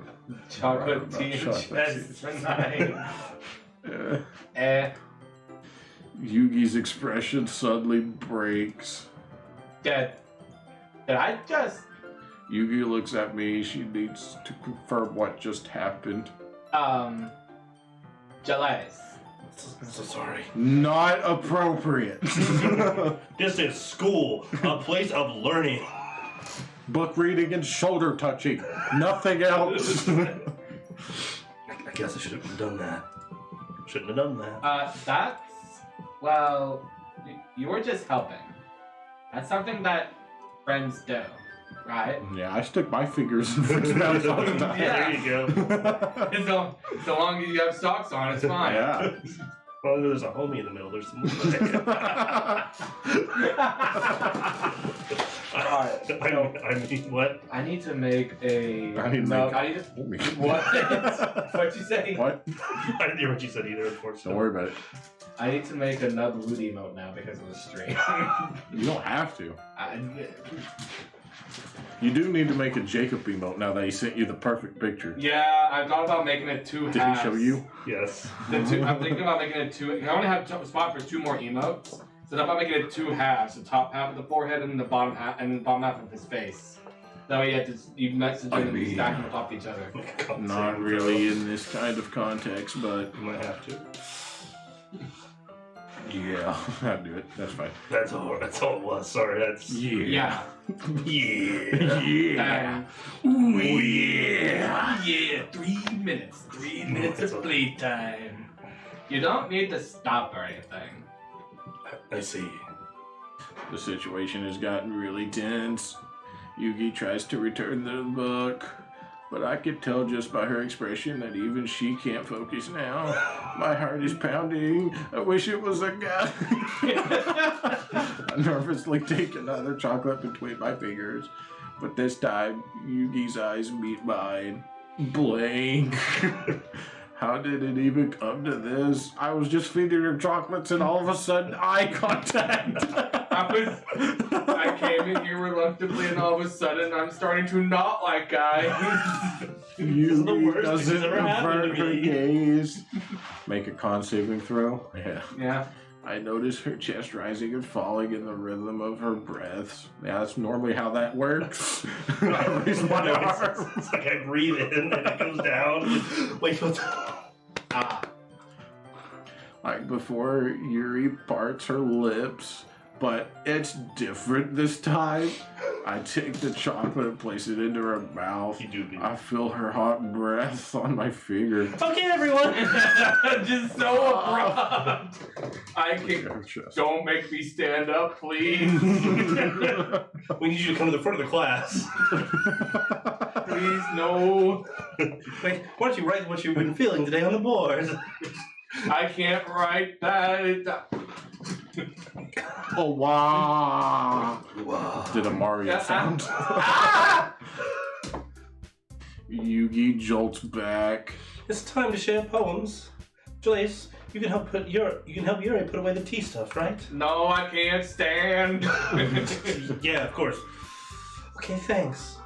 Chocolate tea. Chocolate That's nice. Yugi Yugi's expression suddenly breaks. Did I just Yugi looks at me. She needs to confirm what just happened. Jealous? I'm so sorry. Not appropriate. This is school, a place of learning. Book reading and shoulder touching. Nothing else. I guess I should have done that. Shouldn't have done that. Well, you were just helping. That's something that friends do, right? Yeah, I stick my fingers in Frick's mouth all the time. Yeah. There you go. So long as you have socks on, it's fine. Yeah. Well, there's a homie in the middle. There's some. I mean, what? I need to make a. I need to no, make- I need to. What? What'd you say? What? I didn't hear what you said either, unfortunately. Don't worry about it. I need to make another Wood emote now because it was straight. You don't have to. You do need to make a Jacob emote now that he sent you the perfect picture. Yeah, I thought about making it two Did he halves. show you? Yes. I'm thinking about making it two. I only have a spot for 2 more emotes, so I'm about making it 2 halves: the top half of the forehead and the bottom half, of his face. That way you message them and you stack them on top of each other. Not really in this kind of context, but You might have to. yeah, I'll do it. That's fine. That's all it was. Sorry, that's. Yeah. Yeah. Yeah. And Ooh, yeah. yeah, 3 minutes. 3 minutes of playtime. You don't need to stop or anything. I see. The situation has gotten really tense. Yugi tries to return the book, but I could tell just by her expression that even she can't focus now. My heart is pounding. I wish it was a guy. I nervously take another chocolate between my fingers, but this time Yugi's eyes meet mine. Blank. How did it even come to this? I was just feeding her chocolates and all of a sudden eye contact. I came in here reluctantly and all of a sudden I'm starting to not like guys. Yugi the worst thing doesn't that's ever happened avert to her me. gaze. Make a con saving throw. Yeah. Yeah. I notice her chest rising and falling in the rhythm of her breaths. Yeah, that's normally how that works. I raise my No, arm. it's like I breathe in and it goes down. Wait, what's Like before, Yuri parts her lips, but it's different this time. I take the chocolate and place it into her mouth. You do be. I feel her hot breath on my finger. Okay, everyone. Just so abrupt. I can. Don't make me stand up, please. We need you to come to the front of the class. Please, no. Wait, why don't you write what you've been feeling today on the board? I can't write that. Oh, wow. Wow. Did a Mario sound. Yugi jolts back. It's time to share poems. Joyce, you can help Yuri put away the tea stuff, right? No, I can't stand. Yeah, of course. Okay, thanks.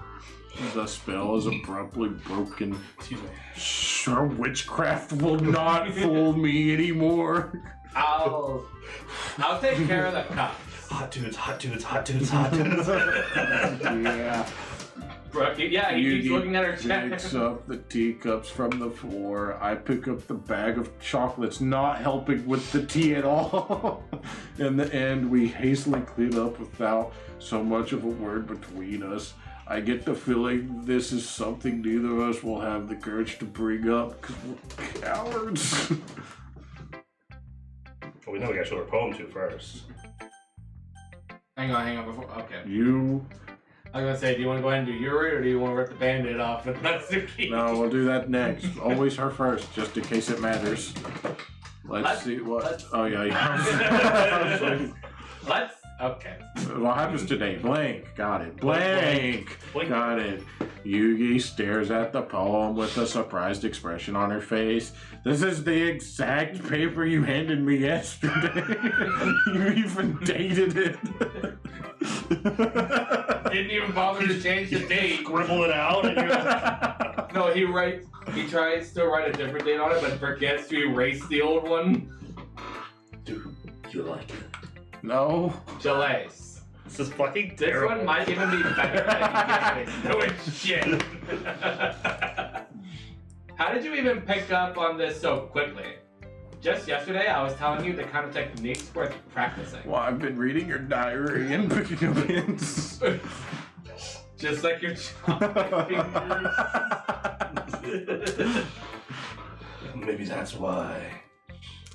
The spell is abruptly broken. Excuse me. Sure, witchcraft will not fool me anymore. I'll take care of the cup. Hot dudes, hot dudes, hot dudes, hot dudes. Yeah. Brooke, yeah, he keeps looking at her picks chest. up the teacups from the floor. I pick up the bag of chocolates, not helping with the tea at all. In the end, we hastily clean up without so much of a word between us. I get the feeling this is something neither of us will have the courage to bring up because we're cowards. Well, we know we gotta show our poem to first. Hang on, before. Okay. You. I was gonna say, do you want to go ahead and do Yuri, or do you want to rip the band-aid off and that's the key? No, we'll do that next. Always her first, just in case it matters. Let's see what. Oh, yeah. Okay. What happens today? Blank. Got it. Blank. Blank. Got it. Yugi stares at the poem with a surprised expression on her face. This is the exact paper you handed me yesterday. You even dated it. Didn't even bother to change the date. Scribble it out. And you're No, he tries to write a different date on it, but forgets to erase the old one. Dude, You like it? No. Jalace. This is fucking This terrible. one might even be better than you guys doing shit. How did you even pick up on this so quickly? Just yesterday, I was telling you the kind of techniques worth practicing. Well, I've been reading your diary and picking up hints. Just like your chocolate fingers. Maybe that's why.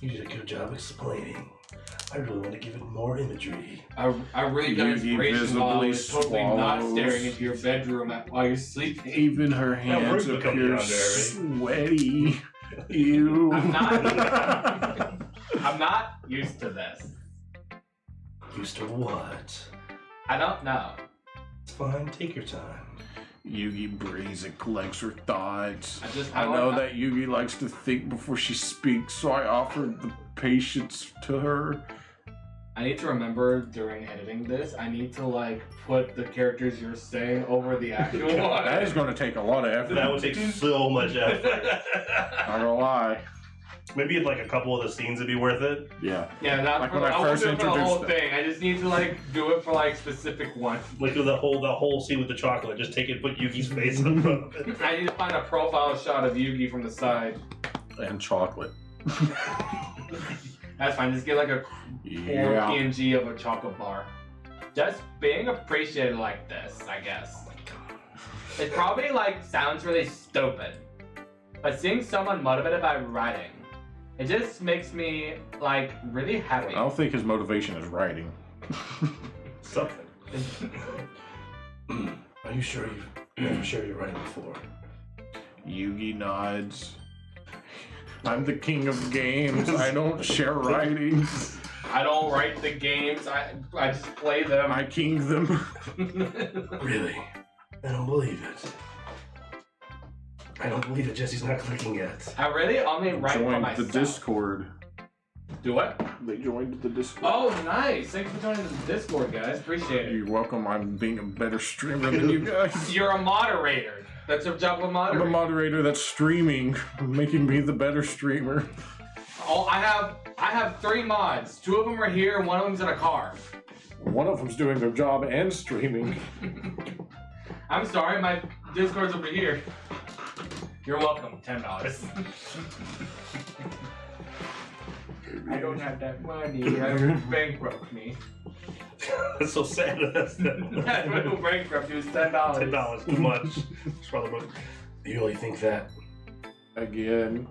You did a good job explaining. I really want to give it more imagery. I really got Yugi inspiration while I was visibly totally not swallows. staring into your bedroom while you're sleeping. Even her hands Rude become appear down there, right? sweaty. Ew. I'm not used to this. Used to what? I don't know. It's fine, take your time. Yugi breathes and collects her thoughts. I I know that Yugi likes to think before she speaks, so I offered the patience to her. I need to remember during editing this, I need to like put the characters you're saying over the actual one. That is going to take a lot of effort. That would take so much effort. Not gonna lie. Maybe in like a couple of the scenes would be worth it. Yeah. Yeah, not Like for, when I I won't first do it for the whole introduced thing. I just need to like do it for like specific ones. Like the whole scene with the chocolate. Just take it and put Yuki's face in front of it. I need to find a profile shot of Yugi from the side. And chocolate. That's fine. Just get like a Yeah. PNG of a chocolate bar. Just being appreciated like this, I guess. It probably like sounds really stupid, but seeing someone motivated by writing, it just makes me like really happy. I don't think his motivation is writing. Something. Are you sure you've never shared your writing before? Yugi nods. I'm the king of games. I don't share writings. I don't write the games. I just play them. I king them. Really? I don't believe it. I don't believe that Jesse's not clicking yet. I really only write for Joined myself. the Discord. Do what? They joined the Discord. Oh, nice! Thanks for joining the Discord, guys. Appreciate it. You're welcome. I'm being a better streamer than you guys. You're a moderator. That's your job with I'm a moderator. moderator that's streaming, making me the better streamer. Oh, I have 3 mods. 2 of them are here, and 1 of them's in a car. One of them's doing their job and streaming. I'm sorry, my Discord's over here. You're welcome. $10. I don't have that money. You bankrupt me. That's so sad. That's That's what will bankrupt you is $10. $10 too much. It's probably about- You really think that? Again,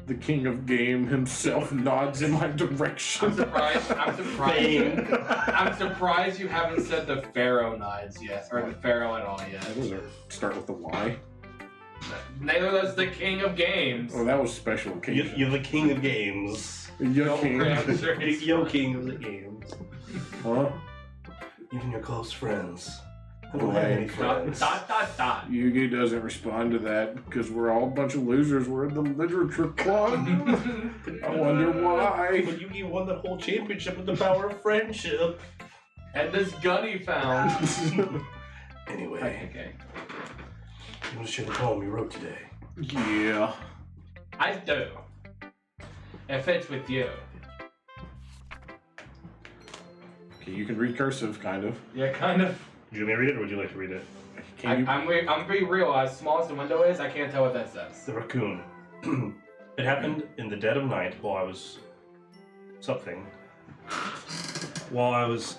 the king of game himself nods in my direction. I'm surprised. I'm surprised you haven't said the Pharaoh nods yet, or the Pharaoh at all yet. Those are start with the Y. Neither was the king of games. Oh, that was special occasion. You're the king of games. Yo, king. Yo, king of the games. Huh? Even your close friends. I don't have any Blank. friends. Dot. Yugi doesn't respond to that because we're all a bunch of losers. We're in the literature club. I wonder why. But Yugi won the whole championship with the power of friendship. And this gun he found. Anyway, Okay. you want to share the poem you wrote today? Yeah. I do. It fits with you. Okay, you can read cursive, kind of. Yeah, kind of. Would you want me to read it, or would you like to read it? Can you? I'm gonna be real. As small as the window is, I can't tell what that says. The raccoon. It happened in the dead of night while I was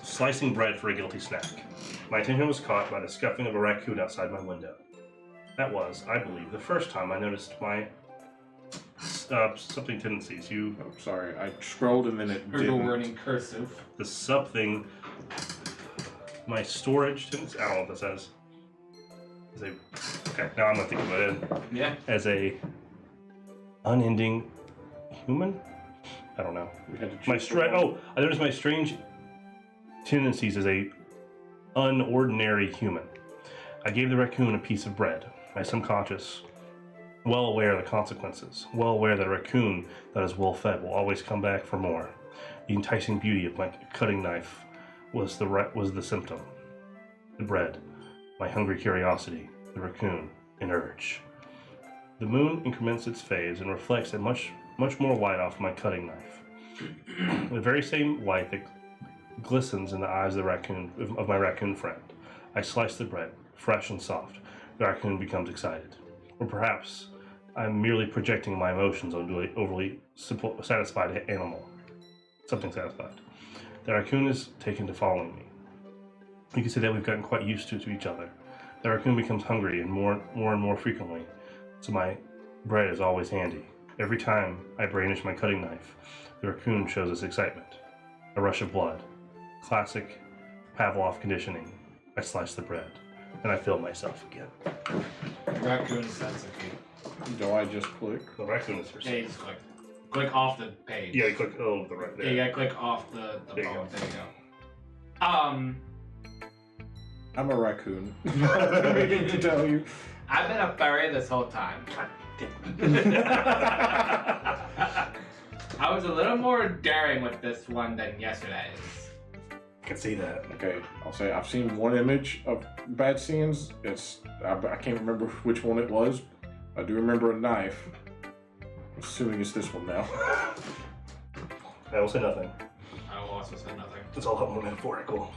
slicing bread for a guilty snack. My attention was caught by the scuffling of a raccoon outside my window. That was, I believe, the first time I noticed my something tendencies. Oh, sorry, I scrolled and then it Here's a word didn't. in cursive. The something. My storage tendencies. I don't know what that says. Okay, now I'm gonna think about it. Yeah. As a unending human? I don't know. We had to My choose one. I noticed my strange tendencies as a unordinary human. I gave the raccoon a piece of bread. My subconscious, well aware of the consequences, well aware that a raccoon that is well fed will always come back for more. The enticing beauty of my cutting knife was the symptom. The bread, my hungry curiosity, the raccoon, an urge. The moon increments its phase and reflects a much more light off my cutting knife. The very same light that glistens in the eyes of my raccoon friend. I slice the bread, fresh and soft. The raccoon becomes excited. Or perhaps I'm merely projecting my emotions onto an overly satisfied animal. Something satisfied. The raccoon is taken to following me. You can say that we've gotten quite used to each other. The raccoon becomes hungry and more frequently, so my bread is always handy. Every time I brandish my cutting knife, the raccoon shows its excitement. A rush of blood. Classic Pavlov conditioning. I slice the bread, and I fill myself again. Raccoon sensitive. Do I just click? The raccoon is for Yeah, you just click off the page. Yeah, you click the right there. Yeah, you gotta click off the There you bone. go. There you go. I'm a raccoon. I mean to tell you. I've been a furry this whole time. I was a little more daring with this one than yesterday's. I can see that. Okay, I'll say I've seen one image of bad scenes. I can't remember which one it was. I do remember a knife. I'm assuming it's this one now. I will say nothing. I will also say nothing. It's all more metaphorical.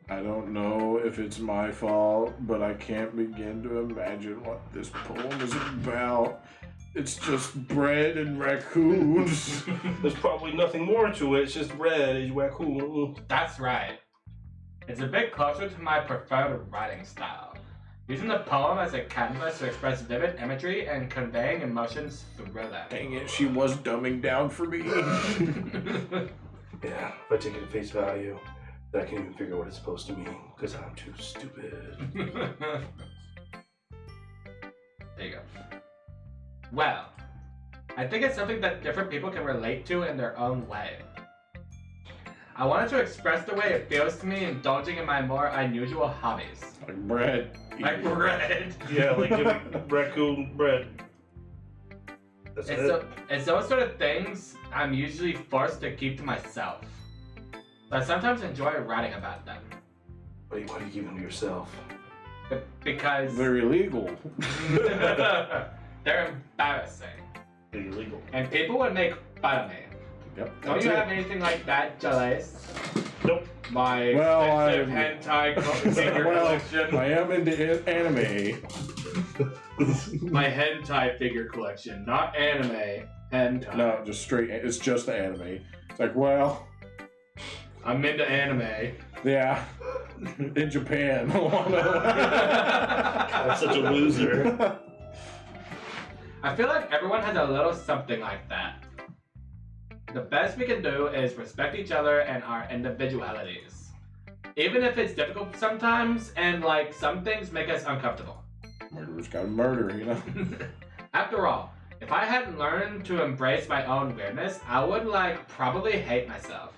I don't know if it's my fault, but I can't begin to imagine what this poem is about. It's just bread and raccoons. There's probably nothing more to it. It's just bread and raccoon. That's right. It's a bit closer to my preferred writing style. Using the poem as a canvas to express vivid imagery and conveying emotions through them. Dang it, she was dumbing down for me. Yeah, if I take it at face value, then I can't even figure what it's supposed to mean because I'm too stupid. There you go. Well, I think it's something that different people can relate to in their own way. I wanted to express the way it feels to me indulging in my more unusual hobbies. Like bread. Like bread. Yeah, like giving raccoon bread. That's it. It's those sort of things I'm usually forced to keep to myself. But I sometimes enjoy writing about them. Why do you keep them to yourself? Because They're illegal. they're embarrassing. They're illegal. And people would make fun of me. Yep. Don't that's you it. have anything like that, Jalais? Nope. My Well, expensive hentai figure collection. I am into anime. My hentai figure collection, not anime. Hentai. No, just straight. It's just the anime. It's like, well, I'm into anime. yeah, in Japan. I'm such a loser. I feel like everyone has a little something like that. The best we can do is respect each other and our individualities. Even if it's difficult sometimes, and like some things make us uncomfortable. Murder's got to murder, you know. After all, if I hadn't learned to embrace my own weirdness, I would like probably hate myself.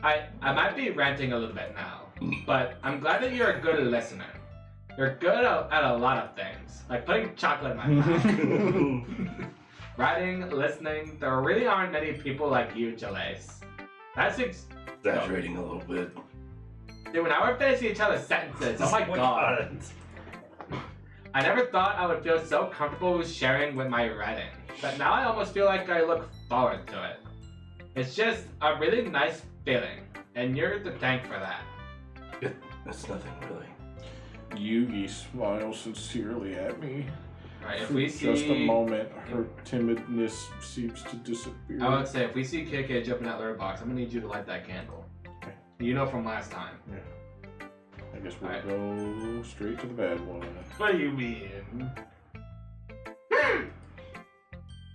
I might be ranting a little bit now, but I'm glad that you're a good listener. You're good at a lot of things, like putting chocolate in my mouth. Writing, listening, there really aren't many people like you, Jalais. That's Exaggerating a little bit. Dude, when I would finish each other's sentences, oh my god. I never thought I would feel so comfortable with sharing with my writing, but now I almost feel like I look forward to it. It's just a really nice feeling, and you're to thank for that. That's nothing really. Yugi smiles sincerely at me. Right, if For we just see... a moment, her timidness seems to disappear. I would say, if we see KK jump in that litter box, I'm gonna need you to light that candle. Okay. You know from last time. I guess we'll Alright. go straight to the bad one. What do you mean?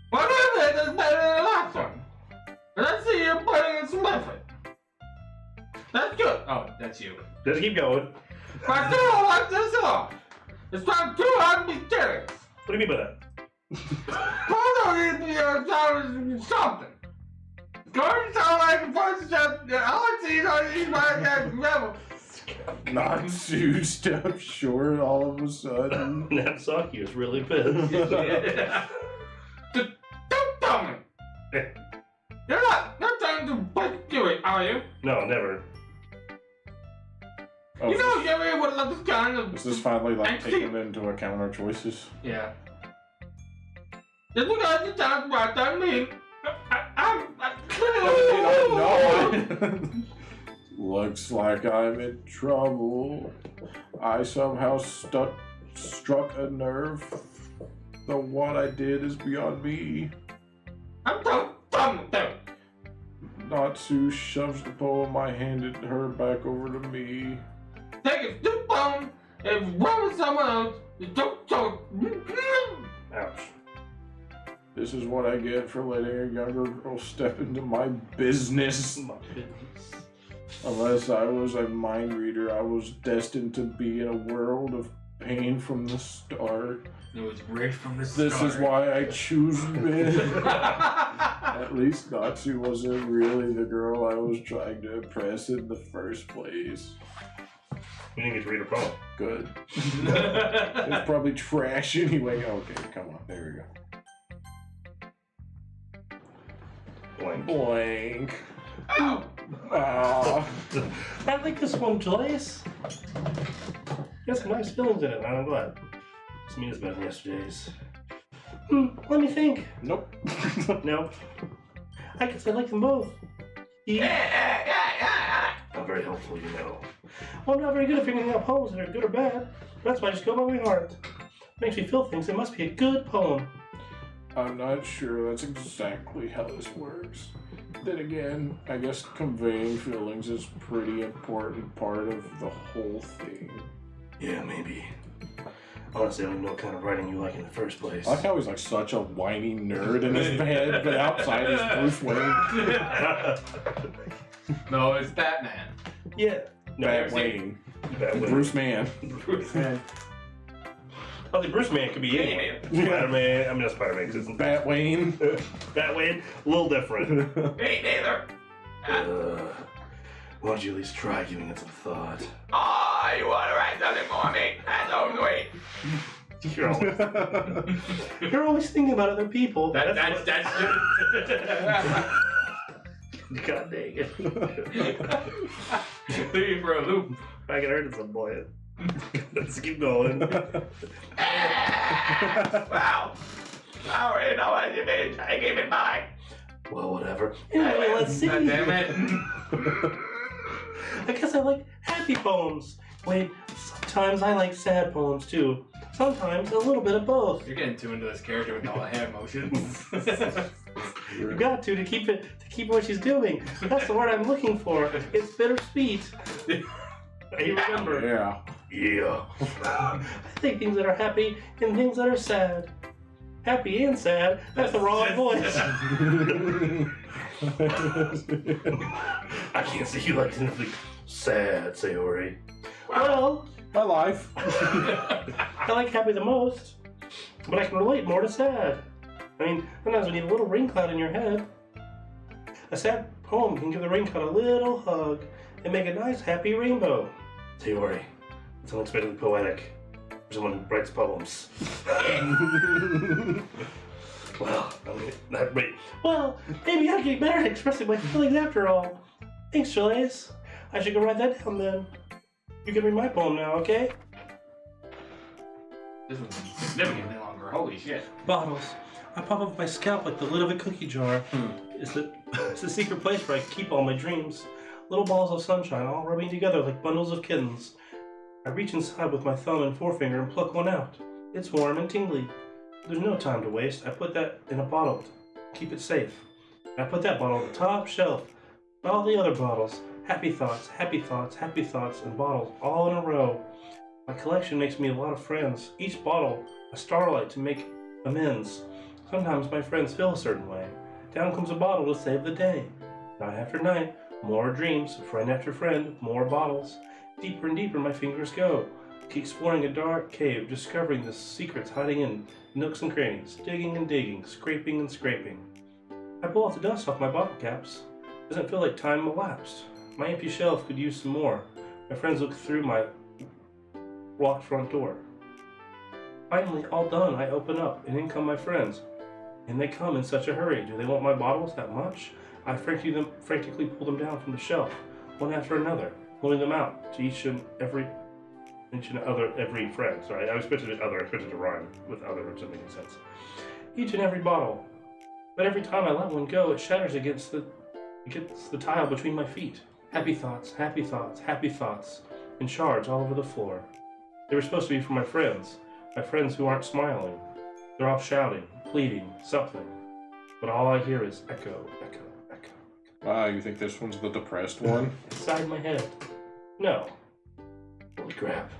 What is it that's better than the last one? Let's see you putting in some effort. That's good. Oh, that's you. Just keep going. But still, I like this off. It's not too hard to be serious. What do you mean by that? Something. It's going to sound like a first step. I want to see you might have level. Not too step short all of a sudden. Natsaki is really pissed. Don't tell me. You're not trying to do it, are you? No, never. Oh, You know, Jerry would love this kind of. is this finally like Thank taking you. into account our choices? Yeah. Just because you talk about that mean. Looks like I'm in trouble. I somehow struck a nerve. Though what I did is beyond me. Natsu shoves the poem I handed her back over to me. Take a stupid bone and run with someone else. Don't talk. Ouch. This is what I get for letting a younger girl step into my business. Unless I was a mind reader, I was destined to be in a world of pain from the start. It was rigged from the start. This is why I choose men. At least Natsu wasn't really the girl I was trying to impress in the first place. You didn't get to read her poem. Good. It's probably trash anyway. Okay, come on. There we go. Blank. Blank. Oh. Ah. I like this one, Julius. Got some nice feelings in it, and I'm glad. This mean is better than yesterday's. Let me think. Nope. No. I guess I like them both. Not very helpful, you know. Well, I'm not very good at figuring out poems that are good or bad. That's why I just go by my heart. Makes me feel things. It must be a good poem. I'm not sure that's exactly how this works. Then again, I guess conveying feelings is a pretty important part of the whole thing. Yeah, maybe. Honestly, I don't even know what kind of writing you like in the first place. I like how he's like such a whiny nerd in his head, but outside is Bruce Wayne. No, it's Batman. Yeah. No, Bat Wayne. Batman. Bruce Man. Bruce Man. I think Bruce Man could be anyone. Spider-Man. I mean, not Spider-Man. Cause Bat Wayne. Batman, a little different. Me neither. Why don't you at least try giving it some thought? Oh, you want to write something for me? That's only. You're always thinking about other people. That's God dang it. Leave you for a loop. I can hurt at some point. Let's keep going. Wow. I already know what you mean. Try to keep it by. Well, whatever. Anyway, let's see. God damn it. I guess I like happy poems. Wait, sometimes I like sad poems too. Sometimes a little bit of both. You're getting too into this character with all the hand motions. You got to keep what she's doing. That's the word I'm looking for. It's bittersweet. You remember? Yeah. Yeah. I think things that are happy and things that are sad. Happy and sad. That's the wrong voice. I can't see you like anything sad, Sayori. Well, My life. I like happy the most, but I can relate more to sad. I mean, sometimes when you have a little rain cloud in your head, a sad poem can give the rain cloud a little hug and make a nice happy rainbow. Sayori, it's unexpectedly poetic for someone who writes poems. Well, I mean, wait. Well, maybe I'll get better at expressing my feelings after all. Thanks, Julius. I should go write that down then. You can read my poem now, okay? This one's significantly longer. Holy shit. Bottles. I pop up my scalp like the lid of a cookie jar. It's the secret place where I keep all my dreams. Little balls of sunshine all rubbing together like bundles of kittens. I reach inside with my thumb and forefinger and pluck one out. It's warm and tingly. There's no time to waste. I put that in a bottle to keep it safe. I put that bottle on the top shelf. All the other bottles. Happy thoughts, happy thoughts, happy thoughts, and bottles all in a row. My collection makes me a lot of friends. Each bottle a starlight to make amends. Sometimes my friends feel a certain way. Down comes a bottle to save the day. Night after night, more dreams, friend after friend, more bottles. Deeper and deeper my fingers go. Keep exploring a dark cave, discovering the secrets hiding in nooks and crannies, digging and digging, scraping and scraping. I pull off the dust off my bottle caps. Doesn't feel like time elapsed. My empty shelf could use some more. My friends look through my locked front door. Finally, all done, I open up, and in come my friends. And they come in such a hurry. Do they want my bottles that much? I frantically pull them down from the shelf, one after another, pulling them out to each and every friend. Sorry, I expected it to rhyme with other, which doesn't make any sense. Each and every bottle. But every time I let one go, it shatters against the tile between my feet. Happy thoughts, happy thoughts, happy thoughts. In shards all over the floor. They were supposed to be for my friends. My friends who aren't smiling. They're all shouting, pleading, something. But all I hear is echo, echo, echo. Wow, you think this one's the depressed one? Inside my head. No. Holy crap.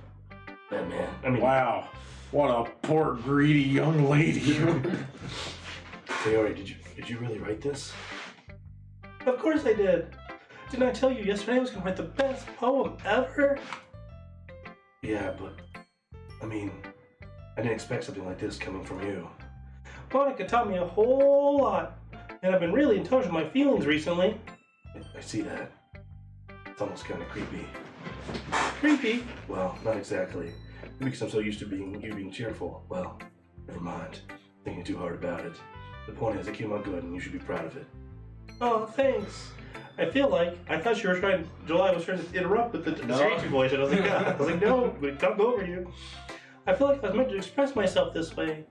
Batman. I mean, Wow, what a poor, greedy young lady. Theori, did you really write this? of course I did. Didn't I tell you yesterday I was going to write the best poem ever? Yeah, but I mean, I didn't expect something like this coming from you. Monica taught me a whole lot. And I've been really in touch with my feelings recently. I see that. It's almost kind of creepy. Creepy? Well, not exactly. Because I'm so used to you being cheerful. Well, never mind. Thinking too hard about it. The point is, it came out good, and you should be proud of it. Oh, thanks. I feel like I thought you were trying. July was trying to interrupt with the screechy voice, and I was like, no, we talked over you. I feel like I was meant to express myself this way.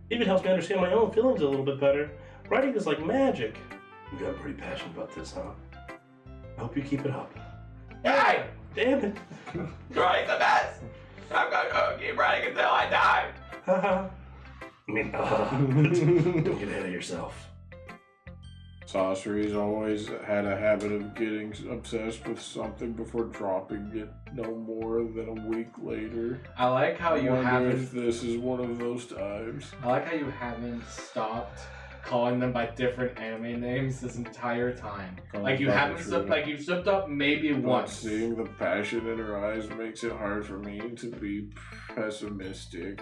It even helps me understand my own feelings a little bit better. Writing is like magic. You got pretty passionate about this, huh? I hope you keep it up. Hey! Damn it. Writing the best! I'm gonna keep writing until I die! Haha. I mean, don't get ahead of yourself. Saucery's always had a habit of getting obsessed with something before dropping it no more than a week later. I like how you I wonder haven't. if this is one of those times. I like how you haven't stopped calling them by different anime names this entire time. Like you haven't slipped. Like you slipped up maybe But once. seeing the passion in her eyes makes it hard for me to be pessimistic.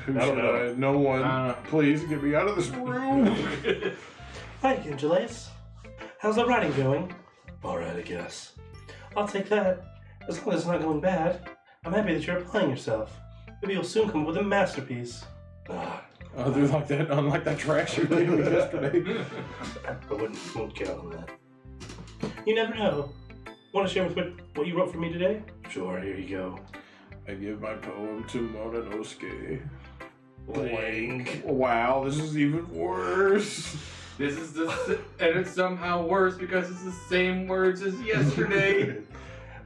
Who I don't should know. No one. I don't know. Please get me out of this room. Hi, Angeles. How's the writing going? Alright, I guess. I'll take that. As long as it's not going bad. I'm happy that you're applying yourself. Maybe you'll soon come up with a masterpiece. Other like that, unlike that trash you gave me yesterday. I won't count on that. You never know. Want to share with what you wrote for me today? Sure, here you go. I give my poem to Mononosuke. Blank. Wow, this is even worse. This is and it's somehow worse because it's the same words as yesterday.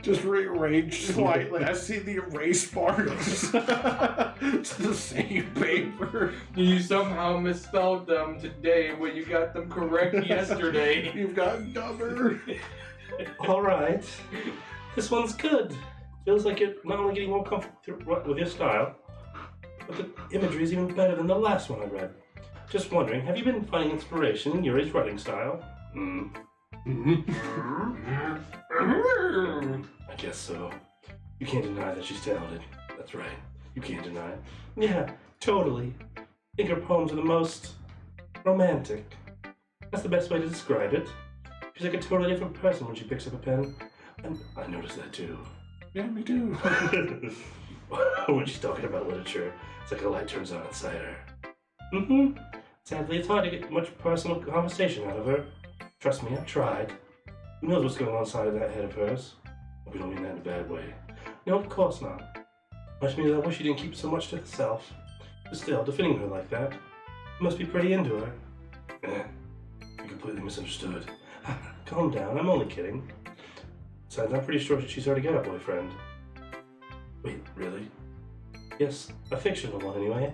Just rearranged slightly. I see the erase marks. It's the same paper. You somehow misspelled them today when you got them correct yesterday. You've gotten dumber. All right. This one's good. Feels like you're not only getting more comfortable with your style, but the imagery is even better than the last one I read. Just wondering, have you been finding inspiration in Yuri's writing style? I guess so. You can't deny that she's talented. That's right. You can't deny it. Yeah, totally. I think her poems are the most romantic. That's the best way to describe it. She's like a totally different person when she picks up a pen. And I noticed that too. Yeah, me too. When she's talking about literature, it's like a light turns on inside her. mm-hmm. Sadly, it's hard to get much personal conversation out of her. Trust me, I've tried. Who knows what's going on inside of that head of hers? Hope you don't mean that in a bad way. No, of course not. I just mean I wish she didn't keep so much to herself. But still, defending her like that, you must be pretty into her. You completely misunderstood. Calm down, I'm only kidding. Besides, I'm pretty sure she's already got a boyfriend. Wait, really? Yes, a fictional one anyway.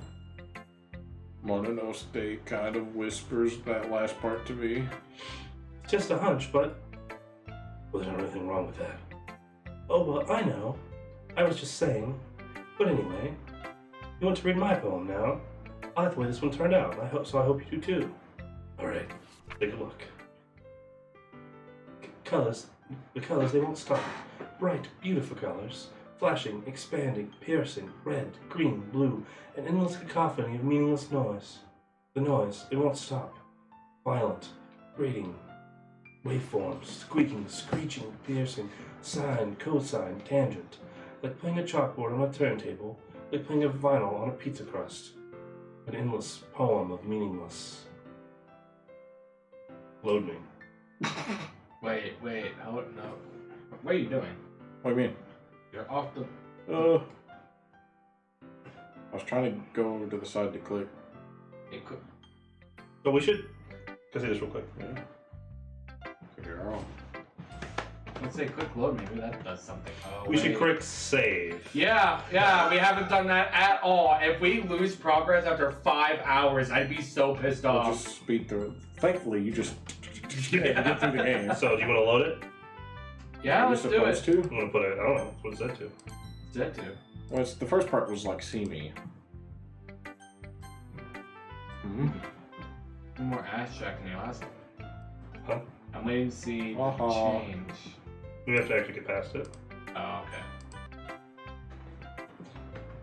Mononosuke kind of whispers that last part to me. It's just a hunch, but... Well, there's not anything wrong with that. Oh, well, I know. I was just saying. But anyway, you want to read my poem now? I like the way this one turned out. I hope you do too. Alright, take a look. Colors. The colors, they won't stop. Bright, beautiful colors. Flashing, expanding, piercing, red, green, blue, an endless cacophony of meaningless noise. The noise, it won't stop. Violent, grating, waveforms, squeaking, screeching, piercing, sine, cosine, tangent. Like playing a chalkboard on a turntable, like playing a vinyl on a pizza crust. An endless poem of meaningless. Load me. Wait, hold no. What are you doing? What do you mean? You're off the. I was trying to go over to the side to click. It could. But we should. Can I say this real quick? Yeah. Okay, wrong. Let's say quick load, maybe that does something. Oh, We should wait. quick save. Yeah, we haven't done that at all. If we lose progress after 5 hours, I'd be so pissed We'll off. just speed through it. Thankfully, you just get through the game. So, do you want to load it? Yeah, Are you let's do supposed it. to? I'm gonna put it. I don't know. What's that to? Let's do it. Well, the first part was like, see me. Hmm. One more ass check in the last one. Huh? I'm waiting to see the Uh-huh. change. We have to actually get past it. Oh, okay.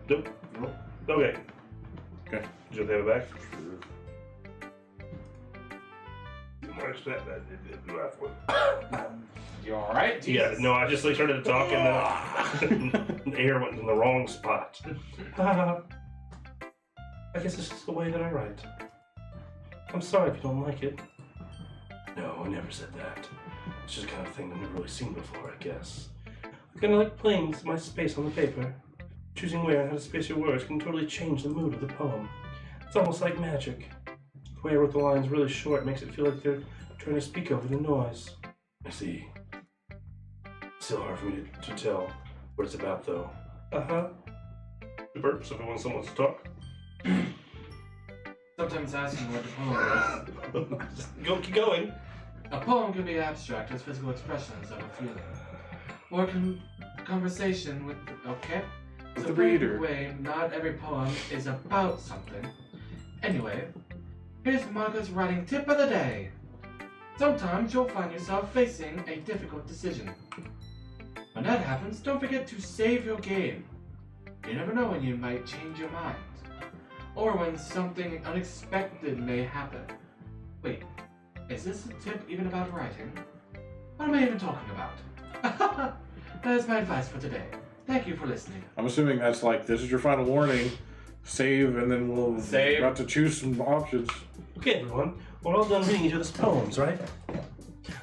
Nope. Okay. Okay. Did you have it back? Where's that? You alright? Yeah, no, I just like started to talk and the air went in the wrong spot. I guess it's just the way that I write. I'm sorry if you don't like it. No, I never said that. It's just the kind of thing I've never really seen before, I guess. I kind of like playing my space on the paper. Choosing where and how to space your words can totally change the mood of the poem. It's almost like magic. The way I wrote the lines really short makes it feel like they're trying to speak over the noise. I see. Still hard for me to tell what it's about, though. Uh-huh. Super. So if we want someone to talk, Sometimes asking what the poem is. just keep going. A poem can be abstract as physical expressions of a feeling. Or conversation with okay? With So the put it reader. away, not every poem is about something. Anyway, here's Monica's writing tip of the day. Sometimes you'll find yourself facing a difficult decision. When that happens, don't forget to save your game. You never know when you might change your mind. Or when something unexpected may happen. Wait, is this a tip even about writing? What am I even talking about? That is my advice for today. Thank you for listening. I'm assuming that's like, this is your final warning. Save, and then we'll Save. have to choose some options. Okay, everyone. We're all done reading each other's poems, right?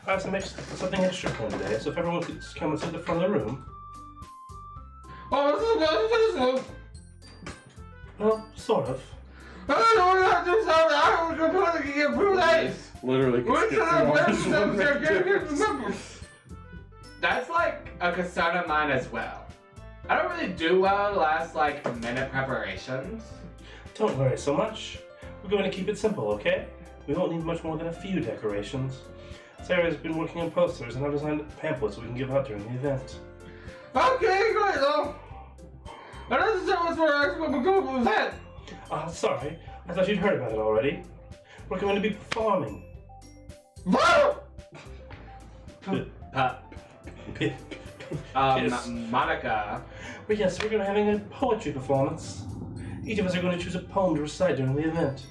I have something extra planned today, so if everyone could just come and sit at the front of the room. Well, sort of. Literally. can skip through all this one right there. That's like a concern of mine as well. I don't really do well the last like minute preparations. Don't worry so much. We're going to keep it simple, okay? We won't need much more than a few decorations. Sarah's been working on posters and I've designed pamphlets we can give out during the event. Okay, great though. I don't know what's where I'm going to go with that. Sorry. I thought you'd heard about it already. We're going to be performing. Monica. But yes, we're going to be having a poetry performance. Each of us are going to choose a poem to recite during the event.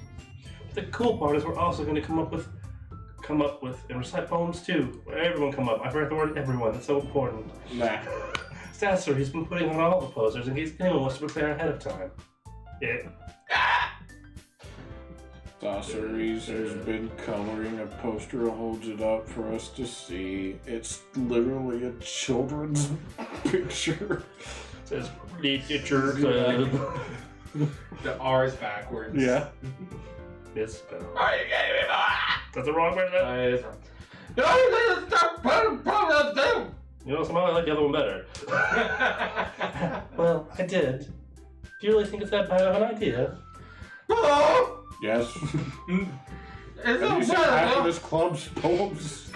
The cool part is we're also going to come up with and recite poems too. Everyone come up. I forgot the word everyone. It's so important. Nah. Stasser, he's been putting on all the posters in case anyone wants to prepare ahead of time. Yeah. Sauceries has been coloring a poster, holds it up for us to see. It's literally a children's picture. It says literature club. The R is backwards. Yeah. It's better. Are you kidding me? That's the wrong word. It is wrong. You know, somehow I like the other one better. Well, I did. Do you really think it's that bad of an idea? Yes. It's Have you seen half of this club's poems?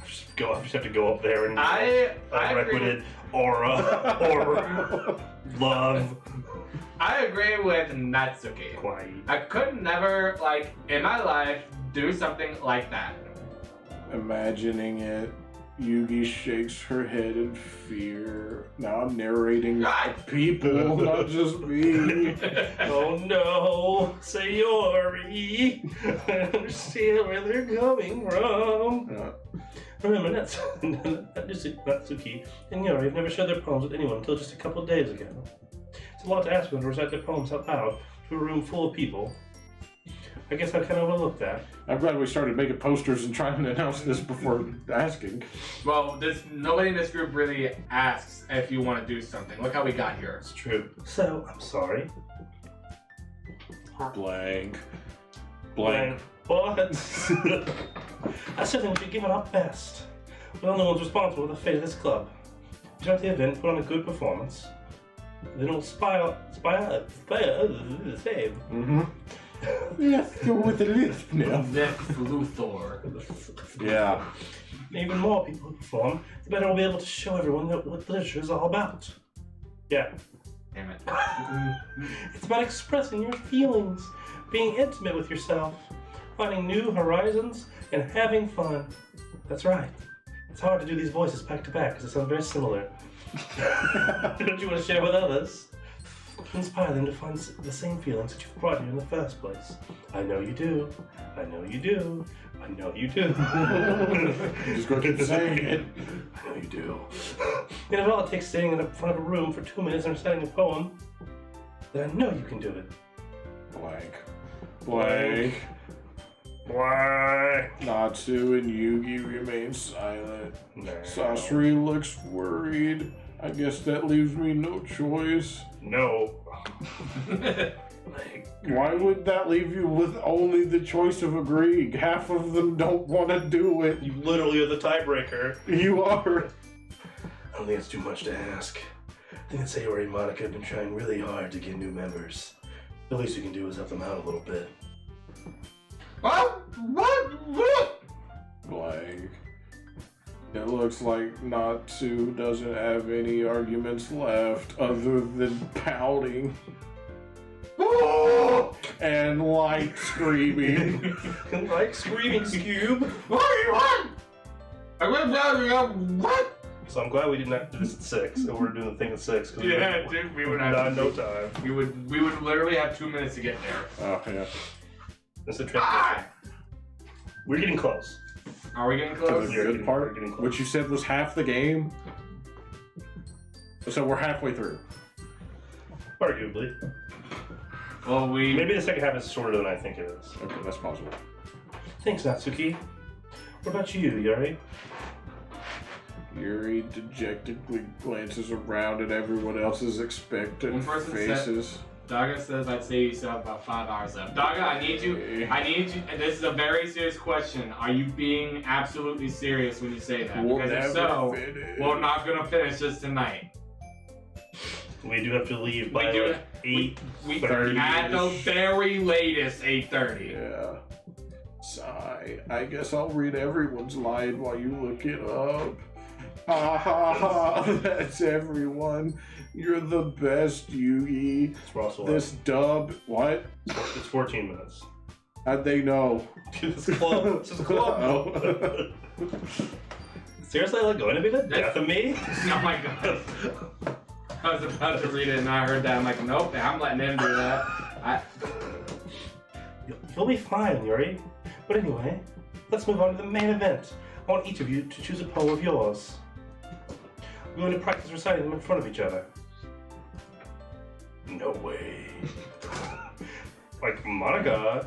Just go up. Just have to go up there and I requited aura or love. I agree with Natsuki. Quiet. I could never, like, in my life, do something like that. Imagining it, Yugi shakes her head in fear. Now I'm narrating the people, not just me. Oh no, Sayori! I understand where they're coming from. Remember, Natsuki and Yori have never shared their poems with anyone until just a couple of days ago. It's a lot to ask them to recite their poems out loud to a room full of people. I guess I kind of overlooked that. I'm glad we started making posters and trying to announce this before asking. Well, nobody in this group really asks if you want to do something. Look how we got here. It's true. So, I'm sorry. Blank. Blank. But I still think we should give it our best. We're the only ones responsible for the fate of this club. Throughout the event, put on a good performance. Then we'll save. Mm-hmm. Let's go with the list now. Lex Luthor. Yeah. Even more people who perform, the better we'll be able to show everyone what literature is all about. Yeah. Damn it. It's about expressing your feelings, being intimate with yourself, finding new horizons, and having fun. That's right. It's hard to do these voices back to back because they sound very similar. Don't you want to share with others? Inspire them to find the same feelings that you've brought here in the first place. I know you do. I know you do. I know you do. You just go keep saying it. I know you do. And if all it takes standing in the front of a room for 2 minutes and reciting a poem, then I know you can do it. Blank. Blank. Why? Natsu and Yugi remain silent. No. Sasori looks worried. I guess that leaves me no choice. No. Why would that leave you with only the choice of agreeing? Half of them don't want to do it. You literally are the tiebreaker. You are. I don't think it's too much to ask. I think that Sayori and Monica have been trying really hard to get new members. The least we can do is help them out a little bit. What? Blank. It looks like Natsu doesn't have any arguments left other than pouting. And like screaming. Like screaming, Scoob. What do you want? What? So I'm glad we did not do this at 6, and we're doing the thing at 6. Yeah, dude, we would not have in no time. We would literally have 2 minutes to get there. Oh, yeah. That's the transition. We're getting close. Are we getting To close? the You're good getting- part, you're getting close. which you said was half the game. So we're halfway through. Arguably. Well, Maybe the second half is shorter than I think it is. Okay, that's possible. Thanks, Natsuki. What about you, Yuri? Yuri dejectedly glances around at everyone else's expectant One person said- faces. Daga says I'd say you still have about 5 hours left. Daga, I need you, and this is a very serious question. Are you being absolutely serious when you say that? We'll Because if never so, finish. we're not gonna finish this tonight. We do have to leave by We do- like 8:30. At the very latest, 8:30. Yeah. Sigh. I guess I'll read everyone's line while you look it up. Ha ha ha. That's everyone. You're the best, Yugi. It's Russell. This dub. What? It's 14 minutes. How'd they know? This is club. This is club. Oh. Seriously, like going to be the death of me? Oh my god. I was about to read it and I heard that. I'm like, nope, I'm letting him do that. You'll be fine, Yuri. But anyway, let's move on to the main event. I want each of you to choose a poem of yours. We're going to practice reciting them in front of each other. No way. Like Monica.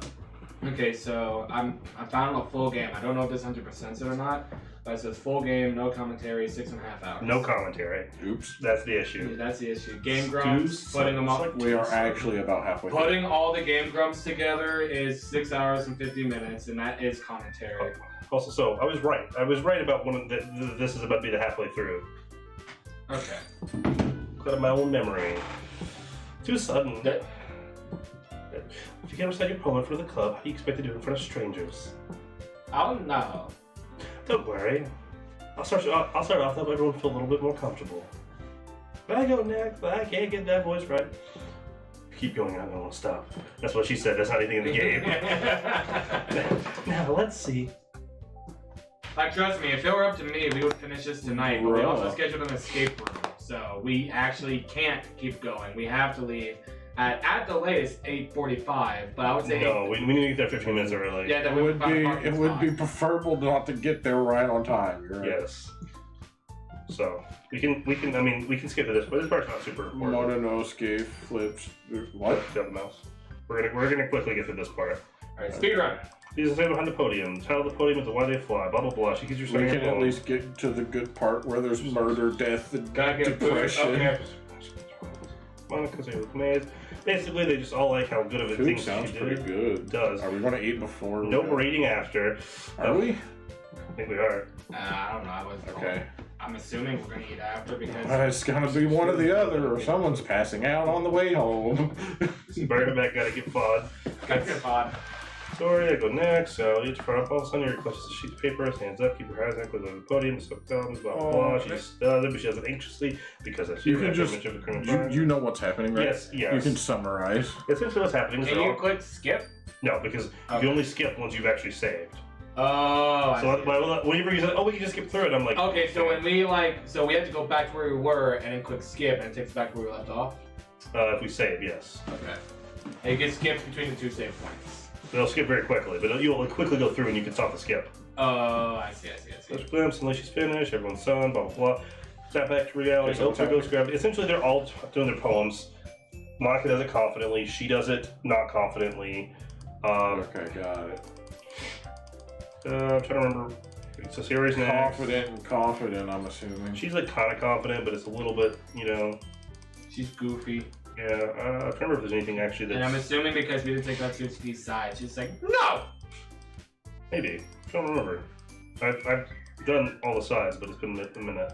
Okay, so I found a full game. I don't know if this 100% it or not, but it says full game, no commentary, 6.5 hours. No commentary. Oops. That's the issue. That's the issue. Game Grumps, putting them up. We are actually about halfway through. Putting all the Game Grumps together is 6 hours and 50 minutes, and that is commentary. Also, so I was right. I was right about one of this is about to be the halfway through. Okay. Out of my own memory. Too sudden. If you can't recite your poem for the club, how do you expect to do it in front of strangers? Oh no. Don't worry. I'll start off to help everyone feel a little bit more comfortable. But I go next. I can't get that voice right. Keep going. I don't want to stop. That's what she said. That's not anything in the game. Now let's see. Like, trust me, if it were up to me, we would finish this tonight. But we Bruh. also scheduled an escape room, so we actually can't keep going. We have to leave at the latest 8:45. But I would say No, we need to get there 15 minutes early. yeah, that It we would find a be parking it would spot. be preferable not to get there right on time. You're right. Yes. So we can skip to this, but this part's not super important. Mononosuke flips. What? Got the mouse. We're gonna quickly get to this part. Alright, speedrun. These are behind the podium. The title of the podium is the Why They Fly. Blah blah blah. She gives you We something. can at least get to the good part where there's murder, death, and Gotta get food. depression. Okay. Monica's able to command. Basically, they just all like how good of a Food thing sounds she pretty did. good. Does. Are we going to eat before? Nope, we're eating after. Are we? I think we are. I don't know. I was Okay. I'm assuming we're gonna eat after because It's going to be one or the other, or someone's passing out on the way home. Back gotta get fod. that's good pod. Sorry, I go next. So you front up. All of a sudden, your request is a sheet of paper. Stands up, keep her hands ankles on the podium. So comes, blah blah blah. She just does it, but she does it anxiously because that's You can just, image of the criminal. you know what's happening, right? Yes, yes. You can summarize. Essentially, what's happening is Can they're you all- click skip? no, because Okay. you only skip once you've actually saved. Oh, So whenever you say, "Oh, we can just skip through it," I'm like, okay, so when we so we have to go back to where we were and then click skip and it takes us back to where we left off. if we save, yes, Okay. And you get skipped between the two save points. they'll skip very quickly, but you'll quickly go through and you can stop the skip. Oh, I see. There's glimpse, unless she's finished, everyone's son, blah blah blah. Snap back to reality. Okay, so what's Ultra Ghost Gravity. Essentially, they're all doing their poems. Monica does it confidently. She does it not confidently. Okay, got it. I'm trying to remember. So Sierra's next. Confident, I'm assuming. She's like kind of confident, but it's a little bit, She's goofy. Yeah. I'm trying to remember if there's anything actually that's And I'm assuming because we didn't take that Suzuki's side, she's like, no! maybe. I don't remember. I've done all the sides, but it's been a minute.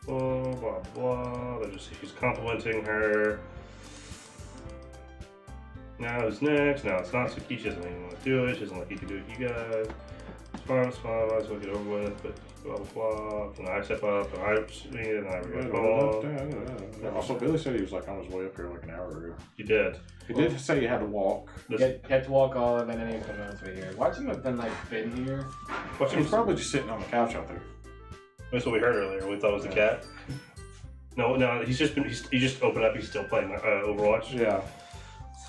Blah blah blah. He's complimenting her. Now who's next? Now it's not Suki. She doesn't even want to do it. She doesn't like you can do it, you guys. It's fine. Might as well get over with. But blah blah blah. And I step up and I swing it and I go. Also, Billy said he was like on his way up here like an hour ago. You did. He did say you had to walk. You had to walk all and then he come on his way here. Watch him have been been here. He's probably just sitting on the couch out there. That's what we heard earlier. We thought it was the cat. No, he just opened up. He's still playing Overwatch. Yeah.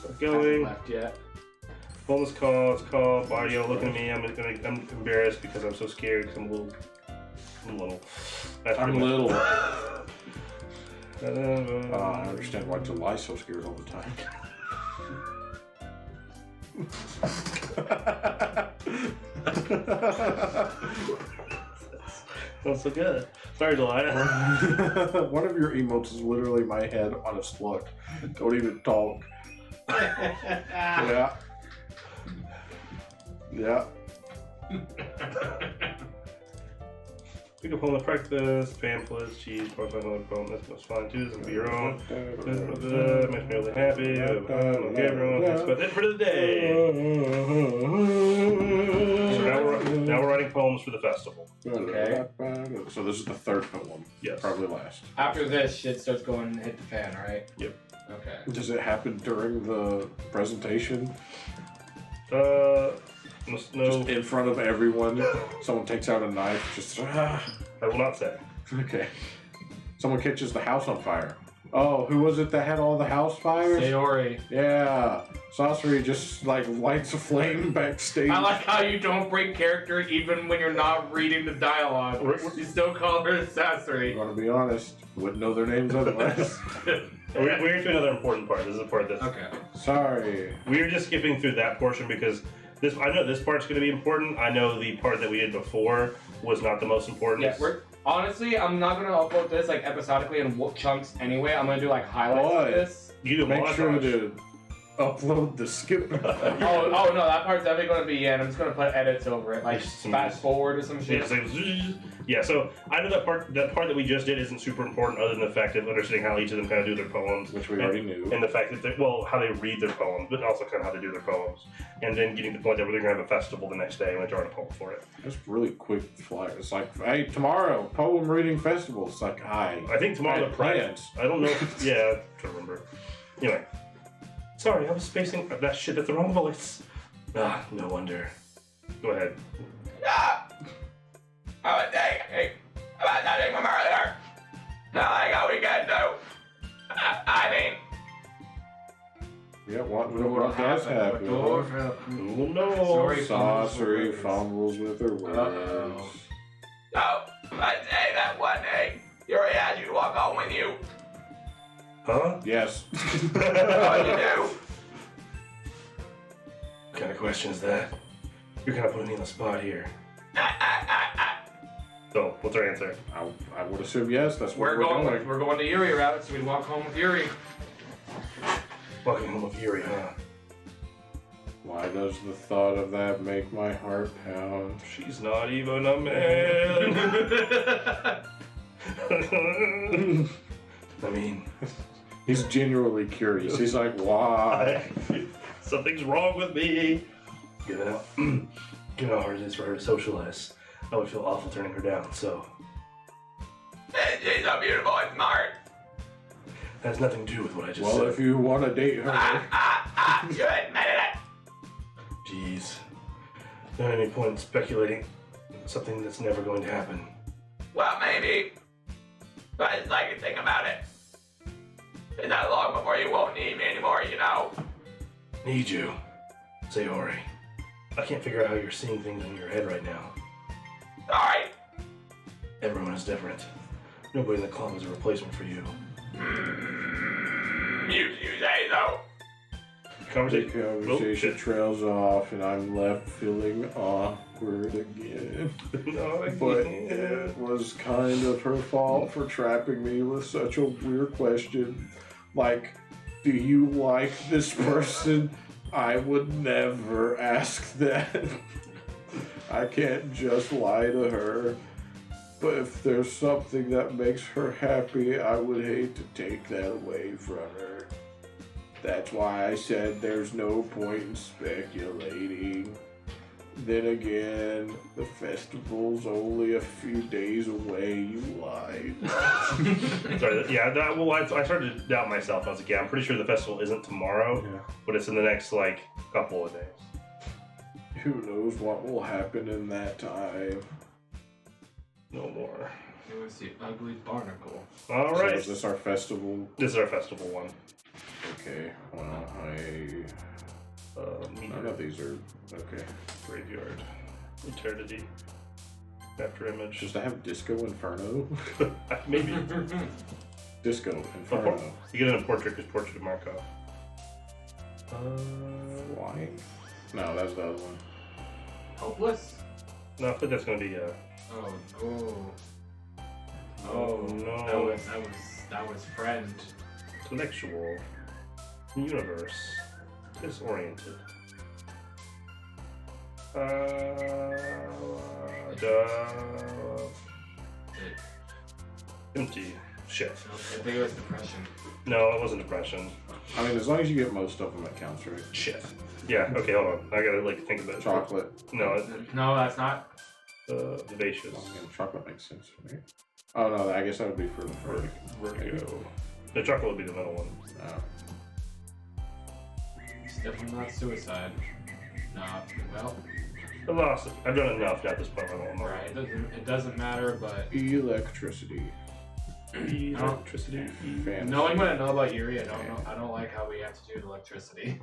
So going. Hasn't left yet. Bonus call. It's called. Barrio, look at me. I'm embarrassed because I'm so scared. Because I'm little. That's I'm pretty much- little. Uh, I understand why July's so scared all the time. That's so good. Sorry, July. One of your emotes is literally my head on a slug. Don't even talk. Yeah. Yeah. Pick up on the practice, pamphlets, cheese, part time another poem. That's fine too. This will be your own. Makes me really happy. Okay, everyone. That's about it for today. So now we're writing poems for the festival. Okay. So this is the third poem. Yes. Probably last. After this, shit starts going hit the fan, right? Yep. Okay. Does it happen during the presentation? No. Just in front of everyone, someone takes out a knife. Just I will not say. okay. Someone catches the house on fire. Oh, who was it that had all the house fires? Sayori. Yeah, Sorcery just lights a flame backstage. I like how you don't break character even when you're not reading the dialogue. You still call her I'm Sasori. gonna be honest, wouldn't know their names otherwise. We're into another important part. This is the part that's Okay. Sorry. we were just skipping through that portion because I know this part's going to be important. I know the part that we did before was not the most important. Yeah, honestly, I'm not gonna upload this episodically in chunks anyway. I'm gonna do highlights What? of this. You do a Make sure montage. to upload the skip. Oh no, that part's definitely gonna be in. I'm just gonna put edits over it, fast forward or some shit. Yeah, so I know that part that we just did isn't super important other than the fact of understanding how each of them kind of do their poems. Which we already knew. And the fact that how they read their poems, but also kind of how they do their poems. And then getting to the point that we're going to have a festival the next day and we're drawing a poem for it. Just really quick flight. It's like, hey, tomorrow, poem reading festival. It's like, hi. I think tomorrow Had the plans. I don't know if yeah, I'm trying to remember. Anyway. Sorry, I was spacing that shit at the wrong voice. Ah, no wonder. Go ahead. I'm attending from earlier. Not like how we can do. Yeah, what does happen? Who will know? Sorry. Sorcery fumbles with her words. Uh-oh. No, I say that one day, Yuri asked you to walk home with you. Huh? Yes. What'd you do? What kind of question is that? You're kind of putting me on the spot here. So, what's our answer? I would assume yes. That's where We're going the Yuri route, so we walk home with Yuri. Walking home with Yuri, huh? Why does the thought of that make my heart pound? She's not even a man. I mean, he's genuinely curious. He's like, why? Something's wrong with me. Given how hard it is for her to socialize, I would feel awful turning her down, so. She's so beautiful and smart. That has nothing to do with what I just Well, said. if you want to date her. You admitted it. Jeez. Not any point in speculating something that's never going to happen. Well, maybe. But it's like you think about it. It's not long before you won't need me anymore, you know. Need you. Say, Ori. I can't figure out how you're seeing things in your head right now. Sorry. Everyone is different. Nobody in the club is a replacement for you. You say so. The conversation trails off, and I'm left feeling awkward again. But it was kind of her fault for trapping me with such a weird question. Like, do you like this person? I would never ask that. I can't just lie to her. But if there's something that makes her happy, I would hate to take that away from her. That's why I said there's no point in speculating. Then again, the festival's only a few days away, you lied. Sorry, yeah, I started to doubt myself. I was like, yeah, I'm pretty sure the festival isn't tomorrow, but it's in the next, couple of days. Who knows what will happen in that time. No more. It was the ugly barnacle. All So right. is this our festival? This is our festival one. Okay, well, none of these are, okay. Graveyard. Eternity. After image. Does that have Disco Inferno? Maybe. Disco Inferno. You get in a portrait because Portrait of Markov. Flying? No, that's the other one. Hopeless? No, I think that's going to be, Oh no. Oh, no. That was friend. Intellectual. Universe. Disoriented. Empty. Shit. I think it was depression. No, it wasn't depression. I mean, as long as you get most of them, it counts, right? Shit. Yeah, okay, hold on. I gotta, think about it. Chocolate. No, No, that's not. Vivacious. I mean, chocolate makes sense for me. Oh, no, I guess that would be for the first. Vertigo. The chocolate would be the middle one. No. It's definitely not suicide. Nah, well, Velocity. I've done enough at this point. I don't know. right. It doesn't matter, but Electricity. Electricity. Fantasy. knowing what I know about Yuri, I don't know. I don't like how we have to do with electricity.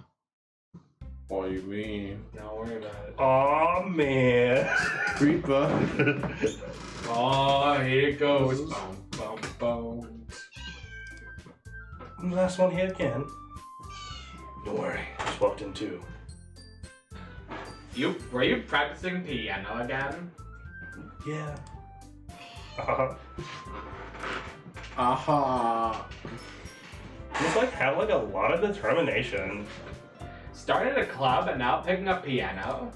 What do you mean? Don't worry about it. Aw, man. Creeper. Oh, here it goes. Boom, boom, boom. Last one here again. Don't worry. Just walked in too. Were you practicing piano again? Yeah. Aha. Just had a lot of determination. Started a club and now picking up piano?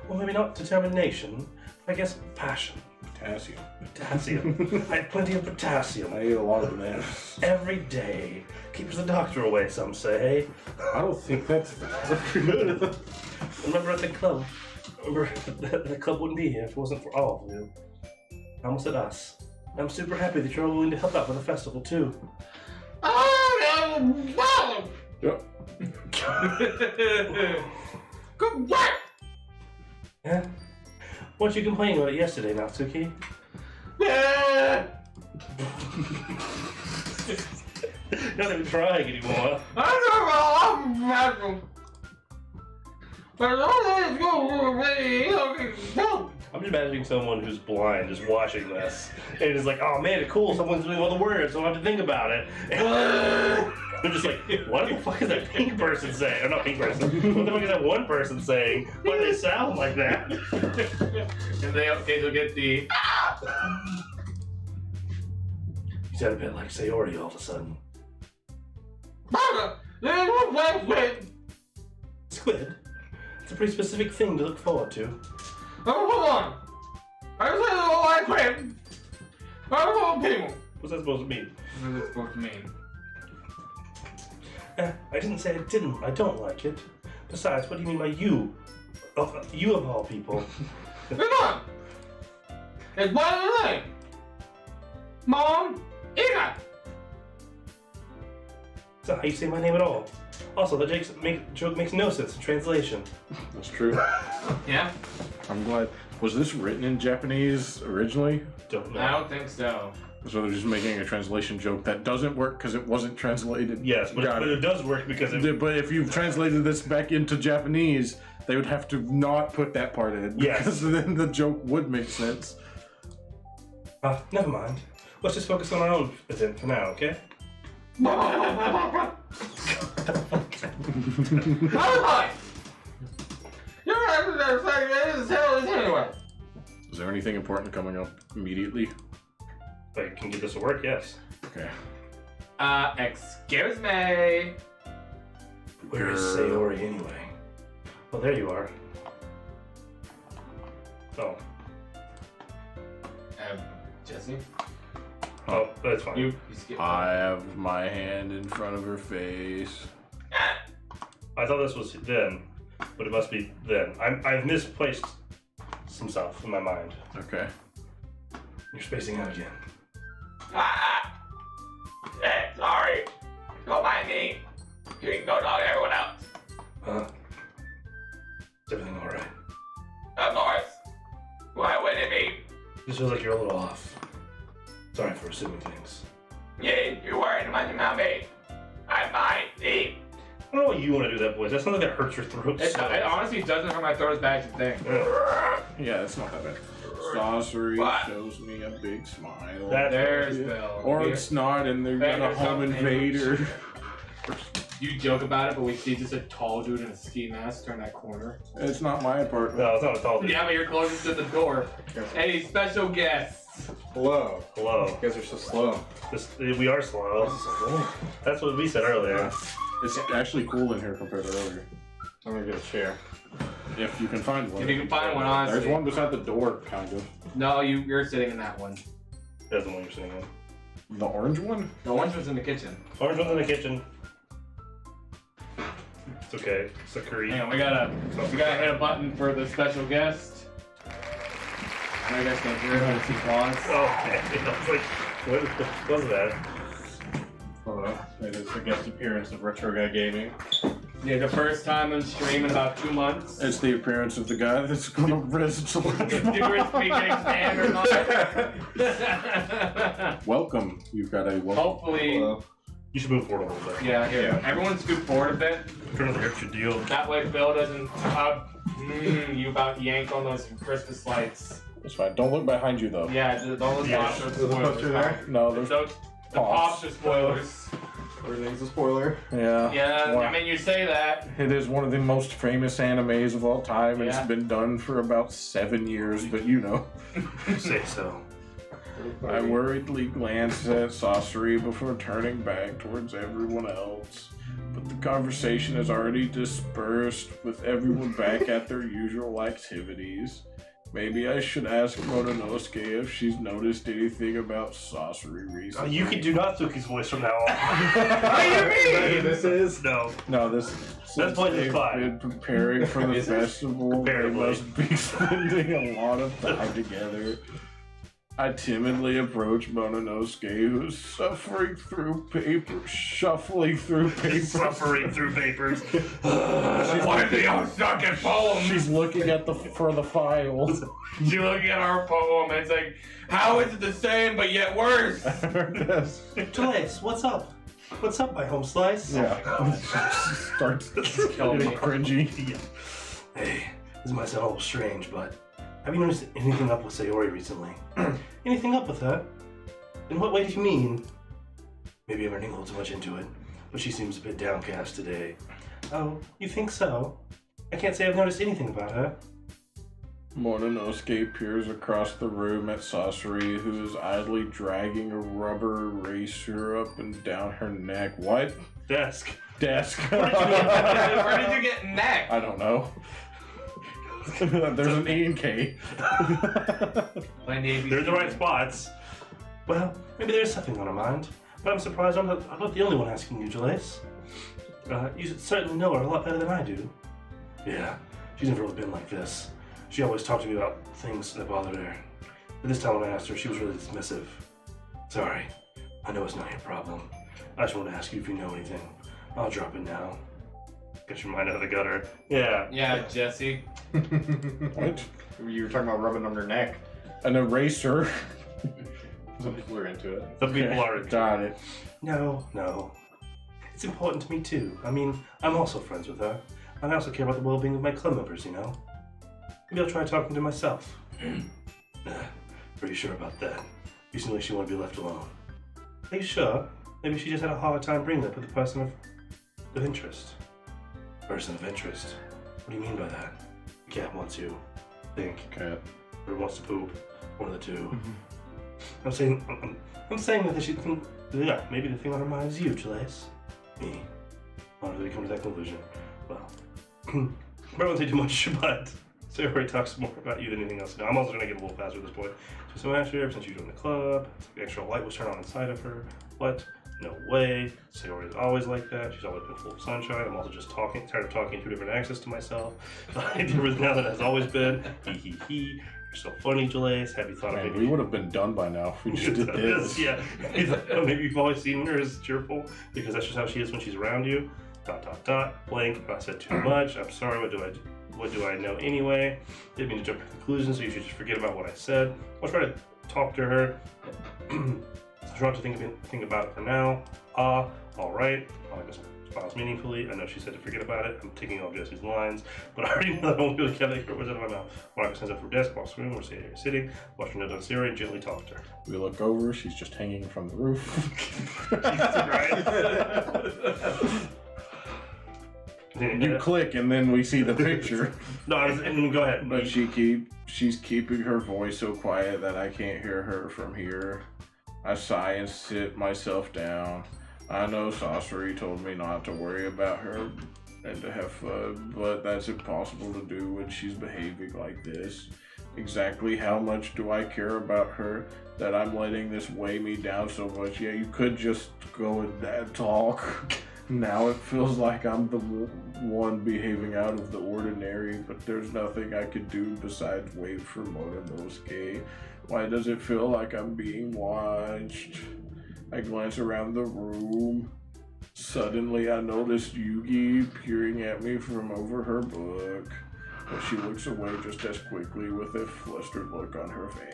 Well, maybe not determination. I guess passion. Potassium. Potassium. I have plenty of potassium. I eat a lot of bananas. Every day. Keeps the doctor away, some say. I don't think that's Remember at the club? Remember the club wouldn't be here if it wasn't for all of you. I almost said us. I'm super happy that you're all willing to help out for the festival too. Oh, wow! Yep. Good work! Yeah? Weren't you complaining about it yesterday, Natsuki? Not even trying anymore. I'm just imagining someone who's blind just watching this and is like, oh man, cool, someone's doing all the words, so I don't have to think about it. I'm just like, what the fuck is that pink person saying? Or not pink person. What the fuck is that one person saying? Why do they sound like that? And they'll get the You sound a bit like Sayori all of a sudden. Squid? It's a pretty specific thing to look forward to. Oh, hold on. I just don't like him. I don't want people. What's that supposed to mean? What is it supposed to mean? I didn't say I didn't. I don't like it. Besides, what do you mean by you? You of all people. Come on. It's one of the thing. Mom, Ina. That's not how you say my name at all. Also, the joke makes no sense in translation. That's true. Yeah? I'm glad. Was this written in Japanese originally? Don't know. I don't think so. So they're just making a translation joke that doesn't work because it wasn't translated. Yes, but it does work because it. But if you've translated this back into Japanese, they would have to not put that part in. Yes. Because then the joke would make sense. Never mind. Let's just focus on our own event for now, okay? Hi. You're not anyway. Is there anything important coming up immediately? If I can get this to work, yes. Okay. Excuse me. Where is Sayori anyway? Well, there you are. Oh. Jesse? Oh, that's fine. You skipped. I have my hand in front of her face. I thought this was then, but it must be then. I've misplaced some stuff in my mind. Okay. You're spacing out again. Sorry. Don't mind me. You can go talk to everyone else. Is everything alright? Of course. Why would it be? Just feels like you're a little off. Sorry for assuming things. You're worried about your mommy. I'm fine. See? I don't know why you want to do that, boys. That's something that hurts your throat. It honestly doesn't hurt my throat as bad as you think. Yeah, it's not that bad. Sorcery What? shows me a big smile. There's Bill. Or it's not, and they've got a Fingers home up, invader. You joke about it, but we see just a tall dude in a ski mask turn that corner. It's not my apartment. No, it's not a tall dude. Yeah, but you're closest to the door. Any special guests? Hello. Hello. You guys are so slow. We are slow. That's what we said earlier. It's actually cool in here compared to earlier. I'm gonna get a chair. If you can find one. If you can find one, honestly. There's one beside the door, kind of. No, you're sitting in that one. That's the one you're sitting in. The orange one? The orange was in the kitchen. Orange one's in the kitchen. It's okay. It's a curry. Hang on, we gotta hit a button for the special guest. I know you guys can't hear it, but it's applause. Oh, man. I was like, what was that? Hello. It is the guest appearance of Retro Guy Gaming. Yeah, the first time on stream in about 2 months. It's the appearance of the guy that's gonna risk so much. If you were speaking stand or not. Welcome. You've got a welcome. Hopefully, Hello. You should move forward a little bit. yeah, here. Everyone scoot forward a bit. Turn on the extra deal. That way Bill doesn't you about yank on those Christmas lights. It's fine. Don't look behind you though. Yeah, those Yeah. pops are There's a poster spoilers. there? No, there's. The pops are spoilers. Everything's a spoiler. Yeah. Yeah, Well, I mean, you say that. it is one of the most famous animes of all time, and Yeah. it's been done for about 7 years, but you know. You say so. I worriedly glanced at Sorcery before turning back towards everyone else. But the conversation has already dispersed with everyone back at their usual activities. Maybe I should ask Mononosuke if she's noticed anything about Sorcery recently. You can do Natsuki's voice from now on. What do you mean? This is No. No, this. Since point is they've fine. been preparing for the Is it? festival, they Comparatively. must be spending a lot of time together. I timidly approach Mononosuke, who's shuffling through papers. Suffering through papers. What if they all stuck in poems? She's looking at the files. You look at our poem and it's like, how is it the same but yet worse? Twice, what's up? What's up, my home slice? Yeah. Starts getting cringy. Hey, this might sound a little strange, but have you noticed anything up with Sayori recently? Anything up with her? In what way do you mean? Maybe I'm reading a little too much into it, but she seems a bit downcast today. Oh, you think so? I can't say I've noticed anything about her. Mononosuke peers across the room at Sasori, who is idly dragging a rubber eraser up and down her neck. What? Desk. Desk. Where did you get neck? I don't know. There's an E and K. My name They're in the right spots. Well, maybe there's something on her mind, but I'm surprised I'm not the only one asking you, Jalace. You certainly know her a lot better than I do. Yeah, she's never really been like this. She always talked to me about things that bothered her. But this time when I asked her, she was really dismissive. Sorry, I know it's not your problem. I just wanted to ask you if you know anything. I'll drop it now. Get your mind out of the gutter. Yeah. Yeah, Jesse. What? You were talking about rubbing on her neck. An eraser. Some people are into it. Some people are. Got it. No. It's important to me too. I mean, I'm also friends with her. And I also care about the well-being of my club members, you know? Maybe I'll try talking to myself. Pretty sure about that. You seem like she won't be left alone. Are you sure? Maybe she just had a hard time bringing up with a person of interest. Person of interest? What do you mean by that? The cat wants you. Think. Cat. Or wants to poop. One of the two. I'm saying that she think, yeah, maybe the thing on her mind is you, Jalace. Me. I don't really come to that conclusion. Well, I won't say too much, but Sayori talks more about you than anything else. Now, I'm also going to get a little faster at this point. So asked her, since you joined the club, the extra light was turned on inside of her. What? No way. Sayori is always like that. She's always been full of sunshine. I'm also just tired of talking two different accents to myself. I do it now that has always been. Hee. You're so funny, Jalace. Have you thought of Man, maybe... we would have been done by now if we just did this. Yeah. He's like, oh, maybe you've always seen her as cheerful because that's just how she is when she's around you. ... Blank. I said too much. I'm sorry. What do I know anyway? Didn't mean to jump to conclusions, so you should just forget about what I said. I'll try to talk to her. Try not to think about it for now. All right. I just smiles meaningfully. I know she said to forget about it. I'm taking all Jesse's lines, but I already know I won't be able to get the words out of my mouth. Monica stands up from her desk, walks the room where Sayori is sitting, watch her note on Sayori, and gently talk to her. We look over, she's just hanging from the roof. You click and then we see the picture. No, go ahead. But she's keeping her voice so quiet that I can't hear her from here. I sigh and sit myself down. I know Sasori told me not to worry about her and to have fun, but that's impossible to do when she's behaving like this. Exactly how much do I care about her that I'm letting this weigh me down so much? Yeah, you could just go and talk. Now it feels like I'm the one behaving out of the ordinary, but there's nothing I could do besides wait for Mononosuke. Why does it feel like I'm being watched? I glance around the room. Suddenly I notice Yugi peering at me from over her book, but she looks away just as quickly with a flustered look on her face.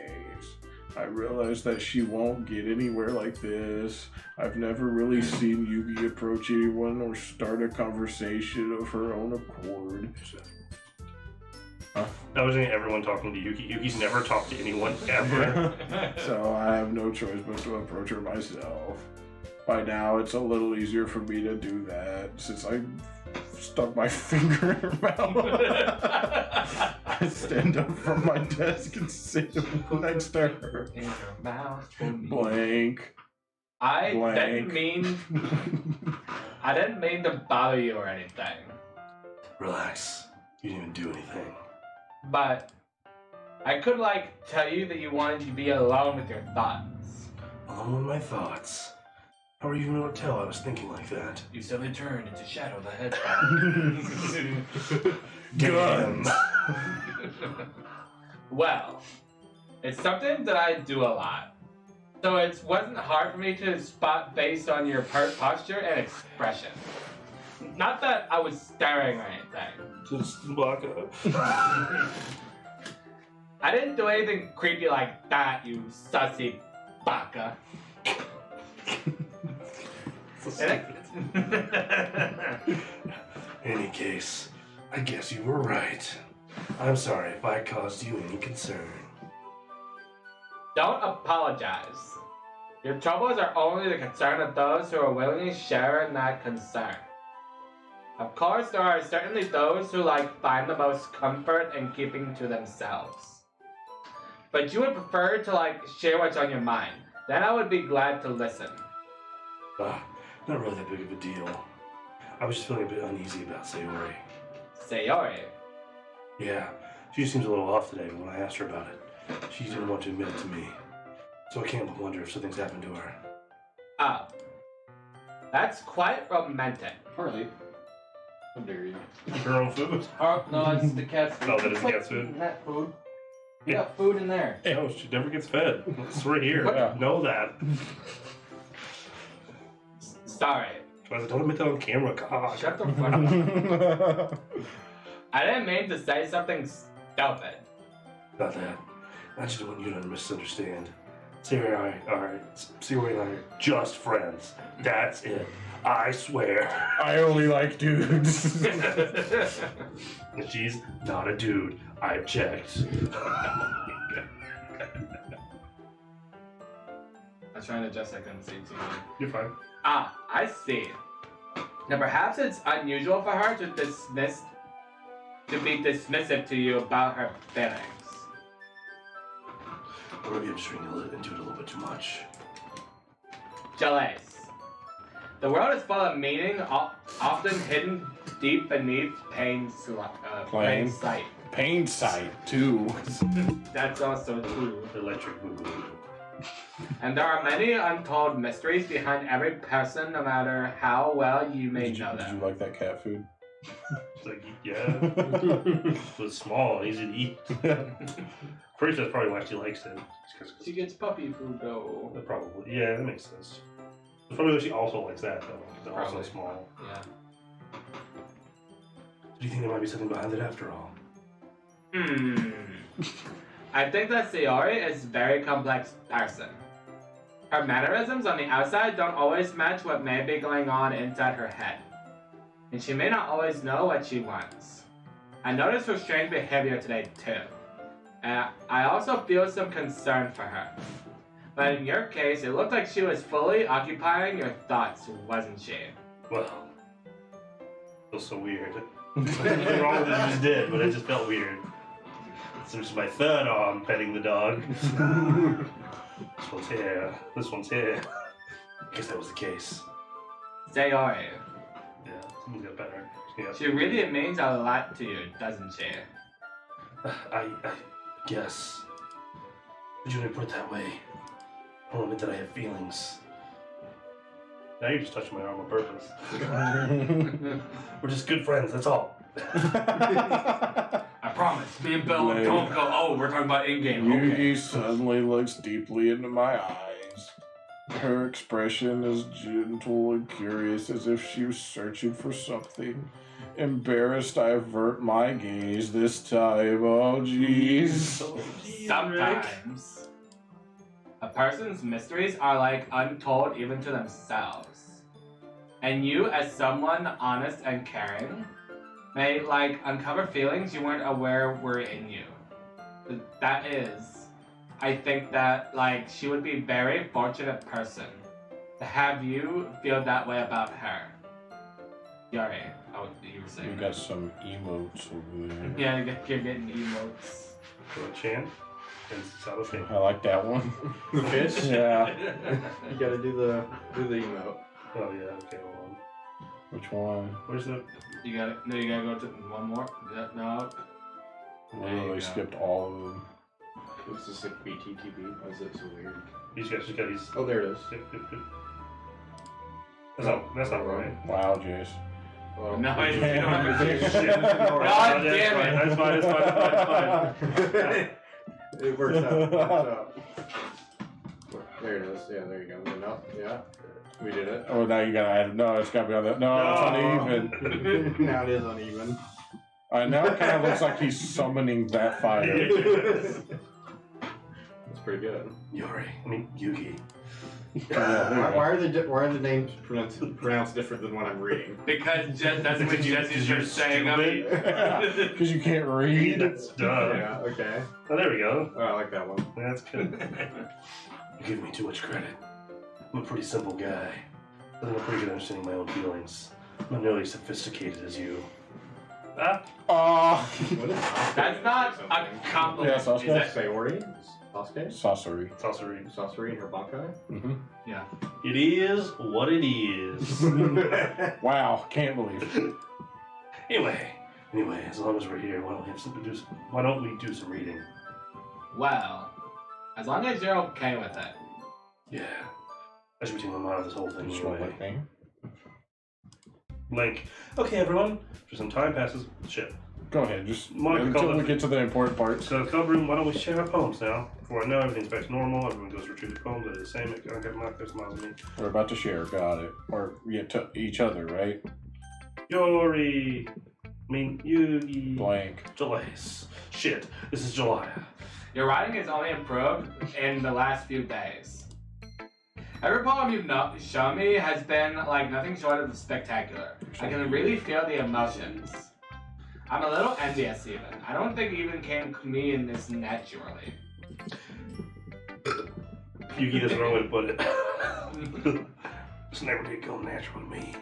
I realize that she won't get anywhere like this. I've never really seen Yugi approach anyone or start a conversation of her own accord. That wasn't everyone talking to Yuki. Yuki's never talked to anyone ever. So I have no choice but to approach her myself. By now, it's a little easier for me to do that since I stuck my finger in her mouth. I stand up from my desk and sit next to her. In your mouth for me. Blank. I Blank. didn't mean to bother you or anything. Relax. You didn't even do anything. But I could tell you that you wanted to be alone with your thoughts. Alone with my thoughts. How are you even able to tell I was thinking like that? You suddenly turned into Shadow the Hedgehog. Guns. Well, it's something that I do a lot. So it wasn't hard for me to spot based on your posture and expression. Not that I was staring or anything. Just block it up. I didn't do anything creepy like that, you sussy baka. Any case, I guess you were right. I'm sorry if I caused you any concern. Don't apologize. Your troubles are only the concern of those who are willing to share in that concern. Of course, there are certainly those who find the most comfort in keeping to themselves. But you would prefer to share what's on your mind. Then I would be glad to listen. Not really that big of a deal. I was just feeling a bit uneasy about Sayori. Sayori. Yeah, she seems a little off today when I asked her about it. She didn't want to admit it to me. So I can't but wonder if something's happened to her. Ah. That's quite romantic. Harley. How dare you? Her own food. Oh, no, it's the cat's food. Oh, that is the cat's food? Cat food. You got food in there. No, she never gets fed. It's right here. Yeah. Know that. Sorry. Don't admit that on camera. God. Shut the fuck up. I didn't mean to say something stupid. About that. I just don't want you to misunderstand. Sayori and I are just friends. That's it. I swear. I only like dudes. And she's not a dude. I've checked. I was trying to adjust, I couldn't see too. You're fine. Ah, I see. Now perhaps it's unusual for her to be dismissive to you about her feelings. Or maybe I'm just reading into it a little bit too much. Jealous. The world is full of meaning, often hidden deep beneath plain sight. Pain sight, too. That's also true. Electric boogaloo. And there are many untold mysteries behind every person, no matter how well you may know Did you them. like that cat food? It's like, yeah. It was small and easy to eat. Pretty sure that's probably why she likes it. She gets puppy food though. Probably. Yeah, that makes sense. It's probably why she also likes that though. They're also Probably. small. Yeah. Do you think there might be something behind it after all? I think that Sayori is a very complex person. Her mannerisms on the outside don't always match what may be going on inside her head. And she may not always know what she wants. I noticed her strange behavior today too. And I also feel some concern for her. But in your case, it looked like she was fully occupying your thoughts, wasn't she? Well, it feels so weird. Nothing wrong with what you just did, but it just felt weird. So this is my third arm petting the dog. This one's here. This one's here. I guess that was the case. Sayori. Yeah, something's got better. Yeah. She really means a lot to you, doesn't she? I guess. Would you want to put it that way? I don't admit that I have feelings. Now you're just touching my arm on purpose. We're just good friends, that's all. I promise. Me and Bill Lame. don't go, oh, we're talking about in-game. Okay. Yugi suddenly looks deeply into my eyes. Her expression is gentle and curious, as if she was searching for something. Embarrassed, I avert my gaze this time. Oh, jeez. Sometimes a person's mysteries are untold even to themselves. And you, as someone honest and caring, may uncover feelings you weren't aware were in you. But that is, I think that she would be a very fortunate person to have you feel that way about her. Yari, you were saying. You got some emotes over there. Yeah, you're getting emotes. Go Chan. And Sato Fin. I like that one. The fish? Yeah. You gotta do the emote. Oh yeah, okay, hold on. Which one? Where's the You gotta go to one more. No. There you Literally go. skipped all of them. It was just like BTTB. Why is it so weird? these guys just got these Oh, there it is. That's not right. Wow, Jace. Well, No, you don't have to do Shit. God damn it. That's fine, that's fine. it works out. It works out. There it is. Yeah, there you go. No, yeah. We did it. Oh, now you gotta add. No, it's gotta be on that. No, it's uneven. Now it is uneven. Now it kind of looks like he's summoning that fire. That's pretty good. Yuri. I mean, Yugi. Why are the names pronounced different than what I'm reading? Because that's what Jesse's you're just saying of me. Because you can't read. That's dumb. Yeah. Okay. Oh, there we go. Oh, I like that one. That's good. You give me too much credit. I'm a pretty simple guy. But I'm pretty good at understanding my own feelings. I'm not nearly sophisticated as you. Ah, What is Sasuke? That's not a compliment. Yeah, Sasuke. is it? Sayori? Sasuke? Sorcery. sorcery. Sasori and her Bankai? Mm-hmm. Yeah. It is what it is. Wow, can't believe it. Anyway, as long as we're here, why don't we do some reading? Well, as long as you're okay with it. Yeah. I should be taking my mind off this whole thing Just roll anyway. that thing. Blink. Okay, everyone. For some time passes. Shit. Go ahead, just Monica until called we up- get to the important parts. So, club room, why don't we share our poems now? Before I know everything's back to normal, everyone goes retrieve their poems, they're the same, I don't get my there's miles of me. We're about to share, got it. Or yeah, to each other, right? Yugi. Blank. July. Shit, this is July. Your writing is only improved in the last few days. Every poem you've shown me has been like nothing short of spectacular. I can really feel the emotions. I'm a little envious even. I don't think it even came to me in this naturally. Yugi, that's the wrong way to put it. It's never did come natural to me.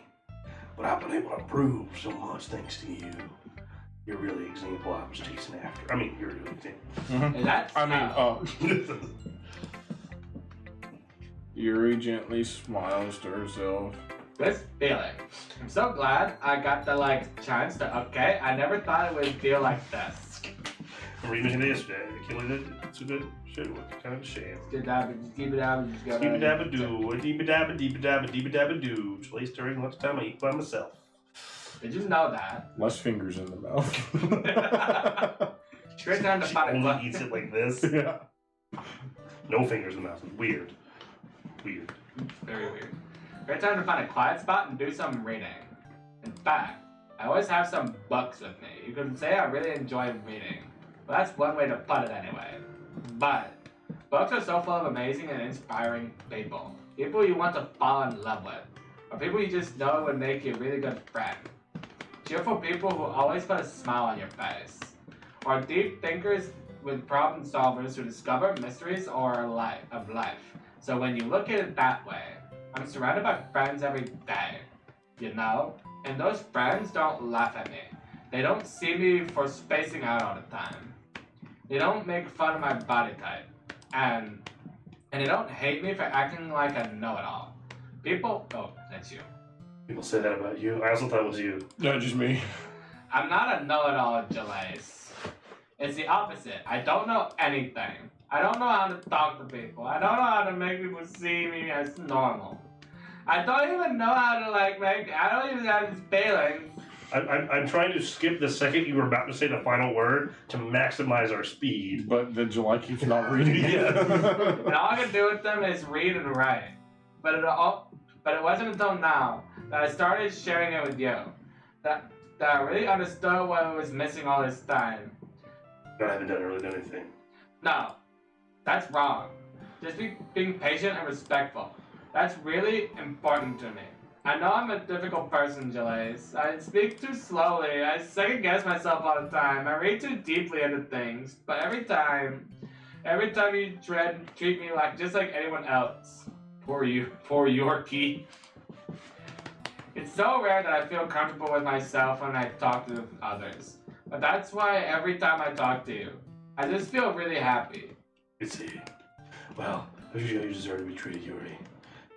But I've been able to prove so much thanks to you. You're really the example I was chasing after. I mean, you're really the example. Is that I mean, Yuri gently smiles to herself. this feeling. I'm so glad I got the chance to. Okay, I never thought it would feel like this. I'm reading it yesterday. I can't believe it. It's a good shit. What kind of a shame. Just keep it out. Just go. Deeba dabba doo, deeba dabba deeba dabba deeba dabba doo. Twice during lunchtime I eat by myself. Did you know that? Less fingers in the mouth. Great time to She find a only club. eats it like this. Yeah. No fingers in the mouth. Weird. Weird. Very weird. Great time to find a quiet spot and do some reading. In fact, I always have some books with me. You could say I really enjoy reading. But that's one way to put it anyway. But books are so full of amazing and inspiring people. People you want to fall in love with. Or people you just know would make you a really good friend. Cheerful people who always put a smile on your face. Or deep thinkers with problem solvers who discover mysteries of life. So when you look at it that way, I'm surrounded by friends every day, you know? And those friends don't laugh at me. They don't see me for spacing out all the time. They don't make fun of my body type. And they don't hate me for acting like a know-it-all. Oh, that's you. People say that about you. I also thought it was you. No, just me. I'm not a know-it-all, Jalace. It's the opposite. I don't know anything. I don't know how to talk to people. I don't know how to make people see me as normal. I don't even know how to I don't even have these feelings. I'm trying to skip the second you were about to say the final word to maximize our speed. But then July keeps not reading it. And all I can do with them is read and write. But it wasn't until now that I started sharing it with you that I really understood what was missing all this time. No, I haven't really done anything. No, that's wrong. Just being patient and respectful. That's really important to me. I know I'm a difficult person, Jalace. I speak too slowly. I second guess myself all the time. I read too deeply into things. But every time you treat me just like anyone else. Poor Yorkie. It's so rare that I feel comfortable with myself when I talk to others. But that's why every time I talk to you, I just feel really happy. You see. Well, as usual, you deserve to be treated, Yuri.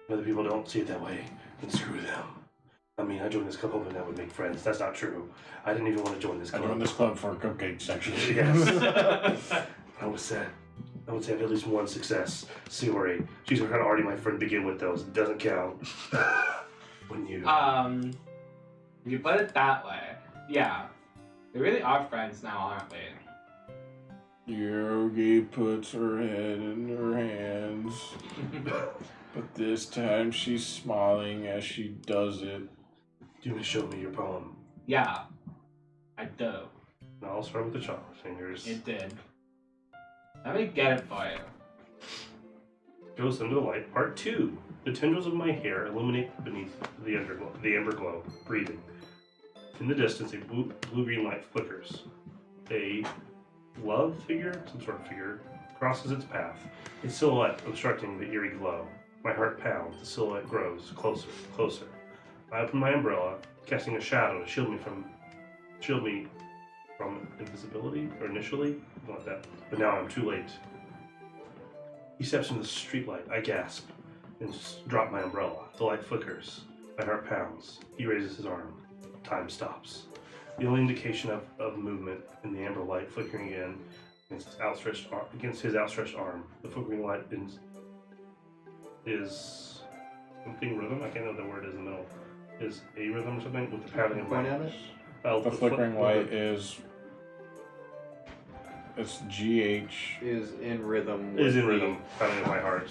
If other people don't see it that way, then screw them. I mean, I joined this club hoping I would make friends. That's not true. I didn't even want to join this I club. joined this club for a cupcake section. Yes. I would say I've at least one success. Sayori. She's kind of already my friend to begin with, though, so it doesn't count. When you... If you put it that way, yeah. We really are friends now, aren't we? Yogi puts her head in her hands. But this time she's smiling as she does it. Do you want to show me your poem? Yeah, I do. No, I'll start with the chocolate fingers. It did. Let me get it for you. Goes into the light. Part 2. The tendrils of my hair illuminate beneath the ember glow. Breathing. In the distance, a blue-green light flickers. A love figure, some sort of figure, crosses its path. A silhouette obstructing the eerie glow. My heart pounds. The silhouette grows closer, closer. I open my umbrella casting a shadow to shield me from invisibility, or initially, something like that. But now I'm too late. He steps into the streetlight. I gasp and drop my umbrella. The light flickers. My heart pounds. He raises his arm. Time stops. The only indication of movement in the amber light flickering again against his outstretched arm. The flickering light is something rhythm. I can't know what the word is in the middle. Is a rhythm or something with the pounding of my. The flickering light is. It's GH. Is in rhythm. Is in rhythm, pounding of my heart.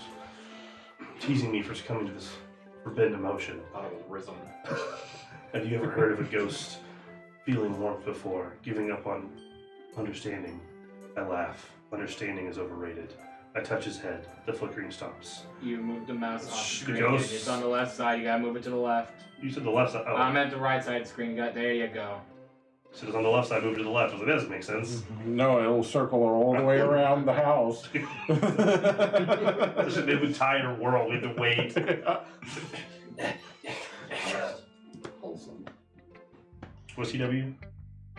Teasing me for succumbing to this forbidden emotion. I thought it was rhythm. Have you ever heard of a ghost feeling warmth before, giving up on understanding? I laugh. Understanding is overrated. I touch his head. The flickering stops. You move the mouse off the The screen. ghost- It's on the left side. You gotta move it to the left. You said the left side. Oh, I'm at the right side of the screen. There you go. so it's on the left side, move to the left. I was like, that doesn't make sense. No, it'll circle all the way around the house. This is an entire world. We have to wait. Wholesome. What's CW?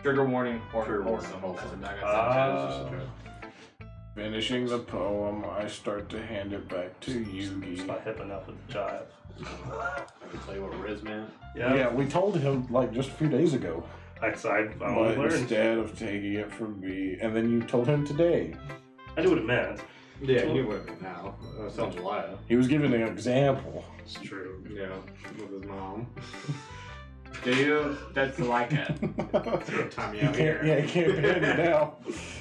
Trigger warning. Trigger Wholesome. warning. That's what I got. Finishing the poem, I start to hand it back to It's Yugi. not hip enough with the jive. I can tell you what Riz man. Yeah, we told him like just a few days ago. I But learned. instead of taking it from me, and then you told him today. I knew what it meant. Yeah, you would now. Sounds July. He was giving an example. It's true. Yeah, with his mom. Do you? That's like it. Time You can't, yeah, you can't ban it now.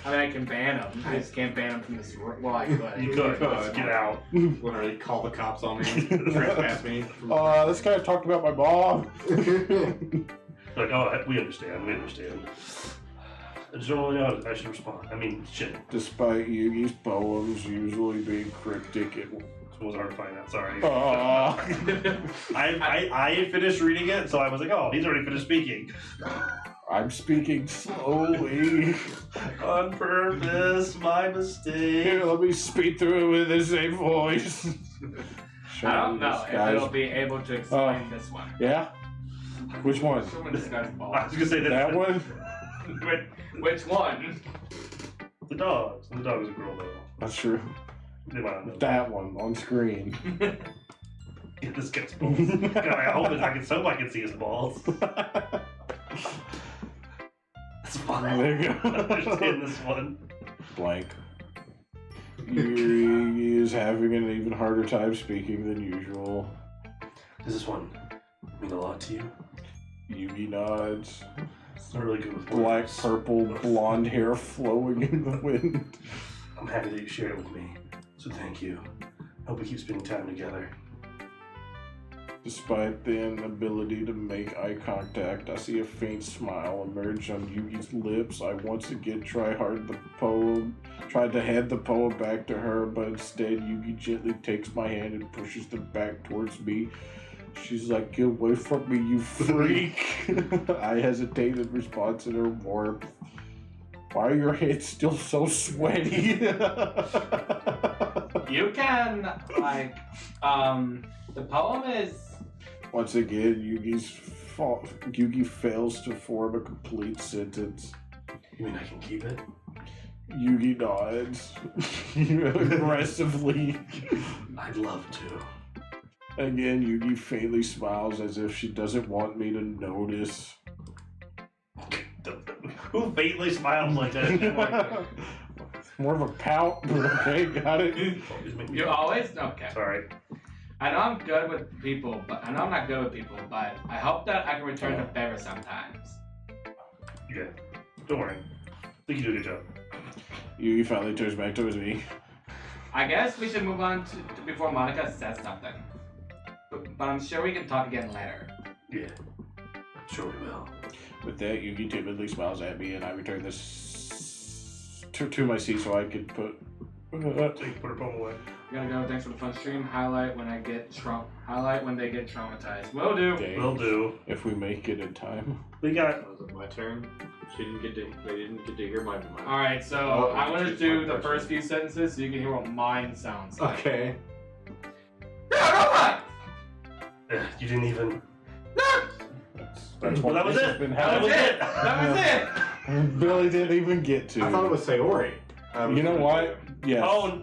I mean, I can ban him. I just can't ban him from this. Well, I could. You could. Let's get out. Literally call the cops on me, trespass me. This guy talked about my mom. Like, oh, we understand. We understand. I just don't really know how I should respond. I mean, shit. Despite Yugi's poems usually being cryptic, it It was hard to find out. Sorry. Aw. I had finished reading it, so I was like, oh, he's already finished speaking. I'm speaking slowly. On purpose, my mistake. Here, let me speak through it with the same voice. I don't know if Guys. it'll be able to explain this one. Yeah? Which one? Someone discuss I balls. was gonna say That one? Which one? The dogs. The dog is a girl, though. That's true. They might not know. That one on screen. Yeah, this guy's balls. God, I hope I can see his balls. That's fine. There you I go. understand this one. Blank. Yuri is having an even harder time speaking than usual. Does this one mean a lot to you? Yugi nods. It's not really good with Black, words. purple, blonde hair flowing in the wind. I'm happy that you shared it with me, so thank you. Hope we keep spending time together. Despite the inability to make eye contact, I see a faint smile emerge on Yugi's lips. I once again tried to hand the poem back to her, but instead Yugi gently takes my hand and pushes them back towards me. She's like, "Get away from me, you freak!" I hesitate in response in her warmth. Why are your hands still so sweaty? You can, like, the poem is. Once again, Yugi fails to form a complete sentence. You mean I can keep it? Yugi nods aggressively. I'd love to. Again, Yugi faintly smiles as if she doesn't want me to notice. Who faintly smiles like that? More of a pout, but okay, got it. You always okay. Sorry. I know I'm good with people, but I know I'm not good with people. But I hope that I can return the favor sometimes. Yeah. Don't worry. I think you do a good job. Yugi finally turns back towards me. I guess we should move on to before Monica says something. But I'm sure we can talk again later. Yeah. Sure we will. With that, Yugi timidly smiles at me, and I return this to my seat so I could put. So you can put her poem away. We gotta go. Thanks for the fun stream. Highlight when they get traumatized. Will do. Dang, Will do. if we make it in time. We got. Was it my turn? They didn't get to hear my. All right. So Oh, I'm gonna choose do one the person. first few sentences so you can hear what mine sounds like. Okay. No, no, You didn't even. That's Well, what that was this it. has been That was happening. That was it. Billy didn't even get to. I thought it was Sayori. You know what? Yes. Oh,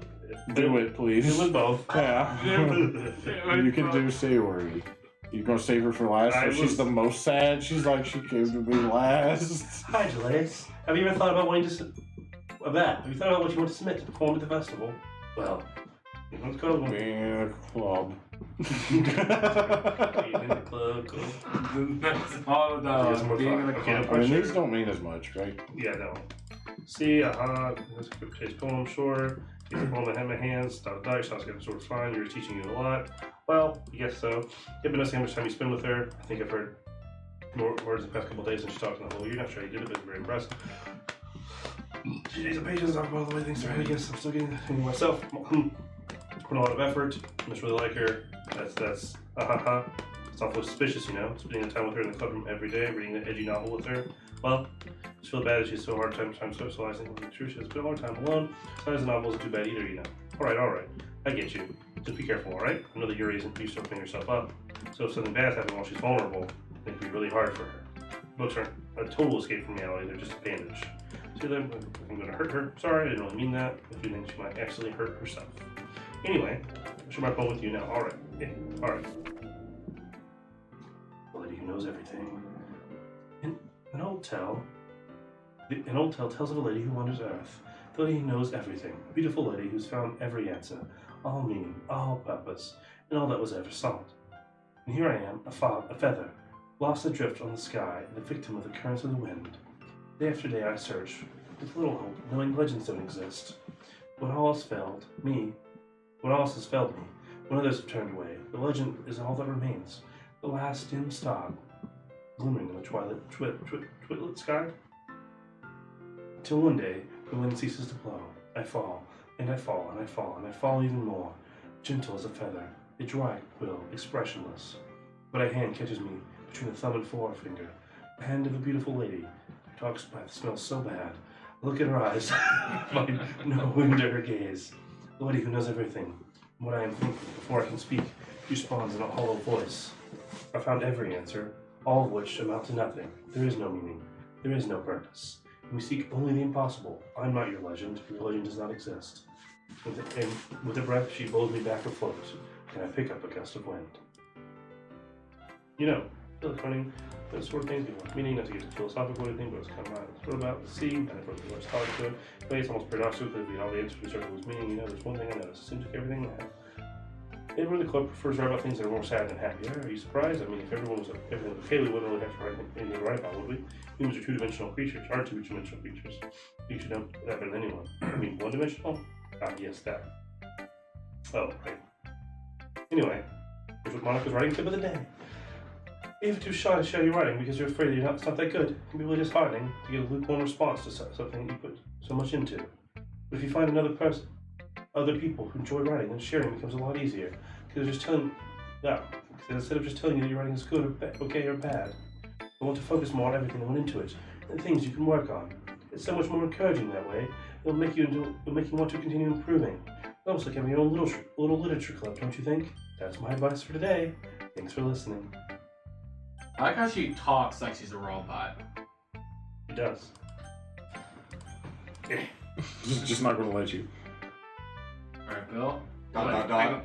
Do it, please. it was both. Yeah. You can do Sayori. You gonna save her for last? I So she's was- the most sad. She's like she came to me last. Hi, Jalace. Have you ever thought about wanting to of that? Have you thought about what you want to submit to perform at the festival? Well, let's go. Being in a club. Being in the club. That's all the being in the Okay, club. I mean, these don't mean as much, right? Yeah, no. See, that's a quick taste poem, sure. Take the poem I had in my hands, dot dice, I was getting sort of fine, you were teaching you a lot. Well, I guess so. Yeah, but noticing how much time you spend with her, I think I've heard more words the past couple days than she talked in the whole year. Not sure you did it, but it's very impressive. She needs some patience, talk about the way things are headed. I guess I'm still getting to myself. Put a lot of effort. I just really like her. That's It's awfully suspicious, you know. Spending the time with her in the club room every day, reading an edgy novel with her. Well, I just feel bad that she has so hard time socializing. Well, the truth, she has spent a lot of time alone. Sometimes the novel isn't too bad either, you know. Alright. I get you. Just be careful, alright? I know that Yuri isn't used to opening herself up. So if something bad's happening while she's vulnerable, it can be really hard for her. Books aren't a total escape from reality, they're just a bandage. See them, I'm gonna hurt her. Sorry, I didn't really mean that. If you think she might actually hurt herself. Anyway, I'll share my poem with you now. Alright. Yeah, alright. The lady who knows everything. An old tale tells of a lady who wanders earth. The lady who knows everything. A beautiful lady who's found every answer, all meaning, all purpose, and all that was ever sought. And here I am, a feather, lost adrift on the sky, the victim of the currents of the wind. Day after day I search, with little hope, knowing legends don't exist. When all has failed me, when others have turned away, the legend is all that remains, the last dim star, glimmering in the twitlit sky. Till one day, the wind ceases to blow. I fall, and I fall, and I fall, and I fall even more, gentle as a feather, a dry quill, expressionless. But a hand catches me between the thumb and forefinger, the hand of a beautiful lady, who talks by the smell so bad. I look at her eyes, find no wind to her gaze. The lady who knows everything, and what I am thinking before I can speak, responds in a hollow voice. I found every answer, all of which amount to nothing. There is no meaning. There is no purpose. We seek only the impossible. I'm not your legend. Your legend does not exist. With a breath, she blows me back afloat, and I pick up a gust of wind. You know, running, those sort of things you want. Meaning not to get too philosophical or anything, but it's kind of sort of about the sea, and if it was hard to it. But it's almost paradoxical because we all the answers we start with meaning. You know, there's one thing I noticed. It seems like everything I have. Everyone in the club prefers to write about things that are more sad than happy. Are you surprised? I mean, if everything was okay, we wouldn't really have to write anything to write about, would we? Humans are two-dimensional creatures. Are two-dimensional creatures. You should know that better than anyone. I mean, one-dimensional? Ah, yes, that. Oh, right. Anyway, here's what Monica's writing tip of the day. If you're too shy to share your writing because you're afraid it's not that good, it can be really disheartening to get a lukewarm response to something you put so much into. But if you find other people who enjoy writing, then sharing becomes a lot easier. Because instead of just telling you that your writing is good or okay or bad, I want to focus more on everything that went into it and things you can work on. It's so much more encouraging that way. It'll make you want to continue improving. Almost like having your own little literature club, don't you think? That's my advice for today. Thanks for listening. I like how she talks like she's a robot. He does. Just not gonna let you. Alright, Bill. Dot.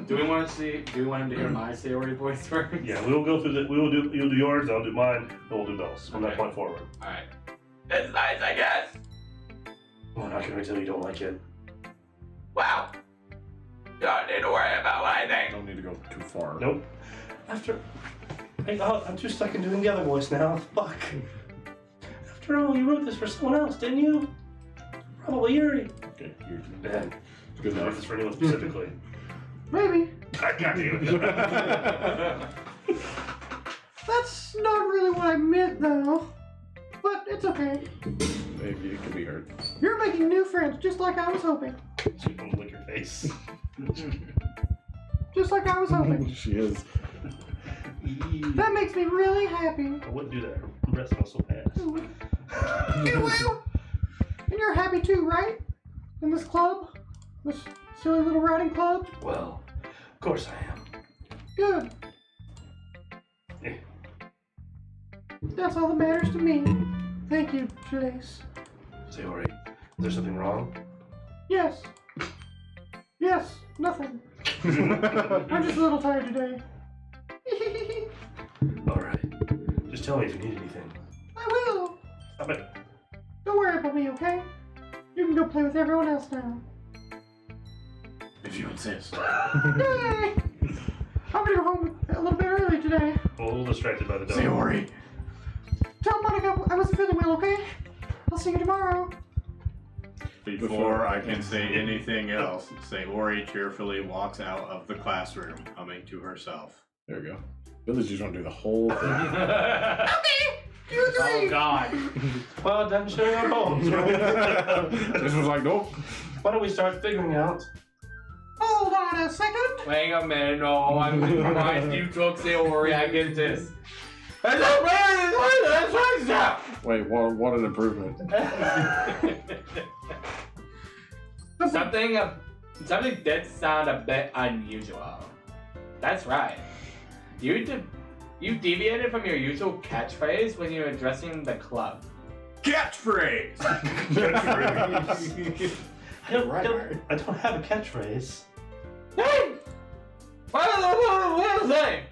Do we want him to hear my Sayori voice first? Yeah, we will go through you'll do yours, I'll do mine, and we'll do Bill's from that Okay. point forward. Alright. It's nice, I guess. I'm not gonna tell you don't like it. Wow. You don't need to worry about what I think. Don't need to go too far. Nope. I'm too stuck in doing the other voice now. Fuck. After all, you wrote this for someone else, didn't you? Probably Yuri. Okay, you're Man, good I wrote enough. this for anyone specifically. Maybe. I got you. That's not really what I meant, though. But it's okay. Maybe it can be heard. You're making new friends, just like I was hoping. So you can lick your face. Just like I was hoping. She is. That makes me really happy. I wouldn't do that. Her breath smells so bad. You will. And you're happy too, right? In this club? This silly little writing club? Well, of course I am. Good. That's all that matters to me. Thank you, Jace. Sayori, is there something wrong? Yes. Yes, nothing. I'm just a little tired today. Alright. Just tell me if you need anything. I will. Stop it. Don't worry about me, okay? You can go play with everyone else now. If you insist. Yay! I'm gonna go home a little bit early today. A little distracted by the dog. Sayori. Tell Monica I wasn't feeling well, okay? I'll see you tomorrow. Before I can say anything else, Sayori cheerfully walks out of the classroom, humming to herself. There we go. Billy's just gonna do the whole thing. Okay! You three! Oh God. Well done, Sherlock Holmes. This was like, nope. Why don't we start figuring out? Hold on a second. Wait a minute, no, I'm surprised you took Sayori, I get this. Wait, what an improvement. Something did sound a bit unusual. That's right. You deviated from your usual catchphrase when you were addressing the club. Catchphrase! I don't have a catchphrase. Hey! What is it?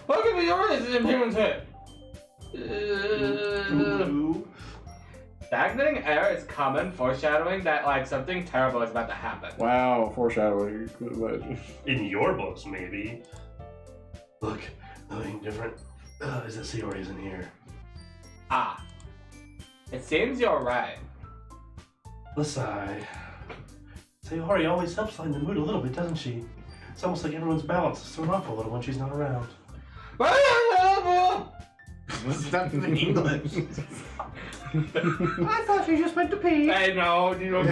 What could be your reason in human head? Stagnating air is common, foreshadowing that like something terrible is about to happen. Wow, foreshadowing. You could imagine. In your books, maybe. Look, nothing different is that Sayori isn't here. Ah. It seems you're right. Let's sigh. Sayori always helps lighten the mood a little bit, doesn't she? It's almost like everyone's balance is thrown off a little when she's not around. What's that in English? I thought you just went to pee. Hey, no, you don't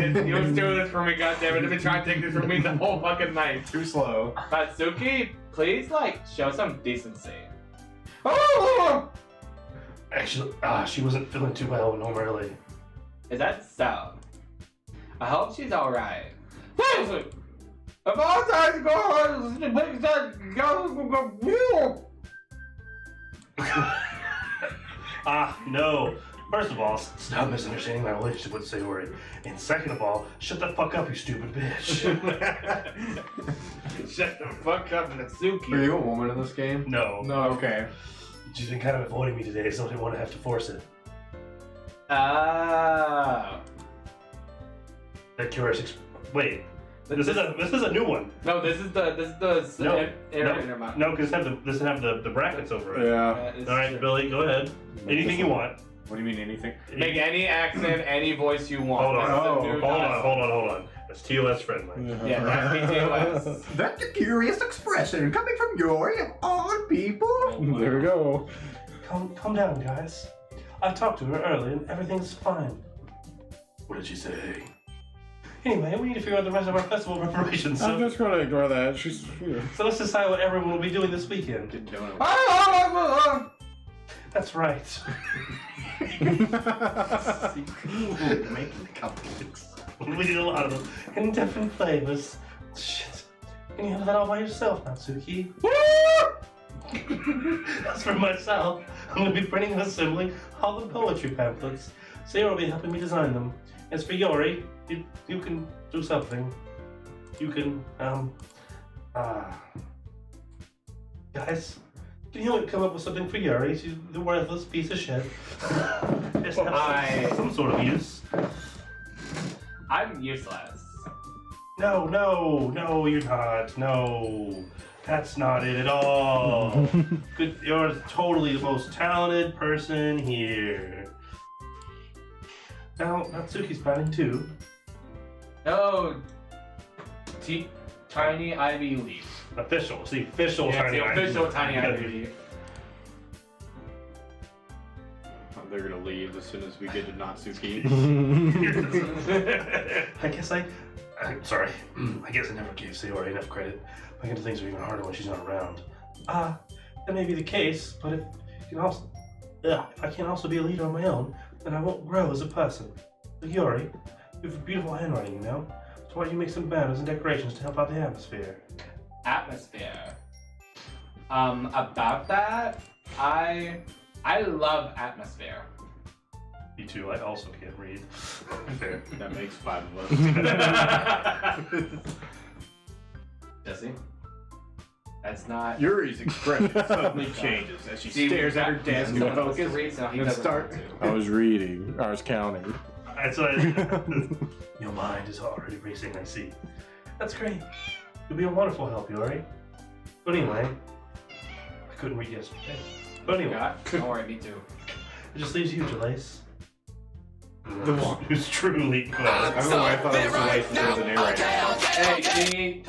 do this for me, goddammit. You've been trying to take this from me the whole fucking night. Too slow. Suki, please, show some decency. Actually, she wasn't feeling too well home early. Is that so? I hope she's alright. Seriously! If all times No. First of all, stop misunderstanding my relationship with Sayori. And second of all, shut the fuck up, you stupid bitch. Shut the fuck up, Natsuki. Are you a woman in this game? No. No, okay. She's been kind of avoiding me today, so I didn't want to have to force it. Oh. That curious. Wait. This is a new one. No, this is the intermount. No, because this have the brackets over it. Yeah. All right, Billy, go ahead. Anything you want. What do you mean anything? Make any accent, any voice you want. Hold on. This is a new Hold on. It's TOS friendly. Yeah, that's TOS. That's a curious expression coming from Yori of all people. There we go. Calm down, guys. I talked to her earlier and everything's fine. What did she say? Anyway, we need to figure out the rest of our festival preparations. I'm just gonna ignore that. She's here. So let's decide what everyone will be doing this weekend. That's right. Making the cupcakes. We did a lot of them in different flavors. Shit. Can you handle that all by yourself, Natsuki? As for myself, I'm going to be printing and assembling all the poetry pamphlets. Sarah will be helping me design them. As for Yori, you can do something. You can, guys, can you help me come up with something for Yuri? She's the worthless piece of shit. Just have some sort of use. I'm useless. No, you're not. No, that's not it at all. Good, you're totally the most talented person here. Now, Natsuki's planning too. Oh, tiny ivy leaf. Official. It's the official Yeah, tiny the ivy. official tiny ivy leaf. They're gonna leave as soon as we get to Natsuki. I guess I'm sorry. I guess I never gave Sayori enough credit. My kind of things are even harder when she's not around. That may be the case, but if I can also be a leader on my own, then I won't grow as a person. So Yuri, you have beautiful handwriting, you know? So why don't you make some banners and decorations to help out the atmosphere? Atmosphere. About that, I love atmosphere. Me too. I also can't read. Fair. That makes 5 of us. Jesse? That's not. Yuri's expression suddenly changes as she stares at her desk and focus. And start. I was reading. I was counting. That's what Your mind is already racing, I see. That's great. You'll be a wonderful help, Yuri. But anyway, I couldn't read yesterday. But anyway, Don't worry, me too. it just leaves you, Jalace. The one who's truly close. I don't know why I thought it was Jalace instead of the narrator. Hey,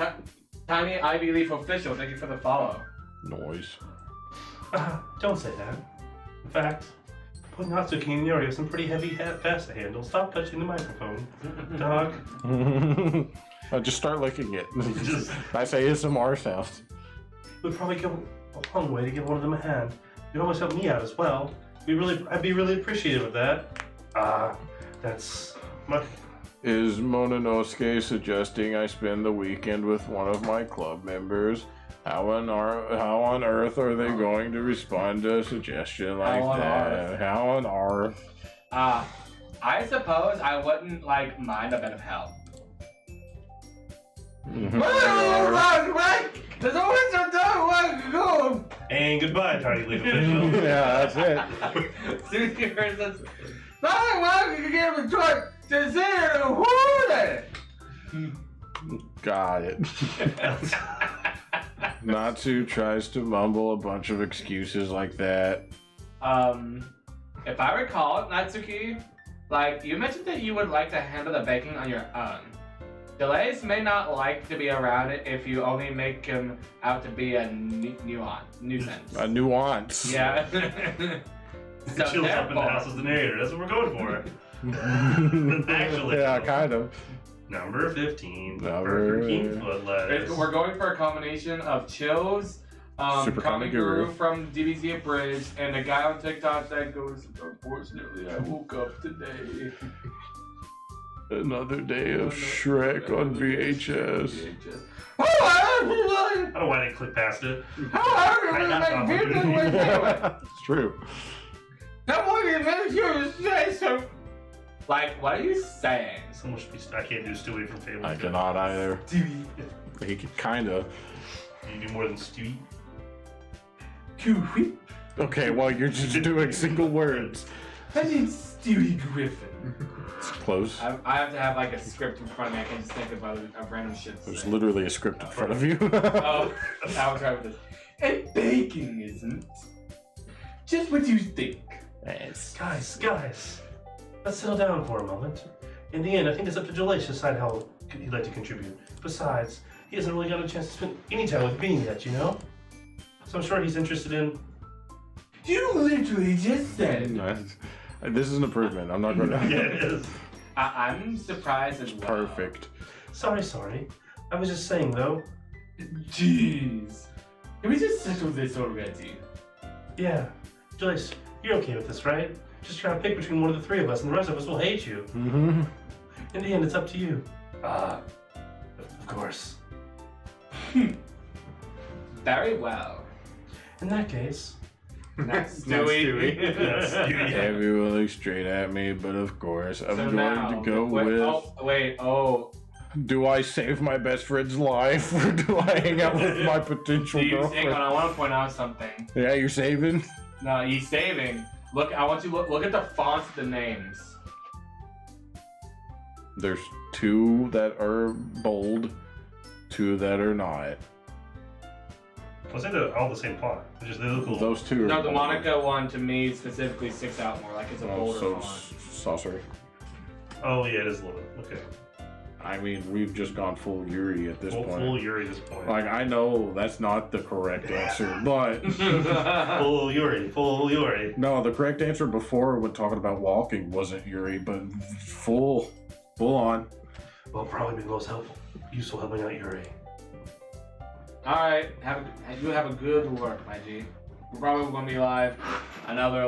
Tiny Ivy Leaf Official, thank you for the follow. Noise. Don't say that. In fact, putting Natsuki and Yuri have some pretty heavy pass to handle. Stop touching the microphone, dog. I just start licking it. I say ASMR sounds. It would probably go a long way to give one of them a hand. You'd always help me out as well. I'd be really appreciative of that. That's my. Is Mononosuke suggesting I spend the weekend with one of my club members? How on earth are they going to respond to a suggestion like that? How on earth? I suppose I wouldn't mind a bit of help. There's always a time go. And goodbye, Tiny Leaf Official. Yeah, that's it. Susie says, "Not well, you give a choice to see it Got it. Natsu tries to mumble a bunch of excuses like that. If I recall, Natsuki, you mentioned that you would like to handle the baking on your own. Delays may not like to be around it if you only make him out to be a nuisance. A nuance. Yeah. So Chills up in the house as the narrator. That's what we're going for. Actually. Yeah, kind of. Number 15. Number- Burger King foot lettuce. We're going for a combination of Chills, Super Comic Comic Guru Guru from DBZ Abridged, and a guy on TikTok that goes, "Unfortunately, I woke up today." Another day of Shrek on VHS. I don't know why they click past it. It's true. What are you saying? Someone should be. I can't do Stewie from Fable. I cannot either. He could kinda. You do more than Stewie. Okay, well, you're just doing single words. My name's Stewie Griffin. It's close. I have to have a script in front of me. I can't just think of random shit. to There's say. literally a script in front of you. Oh, I'll try with this. And baking isn't just what you think. Guys, let's settle down for a moment. In the end, I think it's up to Jalais to decide how he'd like to contribute. Besides, he hasn't really got a chance to spend any time with Bean yet, you know? So I'm sure he's interested in. You literally just said. This is an improvement. I'm not going to. Yeah, it is. I'm surprised as well. Perfect. Sorry. I was just saying, though. Jeez. Can we just settle this already? Yeah. Jalais, you're okay with this, right? Just try to pick between one of the three of us, and the rest of us will hate you. Mm-hmm. In the end, it's up to you. Of course. Very well. In that case. Next, Stewie. Yes, Stewie. Everyone looks straight at me, but of course, I'm So going now, to go with. Do I save my best friend's life, or do I hang out with my potential Do you girlfriend? think? I want to point out something. Yeah, you're saving? No, he's saving. Look, I want you to look at the fonts of the names. There's 2 that are bold, 2 that are not. I'll say they're all the same font. They look cool. Those 2 are No, the bold. Monica one to me specifically sticks out more. Like it's a bolder so font. saucer. Oh, yeah, it is a little bit. Okay. I mean, we've just gone full Yuri at this point. Full Yuri at this point. I know that's not the correct answer, but Full Yuri. no, the correct answer before when talking about walking wasn't Yuri, but full on. Well, probably be the most useful helping out Yuri. Alright, you have a good work, my G. We're probably gonna be live another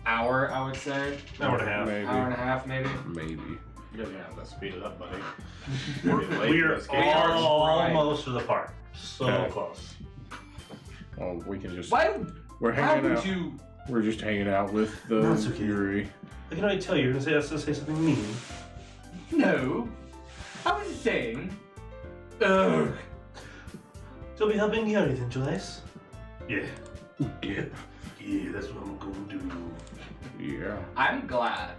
hour, I would say. Hour and a half. Maybe. Hour and a half, maybe. Maybe. You're gonna have to speed it up, buddy. We're almost to the park. So Okay. close. Well, we can just. Why We're How hanging would out. you We're just hanging out with the Natsuki. Yuri. I can already tell you're gonna say something mean. No. I was just saying. Ugh. So be helping Yuri then, Jules? Yeah. Yeah. Yeah, that's what I'm gonna do. Yeah. I'm glad.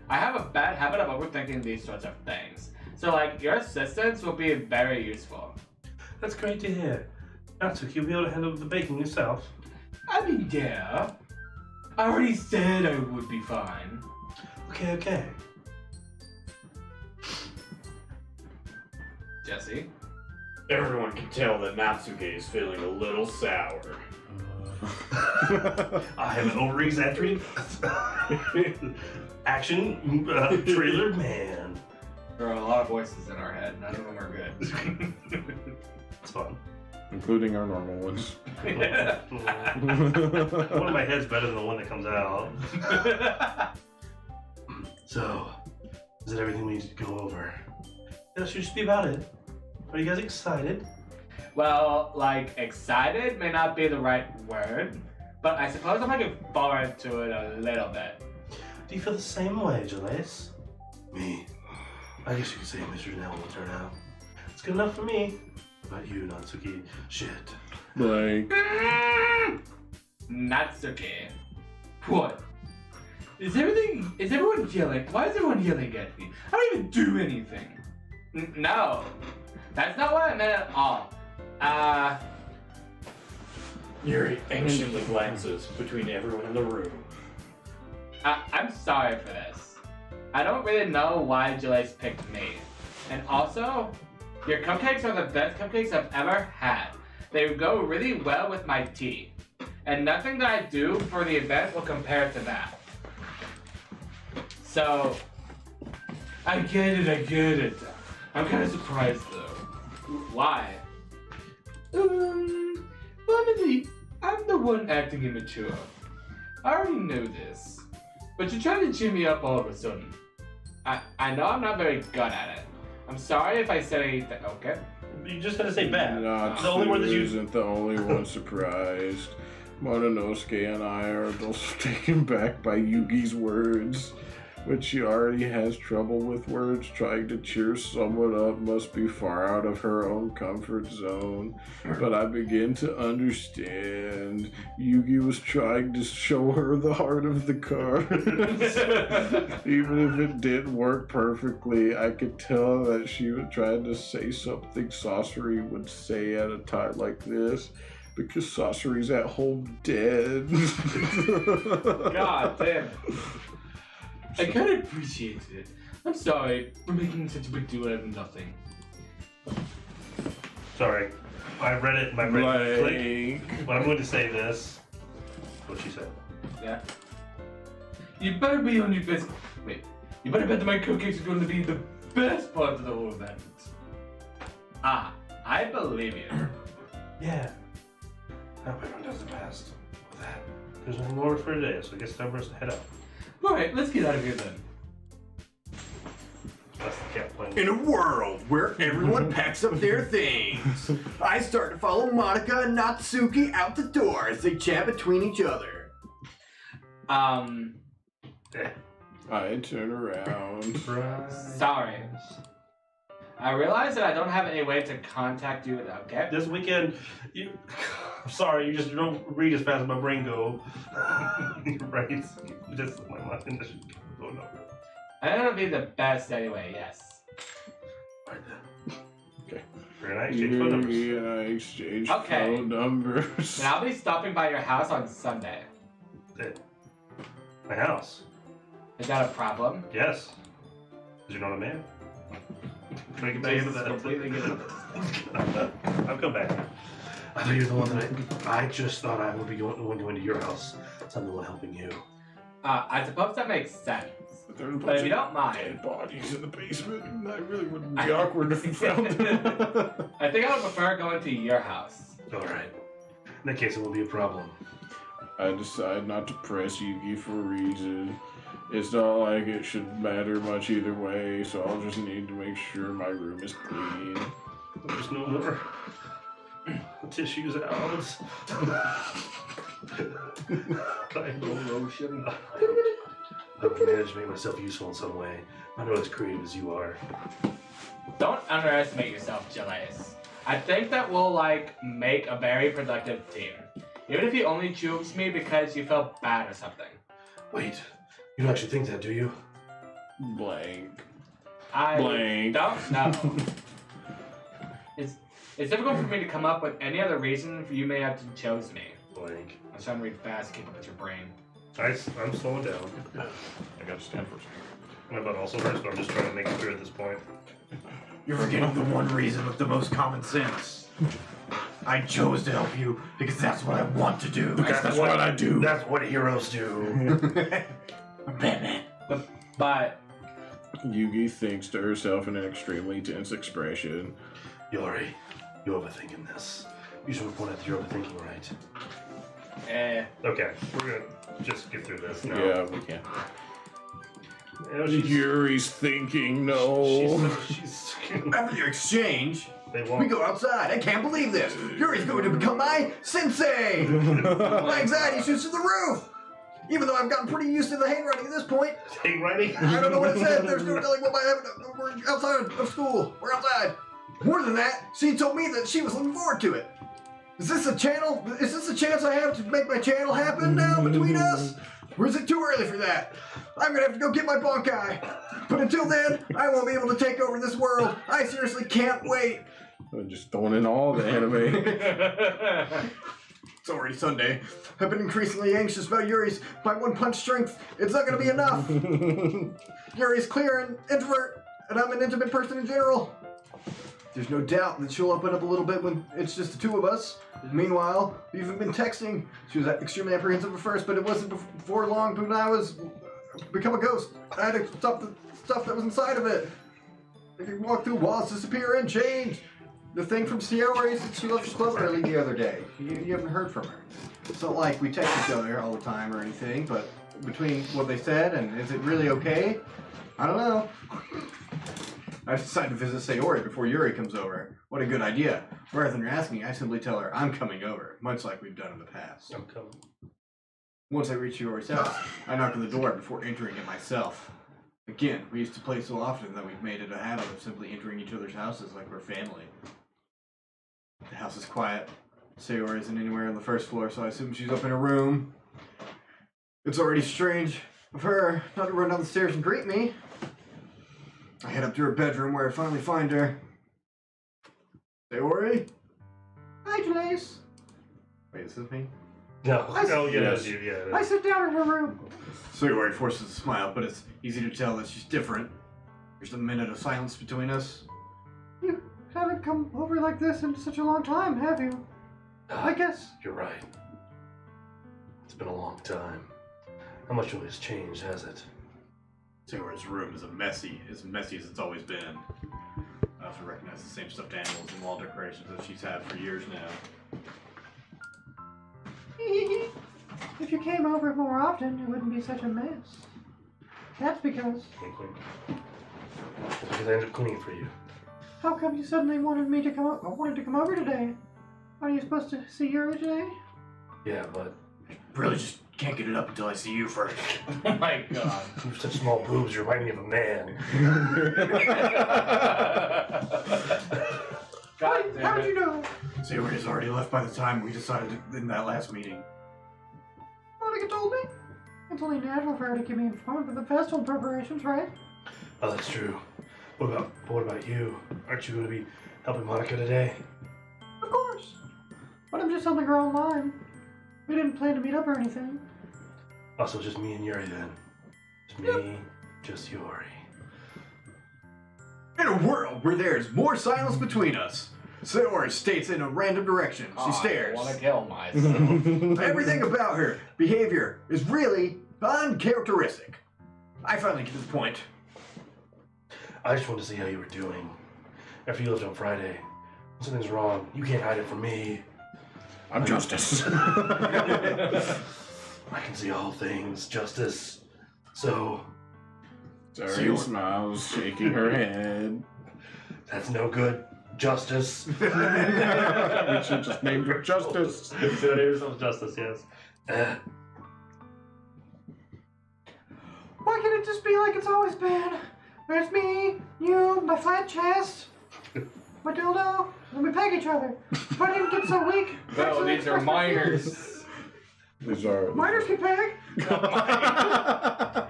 I have a bad habit of overthinking these sorts of things. So, like, your assistance will be very useful. That's great to hear. Natsuki, you'll be able to handle the baking yourself. I mean, yeah. I already said I would be fine. Okay. Jesse? Everyone can tell that Natsuki is feeling a little sour. I have an over-exaggerated action trailer man. There are a lot of voices in our head. None of them are good. It's fun. Including our normal ones. One of my head's better than the one that comes out. So, is that everything we need to go over? That should just be about it. Are you guys excited? Well, like, excited may not be the right word, but I suppose I'm looking forward to it a little bit. Do you feel the same way, Jules? Me? I guess you could say Mr. Nell will turn out. It's good enough for me. What about you, Natsuki? Shit. Like, Natsuki. What? Is everyone yelling? Why is everyone yelling at me? I don't even do anything. No. That's not what I meant at all. Yuri anxiously glances between everyone in the room. I'm sorry for this. I don't really know why Jules picked me. And also, your cupcakes are the best cupcakes I've ever had. They go really well with my tea. And nothing that I do for the event will compare to that. So, I get it. I'm kind of surprised though. Why? I'm the one acting immature. I already know this. But you're trying to cheer me up all of a sudden. I know I'm not very good at it. I'm sorry if I said anything, okay? You just gotta say bad. Natsu The only word that you isn't the only one surprised. Mononosuke and I are both taken back by Yugi's words. When she already has trouble with words, trying to cheer someone up must be far out of her own comfort zone. But I begin to understand. Yugi was trying to show her the heart of the cards. Even if it didn't work perfectly, I could tell that she was trying to say something Sasori would say at a time like this. Because Sasori's at home dead. God damn it. I kind of appreciated it. I'm sorry for making such a big deal out of nothing. Sorry. I read it in my brain. Like, Click. But I'm going to say this. What she said. Yeah. You better be on your best. Wait. You better bet that my cupcakes are going to be the best part of the whole event. I believe you. Yeah. Now everyone does the best with that. There's nothing more for today, so I guess it's time for us to head out. Alright, let's get out of here then. That's the cat playing. In a world where everyone packs up their things, I start to follow Monica and Natsuki out the door as they chat between each other. I turn around. Sorry. I realize that I don't have any way to contact you, okay? This weekend, I'm sorry, you just don't read as fast as my brain go. Right? Just my mind just going over. I'm gonna be the best anyway, yes. Right then. Okay. We're gonna exchange phone numbers. Yugi and I exchange Okay. phone numbers. And I'll be stopping by your house on Sunday. My house. Is that a problem? Yes. Because you're not a man. Try to get back into Jesus, that. completely get it. I'll come back. I thought you were the one that I just thought I would be going to your house. So I'm the one helping you. I suppose that makes sense. There's a But bunch if you of don't mind, dead bodies in the basement, and I really wouldn't be awkward if we found them. I think I would prefer going to your house. Alright. In that case, it won't be a problem. I decide not to press Yugi for a reason. It's not like it should matter much either way, so I'll just need to make sure my room is clean. There's no more tissues out. I've managed to make myself useful in some way. I'm not as creative as you are. Don't underestimate yourself, Gilles. I think that we'll, make a very productive team. Even if you only choose me because you felt bad or something. Wait, you don't actually think that, do you? Blank. I Blank. don't know. It's difficult for me to come up with any other reason you may have to chose me. Blank. I'm trying to read fast, keep up with your brain. I'm slowing down. I gotta stand first. My butt also hurts, but I'm just trying to make it through at this point. You're forgetting the one reason with the most common sense. I chose to help you because that's what I want to do. That's what I do. That's what heroes do. I'm Batman. But Yugi thinks to herself in an extremely tense expression. Yori, you overthinking this. You should point out that you're overthinking, right? Okay, we're gonna just get through this now. Yeah, we can. You know, she's- Yuri's thinking, no. She's After your exchange, they we won't. go outside. I can't believe this. Yuri's going to become my sensei. My anxiety shoots to the roof. Even though I've gotten pretty used to the handwriting at this point, Handwriting? I don't know what it said. There's no telling what might happen. We're outside of school. We're outside. More than that, she told me that she was looking forward to it. Is this a channel? Is this a chance I have to make my channel happen now between us? Or is it too early for that? I'm gonna have to go get my Bonkai. But until then, I won't be able to take over this world. I seriously can't wait. I'm just throwing in all the anime. It's already Sunday. I've been increasingly anxious about Yuri's my one-punch strength. It's not gonna be enough. Yuri's clear and introvert, and I'm an intimate person in general. There's no doubt that she'll open up a little bit when it's just the two of us. Meanwhile, we've been texting. She was extremely apprehensive at first, but it wasn't before long when I was become a ghost. I had to stop the stuff that was inside of it. I could walk through walls, disappear, and change. The thing from Sierra is that she left the club early the other day. You haven't heard from her. It's not like we text each other all the time or anything, but between what they said and is it really okay? I don't know. I decided to visit Sayori before Yuri comes over. What a good idea. Rather than asking, I simply tell her I'm coming over, much like we've done in the past. I'm coming. Once I reach Yori's house, I knock on the door before entering it myself. Again, we used to play so often that we've made it a habit of simply entering each other's houses like we're family. The house is quiet. Sayori isn't anywhere on the first floor, so I assume she's up in her room. It's already strange of her not to run down the stairs and greet me. I head up to her bedroom where I finally find her. Sayori? Hi, Janace. Wait, is this me? No, no, yeah, Yes. that's you, yeah. I sit down in her room. Sayori forces a smile, but it's easy to tell that she's different. There's a minute of silence between us. You haven't come over like this in such a long time, have you? I guess. You're right. It's been a long time. How much has changed, has it? Sayori's room is as messy as it's always been. I also recognize the same stuffed animals and wall decorations that she's had for years now. If you came over more often, it wouldn't be such a mess. That's because. Wink, wink. That's because I ended up cleaning it for you. How come you suddenly wanted me to come over? Wanted to come over today? Are you supposed to see Yuri today? Yeah, but Really just can't get it up until I see you first. Oh my god. you have such small boobs, you remind me of a man. God damn How did it. you know? Sayori's already left by the time we decided in that last meeting. Monica told me. It's only natural for her to keep me informed of the festival preparations, right? Oh, that's true. What about you? Aren't you going to be helping Monica today? Of course. But I'm just helping her online. We didn't plan to meet up or anything. Also, just me and Yuri then. Just me, just Yuri. In a world where there's more silence between us, Sayori states in a random direction. She stares. I want to kill myself. Everything about her behavior is really uncharacteristic. I finally get to the point. I just wanted to see how you were doing. After you left on Friday, something's wrong. You can't hide it from me. I'm Justice. I can see all things, Justice. So, Sorry, smiles, shaking her head. that's no good, Justice. We should just name her Justice. Yourself Justice, yes. Why can't it just be like it's always been? There's me, you, my flat chest, my dildo, and we peg each other. But I didn't get so weak. No, these are minors. These are. Minors can peg.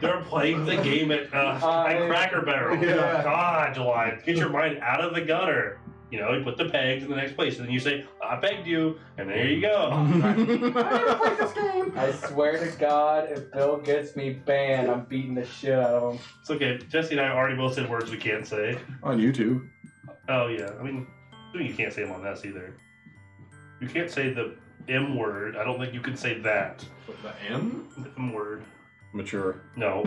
They're playing the game at Cracker Barrel. Yeah. God, July. Get your mind out of the gutter. You know, you put the pegs in the next place, and then you say, I pegged you, and there you go. I never played this game. I swear to God, if Bill gets me banned, I'm beating the shit out of him. It's okay. Jesse and I already both said words we can't say. On YouTube. Oh, yeah. I mean, you can't say them on this either. You can't say the M word. I don't think you can say that. The M? The M word. Mature. No.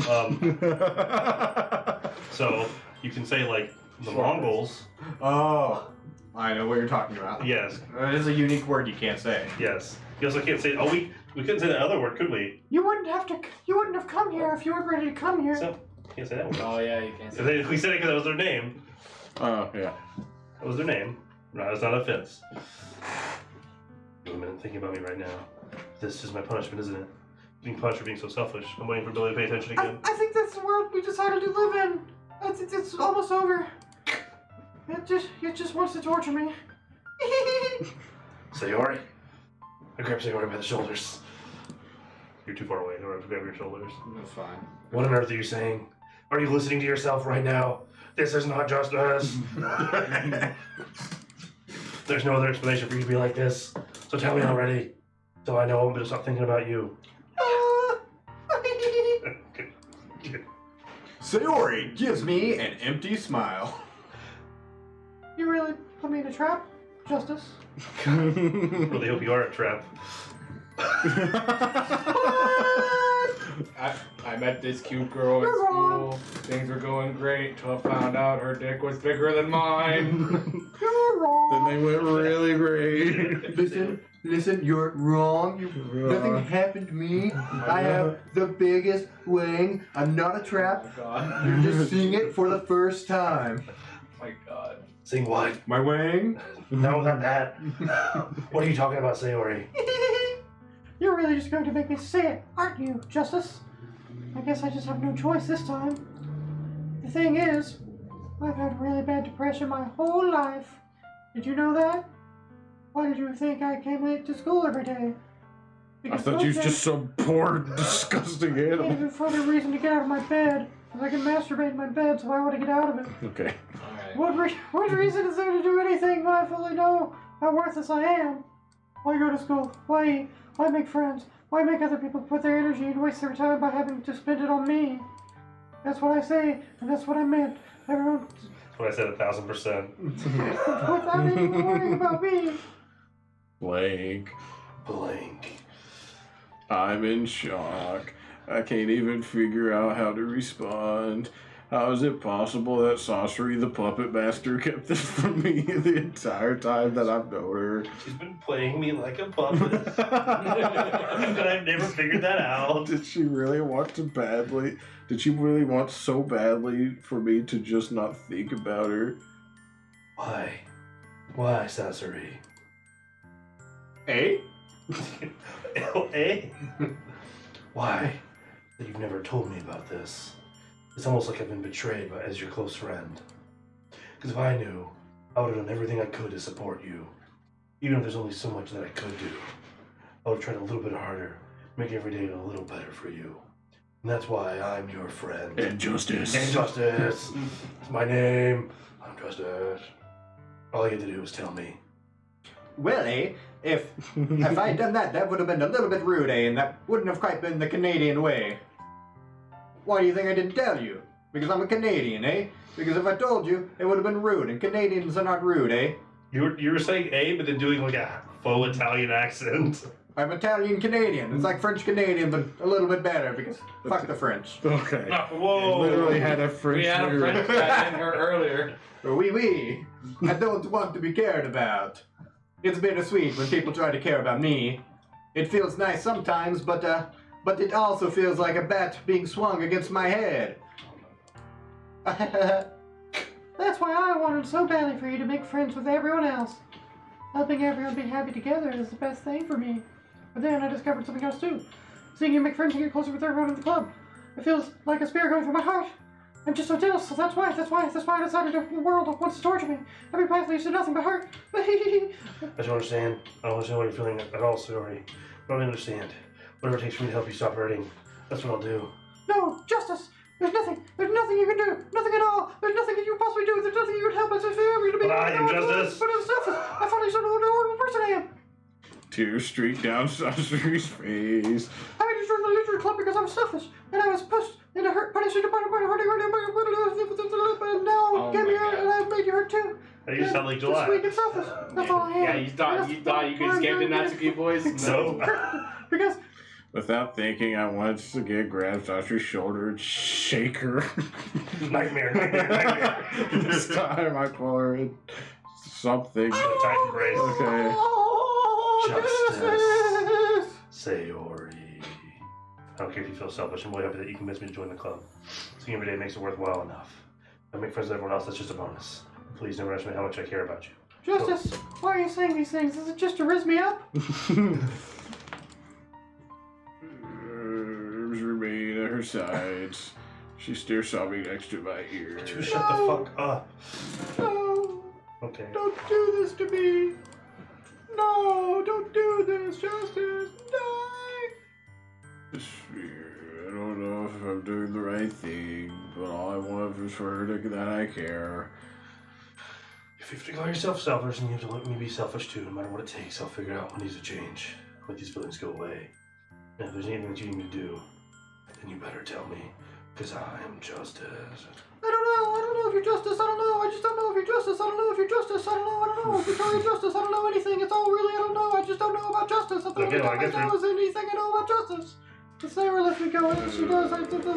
So, you can say, like, the Mongols. Oh, I know what you're talking about. Yes. It is a unique word you can't say. Yes. You also can't say, we couldn't say the other word, could we? You wouldn't have come here if you weren't ready to come here. So, can't say that word. Oh, yeah, you can't say We said it because that was their name. Oh, yeah. That was their name. No, it's not an offense. Give a minute thinking about me right now. This is my punishment, isn't it? Being punished for being so selfish. I'm waiting for Billy to pay attention again. I think that's the world we decided to live in. It's almost over. It just wants to torture me. Sayori. I grabbed Sayori by the shoulders. You're too far away. I don't have to grab your shoulders. That's fine. What on earth are you saying? Are you listening to yourself right now? This is not just us. There's no other explanation for you to be like this. So tell me already. So I know I'm gonna stop thinking about you. Sayori gives me an empty smile. You really put me in a trap, Justice? Really hope you are a trap. I met this cute girl in school. Things were going great until I found out her dick was bigger than mine. You're wrong. Then they went really great. Listen, you're wrong. Nothing happened to me. I have the biggest wing. I'm not a trap. Oh, God. You're just seeing it for the first time. Oh, my God. Sing what? My wing? No, not that. What are you talking about, Sayori? You're really just going to make me say it, aren't you, Justice? I guess I just have no choice this time. The thing is, I've had really bad depression my whole life. Did you know that? Why did you think I came late to school every day? I thought you was just some poor, disgusting animal. Even further reason to get out of my bed. Because I can masturbate in my bed, so I want to get out of it. Okay. Alright. What reason is there to do anything when I fully know how worthless I am? Why go to school? Why eat? Why make friends? Why make other people put their energy and waste their time by having to spend it on me? That's what I say, and that's what I meant. Everyone, That's what I said 1,000%. without even worrying about me. Blank. Blank. I'm in shock. I can't even figure out how to respond. How is it possible that Sorcery the Puppet Master kept this from me the entire time that I've known her? She's been playing me like a puppet. And I've never figured that out. Did she really want to badly? Did she really want so badly for me to just not think about her? Why? Why, Sasori? Eh? Eh? Why? That you've never told me about this. It's almost like I've been betrayed as your close friend. Because if I knew, I would have done everything I could to support you. Even if there's only so much that I could do. I would have tried a little bit harder, make every day a little better for you. And that's why I'm your friend. And Justice. And Justice! That's my name. I'm Justice. All you had to do was tell me. Well, if I had done that, that would have been a little bit rude, and that wouldn't have quite been the Canadian way. Why do you think I didn't tell you? Because I'm a Canadian, Because if I told you, it would have been rude, and Canadians are not rude, You were saying A, but then doing like a faux Italian accent. I'm Italian Canadian. It's like French Canadian, but a little bit better, because fuck the French. Okay. Whoa! Literally had a French. We had a French guy in her earlier. Oui. I don't want to be cared about. It's bittersweet when people try to care about me. It feels nice sometimes, but it also feels like a bat being swung against my head. That's why I wanted so badly for you to make friends with everyone else. Helping everyone be happy together is the best thing for me. But then I discovered something else too. Seeing you make friends and get closer with everyone in the club. It feels like a spear going through my heart. I'm just so jealous, so that's why I decided the world wants to torture me. Every path leads to nothing but hurt. I don't understand. I don't understand what you're feeling at all, sorry. I don't understand. Whatever it takes for me to help you stop hurting, that's what I'll do. No, Justice! There's nothing you can do! Nothing at all! There's nothing that you can possibly do! There's nothing you can help us if you're to be. But I am Justice! But it's nothing! I finally saw what a horrible person I am! Tears streak down Sasori's face. I made you join the literary club because I was selfish, and I was pushed into punishing and now get me out, and I've made you hurt too. You sound like July. Just weak and selfish. That's all I am. Yeah, you thought you could escape the Natsuki boys? No. Because Without thinking, I once again grabbed Sasori's shoulder and shake her. Nightmare. This time I pull her in something. Titan brace. Okay. Justice. Sayori. I don't care if you feel selfish. I'm really happy that you convinced me to join the club. Seeing every day makes it worthwhile enough. I make friends with everyone else, that's just a bonus. Please never underestimate how much I care about you. Justice, why are you saying these things? Is it just to rizz me up? Arms remain at her sides. She stares sobbing next to my ear. Could you shut the fuck up? No, Okay. don't do this to me. No, don't do this, Justice. Die. I don't know if I'm doing the right thing, but all I want is for her to that I care. If you have to call yourself selfish, then you have to let me be selfish too. No matter what it takes, I'll figure out what needs to change. Let these feelings go away. And if there's anything that you need me to do, then you better tell me, because I am Justice. I don't know if you're Justice, I don't know, I just don't know if you're Justice, I don't know if you're Justice, I don't know if you're totally Justice, I don't know anything, it's all really, I don't know, I just don't know about Justice, I don't know anything I know about Justice. The Sarah lets me go, and she does, it's going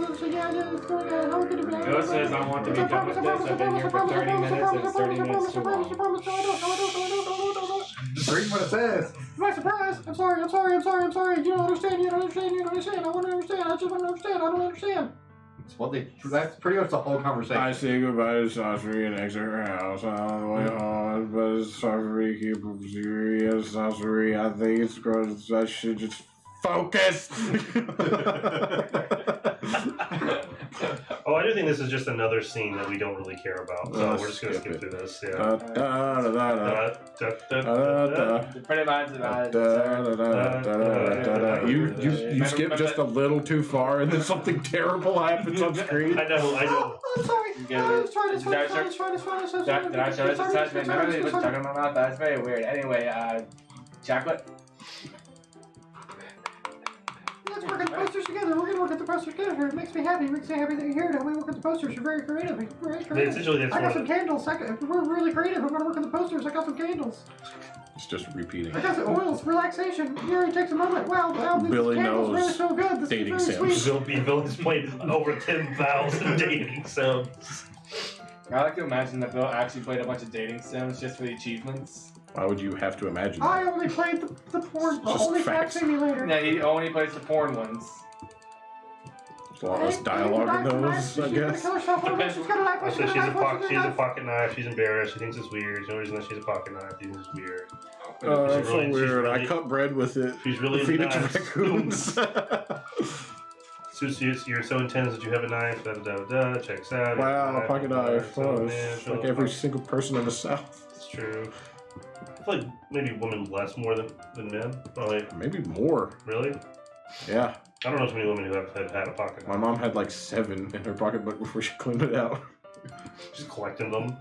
on, how could it be? Ghost says I want to be done with this, I've been here for 30 minutes and it's 30 minutes too long. I don't. Just read what it says. My surprise! I'm sorry. You don't understand. I want to understand. I just want to understand. I don't understand. That's pretty much the whole conversation. I say goodbye to Sasori and exit her house on the way home, but Sasori keep serious. Sasori, I think it's gross. I should just focus. Oh, I do think this is just another scene that we don't really care about. So we're just going to skip through this. Yeah. Pretty much You skip just a little too far and then something terrible happens on screen. I know. I'm sorry. Did I show this attachment? None of these was talking about that. That's very weird. Anyway, chocolate. Let's work on the posters together. We're gonna work at the posters together. It makes me happy. It makes me happy that you're here. That we work at the posters. You're very creative. Essentially, that's I got one some of candles. We're really creative. We're gonna work on the posters. I got some candles. It's just repeating. I got some oils. Relaxation. Here, takes a moment. Wow, these Billy candles knows really so good. This dating is very sims. sweet. Bill has played over 10,000 dating sims. I like to imagine that Bill actually played a bunch of dating sims just for the achievements. Why would you have to imagine I that? only played the porn, Just only fact facts. simulator. Yeah, he only plays the porn ones. There's a lot less dialogue in those, I She's gonna guess. kill herself. She's gonna like me. Also, she's a pocket knife. She's embarrassed. She thinks it's weird. The only reason that she's a pocket knife, she thinks it's weird. That's so she's weird. I really- cut bread with it. She's really Feed it into to knives. raccoons. You're so intense that you have a knife. Checks out. Wow, a pocket knife. So, Oh, man, it's show like the every pocket- single person in the South. It's true. I feel like maybe women less more than men. Oh, wait, Maybe more. really? Yeah. I don't know too many women who have had a pocket My knife. mom had like 7 in her pocketbook before she cleaned it out. Just collecting them.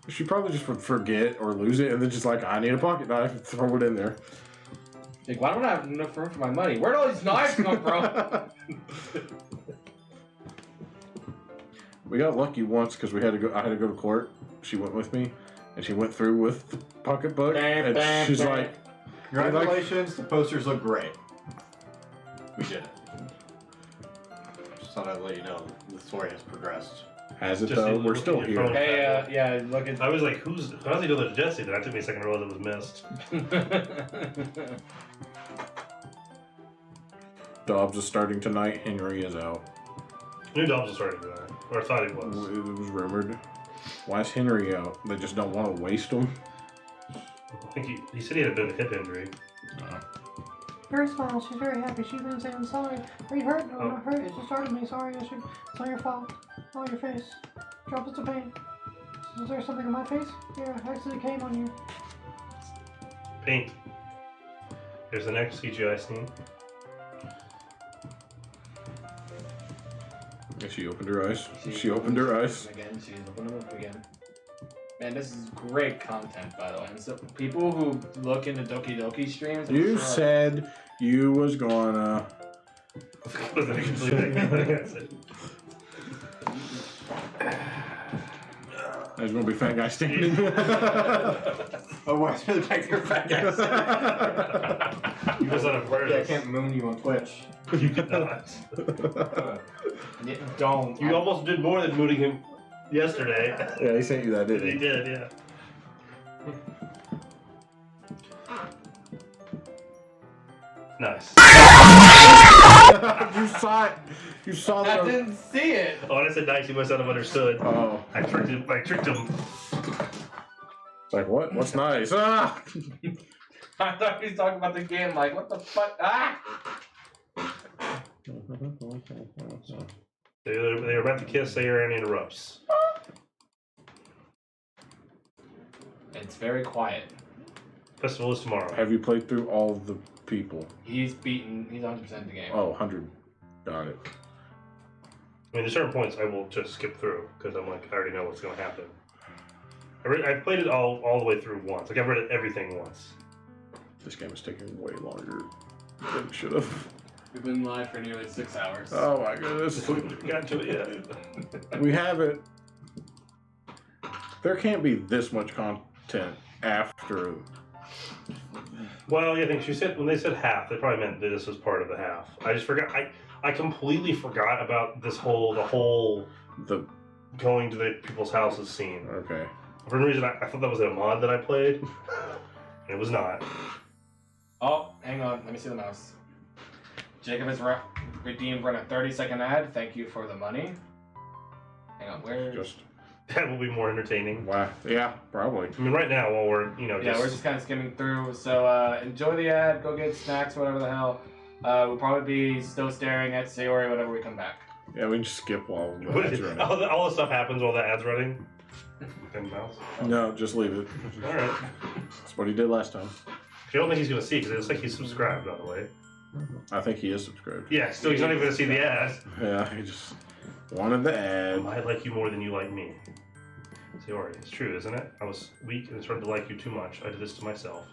She probably just would forget or lose it and then just like, I need a pocket knife and throw it in there. Like, why don't I have enough room for my money? Where'd all these knives come from? We got lucky once because I had to go to court. She went with me and she went through with the pocketbook and she's like, Congratulations, the posters look great. We did it. Just thought I'd let you know the story has progressed. has it Just though? look We're at still your here. phone. Hey, yeah, look at. I was like, how's he doing that to Jesse? Then it took me a second to realize it was missed. Dobbs is starting tonight. Henry is out. I knew Dobbs was starting tonight. Or I thought he It was. was rumored. Why is Henry out? They just don't want to waste him. I think he said he had a bit of a hip injury. Yuri smiles. She's very happy. She even says, I'm sorry. Are you hurt? No, I'm not hurt. It just startled me. Sorry. It's not your fault. Oh, your face. Drops to pain. Is there something on my face? Yeah, I accidentally came on you. Paint. Here's the next CGI scene. She opened her eyes. She opened her eyes. Again, she's opened them up again. Man, this is great content, by the way. And so people who look into Doki Doki streams, You said you was gonna. Wasn't actually that good. There's gonna be fat guy standing. Oh, what's really back there, fat guys? You was unaware. Yeah, I can't moon you on Twitch. You did not. don't. You almost did more than mooning him yesterday. Yeah, he sent you that, didn't He he? did, yeah. Nice. You saw it. You saw I that. didn't see it. Oh, when I said nice, he must not have understood. Oh, I tricked him. it's like what? What's nice? Ah! I thought he was talking about the game. Like, what the fuck? Ah! They were about to kiss, Aaron interrupts. It's very quiet. Festival is tomorrow. Have you played through all the people? He's 100% the game. Oh, 100. Got it. I mean, there's certain points I will just skip through because I'm like, I already know what's going to happen. I've played it all the way through once. Like, I've read everything once. This game is taking way longer than it should have. We've been live for nearly 6 hours. Oh my goodness. We haven't got to it yet. We haven't. There can't be this much content after. Well, yeah, I think she said when they said half, they probably meant that this was part of the half. I just forgot. I completely forgot about the whole The going to the people's houses scene. okay. For some reason, I thought that was a mod that I played, and it was not. Oh, hang on. Let me see the mouse. Jacob has redeemed for a 30-second ad. Thank you for the money. Hang on, where? Just That will be more entertaining. wow. Yeah, probably. I mean, right now, while we're Yeah, we're just kind of skimming through. So enjoy the ad. Go get snacks, whatever the hell. We'll probably be still staring at Sayori whenever we come back. Yeah, we can just skip while the ads are running. all the stuff happens while the ad's running. And mouse. No, just leave it. All right. That's what he did last time. I don't think he's gonna see because it looks like he's subscribed, by the way. I think he is subscribed. Yeah, still he's not even gonna see the ad. Yeah, he just wanted the ad. I like you more than you like me. Sayori, it's true, isn't it? I was weak and started to like you too much. I did this to myself.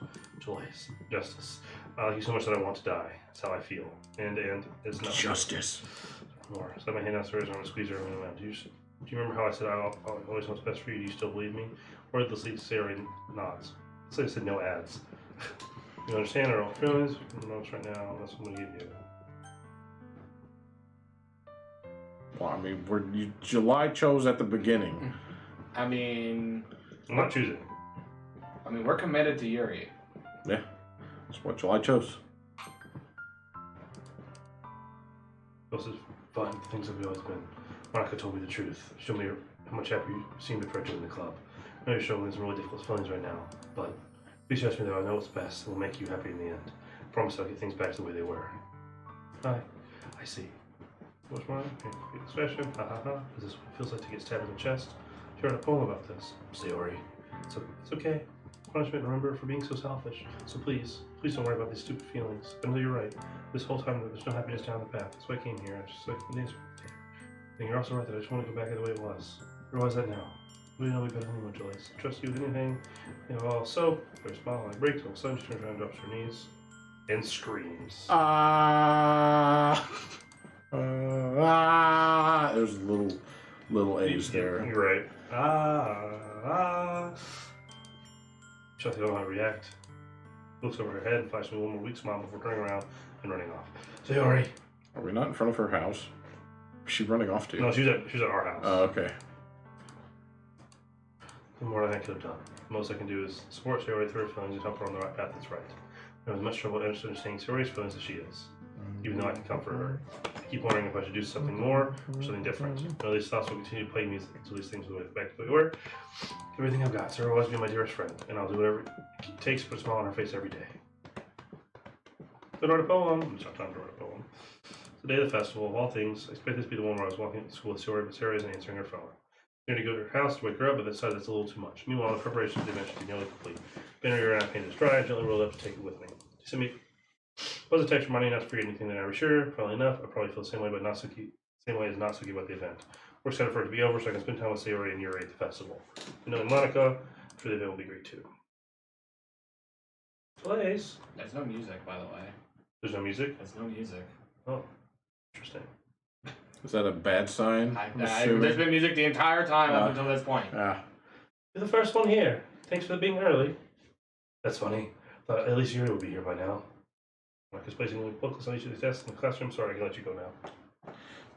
Justice. I like you so much that I want to die. That's how I feel. And it's not Justice. more. Slap my hand downstairs and I'm gonna squeeze her around. Do you remember how I said I always what's best for you? Do you still believe me? Or did the Sayori nods? So I said no ads. You understand our own feelings? Notes right now. That's what I'm gonna give you. Well, I mean, July chose at the beginning. I mean, I'm not choosing. we're committed to Yuri. Yeah, that's what July chose. This is fun. Things have always been. Monica told me the truth. She told me how much happy you seem to in the club. I know you're showing me some really difficult feelings right now, but please trust me that I know what's best and will make you happy in the end. I promise I'll get things back to the way they were. I see. What's wrong? Expression? Ha ha ha. Is this what it feels like to get stabbed in the chest? She wrote a poem about this. Sayori. It's okay. Punishment, remember, for being so selfish. So please don't worry about these stupid feelings. I know you're right. This whole time there's no happiness down the path. That's why I came here. I just like things. And you're also right that I just want to go back to the way it was. Realize that now. We know we better than anyone, Joyce. Trust you with anything. You know, so her smile like breaks. All of a sudden she turns around and drops her knees and screams. There's little A's there. You're right. She doesn't know how to react. Looks over her head, flashes me one more weak smile before turning around and running off. Sayori. Are we not in front of her house? Is she running off to? No, she's at our house. Oh, okay. The more than I could have done. The most I can do is support Sayori through her feelings and help her on the right path that's right. There was much trouble understanding Sayori's feelings as she is, even though I can comfort her. I keep wondering if I should do something more or something different. You know, these thoughts will continue to plague me until these things will go back to the way they were. Everything I've got, Sarah will always be my dearest friend, and I'll do whatever it takes to put a smile on her face every day. to write a poem. It's not time to write a poem. It's the day of the festival. Of all things, I expect this to be the one where I was walking to school with Sarah, but Sarah isn't answering her phone. I'm going to go to her house to wake her up, but decided that's a little too much. Meanwhile, the preparations they mentioned are nearly complete. Banner around paint is dry, gently rolled up to take it with me. She sent me was a text reminding not to forget anything that I was sure. Funnily enough, I probably feel the same way as Natsuki about the event. We're excited for it to be over so I can spend time with Sayori and Yuri at the festival. And knowing Monica, I'm sure the event will be great too. Place. There's no music, by the way. There's no music? There's no music. Oh, interesting. Is that a bad sign? There's been music the entire time up until this point. Yeah. You're the first one here. Thanks for being early. That's funny. Thought at least Yuri would be here by now. Marcus placing booklets on each of the desks in the classroom. Sorry, I can let you go now.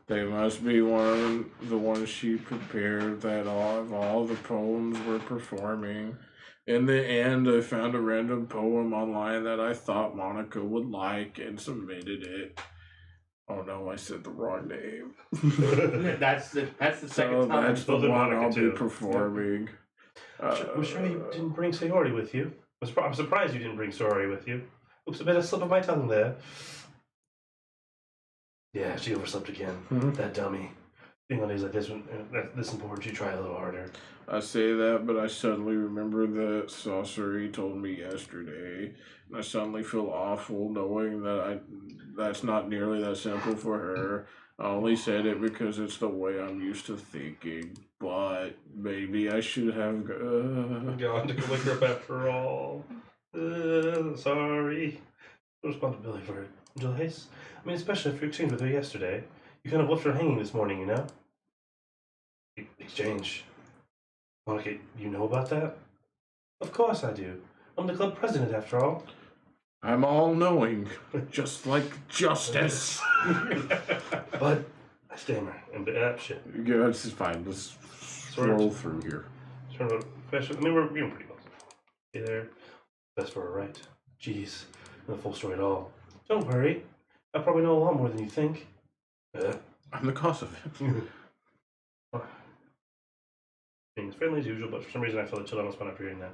They must be one of the ones she prepared that all the poems were performing. In the end, I found a random poem online that I thought Monica would like and submitted it. Oh no, I said the wrong name. That's the second So time. that's the Both of one Monica, I'll too. be performing. I'm sure you didn't bring Sayori with you. I'm surprised you didn't bring Sayori with you. Oops, a bit of slip of my tongue there. Yeah, she overslept again. Mhm. That dummy. Being on days like this important, she try a little harder. I say that, but I suddenly remember that Sorcery told me yesterday, and I suddenly feel awful knowing that that's not nearly that simple for her. I only said it because it's the way I'm used to thinking, but maybe I should have. Gone to wake her up after all. Sorry. No responsibility for it. Joyce? I mean, especially after your exchange with her yesterday. You kind of left her hanging this morning, you know? Exchange. Monica, you know about that? Of course I do. I'm the club president, after all. I'm all knowing, just like justice. But I stammer and shit. Yeah, this is fine. Let's roll through here. Sort of fashion. I mean, we're getting pretty close. Hey there. Best for her, right? Jeez, not the full story at all. Don't worry. I probably know a lot more than you think. I'm the cause of it. Being as friendly as usual, but for some reason I feel a chill on my spine after hearing that.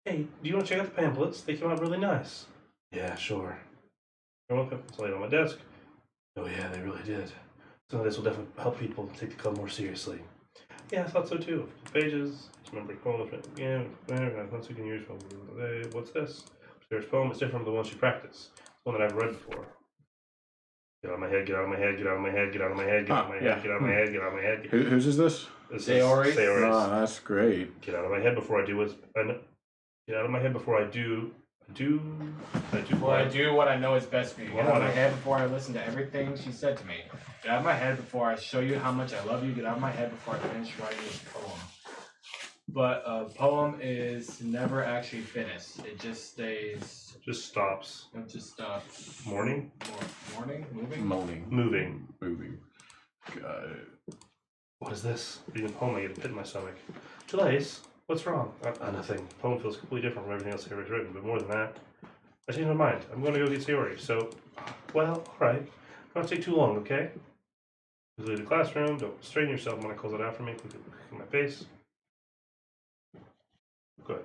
Hey, do you want to check out the pamphlets? They came out really nice. Yeah, sure. You're welcome. It's laid on my desk. Oh yeah, they really did. Some of this will definitely help people take the club more seriously. Yeah, I thought so too. Pages. Remember poem. Yeah, once we can use from. What's this? Upstairs poem. It's different from the one she practiced. It's one that I've read before. Get out of my head, get out of my head, get out of my head, get out of my head, get out of my head, get out of my head, get out of my head. Whose is this? Sayori. Oh, that's great. Get out of my head before I do what's. Get out of my head before I do. Before I do what I know is best for you. Get out of my head before I listen to everything she said to me. Get out of my head before I show you how much I love you. Get out of my head before I finish writing this poem. But a poem is never actually finished. It just stays. Just stops. It just stops. Morning? Morning? Moving? Moaning. Moving. Got it. What is this? Reading a poem, I get a pit in my stomach. Jalace, what's wrong? Nothing. The poem feels completely different from everything else Sayori's written, but more than that, I changed my mind. I'm going to go get Sayori, so, well, alright. Don't take too long, okay? Just leave the classroom, don't strain yourself when I close it out for me. Look at my face. Good.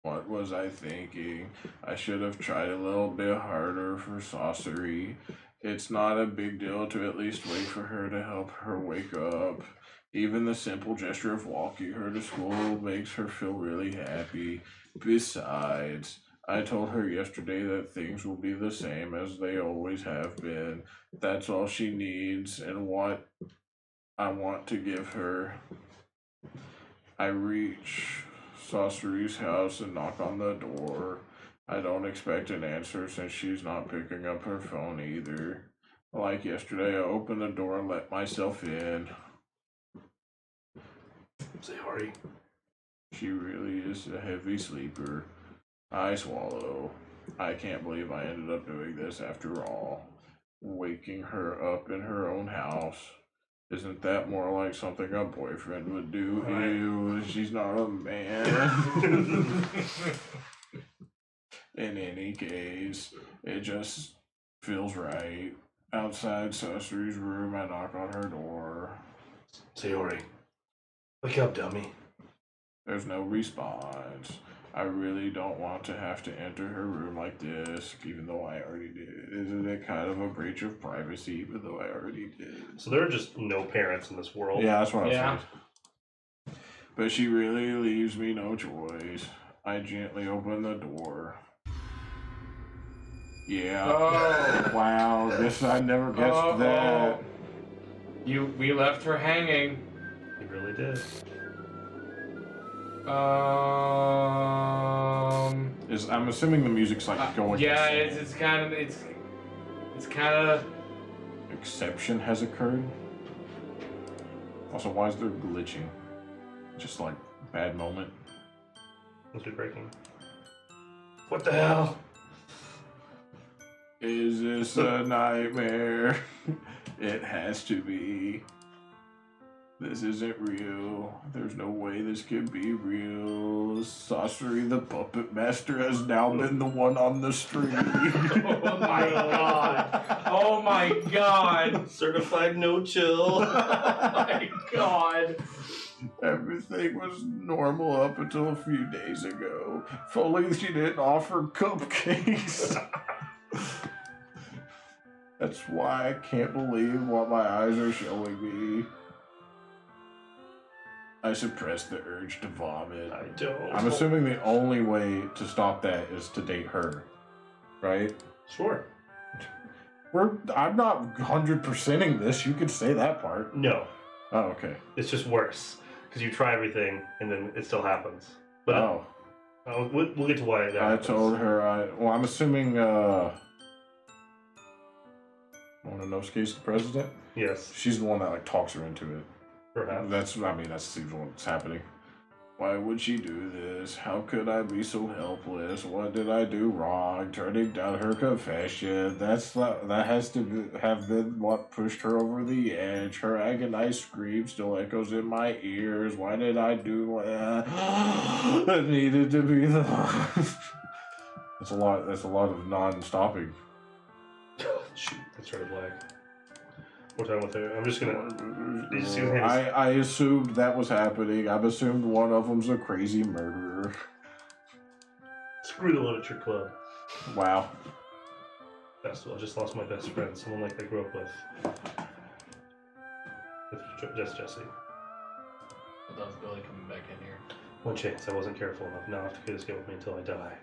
What was I thinking? I should have tried a little bit harder for Sorcery. It's not a big deal to at least wait for her to help her wake up. Even the simple gesture of walking her to school makes her feel really happy. Besides, I told her yesterday that things will be the same as they always have been. That's all she needs and what I want to give her. I reach Sorcery's house and knock on the door. I don't expect an answer since she's not picking up her phone either. Like yesterday, I opened the door and let myself in. Sayori. She really is a heavy sleeper. I swallow. I can't believe I ended up doing this after all. Waking her up in her own house. Isn't that more like something a boyfriend would do? Right. Ew, she's not a man. In any case, it just feels right. Outside Sorcery's room, I knock on her door. Sayori. Wake up, dummy. There's no response. I really don't want to have to enter her room like this, even though I already did. Isn't it kind of a breach of privacy, even though I already did? So there are just no parents in this world. Yeah, that's what I was Yeah. saying. But she really leaves me no choice. I gently open the door. Yeah. Oh. Wow, guess I never guessed that. We left her hanging. He really did. I'm assuming the music's like going. Yeah, it's kind of. Exception has occurred. Also, why is there glitching? Just like bad moment. Must be breaking. What the hell? Is this a nightmare? It has to be. This isn't real. There's no way this can be real. Sorcery the Puppet Master has now been the one on the street. Oh my god. Oh my god. Certified no chill. Oh my god. Everything was normal up until a few days ago. If only she didn't offer cupcakes. That's why I can't believe what my eyes are showing me. I suppress the urge to vomit. I don't. I'm assuming the only way to stop that is to date her, right? Sure. I'm not 100%ing this. You could say that part. No. Oh, okay. It's just worse. Because you try everything and then it still happens. But we'll get to why that I happens. told her I'm assuming Mononosuke's the president? Yes. She's the one that like talks her into it. Perhaps. That seems what's happening. Why would she do this? How could I be so helpless? What did I do wrong? Turning down her confession. That has to have been what pushed her over the edge. Her agonized scream still echoes in my ears. Why did I do that? That needed to be the. That's a lot. That's a lot of non-stopping. Shoot, I started lag. More time with her. I'm just gonna. Did you see his hands? I assumed that was happening. I've assumed one of them's a crazy murderer. Screw the literature club. Wow. Festival. I just lost my best friend, someone like I grew up with. That's Jesse. That was Billy coming back in here. One chance. I wasn't careful enough. Now I have to carry this game with me until I die.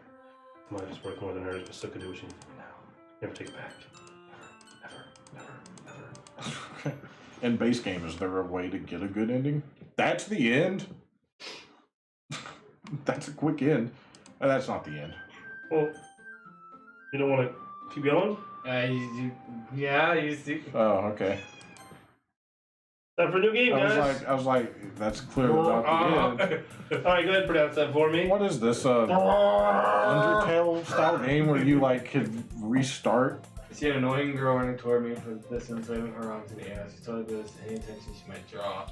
My life is worth more than hers, but still can do what you need from me now. Never take it back. Never. In base game, is there a way to get a good ending? That's the end? That's a quick end. That's not the end. Well, you don't want to keep going? You see. Oh, okay. Time for a new game, guys. I was like, that's clearly not the end. Alright, go ahead and pronounce that for me. What is this, Undertale style game where you like could restart? I see an annoying girl running toward me from the distance, waving her arms in the air. She's totally good at any attention she might draw.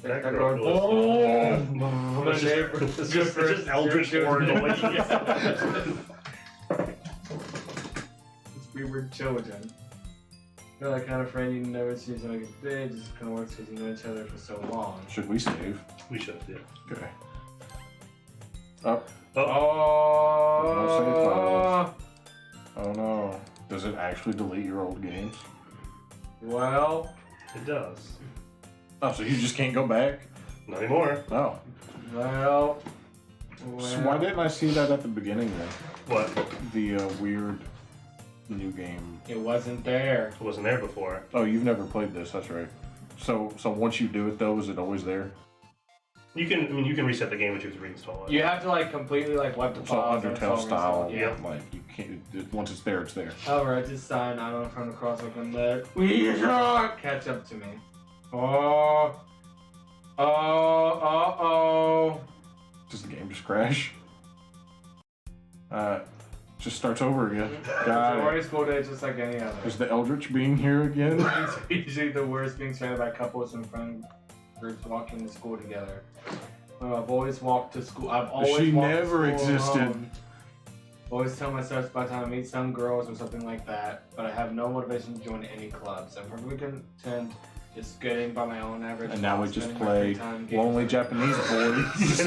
That I'm girl going, was- boom! It's just Eldritch Horror noise. We were children. You're that kind of friend you never see to make it big, just kind of works because you know each other for so long. Should we save? We should, yeah. Okay. Up. Oh! Oh no. Does it actually delete your old games? Well, It does. Oh, so you just can't go back? Not anymore. Oh. well. So why didn't I see that at the beginning then? What? The weird new game. It wasn't there. It wasn't there before. Oh, you've never played this, that's right. So once you do it though, is it always there? You can reset the game and you have to reinstall it. You have to like completely like wipe the So files and Undertale install, style, restore. yeah. like you can't, once it's there, it's there. However, I did sign I don't know from across like I'm there. We catch up to me. Oh. Does the game just crash? Just starts over again. It's a Got it. worst school day just like any other. Is the Eldritch being here again? It's usually the worst being surrounded by couples and friend groups walking to school together. I've always walked to school. I've always She walked never to school existed. alone. Always tell myself it's by the time I meet some girls or something like that, but I have no motivation to join any clubs. I'm perfectly content Just getting by my own average. And now we life, just spending my free play time Lonely games. Japanese Boys.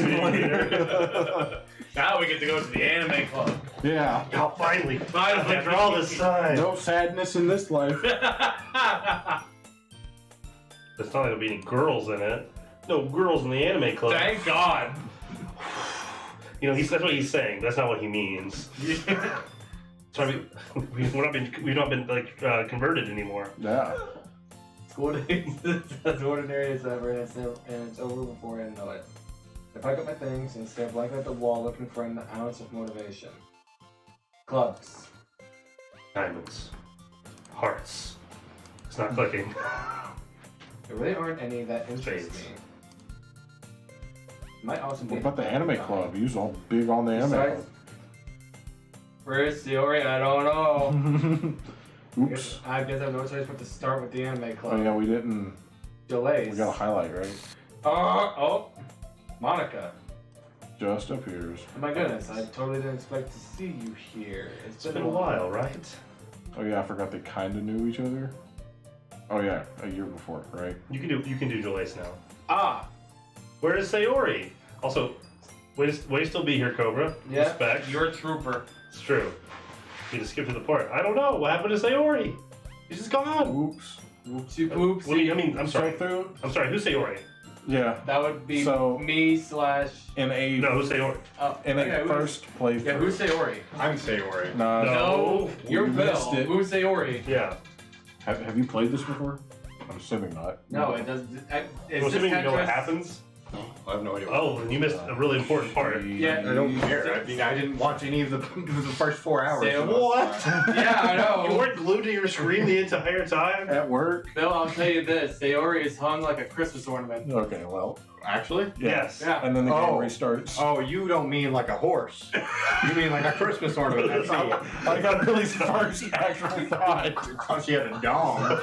Now we get to go to the anime club. Yeah. Oh, finally. Finally. After all this time. No sadness in this life. It's not like there'll be any girls in it. No girls in the anime club. Thank God. You know, that's what he's saying. That's not what he means. Sorry, we've not been like converted anymore. Yeah. School days is as ordinary as ever, and it's over before I know it. I pack up my things and stare blankly at the wall, looking for an ounce of motivation. Clubs. Diamonds. Hearts. It's not clicking. There really aren't any that interest Spades. me. Might also be. What about the anime club? You's all big on the anime Besides- Where's Theory? I don't know. club. Oops. I guess I have no choice but to start with the anime club. Oh yeah, we didn't. Delays. We got a highlight, right? Oh, Monica. Just appears. Oh my goodness, I totally didn't expect to see you here. It's been a while, right? Oh yeah, I forgot they kind of knew each other. Oh yeah, a year before, right? You can do Delays now. Ah, Where is Sayori? Also, way to still be here, Cobra. yeah, Respect. you're a trooper. It's true. You just skip to the part. I don't know. What happened to Sayori? She's just gone. Oops. Whoopsie poopsie. What do you, I mean, I'm sorry. Through. I'm sorry. Who's Sayori? Yeah. That would be So- me slash. In a No, who's Sayori? in a okay, first playthrough. Yeah, who's Sayori? I'm Sayori. No. No. You're you missed Bill. it. Who's Sayori? Yeah. Have you played this before? I'm assuming not. No, it does. I'm It's assuming you know what Tetris. happens. I have no idea. Oh, and you missed a really important part. Yeah. I don't care. I mean, I didn't watch any of the first 4 hours. Say so what? that's fine. Yeah, I know. You weren't glued to your screen the entire time? At work. Bill, I'll tell you this: Sayori is hung like a Christmas ornament. Okay, well. Actually? Yes. Yeah. And then the game Oh. restarts. Oh, you don't mean like a horse. You mean like a Christmas ornament. I see. I got Billy's first actual thought. Because she had a dong.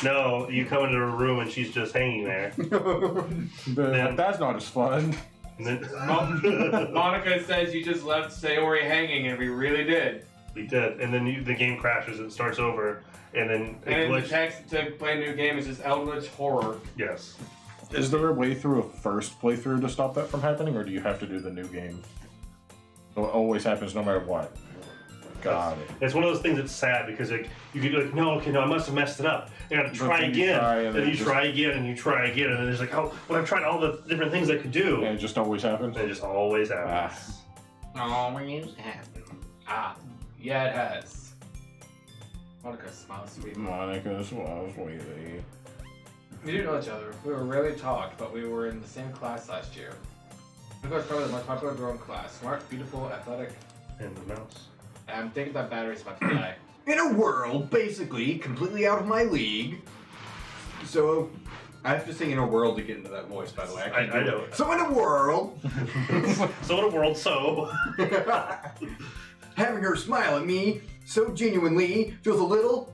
No, you come into her room and she's just hanging there. But that's not as fun. And then Monica says you just left Sayori hanging, and we really did. we did. And then the game crashes and starts over. And then it And the glitched. text to play a new game is just Eldritch Horror. Yes. Is there a way through a first playthrough to stop that from happening, or do you have to do the new game? So it always happens no matter what. Got it. It's one of those things that's sad because like you could be like, no, okay, no, I must have messed it up. I gotta try then you again. try and and then you just- try again and you try again and then there's like, oh, well I've tried all the different things I could do. And it just always happens. And it just always happens. Always happen. Ah, yeah, it has. Monica smiles sweetly. Monica smiles sweetly. We didn't know each other. We were rarely talked, but we were in the same class last year. Monica was probably the most popular girl in class. Smart, beautiful, athletic. And the mouse. I'm thinking that battery's about to die. In a world, basically, completely out of my league. So, I have to sing in a world to get into that voice, by the way. I can't do know. it. So, in a world, So in a world, so having her smile at me so genuinely feels a little.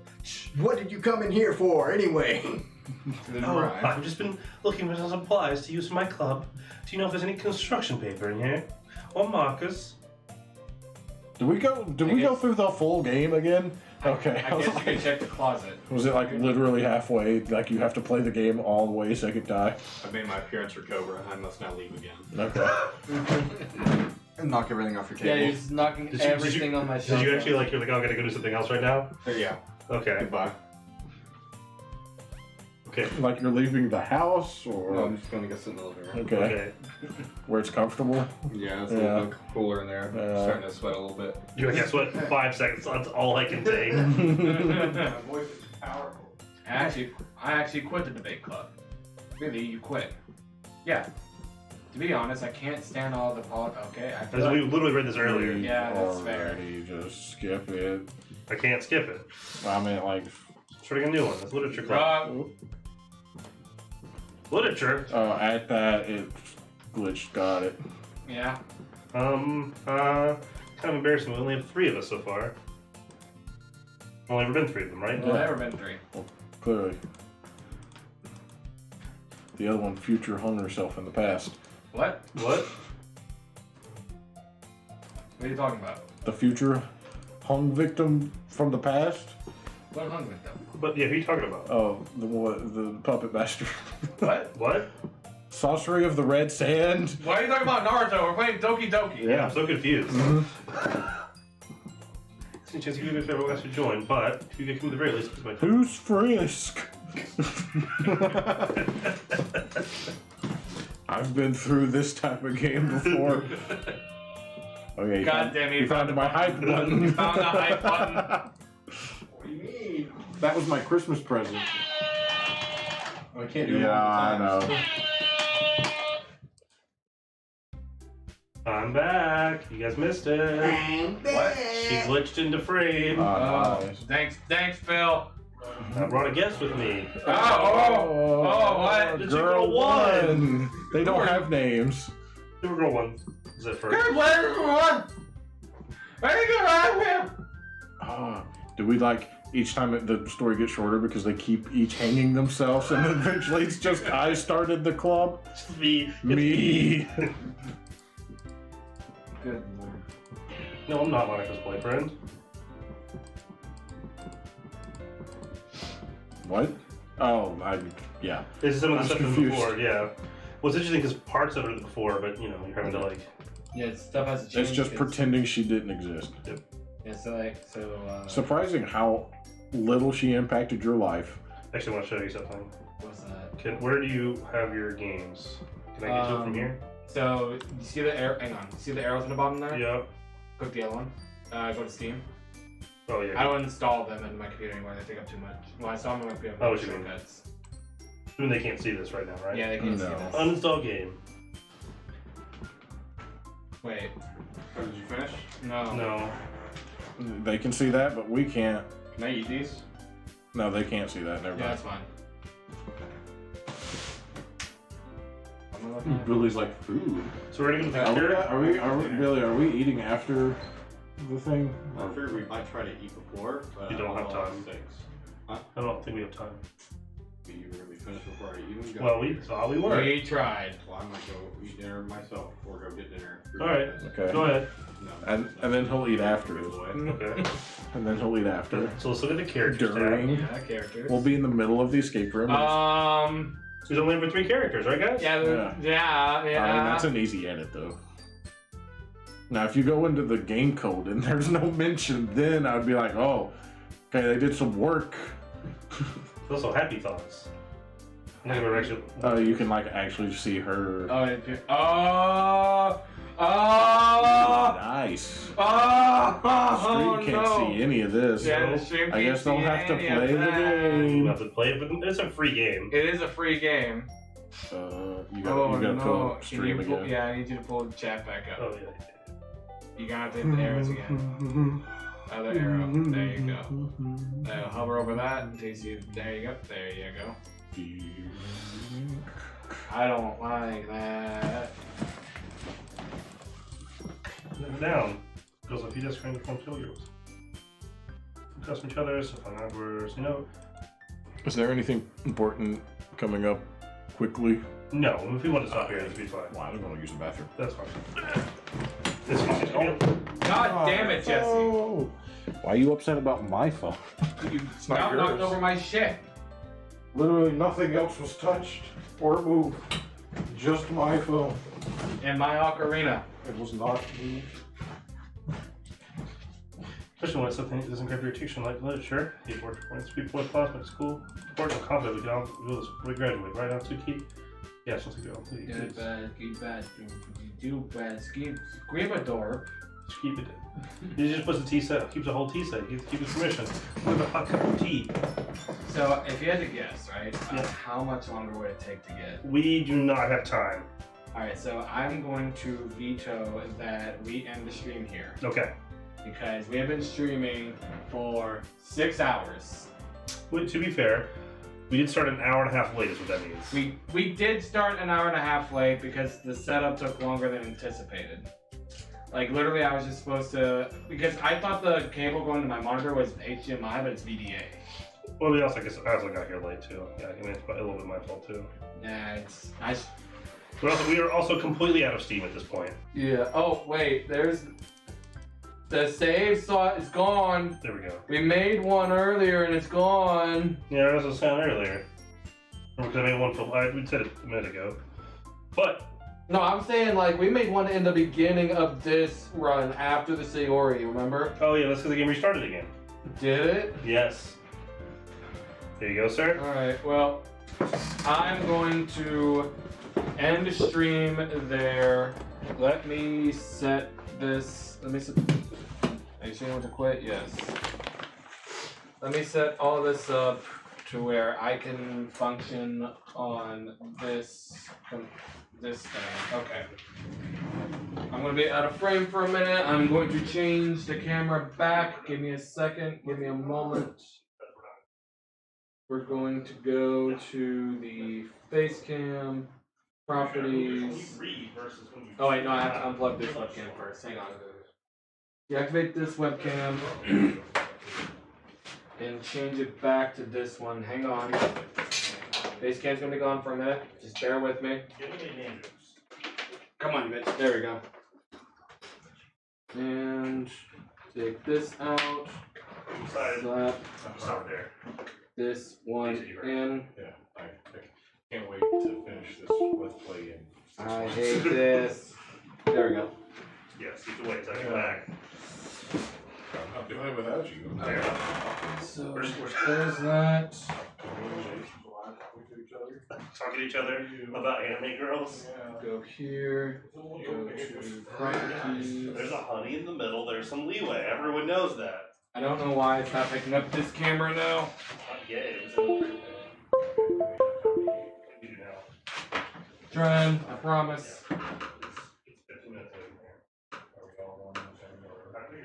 What did you come in here for, anyway? oh, I've just been looking for some supplies to use for my club. Do you know if there's any construction paper in here? Or markers? Did we go through the full game again? Okay. I guess you can check the closet. Was it like literally halfway? Like you have to play the game all the way so you could die? I made my appearance for Cobra. I must now leave again. Okay. And knock everything off your Yeah, table. you're just knocking Did you- everything on my shelf. Did you actually like you're like, oh, I gotta go do something else right now? Yeah. Okay. Goodbye. Okay. Like you're leaving the house, No, or I'm just gonna go sit in the living room. okay, Okay. where it's comfortable. Yeah, it's a Yeah. little bit cooler in there. Yeah. Starting to sweat a little bit. You're like, guess what? 5 seconds. That's all I can take. My voice is powerful. I actually quit the debate club. Really, you quit? Yeah. To be honest, I can't stand all the Okay, I feel As we like, literally read this earlier. Yeah, that's fair. Already, just skip it. I can't skip it. I mean, like, Starting a new one. That's literature club. Literature. at that it glitched. Got it. Yeah. Kind of embarrassing. We only have 3 of us so far. Only ever been 3 of them, right? Well, never been 3. Clearly, the other one future hung herself in the past. What? What? What are you talking about? The future hung victim from the past. 100 though. But yeah, who are you talking about? Oh, the puppet master. What? What? Sorcery of the Red Sand. Why are you talking about Naruto? We're playing Doki Doki. Yeah, I'm so confused. Mhm. There's a chance you guys everyone else to join, but if you can come at the very least, it's my Who's Frisk? I've been through this type of game before. Okay, God damn it, you found my hype button. You found the hype button. What do you mean? That was my Christmas present. Oh, I can't do it Yeah, I multiple know. times. I'm back. You guys missed it. What? She glitched into frame. Oh, nice. Thanks, Phil. I brought a guest with me. Oh, what? It's a girl one. They don't have names. Super girl one. Is that first? Good, what? Very good, right? Oh, do we like each time the story gets shorter because they keep each hanging themselves and eventually it's just I started the club? It's me. It's Me. Good. No, I'm not Monica's boyfriend. What? Oh, yeah. This is some of the I'm stuff from confused. before, yeah. Well, it's interesting because parts of it are before, but you know, you're having to like. Yeah, stuff has to change. It's just pretending she didn't exist. Yeah, so Surprising how little she impacted your life. Actually, I want to show you something. what's that? Where do you have your games? Can I get to it from here? So, you see the arrow? Hang on. See the arrows in the bottom there? Yeah. Click the other one. Go to Steam. Oh yeah. I don't install them in my computer anymore. They take up too much. Well, I install them in my computer. Oh, what you mean? shortcuts. I mean, they can't see this right now, right? Yeah, they can't see No. this. Uninstall game. Wait. Oh, did you finish? No. No. They can see that, but we can't. Can I eat these? No, they can't see that. Never Yeah, mind. that's fine. I'm gonna look at it. Billy's like food. So we're gonna go to the Billy, are we eating after the thing? I figured we might try to eat before, but You I don't have know time. Six. I don't think we have time. But you really finish before I eat them? Well, we thought we were. We tried. Well, I'm gonna go eat dinner myself or go get dinner. All right. Okay. Go ahead. No. And then he'll eat after. Good boy. Okay. And then he'll eat after. So let's look at the characters tab. During. Yeah, characters. We'll be in the middle of the escape room. There's only ever 3 characters, right, guys? Yeah, yeah. I mean, that's an easy edit, though. Now, if you go into the game code and there's no mention, then I'd be like, oh, okay, they did some work. There's also happy thoughts. I'm not gonna actually. You can, like, actually see her. Oh, Nice. Stream Street can't see any of this. Yeah, the stream I can't guess they'll see have to any of play the that. You game. have to play it, but it's a free game. It is a free game. You gotta pull up Can stream you pull, again. yeah, I need you to pull the chat back up. Oh yeah. You're gonna have to hit the arrows again. Other arrow. There you go. Hover over that until you see. There you go. There you go. I don't like that. Down. Goes up. You just trying to form failures. Custom each other. So fun numbers. You know. Is there anything important coming up quickly? No. If we want to stop here, that'd be fine. Well, I'm gonna use the bathroom. That's fine. This is God damn it, Jesse! Oh. Why are you upset about my phone? You not knocked yours. over my shit. Literally nothing else was touched or moved. Just my phone. And my ocarina. It was not moved. Especially when it's something that doesn't grab your attention like literature. 8 work points, 3 points plasma at school. Important conflict, we can all do this. We graduate, right on Doki? Yes, let's go. Good, bad, keep bad, do bad, skip, Scribador. Just keep it. He just puts a tea set, keeps a whole tea set. Keep his permission. With a hot cup of tea. So, if you had to guess, right, Yeah. how much longer would it take to get? We do not have time. Alright, so I'm going to veto that we end the stream here. Okay. Because we have been streaming for 6 hours. Well, to be fair, we did start an hour and a half late, is what that means. We did start an hour and a half late because the setup took longer than anticipated. Like literally I was just supposed to, because I thought the cable going to my monitor was HDMI, but it's VDA. Well, we also, I also got here late too. Yeah, I mean, it's a little bit my fault too. Nah, it's, We are also completely out of steam at this point. yeah, oh wait, there's, The save slot is gone. There we go. We made one earlier and it's gone. Yeah, that was a sound earlier. Because I made one from. We said it a minute ago. But No, I'm saying like we made one in the beginning of this run after the Sayori, remember? oh yeah, that's because the game restarted again. Did it? Yes. There you go, sir. Alright, well, I'm going to end stream there. Let me set this. Let me set. Are you saying when to quit? Yes. Let me set all this up to where I can function on this thing. Okay. I'm gonna be out of frame for a minute. I'm going to change the camera back. Give me a second. Give me a moment. We're going to go to the face cam properties. Oh wait, no, I have to unplug this webcam first. Hang on. Deactivate this webcam and change it back to this one. Hang on. Face cam's gonna be gone for a minute. Just bear with me. Come on, Mitch. There we go. And take this out. Slap Stop there. this one in. Yeah, I can't wait to finish this Let's Play game. I hate this. There we go. Yes, you can wait till I get back. I'm not doing it without you. There. So We're there's that. talking to each other about anime girls. Go here. Go to properties. There's a honey in the middle. There's some leeway. Everyone knows that. I don't know why it's not picking up this camera now. Not yet. It was in you do now. Trying, I promise. It's 15 minutes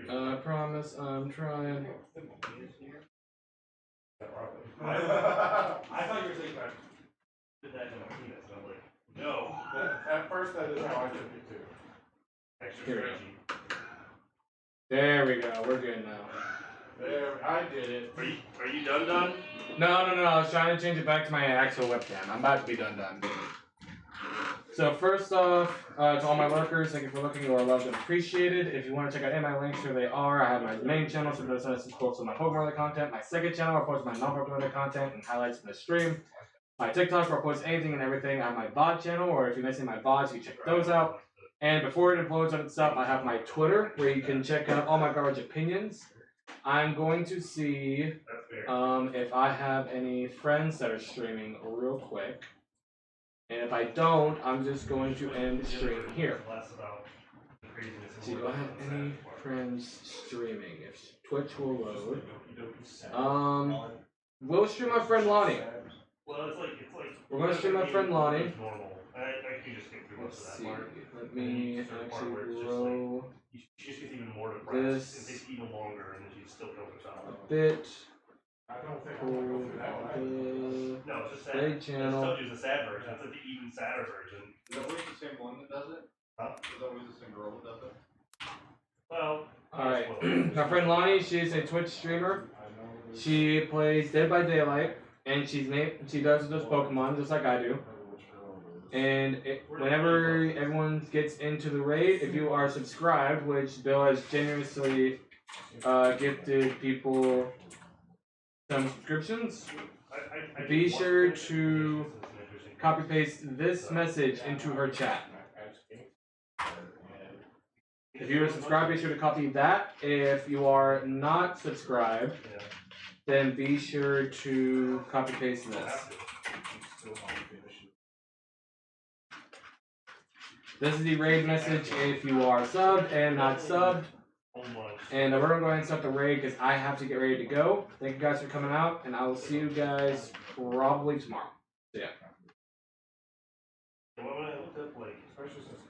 away. I promise I'm trying. I thought you were saying that. Did that to my penis, and I'm like, no. At first, that is how I took it too. Extra Here we go. stretchy. There we go. We're good now. There, I did it. Are you done? No. I was trying to change it back to my actual webcam. I'm about to be done. So first off, to all my lurkers, thank you for looking. You are loved and appreciated. If you want to check out any of my links, here they are. I have my main channel, so those are posts of my Pokemon content. My second channel, I post my non-Pokemon content and highlights from the stream. My TikTok, where I post anything and everything. I have my VOD channel, or if you're missing my VODs, you can check those out. And before it uploads on itself, I have my Twitter, where you can check out all my garbage opinions. I'm going to see if I have any friends that are streaming real quick. And if I don't, I'm just going to end the stream here. See, do I have any friends streaming? If Twitch will load. We'll stream my friend Lonnie. Well, it's like We're gonna stream my friend Lonnie. Normal. I can just get through most Let's of see. that part. Let me actually grow She just gets even more depressed. this It takes even longer, and then she still kills herself. a bit. I don't think I'm going to go through that one. No, it's just sad. Play I just channel. told you it's a sad version. It's like the even sadder version. Is that always the same one that does it? Huh? Is that always the same girl that does it? Well, Alright. My friend Lonnie, she's a Twitch streamer. She plays Dead by Daylight, and she does those Pokemon just like I do. And whenever everyone gets into the raid, if you are subscribed, which Bill has generously gifted people some subscriptions, be sure to copy paste this message into her chat. If you are subscribed, be sure to copy that. If you are not subscribed, then be sure to copy paste this. This is the raid message if you are subbed and not subbed. And we're gonna go ahead and start the raid because I have to get ready to go. Thank you guys for coming out, and I will see you guys probably tomorrow. So yeah. When I looked up, like, Especially since